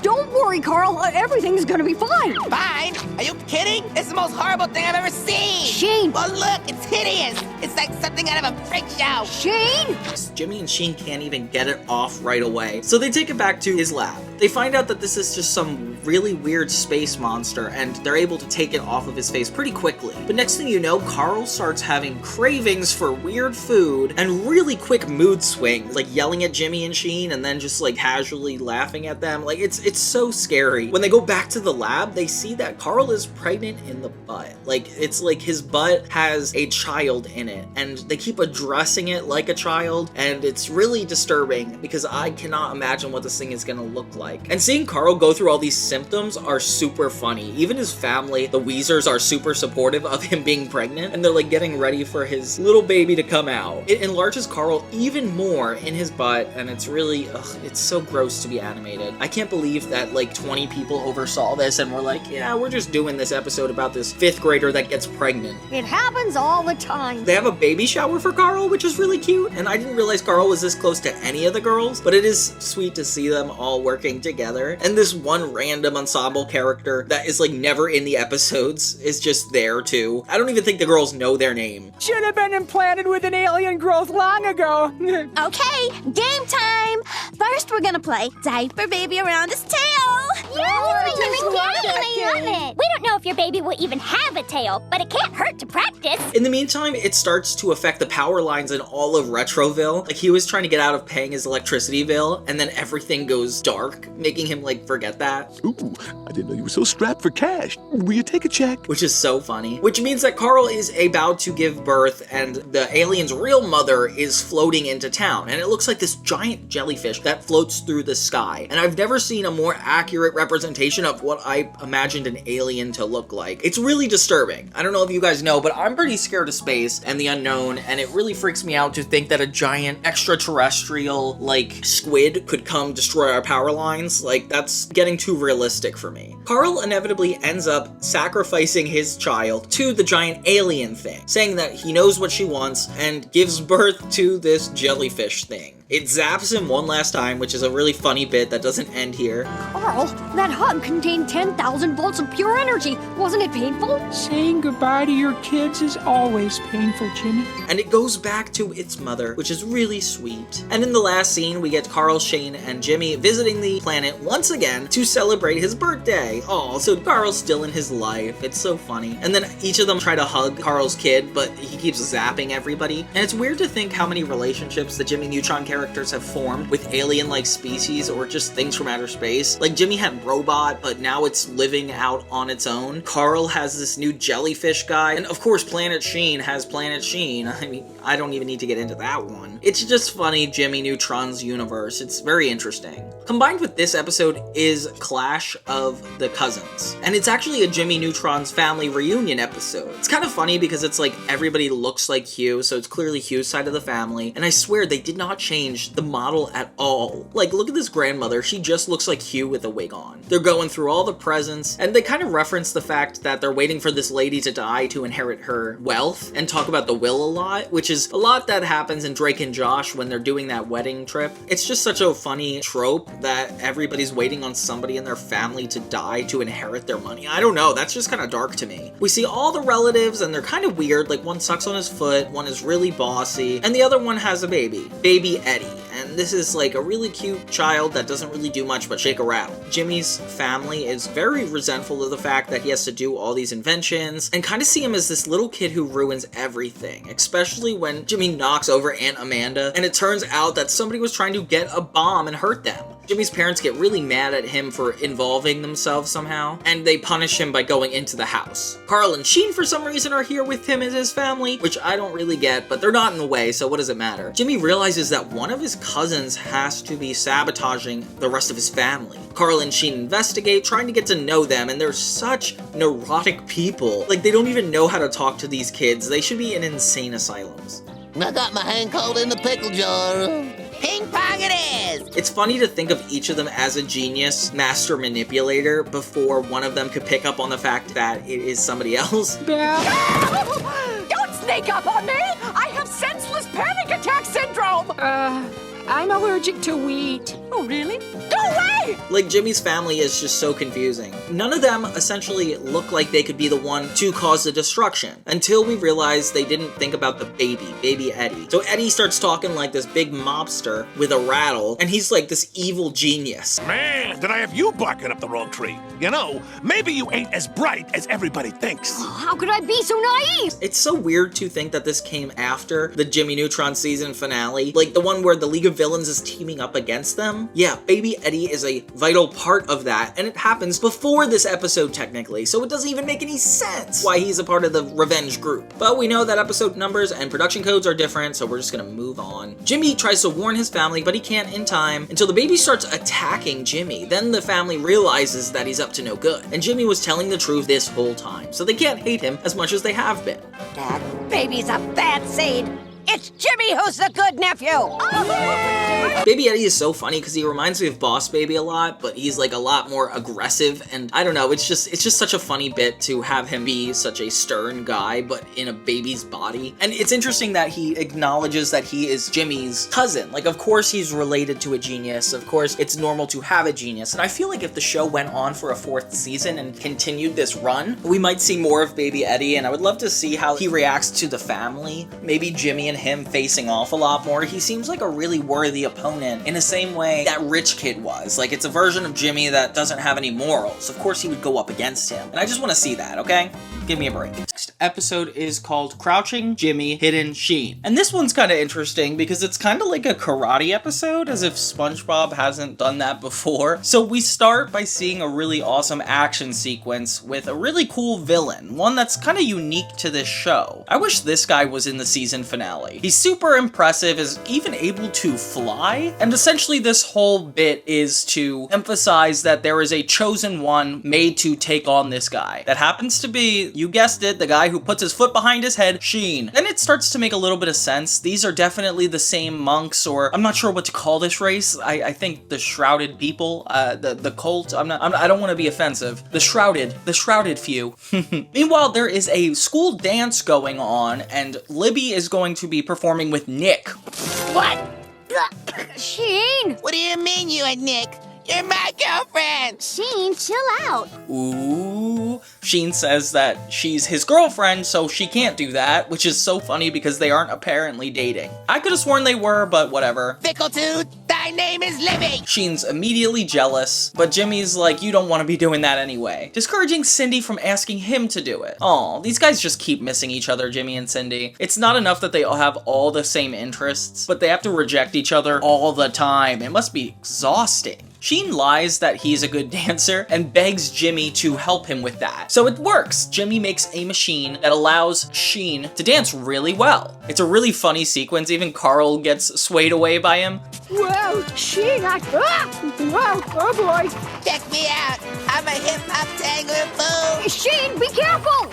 Don't worry, Carl. Everything's gonna be fine. Fine? Are you kidding? It's the most horrible thing I've ever seen. Sheen! Well, look, it's hideous. It's like something out of a freak show. Sheen! Jimmy and Sheen can't even get it off right away, so they take it back to his lab. They find out that this is just some really weird space monster, and they're able to take it off of his face pretty quickly. But next thing you know, Carl starts having cravings for weird food and really quick mood swings, like yelling at Jimmy and Sheen and then just like casually laughing at them. Like it's so scary. When they go back to the lab, they see that Carl is pregnant in the butt. Like it's like his butt has a child in it, and they keep addressing it like a child, and it's really disturbing because I cannot imagine what this thing is gonna look like. And seeing Carl go through all these symptoms are super funny. Even his family, the Weezers, are super supportive of him being pregnant, and they're like getting ready for his little baby to come out. It enlarges Carl even more in his butt, and it's really, it's so gross to be animated. I can't believe that like 20 people oversaw this and were like, yeah, we're just doing this episode about this 5th grader that gets pregnant. It happens all the time. They have a baby shower for Carl, which is really cute, and I didn't realize Carl was this close to any of the girls, but it is sweet to see them all working together. And this one random ensemble character that is like never in the episodes is just there too. I don't even think the girls know their name. Should have been implanted with an alien growth long ago. Okay, game time. First, we're gonna play Diaper Baby Around His Tail. Yeah, it's my favorite game. I love it. We don't know if your baby will even have a tail, but it can't hurt to practice. In the meantime, it starts to affect the power lines in all of Retroville. Like, he was trying to get out of paying his electricity bill, and then everything goes dark, making him, like, forget that. Ooh, I didn't know you were so strapped for cash. Will you take a check? Which is so funny. Which means that Carl is about to give birth, and the alien's real mother is floating into town, and it looks like this giant jellyfish that floats through the sky. And I've never seen a more accurate representation of what I imagined an alien to look like. It's really disturbing. I don't know if you guys know, but I'm pretty scared of space and the unknown, and it really freaks me out to think that a giant extraterrestrial, like, squid could come destroy our power lines. Like, that's getting too realistic for me. Carl inevitably ends up sacrificing his child to the giant alien thing, saying that he knows what she wants and gives birth to this jellyfish thing. It zaps him one last time, which is a really funny bit that doesn't end here. Carl, that hug contained 10,000 volts of pure energy. Wasn't it painful? Saying goodbye to your kids is always painful, Jimmy. And it goes back to its mother, which is really sweet. And in the last scene, we get Carl, Sheen, and Jimmy visiting the planet once again to celebrate his birthday. Oh, so Carl's still in his life. It's so funny. And then each of them try to hug Carl's kid, but he keeps zapping everybody. And it's weird to think how many relationships the Jimmy Neutron characters have formed with alien-like species or just things from outer space. Like, Jimmy had Robot, but now it's living out on its own. Carl has this new jellyfish guy, and of course Planet Sheen has Planet Sheen. I mean, I don't even need to get into that one. It's just funny, Jimmy Neutron's universe. It's very interesting. Combined with this episode is Clash of the Cousins, and it's actually a Jimmy Neutron's family reunion episode. It's kind of funny because it's like everybody looks like Hugh, so it's clearly Hugh's side of the family, and I swear they did not change the model at all. Like, look at this grandmother, she just looks like Hugh with a wig on. They're going through all the presents, and they kind of reference the fact that they're waiting for this lady to die to inherit her wealth, and talk about the will a lot, which is a lot that happens in Drake and Josh when they're doing that wedding trip. It's just such a funny trope that everybody's waiting on somebody in their family to die to inherit their money. I don't know, that's just kind of dark to me. We see all the relatives, and they're kind of weird, like one sucks on his foot, one is really bossy, and the other one has a baby. Baby Eddie. And this is like a really cute child that doesn't really do much but shake a rattle. Jimmy's family is very resentful of the fact that he has to do all these inventions and kind of see him as this little kid who ruins everything, especially when Jimmy knocks over Aunt Amanda and it turns out that somebody was trying to get a bomb and hurt them. Jimmy's parents get really mad at him for involving themselves somehow, and they punish him by going into the house. Carl and Sheen, for some reason, are here with him and his family, which I don't really get, but they're not in the way, so what does it matter? Jimmy realizes that one of his cousins has to be sabotaging the rest of his family. Carl and Sheen investigate, trying to get to know them, and they're such neurotic people. Like, they don't even know how to talk to these kids. They should be in insane asylums. I got my hand caught in the pickle jar. Ping pong it is! It's funny to think of each of them as a genius master manipulator before one of them could pick up on the fact that it is somebody else. Don't sneak up on me! I have senseless panic attack syndrome! I'm allergic to wheat. Oh, really? Go away! Like, Jimmy's family is just so confusing. None of them essentially look like they could be the one to cause the destruction, until we realize they didn't think about the baby Eddie. So Eddie starts talking like this big mobster with a rattle, and he's like this evil genius. Man, did I have you barking up the wrong tree? You know, maybe you ain't as bright as everybody thinks. Oh, how could I be so naive? It's so weird to think that this came after the Jimmy Neutron season finale, like the one where the League of Villains is teaming up against them. them? Yeah, Baby Eddie is a vital part of that, and it happens before this episode technically, so it doesn't even make any sense why he's a part of the revenge group. But we know that episode numbers and production codes are different, so we're just gonna move on. Jimmy tries to warn his family, but he can't in time until the baby starts attacking Jimmy. Then the family realizes that he's up to no good, and Jimmy was telling the truth this whole time, so they can't hate him as much as they have been. Dad, baby's a bad seed. It's Jimmy who's the good nephew. Baby Eddie is so funny because he reminds me of Boss Baby a lot, but he's like a lot more aggressive, and I don't know, it's just such a funny bit to have him be such a stern guy, but in a baby's body. And it's interesting that he acknowledges that he is Jimmy's cousin. Like, of course he's related to a genius, of course it's normal to have a genius, and I feel like if the show went on for a 4th season and continued this run, we might see more of Baby Eddie, and I would love to see how he reacts to the family. Maybe Jimmy and him facing off a lot more. He seems like a really worthy opponent in the same way that Rich Kid was. Like, it's a version of Jimmy that doesn't have any morals. Of course he would go up against him, and I just want to see that, okay? Give me a break. Next episode is called Crouching Jimmy, Hidden Sheen. And this one's kind of interesting because it's kind of like a karate episode, as if SpongeBob hasn't done that before. So we start by seeing a really awesome action sequence with a really cool villain, one that's kind of unique to this show. I wish this guy was in the season finale. He's super impressive, is even able to fly, and essentially this whole bit is to emphasize that there is a chosen one made to take on this guy. That happens to be, you guessed it, the guy who puts his foot behind his head, Sheen. And it starts to make a little bit of sense. These are definitely the same monks, or I'm not sure what to call this race. I think the shrouded people, the cult. I don't want to be offensive. The shrouded few. Meanwhile, there is a school dance going on, and Libby is going to be performing with Nick. What? Sheen! What do you mean, you and Nick? You're my girlfriend! Sheen, chill out. Ooh. Sheen says that she's his girlfriend, so she can't do that, which is so funny because they aren't apparently dating. I could have sworn they were, but whatever. Fickletooth, thy name is Libby! Sheen's immediately jealous, but Jimmy's like, you don't want to be doing that anyway, discouraging Cindy from asking him to do it. Aw, these guys just keep missing each other, Jimmy and Cindy. It's not enough that they all have all the same interests, but they have to reject each other all the time. It must be exhausting. Sheen lies that he's a good dancer and begs Jimmy to help him with that. So it works. Jimmy makes a machine that allows Sheen to dance really well. It's a really funny sequence. Even Carl gets swayed away by him. Whoa, Sheen, whoa, oh boy. Check me out. I'm a hip-hop tangler fool. Sheen, be careful.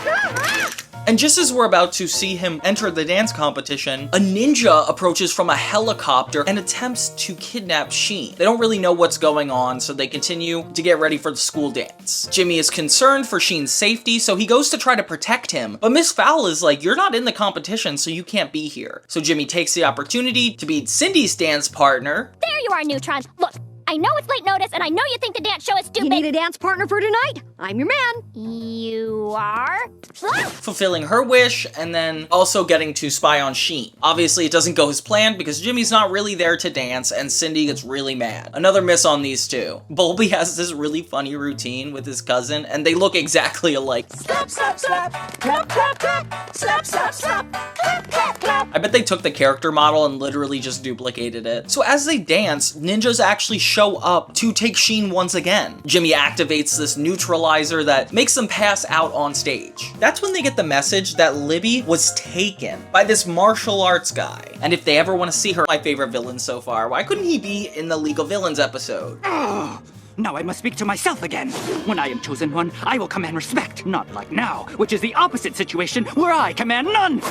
And just as we're about to see him enter the dance competition, a ninja approaches from a helicopter and attempts to kidnap Sheen. They don't really know what's going on, so they continue to get ready for the school dance. Jimmy is concerned for Sheen's safety, so he goes to try to protect him. But Miss Fowl is like, you're not in the competition, so you can't be here. So Jimmy takes the opportunity to be Cindy's dance partner. There you are, Neutrons. Look, I know it's late notice, and I know you think the dance show is stupid. You need a dance partner for tonight? I'm your man. You are? Fulfilling her wish, and then also getting to spy on Sheen. Obviously, it doesn't go as planned because Jimmy's not really there to dance, and Cindy gets really mad. Another miss on these two. Bulby has this really funny routine with his cousin, and they look exactly alike. Slap, slap, slap, clap, clap, clap, slap, slap, slap, clap, clap, clap. I bet they took the character model and literally just duplicated it. So as they dance, ninjas actually show up to take Sheen once again. Jimmy activates this neutralizer that makes them pass out on stage. That's when they get the message that Libby was taken by this martial arts guy. And if they ever want to see her, my favorite villain so far, why couldn't he be in the League of Villains episode? Now I must speak to myself again. When I am chosen one, I will command respect, not like now, which is the opposite situation where I command none.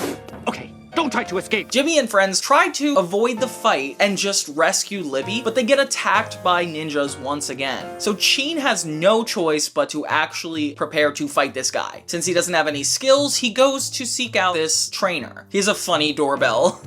Okay. Don't try to escape. Jimmy and friends try to avoid the fight and just rescue Libby, but they get attacked by ninjas once again. So Sheen has no choice but to actually prepare to fight this guy. Since he doesn't have any skills, he goes to seek out this trainer. He has a funny doorbell.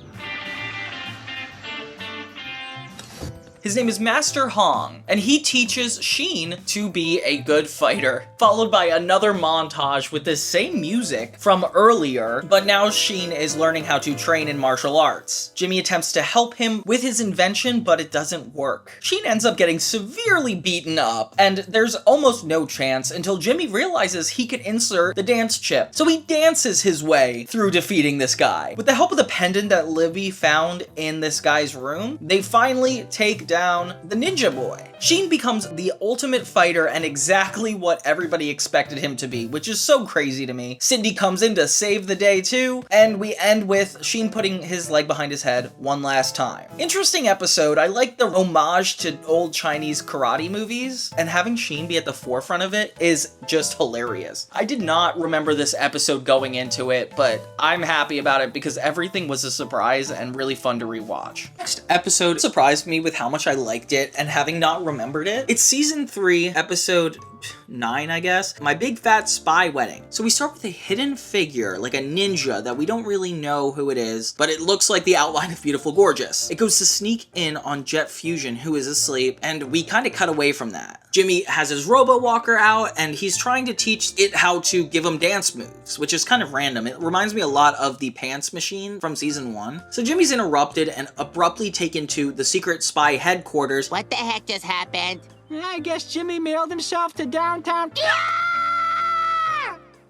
His name is Master Hong, and he teaches Sheen to be a good fighter, followed by another montage with the same music from earlier, but now Sheen is learning how to train in martial arts. Jimmy attempts to help him with his invention, but it doesn't work. Sheen ends up getting severely beaten up, and there's almost no chance until Jimmy realizes he can insert the dance chip. So he dances his way through defeating this guy. With the help of the pendant that Libby found in this guy's room, they finally take down down the ninja boy. Sheen becomes the ultimate fighter and exactly what everybody expected him to be, which is so crazy to me. Cindy comes in to save the day too, and we end with Sheen putting his leg behind his head one last time. Interesting episode. I like the homage to old Chinese karate movies, and having Sheen be at the forefront of it is just hilarious. I did not remember this episode going into it, but I'm happy about it because everything was a surprise and really fun to rewatch. Next episode surprised me with how much I liked it and having not remembered it. It's season 3, episode 9, I guess. My Big Fat Spy Wedding. So we start with a hidden figure, like a ninja that we don't really know who it is, but it looks like the outline of Beautiful Gorgeous. It goes to sneak in on Jet Fusion, who is asleep, and we kind of cut away from that. Jimmy has his Robo Walker out, and he's trying to teach it how to give him dance moves, which is kind of random. It reminds me a lot of the Pants Machine from season 1. So Jimmy's interrupted and abruptly taken to the secret spy headquarters. What the heck just happened? I guess Jimmy mailed himself to downtown.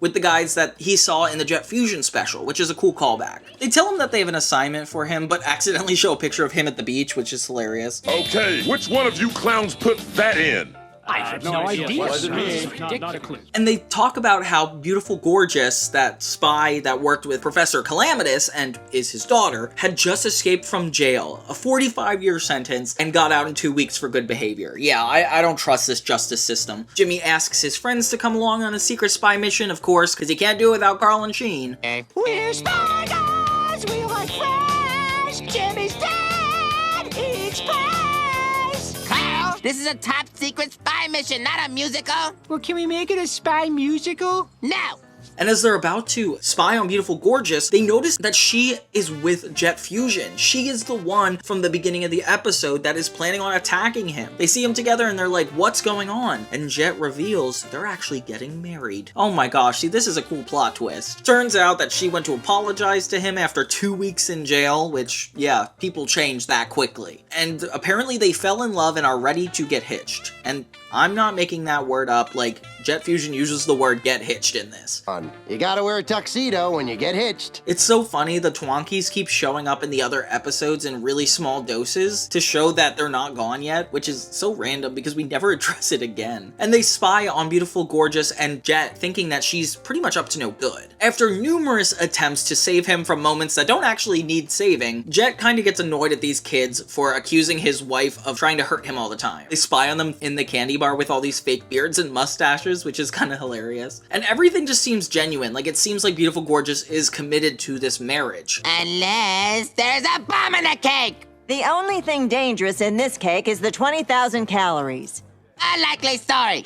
With the guys that he saw in the Jet Fusion special, which is a cool callback. They tell him that they have an assignment for him, but accidentally show a picture of him at the beach, which is hilarious. Okay, which one of you clowns put that in? I have no idea. Wasn't me. Not a clue. And they talk about how Beautiful Gorgeous, that spy that worked with Professor Calamitus and is his daughter, had just escaped from jail, a 45-year sentence, and got out in 2 weeks for good behavior. Yeah, I don't trust this justice system. Jimmy asks his friends to come along on a secret spy mission, of course, because he can't do it without Carl and Sheen. We're spiders, we like fresh. Jimmy's dead, each place. Carl, this is a top secret spy mission, not a musical. Well, can we make it a spy musical? No. And as they're about to spy on Beautiful Gorgeous, they notice that she is with Jet Fusion. She is the one from the beginning of the episode that is planning on attacking him. They see him together and they're like, what's going on? And Jet reveals they're actually getting married. Oh my gosh, see, this is a cool plot twist. Turns out that she went to apologize to him after 2 weeks in jail, which, yeah, people change that quickly. And apparently they fell in love and are ready to get hitched. And I'm not making that word up, like, Jet Fusion uses the word get hitched in this. You gotta wear a tuxedo when you get hitched. It's so funny, the Twonkies keep showing up in the other episodes in really small doses to show that they're not gone yet, which is so random because we never address it again. And they spy on Beautiful Gorgeous and Jet, thinking that she's pretty much up to no good. After numerous attempts to save him from moments that don't actually need saving, Jet kind of gets annoyed at these kids for accusing his wife of trying to hurt him all the time. They spy on them in the candy bar with all these fake beards and mustaches, which is kind of hilarious. And everything just seems genuine, like it seems like Beautiful Gorgeous is committed to this marriage. Unless there's a bomb in the cake! The only thing dangerous in this cake is the 20,000 calories. A likely story.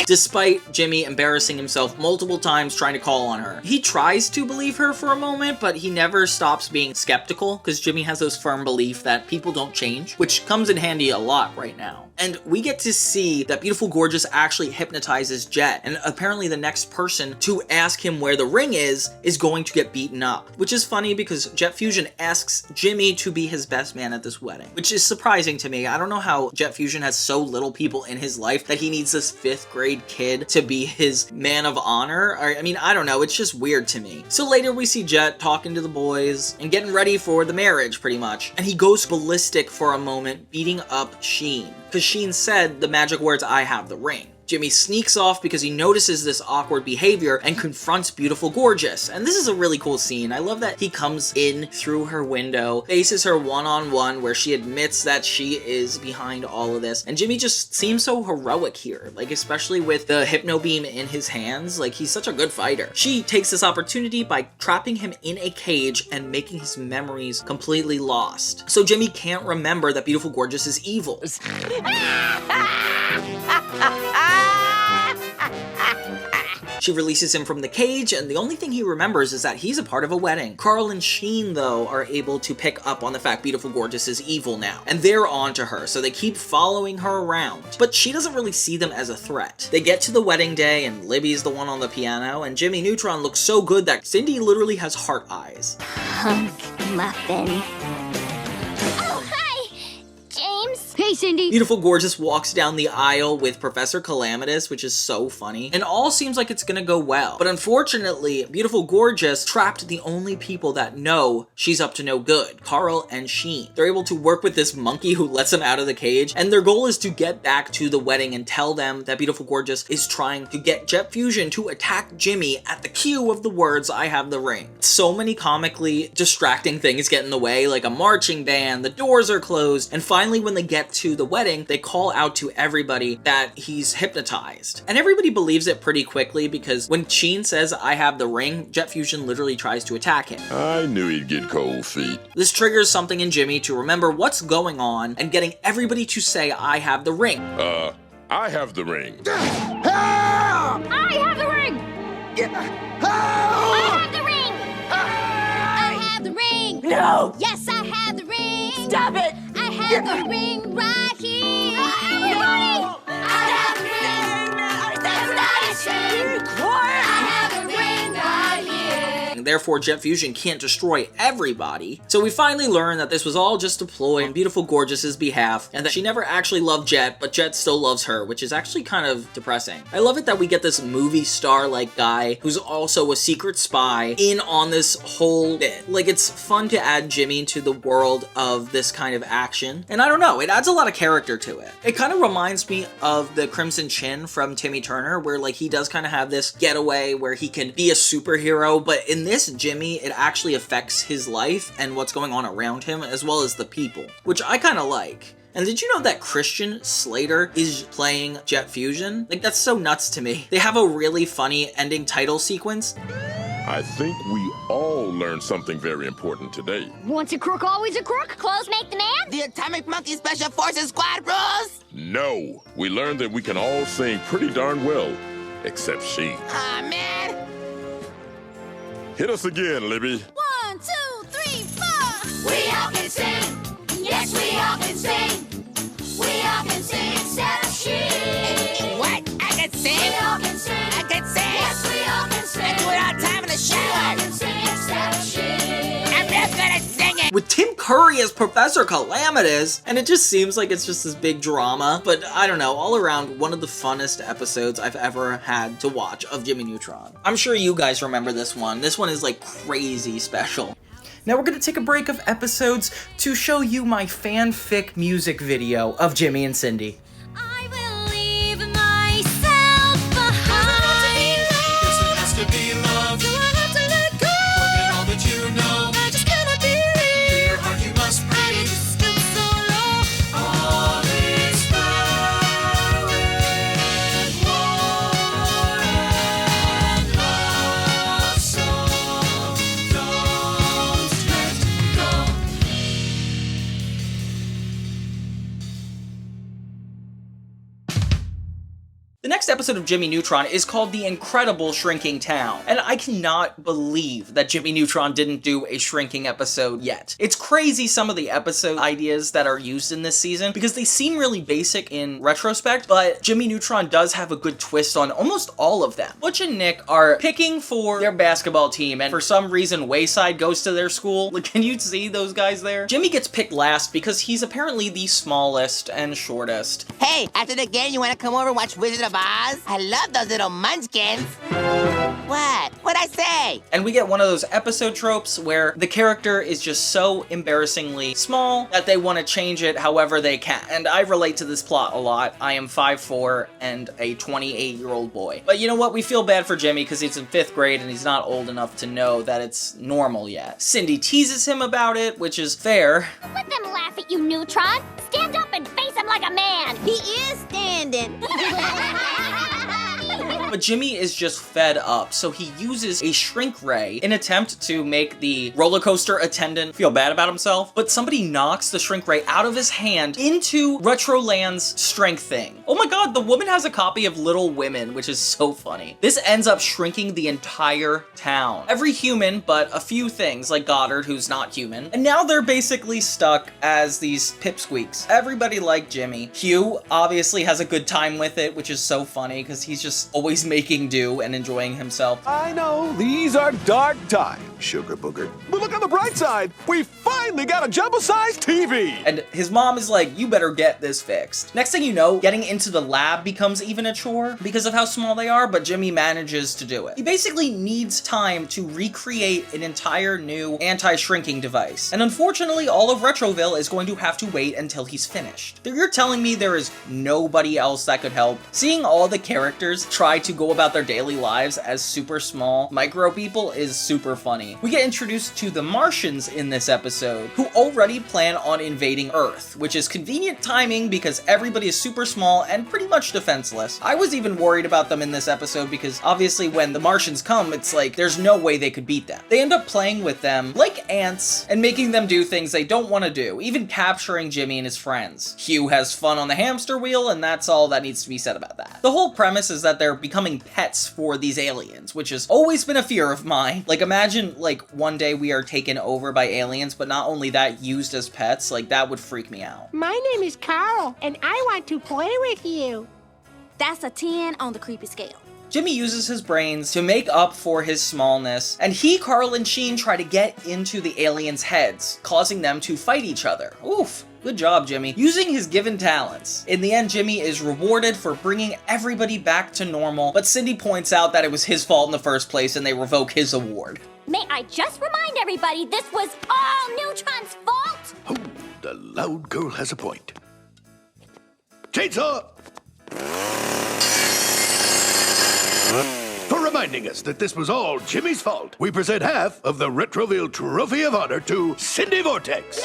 Despite Jimmy embarrassing himself multiple times trying to call on her. He tries to believe her for a moment, but he never stops being skeptical because Jimmy has this firm belief that people don't change, which comes in handy a lot right now. And we get to see that Beautiful Gorgeous actually hypnotizes Jet, and apparently the next person to ask him where the ring is going to get beaten up. Which is funny because Jet Fusion asks Jimmy to be his best man at this wedding, which is surprising to me. I don't know how Jet Fusion has so little people in his life that he needs this 5th grade kid to be his man of honor. I mean, I don't know, it's just weird to me. So later we see Jet talking to the boys and getting ready for the marriage, pretty much. And he goes ballistic for a moment, beating up Sheen. Because Sheen said the magic words, "I have the ring." Jimmy sneaks off because he notices this awkward behavior and confronts Beautiful Gorgeous. And this is a really cool scene. I love that he comes in through her window, faces her one-on-one where she admits that she is behind all of this. And Jimmy just seems so heroic here, like especially with the Hypno beam in his hands. Like, he's such a good fighter. She takes this opportunity by trapping him in a cage and making his memories completely lost. So Jimmy can't remember that Beautiful Gorgeous is evil. She releases him from the cage, and the only thing he remembers is that he's a part of a wedding. Carl and Sheen, though, are able to pick up on the fact Beautiful Gorgeous is evil now, and they're on to her, so they keep following her around. But she doesn't really see them as a threat. They get to the wedding day, and Libby's the one on the piano, and Jimmy Neutron looks so good that Cindy literally has heart eyes. Hunk muffin. Oh, hi! James? Hey, Hey, Cindy. Beautiful Gorgeous walks down the aisle with Professor Calamitus, which is so funny, and all seems like it's gonna go well. But unfortunately, Beautiful Gorgeous trapped the only people that know she's up to no good, Carl and Sheen. They're able to work with this monkey who lets them out of the cage, and their goal is to get back to the wedding and tell them that Beautiful Gorgeous is trying to get Jet Fusion to attack Jimmy at the cue of the words, "I have the ring." So many comically distracting things get in the way, like a marching band, the doors are closed, and finally when they get to the wedding, they call out to everybody that he's hypnotized. And everybody believes it pretty quickly because when Sheen says, "I have the ring," Jet Fusion literally tries to attack him. I knew he'd get cold feet. This triggers something in Jimmy to remember what's going on and getting everybody to say, "I have the ring." I have the ring. I have the ring! I have the ring! I have the ring. No! Yes, I have the ring. Stop it! I have the ring right here. Everybody! I have the ring. That's not it! I have the ring right here. Therefore, Jet Fusion can't destroy everybody. So we finally learn that this was all just a ploy on Beautiful Gorgeous's behalf, and that she never actually loved Jet, but Jet still loves her, which is actually kind of depressing. I love it that we get this movie star-like guy who's also a secret spy in on this whole bit. Like, it's fun to add Jimmy to the world of this kind of action, and I don't know, it adds a lot of character to it. It kind of reminds me of the Crimson Chin from Timmy Turner, where like he does kind of have this getaway where he can be a superhero, but in this Jimmy, it actually affects his life and what's going on around him, as well as the people, which I kind of like. And did you know that Christian Slater is playing Jet Fusion? Like, that's so nuts to me. They have a really funny ending title sequence. I think we all learned something very important today. Once a crook, always a crook. Clothes make the man? The Atomic Monkey Special Forces Squad rules? No, we learned that we can all sing pretty darn well, except she. Aw, man. Hit us again, Libby. 1, 2, 3, 4. We all can sing. Yes, we all can sing. We all can sing except she. What? I can sing? We all can sing. I can sing? Yes, we all can sing. I do it all the time in the shower. We all can sing except she. I'm real good at singing. With Tim Curry as Professor Calamitus, and it just seems like it's just this big drama, but I don't know, all around one of the funnest episodes I've ever had to watch of Jimmy Neutron. I'm sure you guys remember this one. This one is like crazy special. Now we're gonna take a break of episodes to show you my fanfic music video of Jimmy and Cindy. I will leave myself behind. Yes, it has to be love. So I have to let go. Forget all that you know. I just cannot believe. To your heart you must I breathe. just stood so low. All is foul and war and love song. Don't let go. The next episode of Jimmy Neutron is called The Incredible Shrinking Town, and I cannot believe that Jimmy Neutron didn't do a shrinking episode yet. It's crazy some of the episode ideas that are used in this season because they seem really basic in retrospect, but Jimmy Neutron does have a good twist on almost all of them. Butch and Nick are picking for their basketball team, and for some reason Wayside goes to their school. Like, can you see those guys there? Jimmy gets picked last because he's apparently the smallest and shortest. Hey, after the game, you want to come over and watch Wizard of Oz? I love those little munchkins. What? What'd I say? And we get one of those episode tropes where the character is just so embarrassingly small that they want to change it however they can. And I relate to this plot a lot. I am 5'4" and a 28-year-old boy. But you know what? We feel bad for Jimmy because he's in 5th grade and he's not old enough to know that it's normal yet. Cindy teases him about it, which is fair. Let them laugh at you, Neutron. Stand up and face him like a man. He is standing. But Jimmy is just fed up, so he uses a shrink ray in attempt to make the roller coaster attendant feel bad about himself, but somebody knocks the shrink ray out of his hand into Retroland's strength thing. Oh my god, the woman has a copy of Little Women, which is so funny. This ends up shrinking the entire town. Every human, but a few things, like Goddard, who's not human. And now they're basically stuck as these pipsqueaks. Everybody liked Jimmy. Hugh obviously has a good time with it, which is so funny, because he's just always he's making do and enjoying himself. I know, these are dark times, sugar booger. But look on the bright side, we finally got a jumbo-sized TV! And his mom is like, you better get this fixed. Next thing you know, getting into the lab becomes even a chore because of how small they are, but Jimmy manages to do it. He basically needs time to recreate an entire new anti-shrinking device. And unfortunately, all of Retroville is going to have to wait until he's finished. You're telling me there is nobody else that could help? Seeing all the characters try to go about their daily lives as super small micro people is super funny. We get introduced to the Martians in this episode, who already plan on invading Earth, which is convenient timing because everybody is super small and pretty much defenseless. I was even worried about them in this episode because obviously when the Martians come, it's like there's no way they could beat them. They end up playing with them like ants and making them do things they don't want to do, even capturing Jimmy and his friends. Hugh has fun on the hamster wheel, and that's all that needs to be said about that. The whole premise is that they're becoming pets for these aliens, which has always been a fear of mine. Like, imagine, like, one day we are taken over by aliens, but not only that, used as pets. Like, that would freak me out. My name is Carl, and I want to play with you. That's a 10 on the creepy scale. Jimmy uses his brains to make up for his smallness, and he, Carl, and Sheen try to get into the aliens' heads, causing them to fight each other. Oof. Good job, Jimmy. Using his given talents. In the end, Jimmy is rewarded for bringing everybody back to normal, but Cindy points out that it was his fault in the first place and they revoke his award. May I just remind everybody this was all Neutron's fault? Oh, the loud girl has a point. Chainsaw! For reminding us that this was all Jimmy's fault, we present half of the Retroville Trophy of Honor to Cindy Vortex.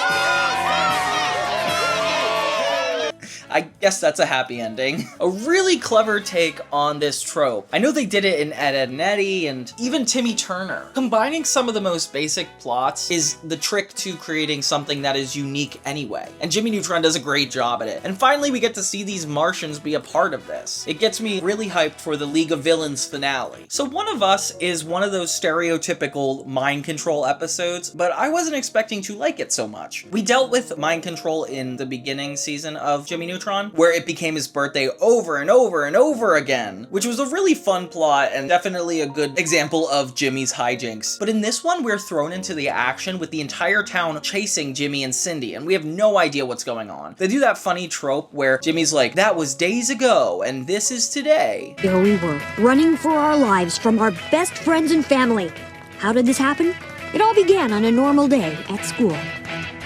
I guess that's a happy ending. A really clever take on this trope. I know they did it in Ed, Edd n Eddy and even Timmy Turner. Combining some of the most basic plots is the trick to creating something that is unique anyway. And Jimmy Neutron does a great job at it. And finally, we get to see these Martians be a part of this. It gets me really hyped for the League of Villains finale. So One of Us is one of those stereotypical mind control episodes, but I wasn't expecting to like it so much. We dealt with mind control in the beginning season of Jimmy Neutron, where it became his birthday over and over and over again, which was a really fun plot and definitely a good example of Jimmy's hijinks. But in this one, we're thrown into the action with the entire town chasing Jimmy and Cindy, and we have no idea what's going on. They do that funny trope where Jimmy's like, that was days ago, and this is today. There we were, running for our lives from our best friends and family. How did this happen? It all began on a normal day at school.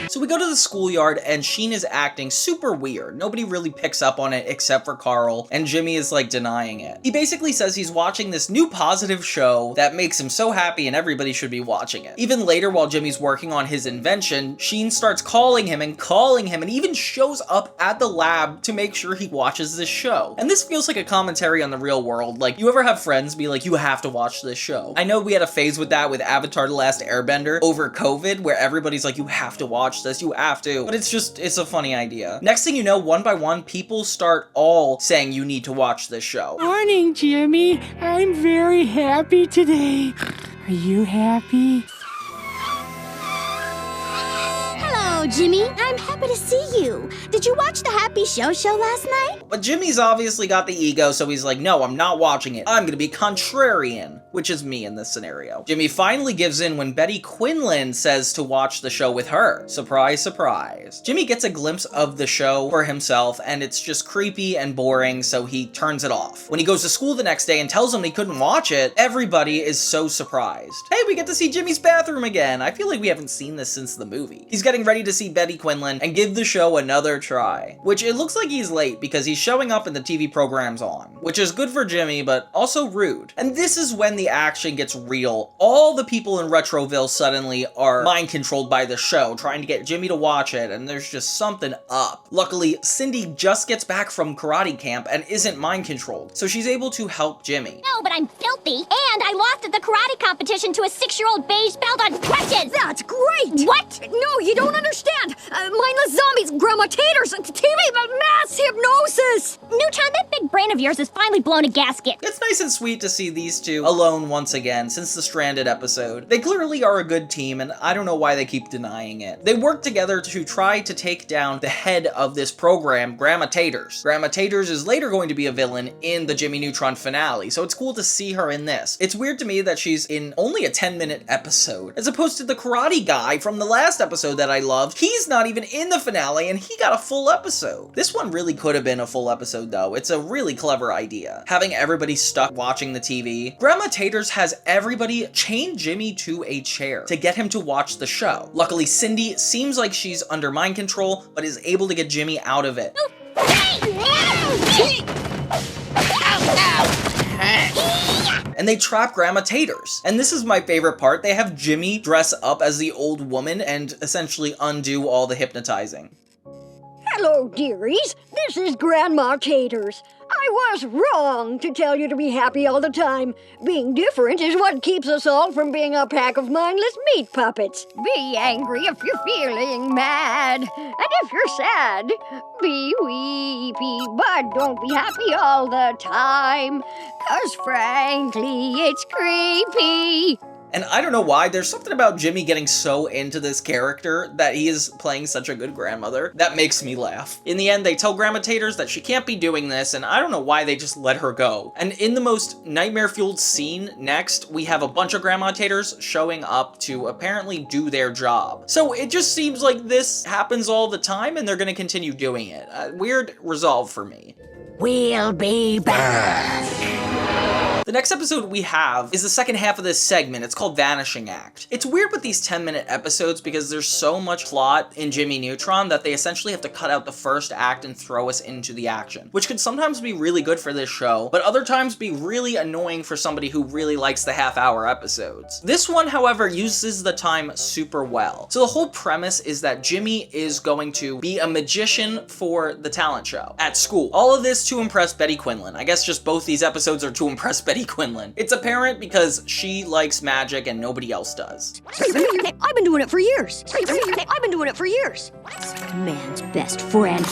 So we go to the schoolyard and Sheen is acting super weird. Nobody really picks up on it except for Carl, and Jimmy is like denying it. He basically says he's watching this new positive show that makes him so happy and everybody should be watching it. Even later, while Jimmy's working on his invention, Sheen starts calling him and even shows up at the lab to make sure he watches this show. And this feels like a commentary on the real world. Like, you ever have friends be like, you have to watch this show? I know we had a phase with that with Avatar: The Last Airbender over COVID, where everybody's like, you have to watch this, you have to. But it's a funny idea. Next thing you know, one by one, people start all saying you need to watch this show. Morning, Jimmy. I'm very happy today. Are you happy? Hello, Jimmy. I'm happy to see you. Did you watch the Happy Show last night? But Jimmy's obviously got the ego, so he's like, no, I'm not watching it. I'm gonna be contrarian, which is me in this scenario. Jimmy finally gives in when Betty Quinlan says to watch the show with her. Surprise, surprise. Jimmy gets a glimpse of the show for himself, and it's just creepy and boring, so he turns it off. When he goes to school the next day and tells them he couldn't watch it, everybody is so surprised. Hey, we get to see Jimmy's bathroom again. I feel like we haven't seen this since the movie. He's getting ready to see Betty Quinlan and give the show another try, which it looks like he's late because he's showing up and the TV program's on, which is good for Jimmy, but also rude. And this is when the action gets real. All the people in Retroville suddenly are mind controlled by the show, trying to get Jimmy to watch it, and there's just something up. Luckily, Cindy just gets back from karate camp and isn't mind controlled, so she's able to help Jimmy. No, but I'm filthy, and I lost at the karate competition to a 6-year-old beige belt on crutches! That's great! What? No, you don't understand. understand. Mindless zombies, grandma taters, TV, mass hypnosis. Neutron, that big brain of yours has finally blown a gasket. It's nice and sweet to see these two alone once again since the Stranded episode. They clearly are a good team, and I don't know why they keep denying it. They work together to try to take down the head of this program, Grandma Taters. Grandma Taters is later going to be a villain in the Jimmy Neutron finale, so it's cool to see her in this. It's weird to me that she's in only a 10-minute episode, as opposed to the karate guy from the last episode that I loved. He's not even in the finale, and he got a full episode. This one really could have been a full episode, though. It's a really clever idea. Having everybody stuck watching the TV. Grandma Taters has everybody chain Jimmy to a chair to get him to watch the show. Luckily, Cindy seems like she's under mind control, but is able to get Jimmy out of it. And they trap Grandma Taters. And this is my favorite part. They have Jimmy dress up as the old woman and essentially undo all the hypnotizing. Hello, dearies. This is Grandma Taters. I was wrong to tell you to be happy all the time. Being different is what keeps us all from being a pack of mindless meat puppets. Be angry if you're feeling mad. And if you're sad, be weepy. But don't be happy all the time. 'Cause frankly, it's creepy. And I don't know why, there's something about Jimmy getting so into this character that he is playing such a good grandmother that makes me laugh. In the end, they tell Grandma Taters that she can't be doing this, and I don't know why they just let her go. And in the most nightmare-fueled scene next, we have a bunch of Grandma Taters showing up to apparently do their job. So it just seems like this happens all the time, and they're gonna continue doing it. Weird resolve for me. We'll be back. The next episode we have is the second half of this segment. It's called Vanishing Act. It's weird with these 10-minute episodes because there's so much plot in Jimmy Neutron that they essentially have to cut out the first act and throw us into the action, which could sometimes be really good for this show, but other times be really annoying for somebody who really likes the half-hour episodes. This one, however, uses the time super well. So the whole premise is that Jimmy is going to be a magician for the talent show at school. All of this to impress Betty Quinlan. I guess just both these episodes are to impress Betty Quinlan. It's apparent because she likes magic and nobody else does. I've been doing it for years. I've been doing it for years. Man's best friend.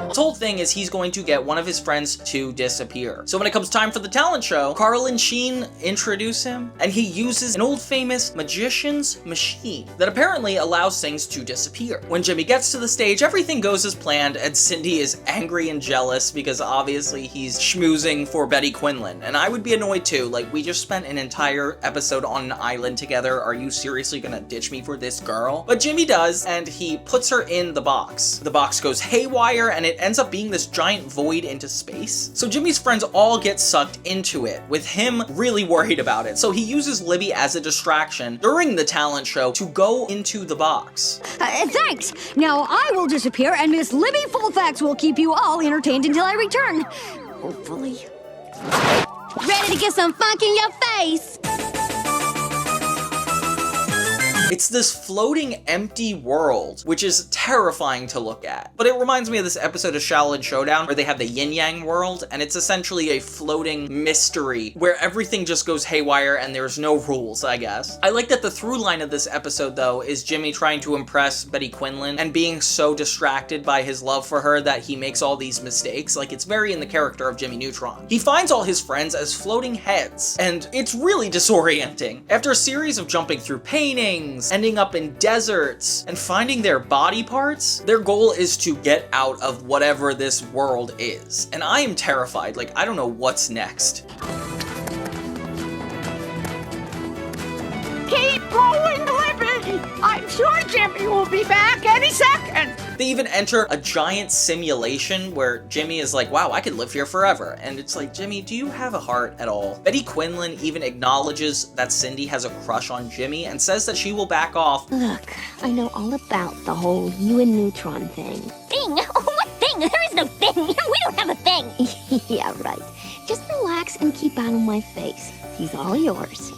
This whole thing is he's going to get one of his friends to disappear. So when it comes time for the talent show, Carl and Sheen introduce him, and he uses an old famous magician's machine that apparently allows things to disappear. When Jimmy gets to the stage, everything goes as planned, and Cindy is angry and jealous because obviously he's schmoozing for Betty Quinlan. And I would be annoyed too, like, we just spent an entire episode on an island together. Are you seriously gonna ditch me for this girl? But Jimmy does, and he puts her in the box. The box goes haywire, and it ends up being this giant void into space. So Jimmy's friends all get sucked into it, with him really worried about it. So he uses Libby as a distraction during the talent show to go into the box. Thanks. Now I will disappear, and Miss Libby Fullfax will keep you all entertained until I return. Hopefully. Ready to get some funk in your face? It's this floating empty world, which is terrifying to look at. But it reminds me of this episode of Shaolin Showdown where they have the yin-yang world, and it's essentially a floating mystery where everything just goes haywire and there's no rules, I guess. I like that the through line of this episode, though, is Jimmy trying to impress Betty Quinlan and being so distracted by his love for her that he makes all these mistakes. Like, it's very in the character of Jimmy Neutron. He finds all his friends as floating heads, and it's really disorienting. After a series of jumping through paintings, ending up in deserts, and finding their body parts, their goal is to get out of whatever this world is. And I am terrified, like, I don't know what's next. Keep going, Libby! I'm sure Jimmy will be back any second! They even enter a giant simulation where Jimmy is like, wow, I could live here forever. And it's like, Jimmy, do you have a heart at all? Betty Quinlan even acknowledges that Cindy has a crush on Jimmy and says that she will back off. Look, I know all about the whole you and Neutron thing. Thing? What thing? There is no thing! We don't have a thing! Yeah, right. Just relax and keep out of my face. He's all yours.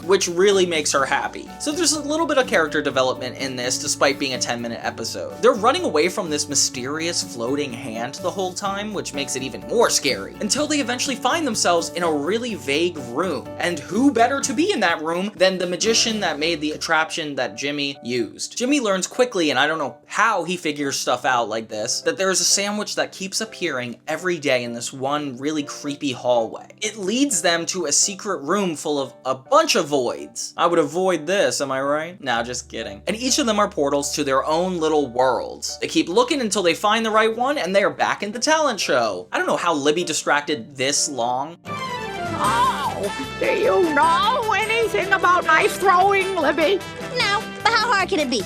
which really makes her happy. So there's a little bit of character development in this, despite being a 10-minute episode. They're running away from this mysterious floating hand the whole time, which makes it even more scary, until they eventually find themselves in a really vague room. And who better to be in that room than the magician that made the attraction that Jimmy used. Jimmy learns quickly, and I don't know how he figures stuff out like this, that there's a sandwich that keeps appearing every day in this one really creepy hallway. It leads them to a secret room full of a bunch of voids. I would avoid this, am I right? Nah, just kidding. And each of them are portals to their own little worlds. They keep looking until they find the right one, and they are back in the talent show. I don't know how Libby distracted this long. Oh, do you know anything about knife throwing, Libby? No, but how hard can it be?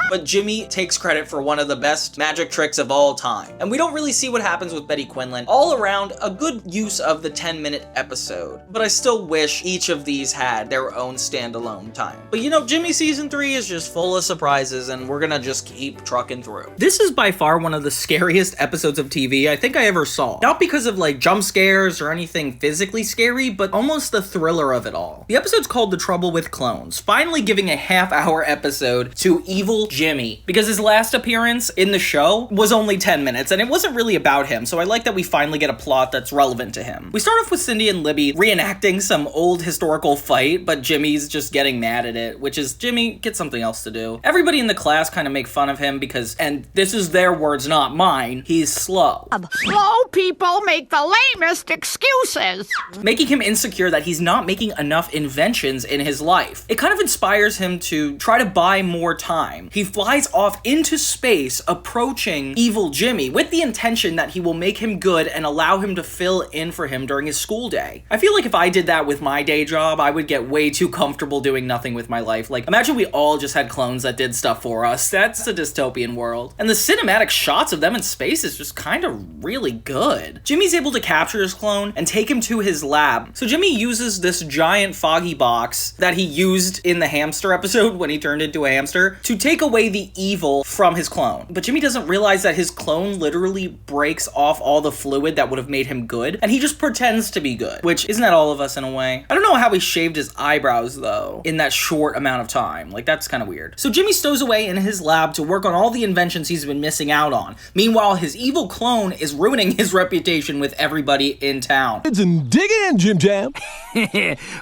But Jimmy takes credit for one of the best magic tricks of all time. And we don't really see what happens with Betty Quinlan. All around, a good use of the 10-minute episode. But I still wish each of these had their own standalone time. But you know, Jimmy Season 3 is just full of surprises, and we're gonna just keep trucking through. This is by far one of the scariest episodes of TV I think I ever saw. Not because of like jump scares or anything physically scary, but almost the thriller of it all. The episode's called The Trouble with Clones, finally giving a half-hour episode to evil Jimmy, because his last appearance in the show was only 10 minutes, and it wasn't really about him, so I like that we finally get a plot that's relevant to him. We start off with Cindy and Libby reenacting some old historical fight, but Jimmy's just getting mad at it, which is, Jimmy, get something else to do. Everybody in the class kind of make fun of him because, and this is their words, not mine, he's slow. Slow people make the lamest excuses. Making him insecure that he's not making enough inventions in his life. It kind of inspires him to try to buy more time. He flies off into space, approaching evil Jimmy with the intention that he will make him good and allow him to fill in for him during his school day. I feel like if I did that with my day job, I would get way too comfortable doing nothing with my life. Like, imagine we all just had clones that did stuff for us. That's a dystopian world. And the cinematic shots of them in space is just kind of really good. Jimmy's able to capture his clone and take him to his lab. So Jimmy uses this giant foggy box that he used in the hamster episode when he turned into a hamster to take away the evil from his clone. But Jimmy doesn't realize that his clone literally breaks off all the fluid that would have made him good, and he just pretends to be good, which isn't that all of us in a way? I don't know how he shaved his eyebrows though in that short amount of time. Like, that's kind of weird. So Jimmy stows away in his lab to work on all the inventions he's been missing out on. Meanwhile, his evil clone is ruining his reputation with everybody in town. Dig in, Jim Jam.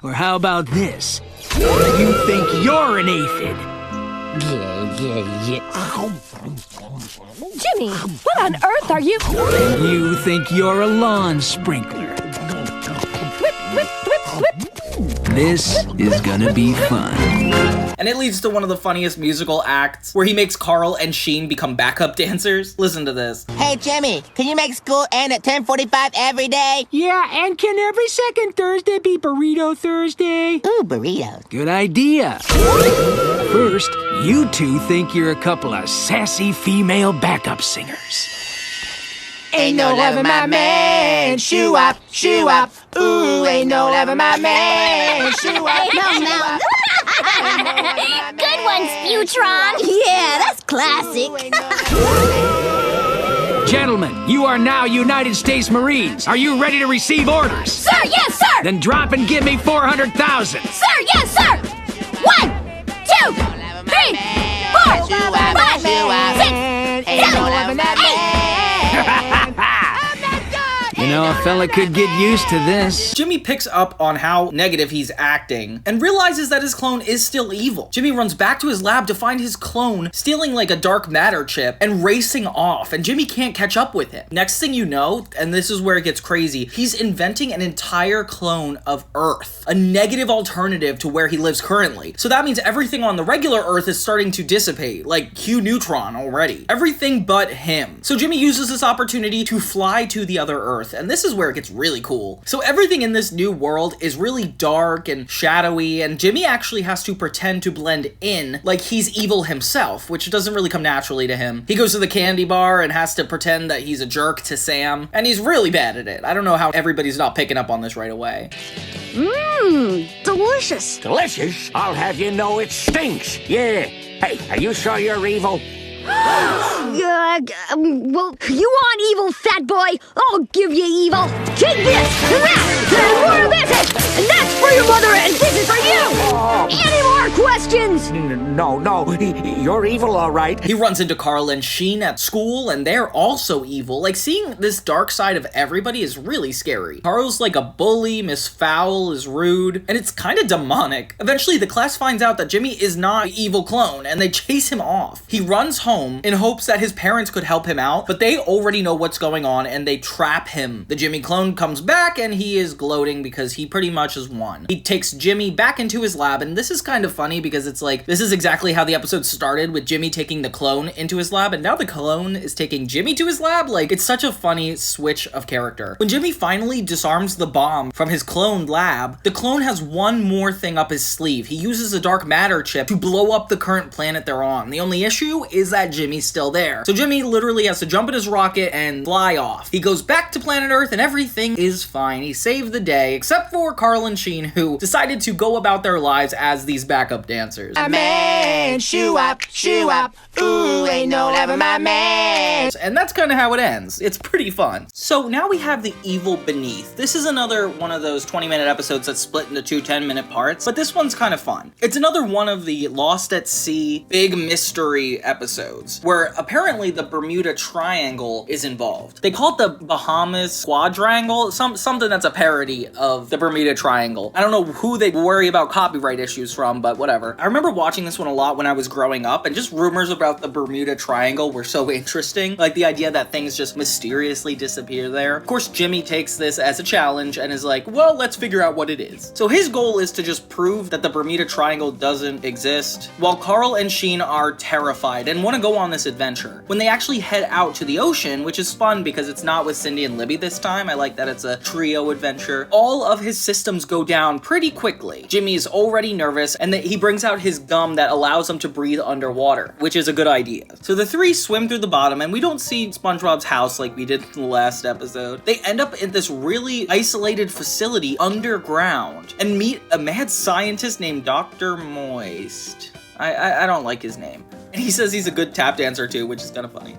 Or how about this? You think you're an aphid? Jimmy, what on earth are you? You think you're a lawn sprinkler? Whip, whip, whip, whip. This is gonna be fun. And it leads to one of the funniest musical acts where he makes Carl and Sheen become backup dancers. Listen to this. Hey, Jimmy, can you make school end at 10:45 every day? Yeah, and can every second Thursday be Burrito Thursday? Ooh, burritos. Good idea. First, you two think you're a couple of sassy female backup singers. Ain't no loving my man. Shoo up, shoo up. Ooh, ain't no loving my man. Shoo up, shoo up. Good one, Neutron. Yeah, that's classic. Gentlemen, you are now United States Marines. Are you ready to receive orders? Sir, yes, sir. Then drop and give me 400,000. Sir, yes, sir. 1, 2, 3, 4, 5, 6, 7, 8. You know, a fella could get used to this. Jimmy picks up on how negative he's acting and realizes that his clone is still evil. Jimmy runs back to his lab to find his clone stealing like a dark matter chip and racing off, and Jimmy can't catch up with him. Next thing you know, and this is where it gets crazy, he's inventing an entire clone of Earth, a negative alternative to where he lives currently. So that means everything on the regular Earth is starting to dissipate, like Q Neutron already. Everything but him. So Jimmy uses this opportunity to fly to the other Earth, and this is where it gets really cool. So everything in this new world is really dark and shadowy, and Jimmy actually has to pretend to blend in like he's evil himself, which doesn't really come naturally to him. He goes to the candy bar and has to pretend that he's a jerk to Sam, and he's really bad at it. I don't know how everybody's not picking up on this right away. Mmm, delicious. Delicious? I'll have you know it stinks. Yeah. Hey, are you sure you're evil? Well, you want evil, fat boy? I'll give you evil. Take this! And more of this! And that's for your mother, and this is for you! Any more questions? No, you're evil, all right. He runs into Carl and Sheen at school, and they're also evil. Like, seeing this dark side of everybody is really scary. Carl's like a bully, Miss Fowl is rude, and it's kind of demonic. Eventually, the class finds out that Jimmy is not an evil clone, and they chase him off. He runs home in hopes that his parents could help him out, but they already know what's going on, and they trap him. The Jimmy clone comes back, and he is gloating because he pretty much has won. He takes Jimmy back into his lab, and this is kind of funny because it's like, this is exactly how the episode started, with Jimmy taking the clone into his lab, and now the clone is taking Jimmy to his lab. Like, it's such a funny switch of character. When Jimmy finally disarms the bomb from his cloned lab, the clone has one more thing up his sleeve. He uses a dark matter chip to blow up the current planet they're on. The only issue is that Jimmy's still there. So Jimmy literally has to jump in his rocket and fly off. He goes back to planet Earth and everything is fine. He saved the day, except for Carl and Sheen, who decided to go about their lives as these backup dancers. My man, shoo up, ooh, ain't no love my man. And that's kind of how it ends. It's pretty fun. So now we have the evil beneath. This is another one of those 20-minute episodes that's split into two 10-minute parts, but this one's kind of fun. It's another one of the Lost at Sea big mystery episodes, where apparently the Bermuda Triangle is involved. They call it the Bahamas Quadrangle, something that's a parody of the Bermuda Triangle. I don't know who they worry about copyright issues from, but whatever. I remember watching this one a lot when I was growing up, and just rumors about the Bermuda Triangle were so interesting. Like the idea that things just mysteriously disappear there. Of course, Jimmy takes this as a challenge and is like, well, let's figure out what it is. So his goal is to just prove that the Bermuda Triangle doesn't exist, while Carl and Sheen are terrified and want to go on this adventure. When they actually head out to the ocean, which is fun because it's not with Cindy and Libby this time, I like that it's a trio adventure, all of his systems go down pretty quickly. Jimmy is already nervous, and he brings out his gum that allows him to breathe underwater, which is a good idea. So the three swim through the bottom, and we don't see SpongeBob's house like we did in the last episode. They end up in this really isolated facility underground and meet a mad scientist named Dr. Moist. I don't like his name. And he says he's a good tap dancer too, which is kind of funny.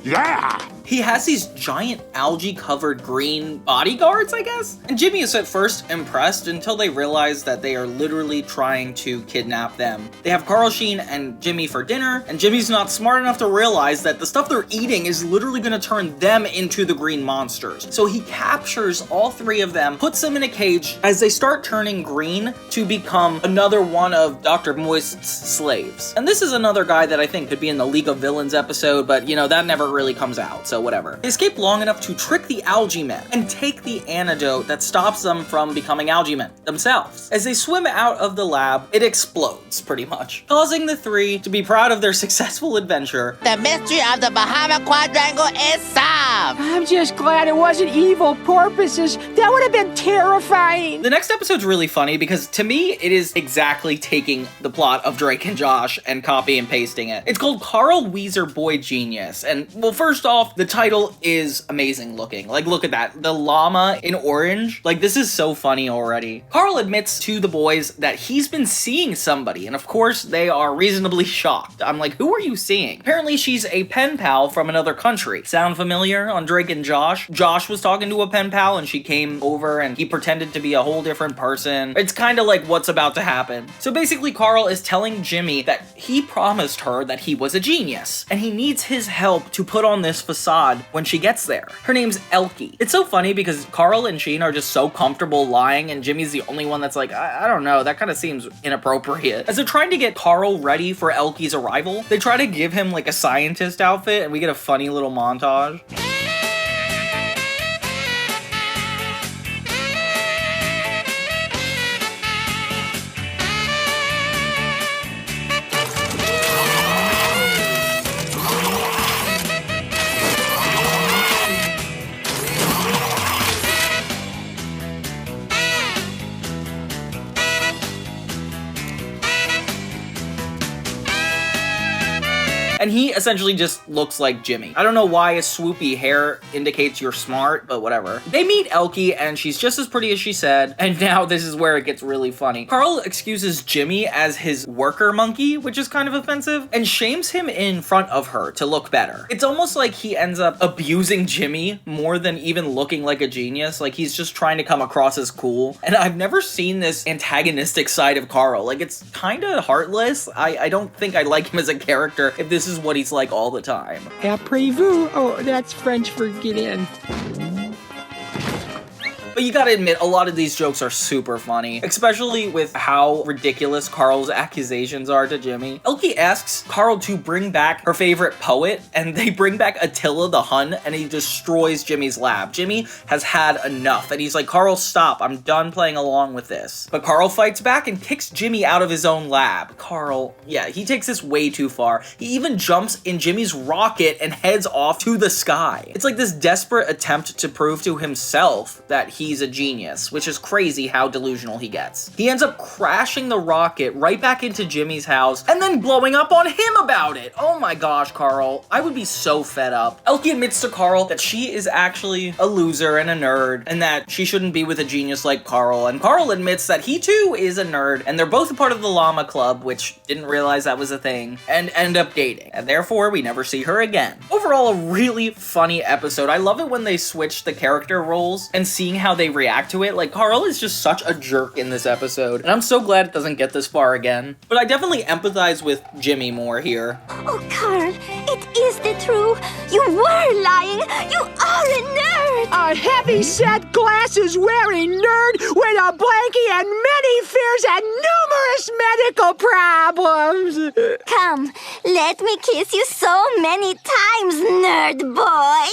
Yeah! He has these giant algae-covered green bodyguards, I guess? And Jimmy is at first impressed until they realize that they are literally trying to kidnap them. They have Carl, Sheen, and Jimmy for dinner, and Jimmy's not smart enough to realize that the stuff they're eating is literally gonna turn them into the green monsters. So he captures all three of them, puts them in a cage as they start turning green to become another one of Dr. Moist's slaves. And this is another guy that I think could be in the League of Villains episode, but you know, that never really comes out, so whatever. They escape long enough to trick the algae men and take the antidote that stops them from becoming algae men themselves. As they swim out of the lab, it explodes, pretty much, causing the three to be proud of their successful adventure. The mystery of the Bahama Quadrangle is solved. I'm just glad it wasn't evil porpoises. That would have been terrifying. The next episode's really funny because to me, it is exactly taking the plot of Drake and Josh and copy and pasting it. It's called Carl Weezer Boy Genius. And well, first off, the title is amazing looking. Like, look at that. The llama in orange. Like, this is so funny already. Carl admits to the boys that he's been seeing somebody. And of course, they are reasonably shocked. I'm like, who are you seeing? Apparently, she's a pen pal from another country. Sound familiar on Drake and Josh? Josh was talking to a pen pal and she came over and he pretended to be a whole different person. It's kind of like what's about to happen. So basically, Carl is telling Jimmy that he promised her that he was a genius and he needs his help to put on this facade when she gets there. Her name's Elkie. It's so funny because Carl and Sheen are just so comfortable lying and Jimmy's the only one that's like, I don't know, that kind of seems inappropriate. As they're trying to get Carl ready for Elkie's arrival, they try to give him like a scientist outfit and we get a funny little montage. And he essentially just looks like Jimmy. I don't know why a swoopy hair indicates you're smart, but whatever. They meet Elkie, and she's just as pretty as she said, and now this is where it gets really funny. Carl excuses Jimmy as his worker monkey, which is kind of offensive, and shames him in front of her to look better. It's almost like he ends up abusing Jimmy more than even looking like a genius. Like, he's just trying to come across as cool. And I've never seen this antagonistic side of Carl. Like, it's kind of heartless. I don't think I like him as a character if this is what he's like all the time. Après-vous. Oh, that's French for get in. But you gotta admit, a lot of these jokes are super funny, especially with how ridiculous Carl's accusations are to Jimmy. Elkie asks Carl to bring back her favorite poet, and they bring back Attila the Hun, and he destroys Jimmy's lab. Jimmy has had enough, and he's like, Carl, stop, I'm done playing along with this. But Carl fights back and kicks Jimmy out of his own lab. Carl, yeah, he takes this way too far. He even jumps in Jimmy's rocket and heads off to the sky. It's like this desperate attempt to prove to himself that he's a genius, which is crazy how delusional he gets. He ends up crashing the rocket right back into Jimmy's house and then blowing up on him about it. Oh my gosh, Carl. I would be so fed up. Elkie admits to Carl that she is actually a loser and a nerd and that she shouldn't be with a genius like Carl. And Carl admits that he too is a nerd and they're both a part of the llama club, which didn't realize that was a thing, and end up dating. And therefore, we never see her again. Overall, a really funny episode. I love it when they switch the character roles and seeing how they react to it. Like, Carl is just such a jerk in this episode, and I'm so glad it doesn't get this far again. But I definitely empathize with Jimmy more here. Oh, Carl, it is the truth. You were lying. You are a nerd. A heavy-set glasses-wearing nerd with a blankie and many fears and numerous medical problems. Come, let me kiss you so many times, nerd boy.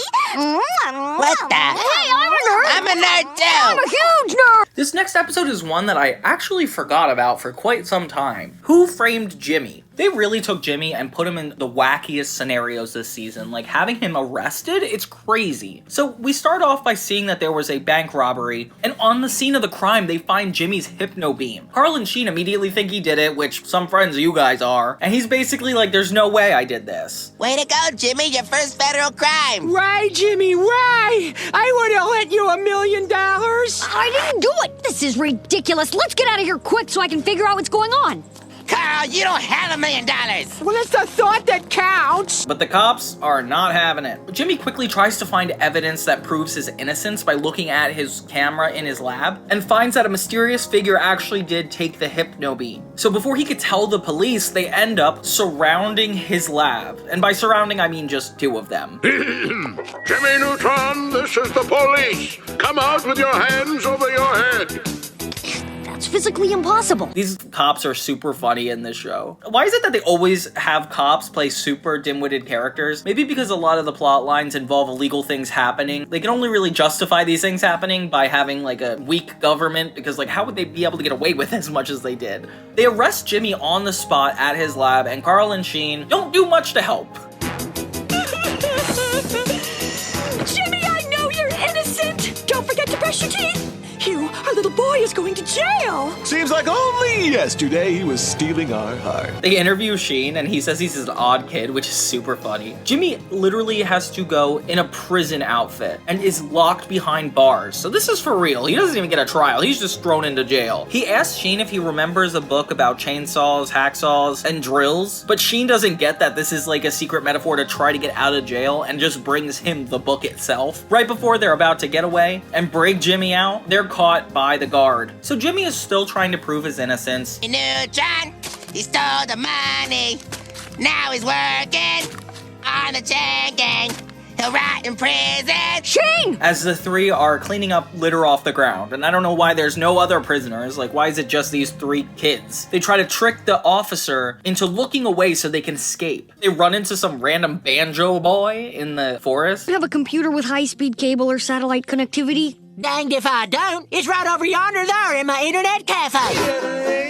What the? Hey, I'm a nerd. I'm a nerd too. I'm a huge nerd. This next episode is one that I actually forgot about for quite some time. Who Framed Jimmy? They really took Jimmy and put him in the wackiest scenarios this season. Like, having him arrested, it's crazy. So we start off by seeing that there was a bank robbery, and on the scene of the crime, they find Jimmy's Hypno beam. Carl and Sheen immediately think he did it, which some friends of you guys are, and he's basically like, there's no way I did this. Way to go, Jimmy, your first federal crime. Why, Jimmy, why? I would have lent you $1 million. I didn't do it. This is ridiculous. Let's get out of here quick so I can figure out what's going on. Carl, you don't have $1 million. Well, it's the thought that counts. But the cops are not having it. Jimmy quickly tries to find evidence that proves his innocence by looking at his camera in his lab and finds that a mysterious figure actually did take the Hypno beam. So before he could tell the police, they end up surrounding his lab. And by surrounding, I mean just two of them. Jimmy Neutron, this is the police. Come out with your hands over your head. That's physically impossible. These cops are super funny in this show. Why is it that they always have cops play super dim-witted characters? Maybe because a lot of the plot lines involve illegal things happening. They can only really justify these things happening by having like a weak government, because like how would they be able to get away with as much as they did? They arrest Jimmy on the spot at his lab, and Carl and Sheen don't do much to help. Jimmy, I know you're innocent. Don't forget to brush your teeth. Hugh, our little boy is going to jail. Seems like only yesterday he was stealing our heart. They interview Sheen, and he says he's an odd kid, which is super funny. Jimmy literally has to go in a prison outfit and is locked behind bars. So this is for real. He doesn't even get a trial. He's just thrown into jail. He asks Sheen if he remembers a book about chainsaws, hacksaws, and drills, but Sheen doesn't get that this is like a secret metaphor to try to get out of jail and just brings him the book itself. Right before they're about to get away and break Jimmy out, they're caught by the guard. So Jimmy is still trying to prove his innocence. Neutron, he stole the money. Now he's working on the chain gang. He'll rot in prison. Sheen! As the three are cleaning up litter off the ground, and I don't know why there's no other prisoners. Like, why is it just these three kids? They try to trick the officer into looking away so they can escape. They run into some random banjo boy in the forest. You have a computer with high-speed cable or satellite connectivity? Danged if I don't. It's right over yonder there in my internet cafe.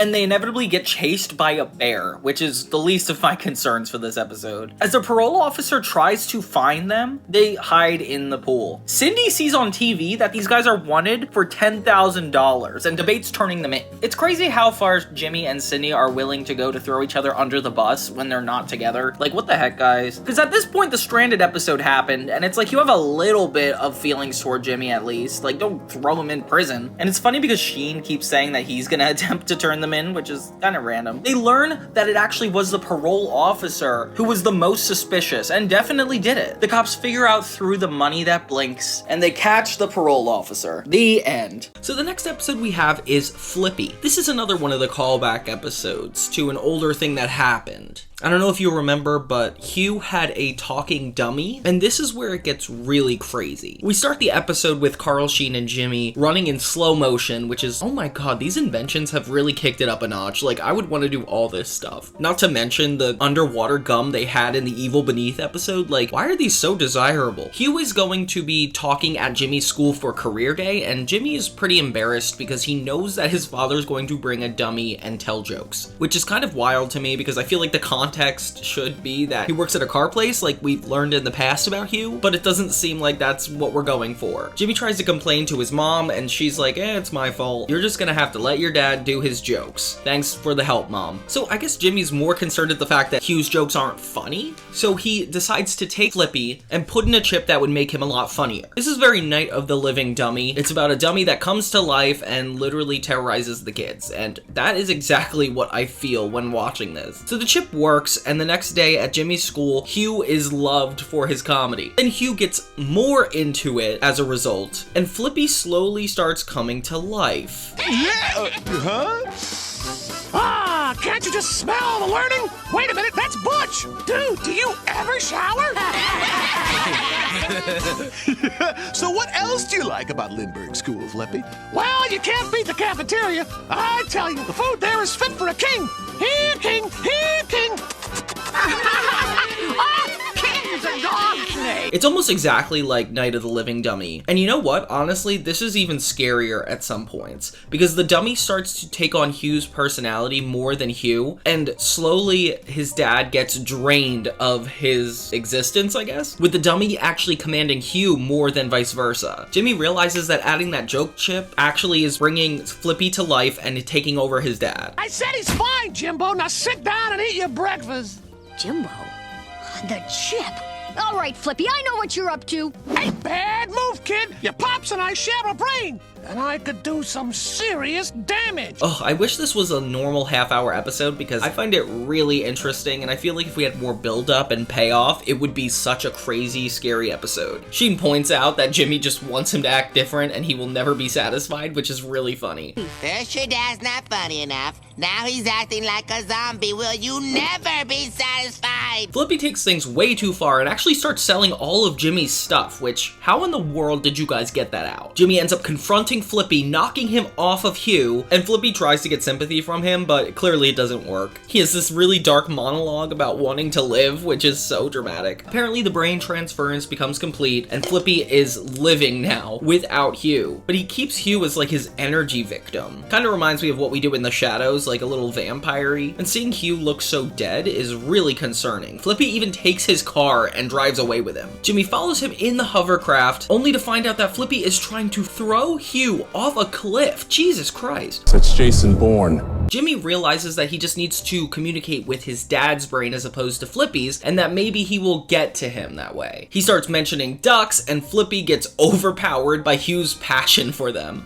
and they inevitably get chased by a bear, which is the least of my concerns for this episode. As the parole officer tries to find them, they hide in the pool. Cindy sees on TV that these guys are wanted for $10,000 and debates turning them in. It's crazy how far Jimmy and Cindy are willing to go to throw each other under the bus when they're not together. Like, what the heck, guys? Because at this point, the Stranded episode happened, and it's like you have a little bit of feelings toward Jimmy at least. Like, don't throw him in prison. And it's funny because Sheen keeps saying that he's gonna attempt to turn them in, which is kind of random. They learn that it actually was the parole officer who was the most suspicious and definitely did it. The cops figure out through the money that blinks, and they catch the parole officer. The end. So the next episode we have is Flippy. This is another one of the callback episodes to an older thing that happened. I don't know if you remember, but Hugh had a talking dummy, and this is where it gets really crazy. We start the episode with Carl, Sheen, and Jimmy running in slow motion, which is, oh my god, these inventions have really kicked it up a notch. Like, I would want to do all this stuff. Not to mention the underwater gum they had in the Evil Beneath episode. Like, why are these so desirable? Hugh is going to be talking at Jimmy's school for career day, and Jimmy is pretty embarrassed because he knows that his father's going to bring a dummy and tell jokes, which is kind of wild to me because I feel like the context should be that he works at a car place like we've learned in the past about Hugh, but it doesn't seem like that's what we're going for. Jimmy tries to complain to his mom and she's like, it's my fault. You're just gonna have to let your dad do his jokes. Thanks for the help, mom. So I guess Jimmy's more concerned at the fact that Hugh's jokes aren't funny, so he decides to take Flippy and put in a chip that would make him a lot funnier. This is very Night of the Living Dummy. It's about a dummy that comes to life and literally terrorizes the kids, and that is exactly what I feel when watching this. So the chip works, and the next day at Jimmy's school, Hugh is loved for his comedy. Then Hugh gets more into it as a result, and Flippy slowly starts coming to life. Ah, can't you just smell the learning? Wait a minute, that's Butch! Dude, do you ever shower? So what else do you like about Lindbergh School, Flippy? Well, you can't beat the cafeteria. I tell you, the food there is fit for a king. Here, king! Here, king! King's a dog's name! It's almost exactly like Night of the Living Dummy. And you know what? Honestly, this is even scarier at some points, because the dummy starts to take on Hugh's personality more than Hugh, and slowly his dad gets drained of his existence, I guess, with the dummy actually commanding Hugh more than vice versa. Jimmy realizes that adding that joke chip actually is bringing Flippy to life and taking over his dad. I said he's fine, Jimbo. Now sit down and eat your breakfast. Jimbo? The chip? All right, Flippy, I know what you're up to. Hey, bad move, kid. Your pops and I share a brain, and I could do some serious damage. Oh, I wish this was a normal half-hour episode because I find it really interesting, and I feel like if we had more build-up and payoff, it would be such a crazy, scary episode. Sheen points out that Jimmy just wants him to act different and he will never be satisfied, which is really funny. First your dad's not funny enough. Now he's acting like a zombie. Will you never be satisfied? Flippy takes things way too far and actually starts selling all of Jimmy's stuff, which, how in the world did you guys get that out? Jimmy ends up confronting Flippy, knocking him off of Hugh, and Flippy tries to get sympathy from him, but clearly it doesn't work. He has this really dark monologue about wanting to live, which is so dramatic. Apparently the brain transference becomes complete, and Flippy is living now without Hugh, but he keeps Hugh as like his energy victim. Kind of reminds me of what we do in the shadows, like a little vampire-y, and seeing Hugh look so dead is really concerning. Flippy even takes his car and drives away with him. Jimmy follows him in the hovercraft, only to find out that Flippy is trying to throw Hugh off a cliff. Jesus Christ. It's Jason Bourne. Jimmy realizes that he just needs to communicate with his dad's brain as opposed to Flippy's, and that maybe he will get to him that way. He starts mentioning ducks, and Flippy gets overpowered by Hugh's passion for them.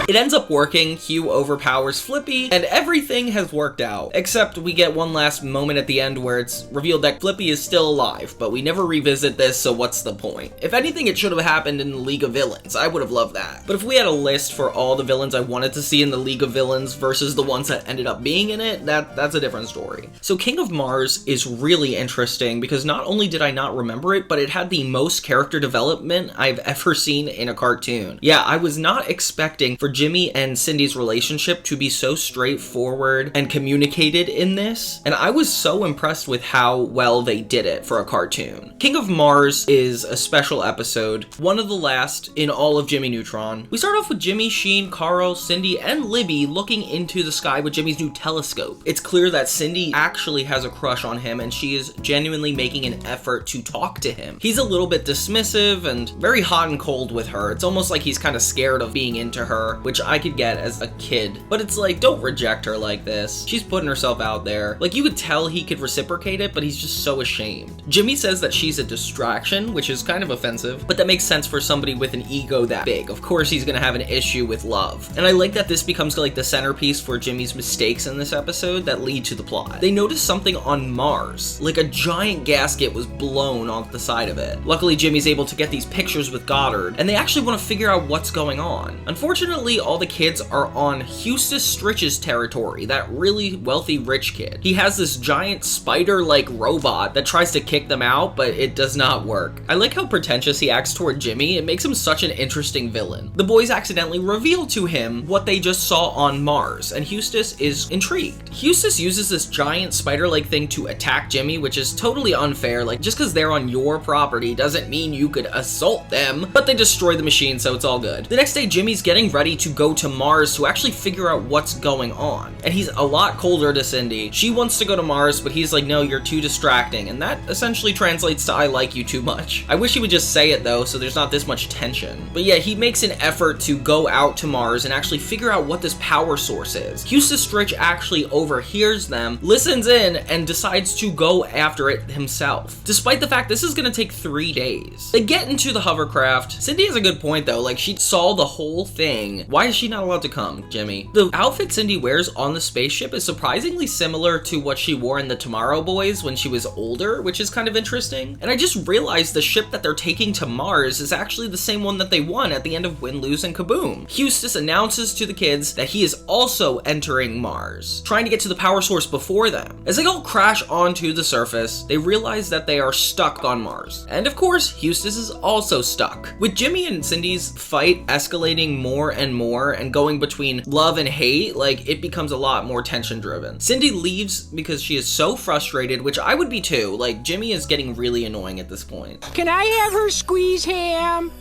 It ends up working, Hugh overpowers Flippy, and everything has worked out. Except we get one last moment at the end where it's revealed that Flippy is still alive, but we never revisit this, so what's the point? If anything, it should have happened in the League of Villains. I would have loved that. But if we had a list for all the villains I wanted to see in the League of Villains versus the ones that ended up being in it, that's a different story. So King of Mars is really interesting because not only did I not remember it, but it had the most character development I've ever seen in a cartoon. Yeah, I was not expecting for Jimmy and Cindy's relationship to be so straightforward and communicated in this, and I was so impressed with how well they did it for a cartoon. King of Mars is a special episode, one of the last in all of Jimmy Neutron. We start off with Jimmy, Sheen, Carl, Cindy, and Libby looking into the sky with Jimmy's new telescope. It's clear that Cindy actually has a crush on him, and she is genuinely making an effort to talk to him. He's a little bit dismissive and very hot and cold with her. It's almost like he's kind of scared of being into her, which I could get as a kid. But it's like, don't reject her like this. She's putting herself out there. Like, you could tell he could reciprocate it, but he's just so ashamed. Jimmy says that she's a distraction, which is kind of offensive, but that makes sense for somebody with an ego that big. Of course he's gonna have an issue with love. And I like that this becomes like the centerpiece for Jimmy's mistakes in this episode that lead to the plot. They notice something on Mars, like a giant gasket was blown off the side of it. Luckily, Jimmy's able to get these pictures with Goddard, and they actually want to figure out what's going on. Unfortunately, all the kids are on Eustace Stritch's territory, that really wealthy rich kid. He has this giant spider-like robot that tries to kick them out, but it does not work. I like how pretentious he acts toward Jimmy. It makes him such an interesting villain. The boys accidentally reveal to him what they just saw on Mars, and Eustace is intrigued. Eustace uses this giant spider-like thing to attack Jimmy, which is totally unfair. Like, just because they're on your property doesn't mean you could assault them, but they destroy the machine, so it's all good. The next day, Jimmy's getting ready to go to Mars to actually figure out what's going on, and he's a lot colder to Cindy. She wants to go to Mars, but he's like, no, you're too distracting, and that essentially translates to I like you too much. I wish he would just say it though, so there's not this much tension. But yeah, he makes an effort to go out to Mars and actually figure out what this power source is. Eustace Stritch actually overhears them, listens in, and decides to go after it himself. Despite the fact this is gonna take 3 days. They get into the hovercraft. Cindy has a good point though, like she saw the whole thing. Why is she not allowed to come, Jimmy? The outfit Cindy wears on the spaceship is surprisingly similar to what she wore in the Tomorrow Boys when she was older, which is kind of interesting. And I just realized the ship that they're taking to Mars is actually the same one that they won at the end of Win, Lose, and Kaboom. Eustace announces to the kids that he is also entering Mars, trying to get to the power source before them. As they all crash onto the surface, they realize that they are stuck on Mars. And of course, Eustace is also stuck. With Jimmy and Cindy's fight escalating more and more and going between love and hate, like it becomes a lot more tension driven. Cindy leaves because she is so frustrated, which I would be too. Like, Jimmy is getting really annoying at this point. Can I have her squeeze ham?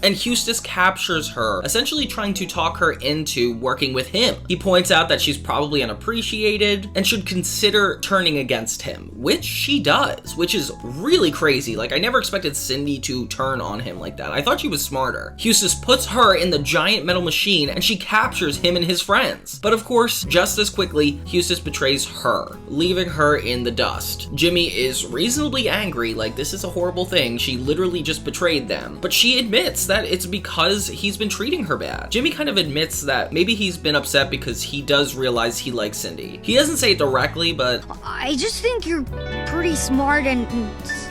And Eustace captures her, essentially trying to talk her into working with him. He points out that she's probably unappreciated and should consider turning against him, which she does, which is really crazy. Like, I never expected Cindy to turn on him like that. I thought she was smarter. Eustace puts her in the giant metal machine and she captures him and his friends. But of course, just as quickly, Eustace betrays her, leaving her in the dust. Jimmy is reasonably angry, like this is a horrible thing. She literally just betrayed them. But she admits that it's because he's been treating her bad. Jimmy kind of admits that maybe he's been upset because he does realize he likes Cindy. He doesn't say it directly, but I just think you're pretty smart and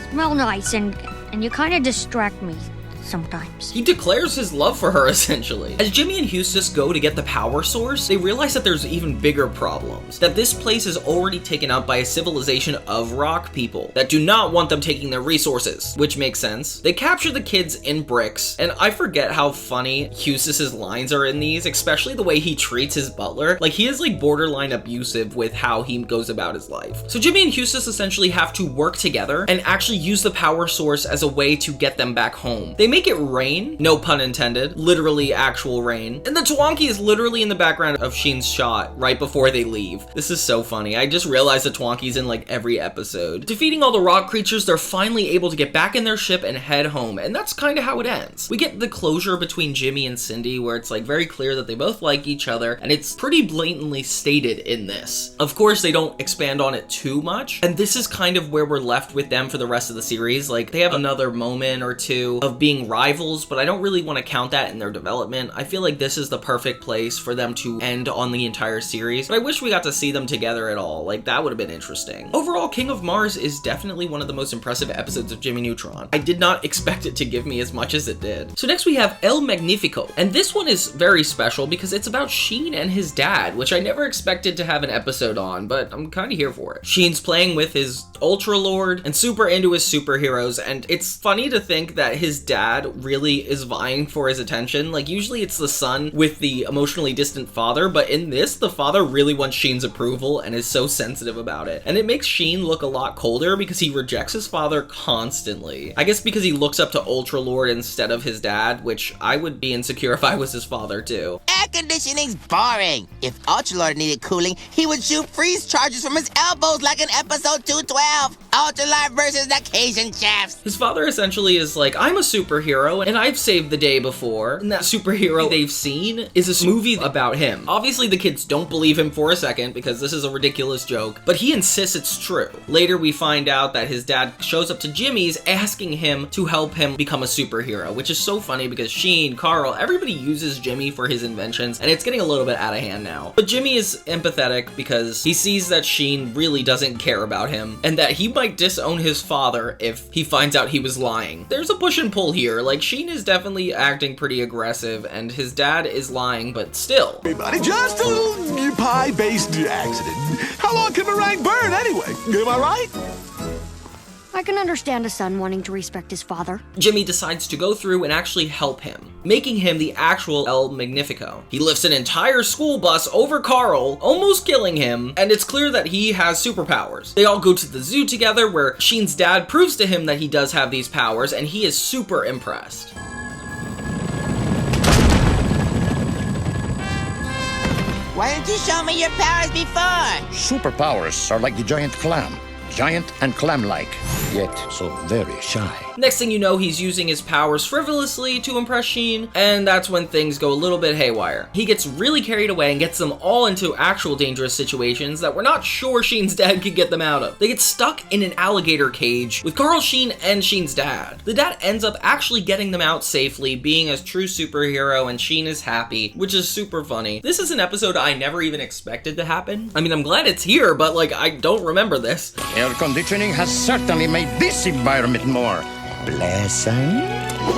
smell nice and you kind of distract me sometimes. He declares his love for her, essentially. As Jimmy and Eustace go to get the power source, they realize that there's even bigger problems. That this place is already taken up by a civilization of rock people that do not want them taking their resources, which makes sense. They capture the kids in bricks, and I forget how funny Eustace's lines are in these, especially the way he treats his butler. Like, he is like borderline abusive with how he goes about his life. So Jimmy and Eustace essentially have to work together and actually use the power source as a way to get them back home. They make it rain, no pun intended, literally actual rain. And the Twonky is literally in the background of Sheen's shot right before they leave. This is so funny. I just realized the Twonky's in like every episode. Defeating all the rock creatures, they're finally able to get back in their ship and head home. And that's kind of how it ends. We get the closure between Jimmy and Cindy where it's like very clear that they both like each other. And it's pretty blatantly stated in this. Of course, they don't expand on it too much. And this is kind of where we're left with them for the rest of the series. Like, they have another moment or two of being rivals, but I don't really want to count that in their development. I feel like this is the perfect place for them to end on the entire series, but I wish we got to see them together at all. Like, that would have been interesting. Overall, King of Mars is definitely one of the most impressive episodes of Jimmy Neutron. I did not expect it to give me as much as it did. So next we have El Magnifico, and this one is very special because it's about Sheen and his dad, which I never expected to have an episode on, but I'm kind of here for it. Sheen's playing with his Ultra Lord and super into his superheroes, and it's funny to think that his dad dad really is vying for his attention. Like, usually it's the son with the emotionally distant father, but in this, the father really wants Sheen's approval and is so sensitive about it. And it makes Sheen look a lot colder because he rejects his father constantly. I guess because he looks up to Ultra Lord instead of his dad, which I would be insecure if I was his father too. Air conditioning's boring. If Ultralord needed cooling, he would shoot freeze charges from his elbows like in episode 212. Ultralord versus the Cajun chefs. His father essentially is like, I'm a superhero and I've saved the day before. And that superhero they've seen is a movie about him. Obviously the kids don't believe him for a second because this is a ridiculous joke, but he insists it's true. Later we find out that his dad shows up to Jimmy's asking him to help him become a superhero, which is so funny because Sheen, Carl, everybody uses Jimmy for his inventions, and it's getting a little bit out of hand now. But Jimmy is empathetic because he sees that Sheen really doesn't care about him, and that he might disown his father if he finds out he was lying. There's a push and pull here, like Sheen is definitely acting pretty aggressive, and his dad is lying, but still. Hey buddy, just a little pie-based accident. How long can meringue burn anyway? Am I right? I can understand a son wanting to respect his father. Jimmy decides to go through and actually help him, making him the actual El Magnifico. He lifts an entire school bus over Carl, almost killing him, and it's clear that he has superpowers. They all go to the zoo together where Sheen's dad proves to him that he does have these powers, and he is super impressed. Why didn't you show me your powers before? Superpowers are like the giant clam. Giant and clam-like, yet so very shy. Next thing you know, he's using his powers frivolously to impress Sheen, and that's when things go a little bit haywire. He gets really carried away and gets them all into actual dangerous situations that we're not sure Sheen's dad could get them out of. They get stuck in an alligator cage with Carl, Sheen, and Sheen's dad. The dad ends up actually getting them out safely, being a true superhero, and Sheen is happy, which is super funny. This is an episode I never even expected to happen. I mean, I'm glad it's here, but like, I don't remember this. Air conditioning has certainly made this environment more pleasant.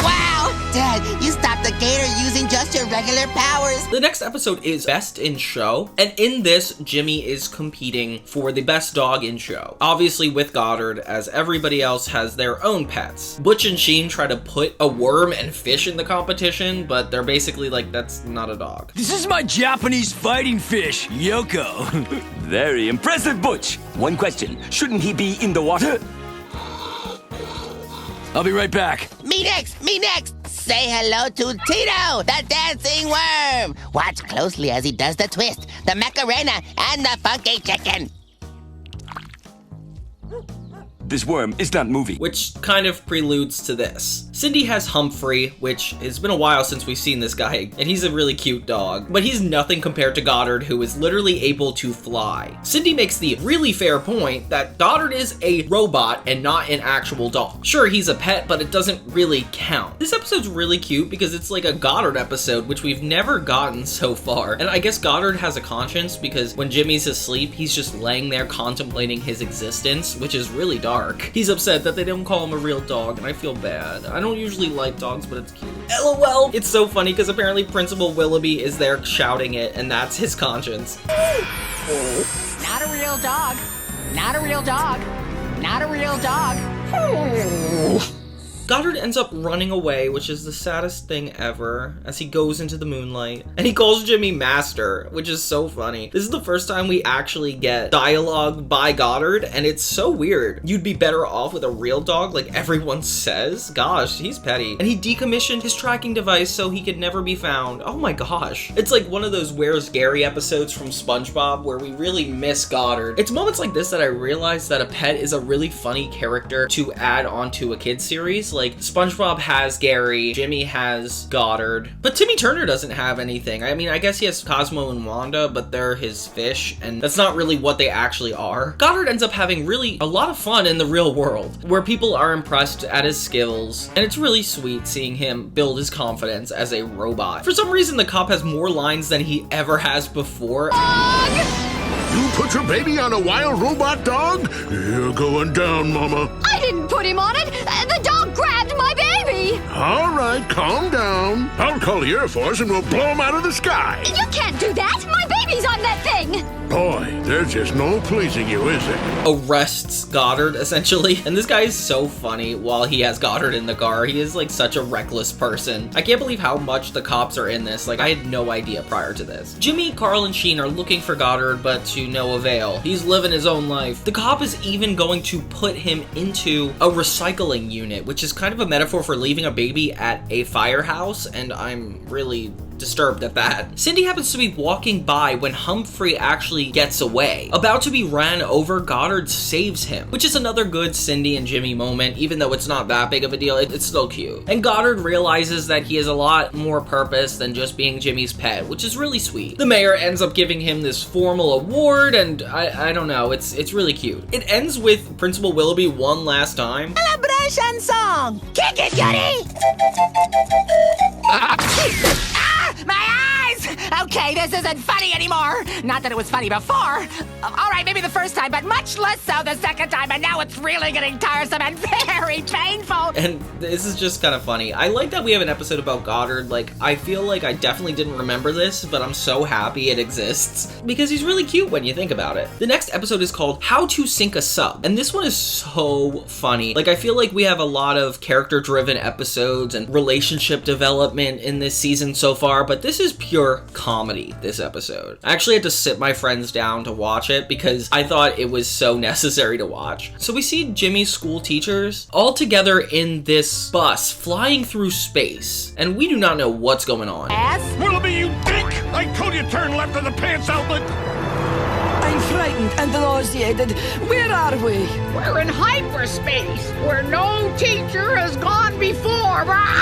Wow! Dad, you stopped the gator using just your regular powers. The next episode is Best in Show, and in this, Jimmy is competing for the best dog in show. Obviously with Goddard, as everybody else has their own pets. Butch and Sheen try to put a worm and fish in the competition, but they're basically like, that's not a dog. This is my Japanese fighting fish, Yoko. Very impressive, Butch. One question, shouldn't he be in the water? I'll be right back. Me next! Me next! Say hello to Tito, the dancing worm! Watch closely as he does the twist, the Macarena, and the funky chicken. This worm is not moving. Which kind of preludes to this. Cindy has Humphrey, which it's been a while since we've seen this guy, and he's a really cute dog. But he's nothing compared to Goddard, who is literally able to fly. Cindy makes the really fair point that Goddard is a robot and not an actual dog. Sure, he's a pet, but it doesn't really count. This episode's really cute because it's like a Goddard episode, which we've never gotten so far. And I guess Goddard has a conscience because when Jimmy's asleep, he's just laying there contemplating his existence, which is really dark. He's upset that they don't call him a real dog, and I feel bad. I don't usually like dogs, but it's cute. LOL! It's so funny because apparently Principal Willoughby is there shouting it, and that's his conscience. Not a real dog. Not a real dog. Not a real dog. Goddard ends up running away, which is the saddest thing ever, as he goes into the moonlight. And he calls Jimmy Master, which is so funny. This is the first time we actually get dialogue by Goddard, and it's so weird. You'd be better off with a real dog, like everyone says. Gosh, he's petty. And he decommissioned his tracking device so he could never be found. Oh my gosh. It's like one of those Where's Gary episodes from SpongeBob where we really miss Goddard. It's moments like this that I realize that a pet is a really funny character to add onto a kid's series. Like, SpongeBob has Gary, Jimmy has Goddard, but Timmy Turner doesn't have anything. I mean, I guess he has Cosmo and Wanda, but they're his fish, and that's not really what they actually are. Goddard ends up having really a lot of fun in the real world, where people are impressed at his skills, and it's really sweet seeing him build his confidence as a robot. For some reason, the cop has more lines than he ever has before. You put your baby on a wild robot dog? You're going down, Mama. I didn't put him on it. The dog grabbed my baby. All right, calm down. I'll call the Air Force and we'll blow him out of the sky. You can't do that. My baby's on that thing. Boy, there's just no pleasing you, is there? Arrests Goddard, essentially. And this guy is so funny while he has Goddard in the car. He is like such a reckless person. I can't believe how much the cops are in this. Like, I had no idea prior to this. Jimmy, Carl, and Sheen are looking for Goddard, but to no avail. He's living his own life. The cop is even going to put him into a recycling unit, which is kind of a metaphor for leaving a baby at a firehouse, and I'm really disturbed at that. Cindy happens to be walking by when Humphrey actually gets away. About to be ran over, Goddard saves him, which is another good Cindy and Jimmy moment. Even though it's not that big of a deal, it's still cute. And Goddard realizes that he has a lot more purpose than just being Jimmy's pet, which is really sweet. The mayor ends up giving him this formal award, and I don't know, it's really cute. It ends with Principal Willoughby one last time. Celebration song! Kick it, Goody! My eyes! Okay, this isn't funny anymore. Not that it was funny before. All right, maybe the first time, but much less so the second time, and now it's really getting tiresome and very painful. And this is just kind of funny. I like that we have an episode about Goddard. Like, I feel like I definitely didn't remember this, but I'm so happy it exists because he's really cute when you think about it. The next episode is called How to Sink a Sub, and this one is so funny. Like, I feel like we have a lot of character-driven episodes and relationship development in this season so far, but this is pure comedy, this episode. I actually had to sit my friends down to watch it because I thought it was so necessary to watch. So we see Jimmy's school teachers all together in this bus flying through space, and we do not know what's going on. Willoughby, you dink! I told you turn left of the pants outlet! I'm frightened and nauseated. Where are we? We're in hyperspace, where no teacher has gone before.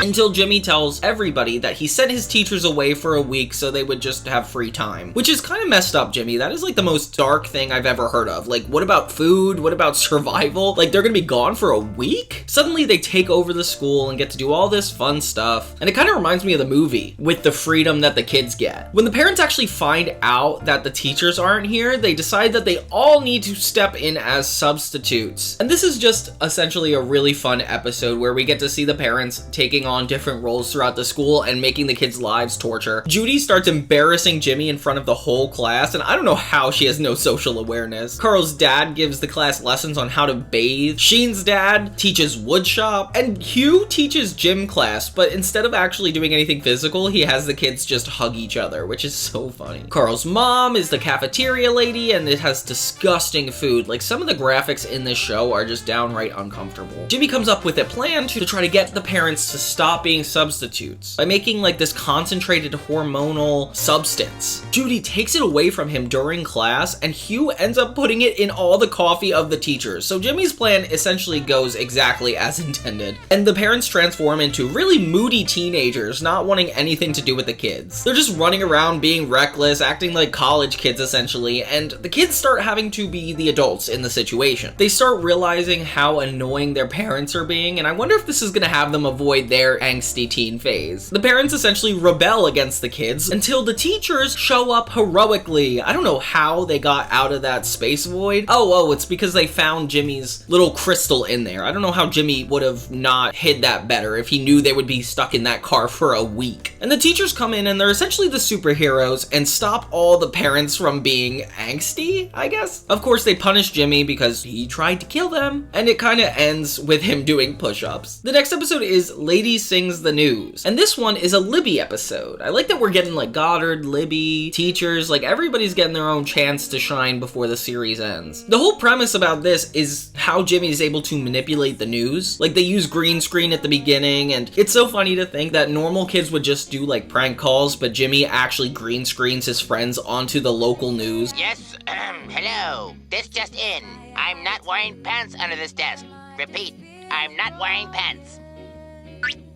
Until Jimmy tells everybody that he sent his teachers away for a week so they would just have free time. Which is kind of messed up, Jimmy. That is like the most dark thing I've ever heard of. Like, what about food? What about survival? Like, they're gonna be gone for a week? Suddenly they take over the school and get to do all this fun stuff. And it kind of reminds me of the movie with the freedom that the kids get. When the parents actually find out that the teachers aren't here, they decide that they all need to step in as substitutes. And this is just essentially a really fun episode where we get to see the parents taking on different roles throughout the school and making the kids' lives torture. Judy starts embarrassing Jimmy in front of the whole class, and I don't know how she has no social awareness. Carl's dad gives the class lessons on how to bathe. Sheen's dad teaches woodshop, and Hugh teaches gym class, but instead of actually doing anything physical, he has the kids just hug each other, which is so funny. Carl's mom is the cafeteria lady, and it has disgusting food. Like, some of the graphics in this show are just downright uncomfortable. Jimmy comes up with a plan to try to get the parents to stop being substitutes by making like this concentrated hormonal substance. Judy takes it away from him during class, and Hugh ends up putting it in all the coffee of the teachers. So Jimmy's plan essentially goes exactly as intended. And the parents transform into really moody teenagers, not wanting anything to do with the kids. They're just running around being reckless, acting like college kids essentially, and the kids start having to be the adults in the situation. They start realizing how annoying their parents are being, and I wonder if this is gonna have them avoid their angsty teen phase. The parents essentially rebel against the kids until the teachers show up heroically. I don't know how they got out of that space void. Oh, it's because they found Jimmy's little crystal in there. I don't know how Jimmy would have not hid that better if he knew they would be stuck in that car for a week. And the teachers come in and they're essentially the superheroes and stop all the parents from being angsty, I guess. Of course, they punish Jimmy because he tried to kill them, and it kind of ends with him doing push-ups. The next episode is Lady Sings the News, and this one is a Libby episode. I like that we're getting like Goddard, Libby, teachers, like everybody's getting their own chance to shine before the series ends. The whole premise about this is how Jimmy is able to manipulate the news. Like, they use green screen at the beginning, and it's so funny to think that normal kids would just do like prank calls, but Jimmy actually green screens his friends onto the local news. Yes, hello. This just in. I'm not wearing pants under this desk. Repeat, I'm not wearing pants.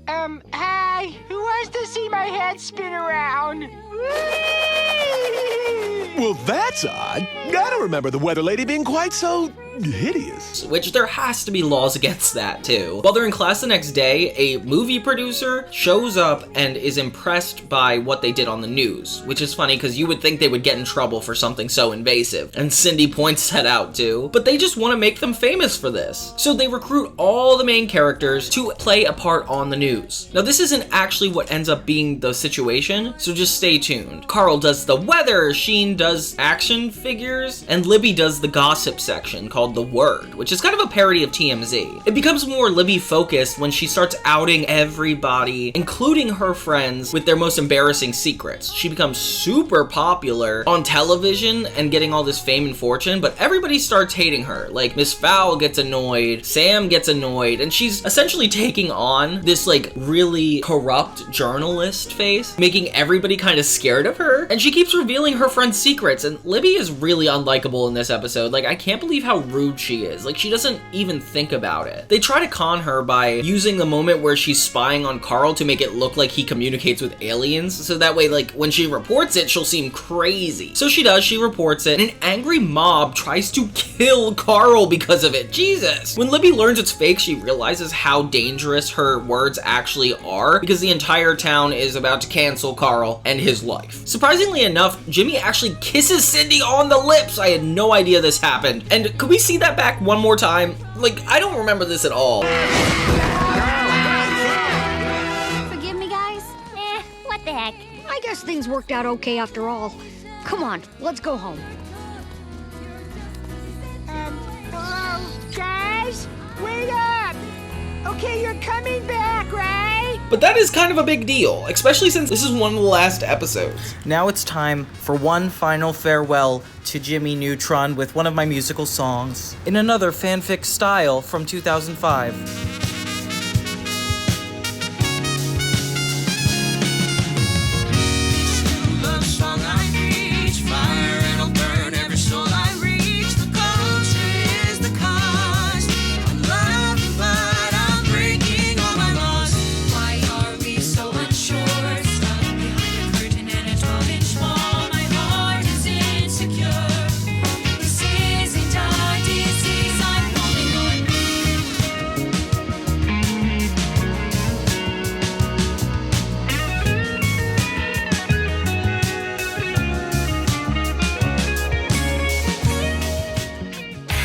Hi. Who wants to see my head spin around? Well, that's odd. I don't remember the weather lady being quite so hideous. Which there has to be laws against that too. While they're in class the next day, a movie producer shows up and is impressed by what they did on the news, which is funny because you would think they would get in trouble for something so invasive, and Cindy points that out too. But they just want to make them famous for this. So they recruit all the main characters to play a part on the news. Now this isn't actually what ends up being the situation, so just stay tuned. Carl does the weather, Sheen does action figures, and Libby does the gossip section called The Word, which is kind of a parody of TMZ. It becomes more Libby focused when she starts outing everybody, including her friends, with their most embarrassing secrets. She becomes super popular on television and getting all this fame and fortune, but everybody starts hating her. Like Miss Fowl gets annoyed, Sam gets annoyed, and she's essentially taking on this like really corrupt journalist face, making everybody kind of scared of her. And she keeps revealing her friend's secrets, and Libby is really unlikable in this episode. Like, I can't believe how rude she is. Like, she doesn't even think about it. They try to con her by using the moment where she's spying on Carl to make it look like he communicates with aliens, so that way, like, when she reports it, she'll seem crazy. So she does, she reports it, and an angry mob tries to kill Carl because of it. Jesus! When Libby learns it's fake, she realizes how dangerous her words actually are, because the entire town is about to cancel Carl and his life. Surprisingly enough, Jimmy actually kisses Cindy on the lips. I had no idea this happened. And could we see that back one more time? Like, I don't remember this at all. Forgive me, guys? What the heck? I guess things worked out okay after all. Come on, let's go home. Hello, guys? Wait up! Okay, you're coming back, right? But that is kind of a big deal, especially since this is one of the last episodes. Now it's time for one final farewell to Jimmy Neutron with one of my musical songs, in another fanfic style from 2005.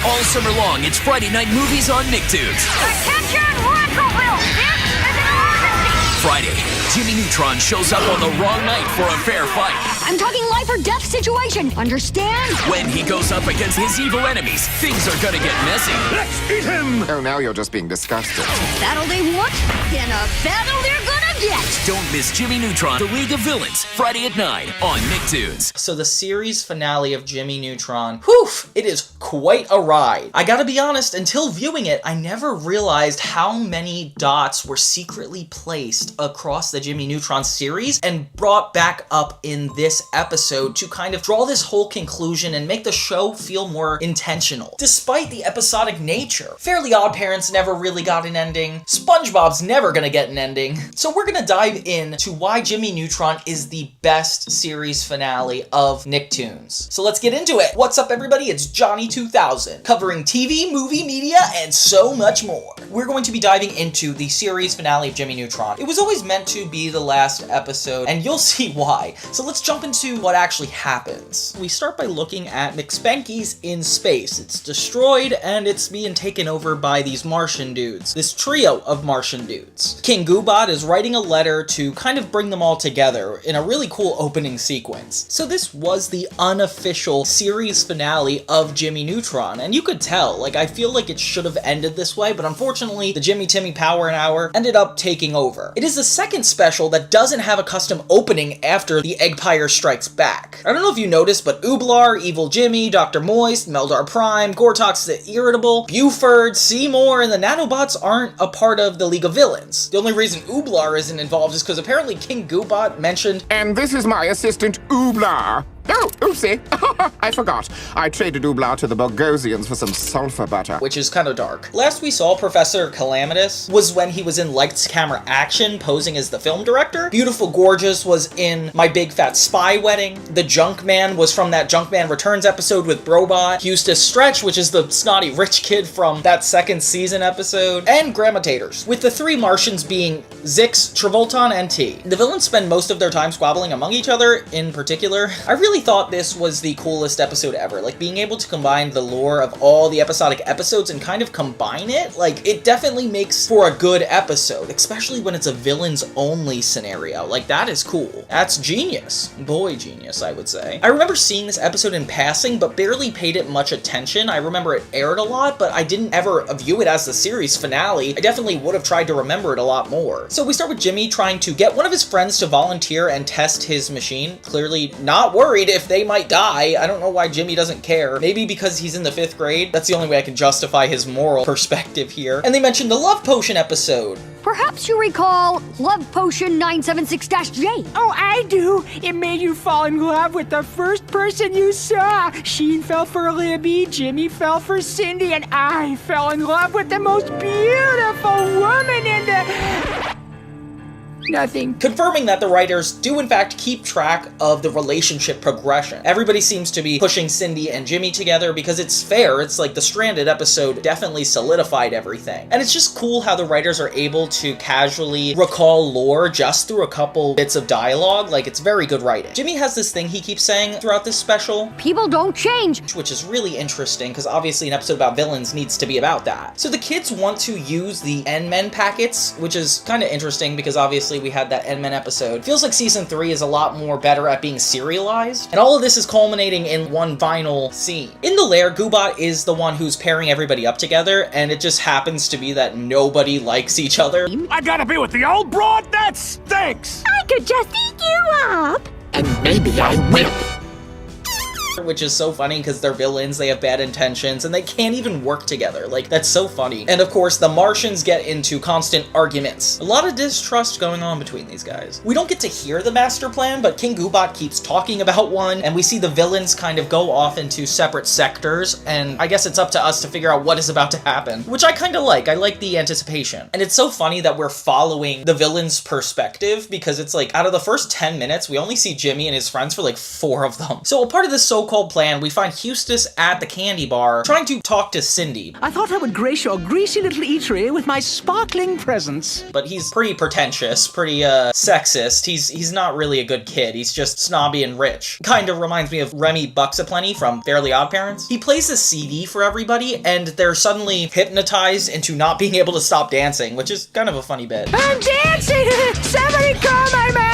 All summer long, it's Friday night movies on Nicktoons. Attention, Retroville! This is an emergency! Friday, Jimmy Neutron shows up on the wrong night for a fair fight. I'm talking life or death situation, understand? When he goes up against his evil enemies, things are gonna get messy. Let's eat him! Oh, now you're just being disgusted. Battle they want, then a battle they're gonna get! Don't miss Jimmy Neutron, The League of Villains, Friday at 9 on Nicktoons. So the series finale of Jimmy Neutron, whew, it is quite a ride. I gotta be honest, until viewing it, I never realized how many dots were secretly placed across the Jimmy Neutron series and brought back up in this episode to kind of draw this whole conclusion and make the show feel more intentional. Despite the episodic nature, Fairly Odd Parents never really got an ending, SpongeBob's never gonna get an ending, so we're gonna dive into why Jimmy Neutron is the best series finale of Nicktoons. So let's get into it. What's up, everybody? It's Johnny 2000, covering TV, movie, media, and so much more. We're going to be diving into the series finale of Jimmy Neutron. It was always meant to be the last episode, and you'll see why. So let's jump into what actually happens. We start by looking at McSpanky's in space. It's destroyed, and it's being taken over by these Martian dudes. This trio of Martian dudes. King Goobot is writing a letter to kind of bring them all together in a really cool opening sequence. So this was the unofficial series finale of Jimmy Neutron, and you could tell, like, I feel like it should have ended this way, but unfortunately, the Jimmy Timmy Power Hour ended up taking over. It is the second special that doesn't have a custom opening after the Eggpire Strikes Back. I don't know if you noticed, but Ooblar, Evil Jimmy, Dr. Moist, Meldar Prime, Gortox the Irritable, Buford, Seymour, and the Nanobots aren't a part of the League of Villains. The only reason Ooblar isn't involved is because apparently King Goobot mentioned, "And this is my assistant, Ooblar. Oh, oopsie. I forgot. I traded Oobla to the Bogosians for some sulfur butter. Which is kind of dark. Last we saw Professor Calamitus was when he was in Lights Camera Action, posing as the film director. Beautiful Gorgeous was in My Big Fat Spy Wedding. The Junkman was from that Junkman Returns episode with Brobot. Eustace Stretch, which is the snotty rich kid from that second season episode. And Grandma Taters, with the three Martians being Zix, Travolton, and T. The villains spend most of their time squabbling among each other. In particular, I really thought this was the coolest episode ever. Like, being able to combine the lore of all the episodic episodes and kind of combine it, like, it definitely makes for a good episode, especially when it's a villains only scenario. Like, that is cool. That's genius. Boy genius, I would say. I remember seeing this episode in passing, but barely paid it much attention. I remember it aired a lot, but I didn't ever view it as the series finale. I definitely would have tried to remember it a lot more. So we start with Jimmy trying to get one of his friends to volunteer and test his machine. Clearly not worried if they might die. I don't know why Jimmy doesn't care. Maybe because he's in the 5th grade. That's the only way I can justify his moral perspective here. And they mentioned the Love Potion episode. Perhaps you recall Love Potion 976-J. Oh, I do. It made you fall in love with the first person you saw. Sheen fell for Libby, Jimmy fell for Cindy, and I fell in love with the most beautiful woman in the... Nothing. Confirming that the writers do in fact keep track of the relationship progression. Everybody seems to be pushing Cindy and Jimmy together because it's fair. It's like the Stranded episode definitely solidified everything. And it's just cool how the writers are able to casually recall lore just through a couple bits of dialogue. Like, it's very good writing. Jimmy has this thing he keeps saying throughout this special. People don't change. Which is really interesting because obviously an episode about villains needs to be about that. So the kids want to use the N-Men packets, which is kind of interesting because obviously we had that N-Men episode. Feels like season 3 is a lot more better at being serialized. And all of this is culminating in one final scene. In the lair, Goobot is the one who's pairing everybody up together, and it just happens to be that nobody likes each other. I gotta be with the old broad? That stinks! I could just eat you up. And maybe I will. Which is so funny because they're villains, they have bad intentions, and they can't even work together. Like, that's so funny. And of course, the Martians get into constant arguments. A lot of distrust going on between these guys. We don't get to hear the master plan, but King Goobot keeps talking about one, and we see the villains kind of go off into separate sectors, and I guess it's up to us to figure out what is about to happen, which I kind of like. I like the anticipation. And it's so funny that we're following the villain's perspective, because it's like, out of the first 10 minutes, we only see Jimmy and his friends for like 4 of them. So a part of this so-called plan, we find Eustace at the candy bar trying to talk to Cindy. I thought I would grace your greasy little eatery with my sparkling presence. But he's pretty pretentious, pretty sexist. He's not really a good kid. He's just snobby and rich. Kind of reminds me of Remy Bucks-A-Plenty from Fairly Odd Parents. He plays a CD for everybody, and they're suddenly hypnotized into not being able to stop dancing, which is kind of a funny bit. I'm dancing! Somebody call my mom!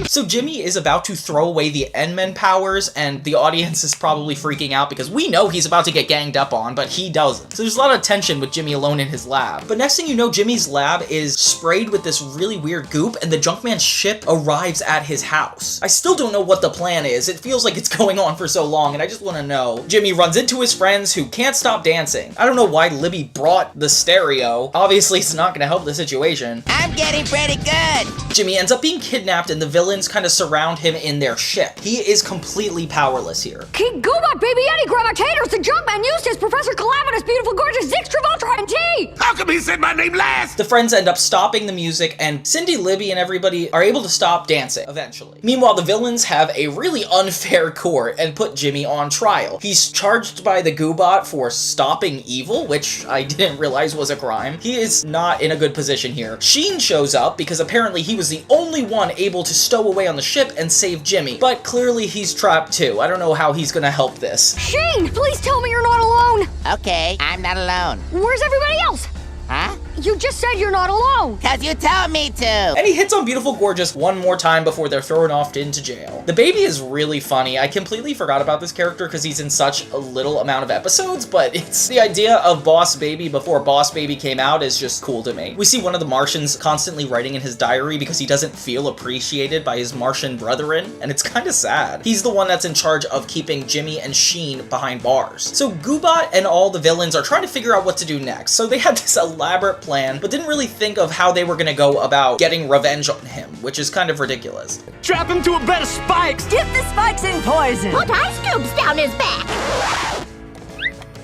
So Jimmy is about to throw away the N-Men powers, and the audience is probably freaking out because we know he's about to get ganged up on, but he doesn't. So there's a lot of tension with Jimmy alone in his lab. But next thing you know, Jimmy's lab is sprayed with this really weird goop, and the Junkman ship arrives at his house. I still don't know what the plan is. It feels like it's going on for so long, and I just want to know. Jimmy runs into his friends who can't stop dancing. I don't know why Libby brought the stereo. Obviously, it's not going to help the situation. I'm getting pretty good. Jimmy ends up being kidnapped, and the villains kind of surround him in their ship. He is completely powerless here. King Goobot, Baby Eddie, Grandma Taters, the Junkman, Eustace, Professor Calamitus, Beautiful Gorgeous, Zix, Travolta, and T! How come he said my name last? The friends end up stopping the music, and Cindy, Libby, and everybody are able to stop dancing, eventually. Meanwhile, the villains have a really unfair court and put Jimmy on trial. He's charged by the Goobot for stopping evil, which I didn't realize was a crime. He is not in a good position here. Sheen shows up because apparently he was the only one able to stow away on the ship and save Jimmy, but clearly he's trapped too. I don't know how he's gonna help this. Sheen, please tell me you're not alone. Okay, I'm not alone. Where's everybody else? Huh? You just said you're not alone. 'Cause you told me to. And he hits on Beautiful Gorgeous one more time before they're thrown off into jail. The baby is really funny. I completely forgot about this character because he's in such a little amount of episodes, but it's the idea of Boss Baby before Boss Baby came out is just cool to me. We see one of the Martians constantly writing in his diary because he doesn't feel appreciated by his Martian brethren, and it's kind of sad. He's the one that's in charge of keeping Jimmy and Sheen behind bars. So Goobot and all the villains are trying to figure out what to do next. So they had this elaborate plan, but didn't really think of how they were gonna go about getting revenge on him, which is kind of ridiculous. Trap him to a bed of spikes! Dip the spikes in poison. Put ice cubes down his back.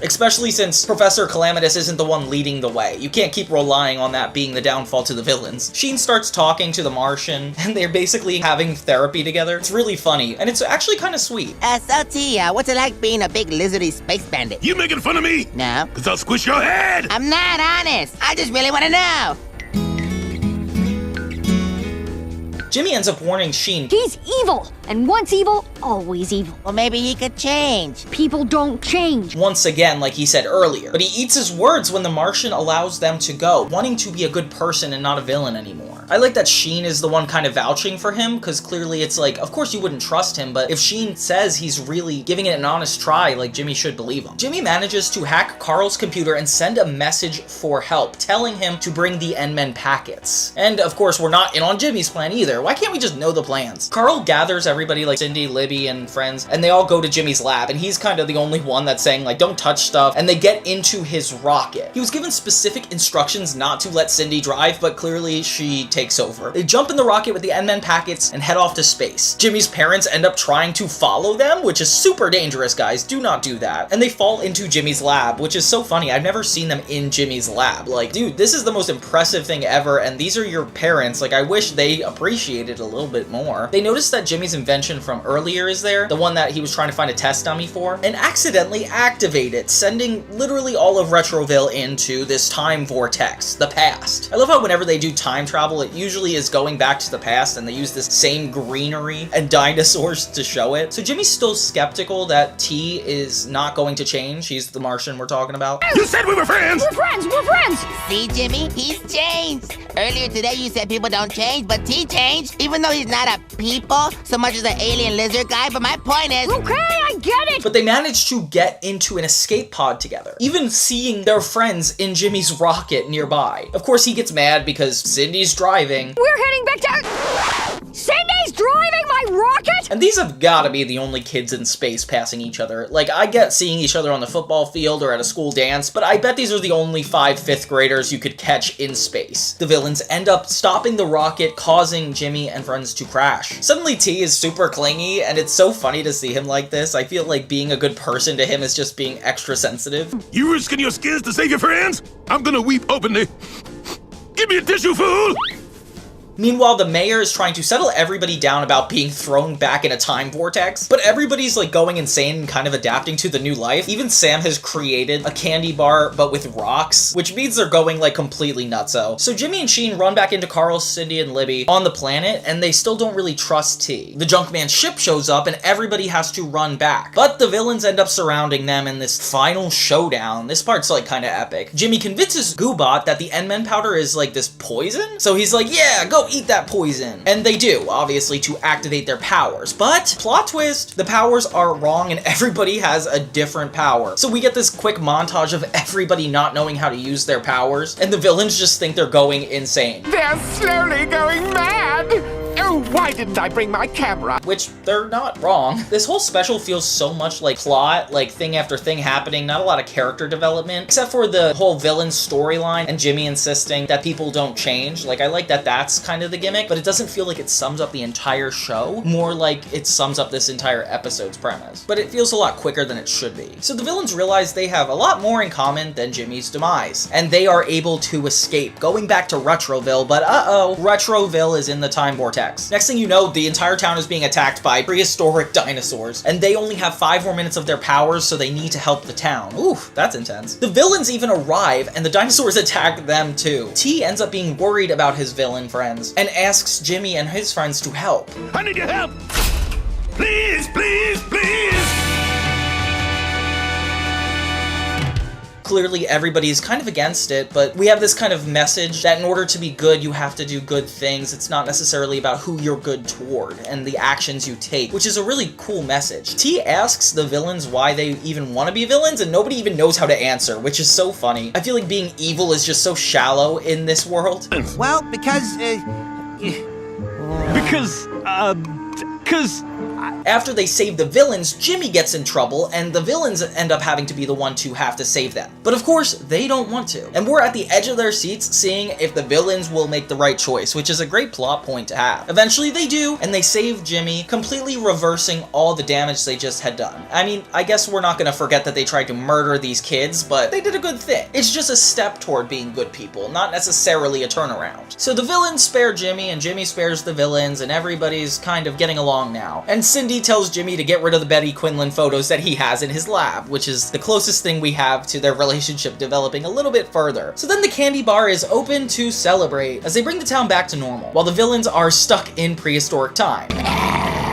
Especially since Professor Calamitus isn't the one leading the way. You can't keep relying on that being the downfall to the villains. Sheen starts talking to the Martian, and they're basically having therapy together. It's really funny, and it's actually kind of sweet. So T, what's it like being a big lizardy space bandit? You making fun of me? No. Cause I'll squish your head! I'm not honest. I just really want to know. Jimmy ends up warning Sheen. He's evil, and once evil, always evil. Well, maybe he could change. People don't change. Once again, like he said earlier. But he eats his words when the Martian allows them to go, wanting to be a good person and not a villain anymore. I like that Sheen is the one kind of vouching for him, because clearly it's like, of course you wouldn't trust him, but if Sheen says he's really giving it an honest try, like Jimmy should believe him. Jimmy manages to hack Carl's computer and send a message for help, telling him to bring the N-Men packets. And of course, we're not in on Jimmy's plan either. Why can't we just know the plans? Carl gathers everybody like Cindy, Libby, and friends, and they all go to Jimmy's lab, and he's kind of the only one that's saying like, don't touch stuff, and they get into his rocket. He was given specific instructions not to let Cindy drive, but clearly she takes over. They jump in the rocket with the N-Men packets and head off to space. Jimmy's parents end up trying to follow them, which is super dangerous, guys. Do not do that. And they fall into Jimmy's lab, which is so funny. I've never seen them in Jimmy's lab. Like, dude, this is the most impressive thing ever, and these are your parents. Like, I wish they appreciated a little bit more. They notice that Jimmy's invention from earlier is there, the one that he was trying to find a test dummy for, and accidentally activate it, sending literally all of Retroville into this time vortex, the past. I love how whenever they do time travel, it usually is going back to the past, and they use this same greenery and dinosaurs to show it. So Jimmy's still skeptical that T is not going to change. He's the Martian we're talking about. You said we were friends! We're friends! We're friends! See, Jimmy? He's changed. Earlier today you said people don't change, but T changed, even though he's not a people so much as an alien lizard guy, but my point is... Okay, I get it! But they managed to get into an escape pod together, even seeing their friends in Jimmy's rocket nearby. Of course, he gets mad because Cindy's driving. We're heading back to... Cindy's driving my rocket? And these have got to be the only kids in space passing each other. Like, I get seeing each other on the football field or at a school dance, but I bet these are the only 5 fifth graders you could catch in space. The villains end up stopping the rocket, causing Jimmy and friends to crash. Suddenly T is super clingy, and it's so funny to see him like this. I feel like being a good person to him is just being extra sensitive. You risking your skins to save your friends? I'm gonna weep openly. Give me a tissue, fool! Meanwhile, the mayor is trying to settle everybody down about being thrown back in a time vortex, but everybody's like going insane and kind of adapting to the new life. Even Sam has created a candy bar, but with rocks, which means they're going like completely nutso. So Jimmy and Sheen run back into Carl, Cindy, and Libby on the planet, and they still don't really trust T. The Junkman ship shows up, and everybody has to run back. But the villains end up surrounding them in this final showdown. This part's like kind of epic. Jimmy convinces Goobot that the N-Men powder is like this poison, so he's like, yeah, go eat that poison. And they do, obviously, to activate their powers. But, plot twist, the powers are wrong and everybody has a different power. So we get this quick montage of everybody not knowing how to use their powers, and the villains just think they're going insane. They're slowly going mad! Oh, why didn't I bring my camera? Which, they're not wrong. This whole special feels so much like plot, like thing after thing happening, not a lot of character development, except for the whole villain storyline and Jimmy insisting that people don't change. Like, I like that that's kind of the gimmick, but it doesn't feel like it sums up the entire show, more like it sums up this entire episode's premise. But it feels a lot quicker than it should be. So the villains realize they have a lot more in common than Jimmy's demise, and they are able to escape, going back to Retroville, but uh-oh, Retroville is in the time vortex. Next thing you know, the entire town is being attacked by prehistoric dinosaurs, and they only have 5 more minutes of their powers, so they need to help the town. Oof, that's intense. The villains even arrive, and the dinosaurs attack them too. T ends up being worried about his villain friends, and asks Jimmy and his friends to help. I need your help! Please, please, please! Clearly everybody's kind of against it, but we have this kind of message that in order to be good, you have to do good things. It's not necessarily about who you're good toward and the actions you take, which is a really cool message. T asks the villains why they even want to be villains, and nobody even knows how to answer, which is so funny. I feel like being evil is just so shallow in this world. Well, because die. After they save the villains, Jimmy gets in trouble, and the villains end up having to be the one to have to save them. But of course, they don't want to. And we're at the edge of their seats seeing if the villains will make the right choice, which is a great plot point to have. Eventually they do, and they save Jimmy, completely reversing all the damage they just had done. I mean, I guess we're not gonna forget that they tried to murder these kids, but they did a good thing. It's just a step toward being good people, not necessarily a turnaround. So the villains spare Jimmy, and Jimmy spares the villains, and everybody's kind of getting along now. And Cindy tells Jimmy to get rid of the Betty Quinlan photos that he has in his lab, which is the closest thing we have to their relationship developing a little bit further. So then the candy bar is open to celebrate as they bring the town back to normal, while the villains are stuck in prehistoric time.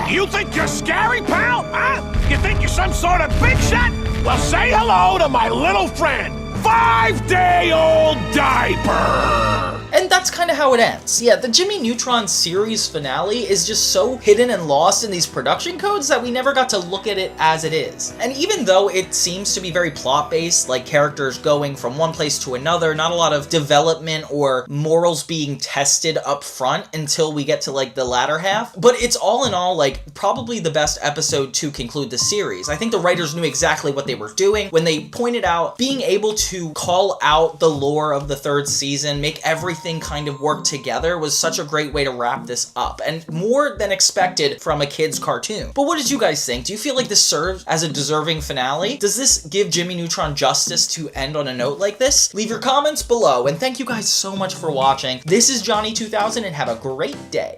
You think you're scary, pal? Huh? You think you're some sort of big shot? Well, say hello to my little friend, 5-day-old Diaper! And that's kind of how it ends. Yeah, the Jimmy Neutron series finale is just so hidden and lost in these production codes that we never got to look at it as it is. And even though it seems to be very plot-based, like characters going from one place to another, not a lot of development or morals being tested up front until we get to like the latter half, but it's all in all like probably the best episode to conclude the series. I think the writers knew exactly what they were doing when they pointed out being able to call out the lore of the third season, make everything kind of work together was such a great way to wrap this up, and more than expected from a kid's cartoon. But what did you guys think? Do you feel like this serves as a deserving finale? Does this give Jimmy Neutron justice to end on a note like this? Leave your comments below, and thank you guys so much for watching. This is Johnny 2000, and have a great day.